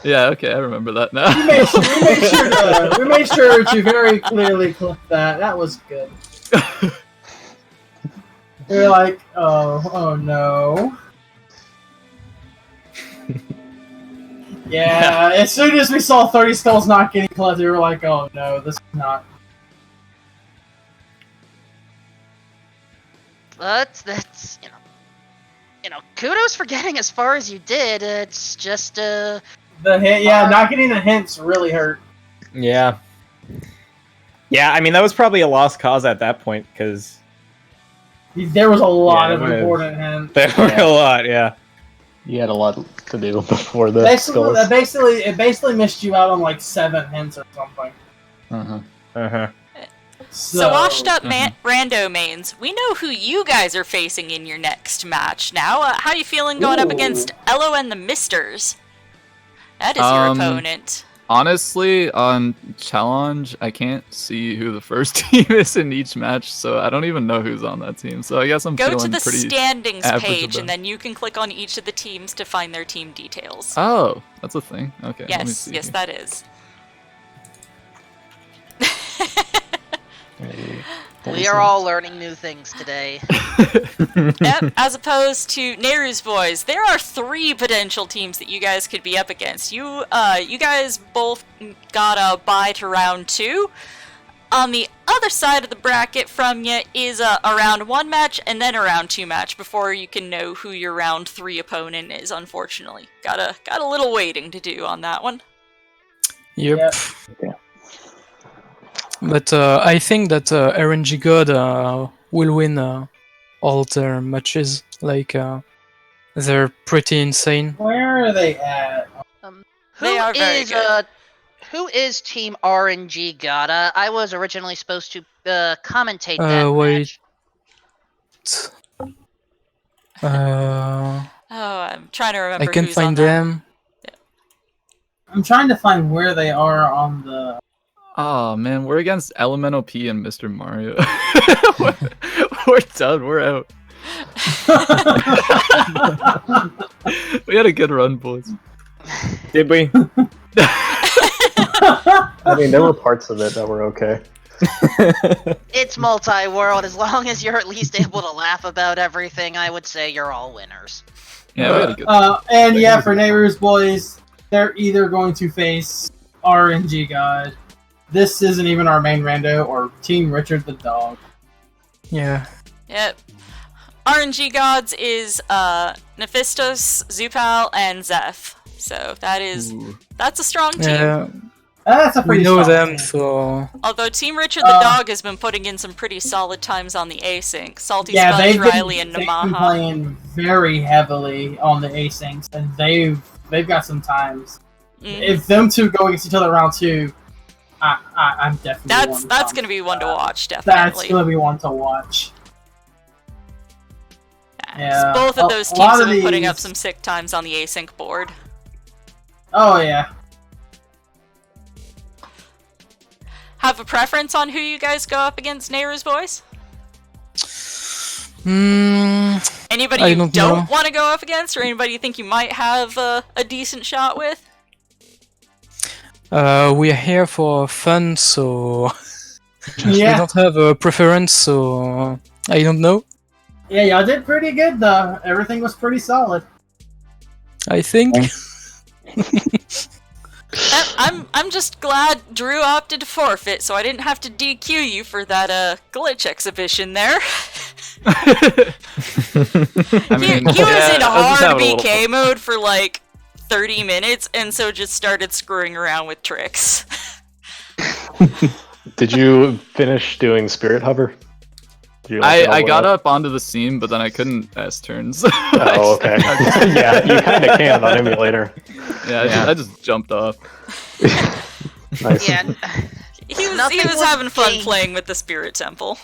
Yeah, okay, I remember that now. we made sure to very clearly clip that. That was good. We were like, oh no. Yeah, as soon as we saw 30 skulls not getting collected, we were like, oh no, this is not. But that's, kudos for getting as far as you did. It's just, The hint, yeah, not getting the hints really hurt. Yeah. Yeah, I mean, that was probably a lost cause at that point, because... There was a lot Yeah, of it was. important hints. There were a lot, yeah. You had a lot to do before the Basically, skulls. it basically missed you out on like 7 hints or something. Uh-huh. So washed up rando mains, we know who you guys are facing in your next match now. How you feeling going up against Elo and the Misters? That is your opponent. Honestly, on challenge, I can't see who the first team is in each match, so I don't even know who's on that team. So I guess I'm Go feeling to the pretty standings average page, about and then you can click on each of the teams to find their team details. Oh, that's a thing. Okay. Let me Yes, see yes, here. that is. We are all learning new things today. Yep, as opposed to Nayru's boys, there are 3 potential teams that you guys could be up against. You guys both got a bye to round 2. On the other side of the bracket from you is a round 1 match and then a round 2 match before you can know who your round 3 opponent is, unfortunately. Got a little waiting to do on that one. Yep. But I think that RNG God will win all their matches. Like, they're pretty insane. Where are they at? They are very good. Who is Team RNG God? I was originally supposed to commentate that wait. match. Oh, I'm trying to remember I can who's find on that. them. I'm trying to find where they are on the... Oh man, we're against Elemental P and Mr. Mario. We're done. We're out. We had a good run, boys. Did we? I mean, there were parts of it that were okay. It's multi-world. As long as you're at least able to laugh about everything, I would say you're all winners. Yeah, we had a good. And yeah, for Nayru's boys, they're either going to face RNG God. This isn't even our main rando, or Team Richard the Dog. Yeah. Yep. RNG Gods is Nephistos, Zupal, and Zeph. So that's a strong team. Yeah. That's a pretty We know strong them, team. so... Although Team Richard the Dog has been putting in some pretty solid times on the async. Salty Yeah, Sponge, Riley, and they've been Namaha. playing very heavily on the asyncs, and they've got some times. If them two go against each other round 2, I'm definitely that's going to be one to watch, definitely. That's going to be one to watch. Yeah, both of those teams have been putting up some sick times on the async board. Oh yeah. Have a preference on who you guys go up against, Nayru's boys? Anybody you don't want to go up against, or anybody you think you might have a decent shot with? We are here for fun, so we Yeah. don't have a preference, so I don't know. Yeah, y'all did pretty good though. Everything was pretty solid. I think. I'm just glad Drew opted to forfeit, so I didn't have to DQ you for that glitch exhibition there. I mean, he was in hard having a BK mode for like 30 minutes, and so just started screwing around with tricks. Did you finish doing Spirit Hover? I got up onto the scene, but then I couldn't pass turns. Oh, okay. Yeah, you kind of can on emulator. Yeah, I just jumped off. Nice. Yeah. He was having fun playing with the Spirit Temple.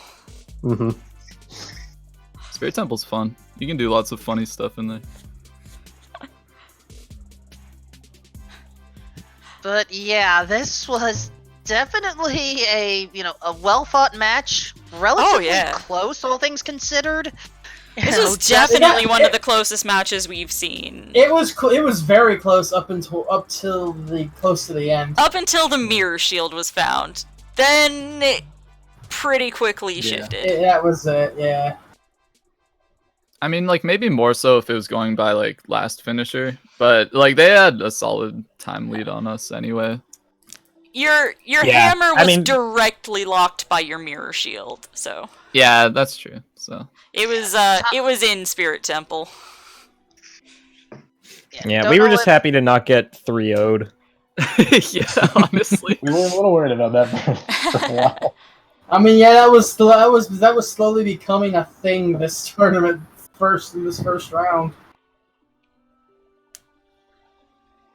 Mm-hmm. Spirit Temple's fun. You can do lots of funny stuff in there. But yeah, this was definitely a well fought match. Relatively close, all things considered. This was definitely one of the closest matches we've seen. It was very close up till the close to the end. Up until the mirror shield was found. Then it pretty quickly shifted. That was it, yeah. I mean, like, maybe more so if it was going by, like, last finisher. But, like, they had a solid time lead on us anyway. Your hammer was directly locked by your mirror shield, so... Yeah, that's true, so... It was in Spirit Temple. Yeah, we were just happy to not get 3-0'd. Yeah, honestly. We were a little worried about that for a while. I mean, yeah, that was slowly becoming a thing this tournament in this first round.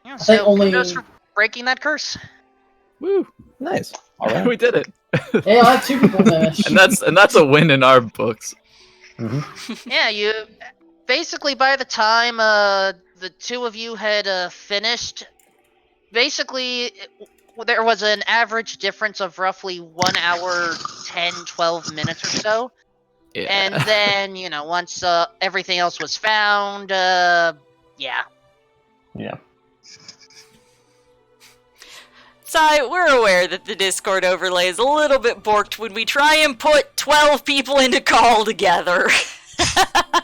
Yeah, think so only- kudos for breaking that curse. Woo! Nice. All right. We did it. Hey, I had 2 people finish. And that's a win in our books. Yeah, you basically by the time the two of you had finished, basically there was an average difference of roughly 1 hour, 10-12 minutes or so. Yeah. And then, once everything else was found, yeah. Yeah. So, we're aware that the Discord overlay is a little bit borked when we try and put 12 people into call together.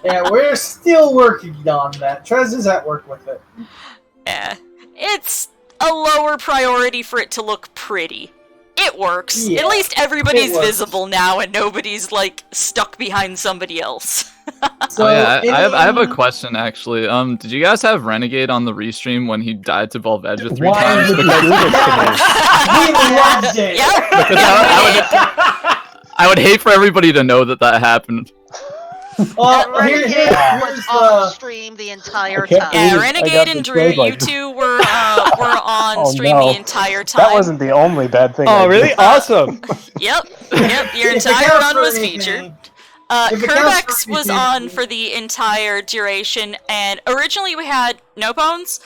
Yeah, we're still working on that. Trez is at work with it. Yeah. It's a lower priority for it to look pretty. It works. Yeah, At least everybody's it works. visible now and nobody's, like, stuck behind somebody else. So, Oh yeah, I have a any- question actually. Did you guys have Renegade on the restream when he died to Volvedja 3 Why times? would you Because, do this to me? We loved it! Yep. because I would hate for everybody to know that happened. Well, Renegade here's was on the... stream the entire I can't time. Yeah, believe I Renegade got and Drew, betrayed like you this. two were on Oh, stream no. the entire time. That wasn't the only bad thing. Oh, I really? did. Awesome. Your If it entire counts run for was anything- featured. if it counts for Kerbex was anything- on for the entire duration, and originally we had no bones,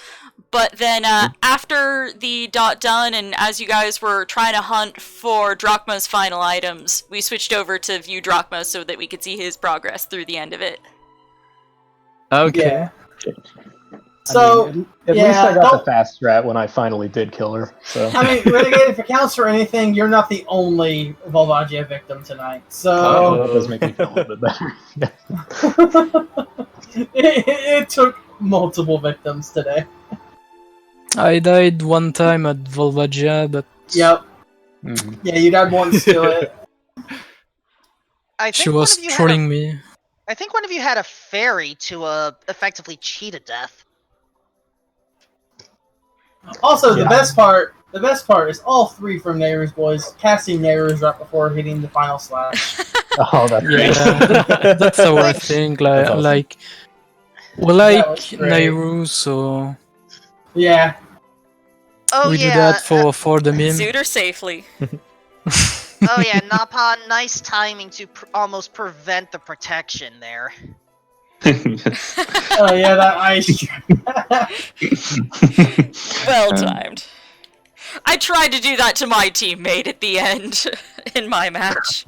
but then after the dot done, and as you guys were trying to hunt for Drachma's final items, we switched over to view Drachma so that we could see his progress through the end of it. Okay. Yeah. So, At yeah, least I got don't- the fast strat when I finally did kill her. So I mean, Renegade, if it counts for anything, you're not the only Volvagia victim tonight. So, that does make me feel a little bit better. it took multiple victims today. I died one time at Volvagia, but Yep. Mhm. Yeah, you died once to it. I think she one was of you had trolling me. I think one of you had a fairy to effectively cheat a death. Also, Yeah. the best part is all 3 from Nayru's boys casting Nayru's right before hitting the final slash. Oh, that's Yeah, that's our thing. That's awesome. Like we That like was great. Nayru, so Yeah. Oh we yeah. do that for the meme. Suit her safely. Oh yeah, Napa, nice timing to almost prevent the protection there. Oh yeah, that ice trap. Well timed. I tried to do that to my teammate at the end in my match.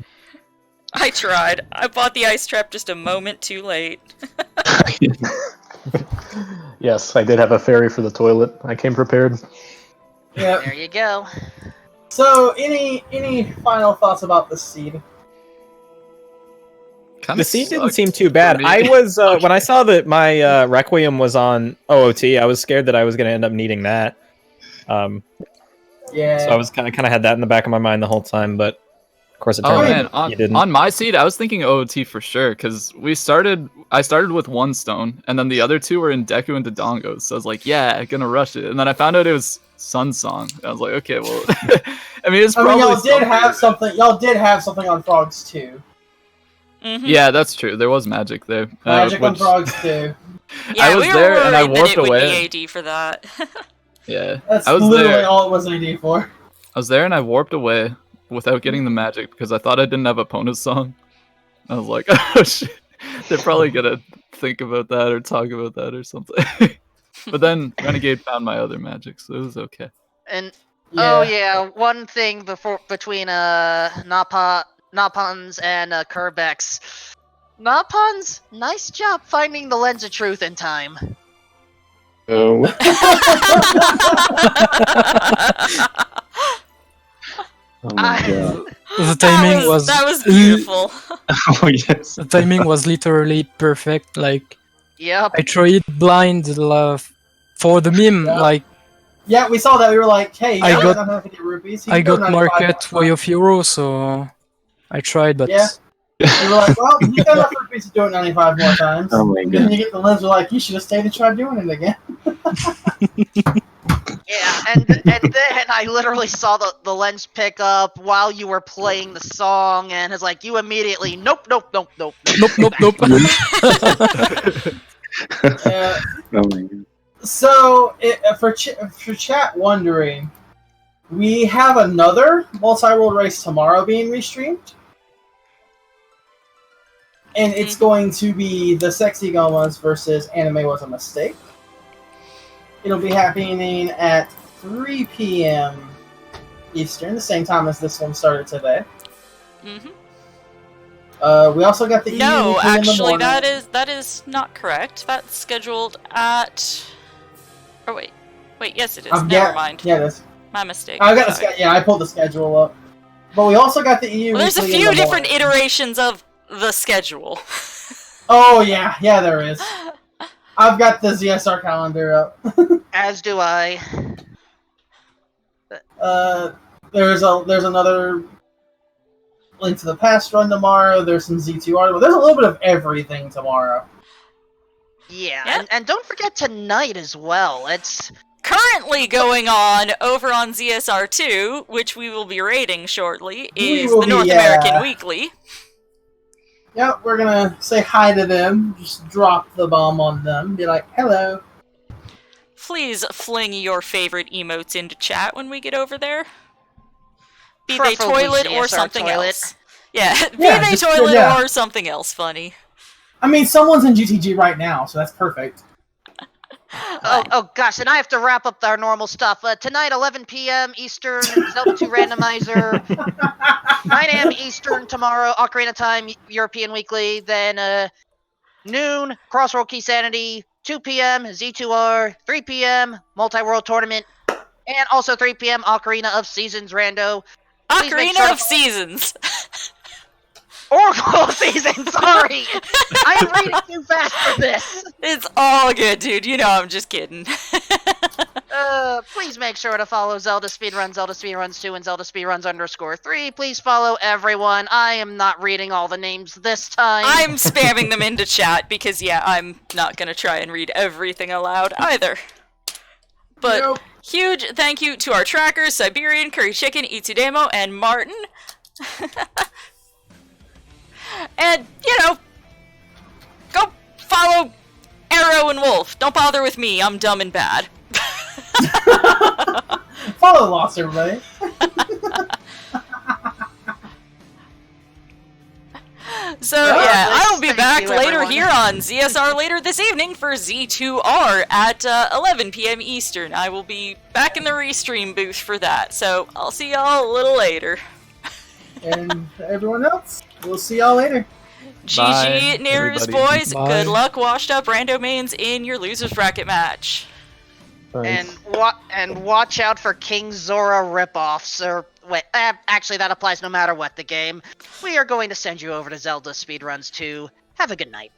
I tried. I bought the ice trap just a moment too late. Yes, I did have a fairy for the toilet. I came prepared. Yep. There you go. So, any final thoughts about the seed? Kinda The seed didn't sucked seem too for bad. me. I was when I saw that my Requiem was on OOT, I was scared that I was going to end up needing that. Yeah. So I was kind of had that in the back of my mind the whole time, but of course it Oh turned out man, you didn't. on my seed, I was thinking OOT for sure because I started with 1 stone, and then the other 2 were in Deku and Dodongos. So I was like, yeah, gonna rush it. And then I found out it was Sun Song. I was like, okay, well, I mean, it's probably. y'all did something. have something. Y'all did have something on frogs too. Mhm. Yeah, that's true. There was magic there. Magic on which- frogs too. Yeah, I was we were there and I worried that warped it would away. be AD for that. Yeah, That's I was literally there. all it was AD for. I was there and I warped away without getting the magic because I thought I didn't have opponent's song. I was like, oh shit, they're probably gonna think about that or talk about that or something. But then Renegade found my other magic, so it was okay. And Yeah. oh yeah, one thing between Napans and Kerbex. Napans, nice job finding the lens of truth in time. Oh. Oh my god. The timing was that was beautiful. Oh yes. the timing was literally perfect. Like Yep. I tried blind for the meme. Yeah. Like Yeah, we saw that. We were like, hey, I that was got- 150 rupees. He I can go got 95 market more way of euro, so I tried, but Yeah. We were like, well, you got enough rupees to do it 95 more times. Oh my And then god. you get the lens, we're like, you should have stayed and tried doing it again. Yeah, Yeah, and then I literally saw the lens pick up while you were playing the song, and it's like you immediately nope. Nope. Uh, Oh my god. so, for chat wondering, we have another multi-world race tomorrow being restreamed. And it's going to be the Sexy Gomas versus Anime Was a Mistake. It'll be happening at 3 p.m. Eastern, the same time as this one started today. We also got the No, EU actually, in the morning. that is not correct. That's scheduled at. Oh wait, yes it is. Never mind. Yeah, that's. My mistake. I got I pulled the schedule up. But we also got the EU. Well, there's a weekly in few the different morning. iterations of the schedule. Oh yeah, there is. I've got the ZSR calendar up. As do I. There's another Link to the Past run tomorrow. There's some Z2R. Well, there's a little bit of everything tomorrow. Yeah, and don't forget tonight as well. It's currently going on over on ZSR2, which we will be rating shortly, is the North American Weekly. Yep, we're gonna say hi to them, just drop the bomb on them, be like, hello. Please fling your favorite emotes into chat when we get over there. Be they toilet or something else. Yeah, be they toilet or something else funny. I mean, someone's in GTG right now, so that's perfect. Oh gosh, and I have to wrap up our normal stuff. Tonight, 11 p.m. Eastern, Zelda 2 Randomizer. 9 a.m. Eastern tomorrow, Ocarina Time, European Weekly. Then noon, Crossroad Key Sanity. 2 p.m. Z2R. 3 p.m. Multi-World Tournament. And also 3 p.m. Ocarina of Seasons Rando. Ocarina of Seasons. Oracle of Seasons, sorry! I am reading too fast for this! It's all good, dude. You know I'm just kidding. Please make sure to follow ZeldaSpeedRuns, ZeldaSpeedRuns 2, and ZeldaSpeedRuns_3. Please follow everyone. I am not reading all the names this time. I'm spamming them into chat because, yeah, I'm not gonna try and read everything aloud either. But huge thank you to our trackers, Siberian, Curry Chicken, Itsudemo, and Martin. And, you know, go follow Arrow and Wolf. Don't bother with me, I'm dumb and bad. Follow Lost, everybody. So, yeah, I will be back later here on ZSR later this evening for Z2R at 11 p.m. Eastern. I will be back in the restream booth for that, so I'll see y'all a little later. And everyone else, we'll see y'all later. GG, Nayru's boys. Bye. Good luck, washed up rando mains in your losers bracket match. And watch out for King Zora ripoffs. Or wait, actually that applies no matter what the game. We are going to send you over to Zelda Speedruns 2. Have a good night.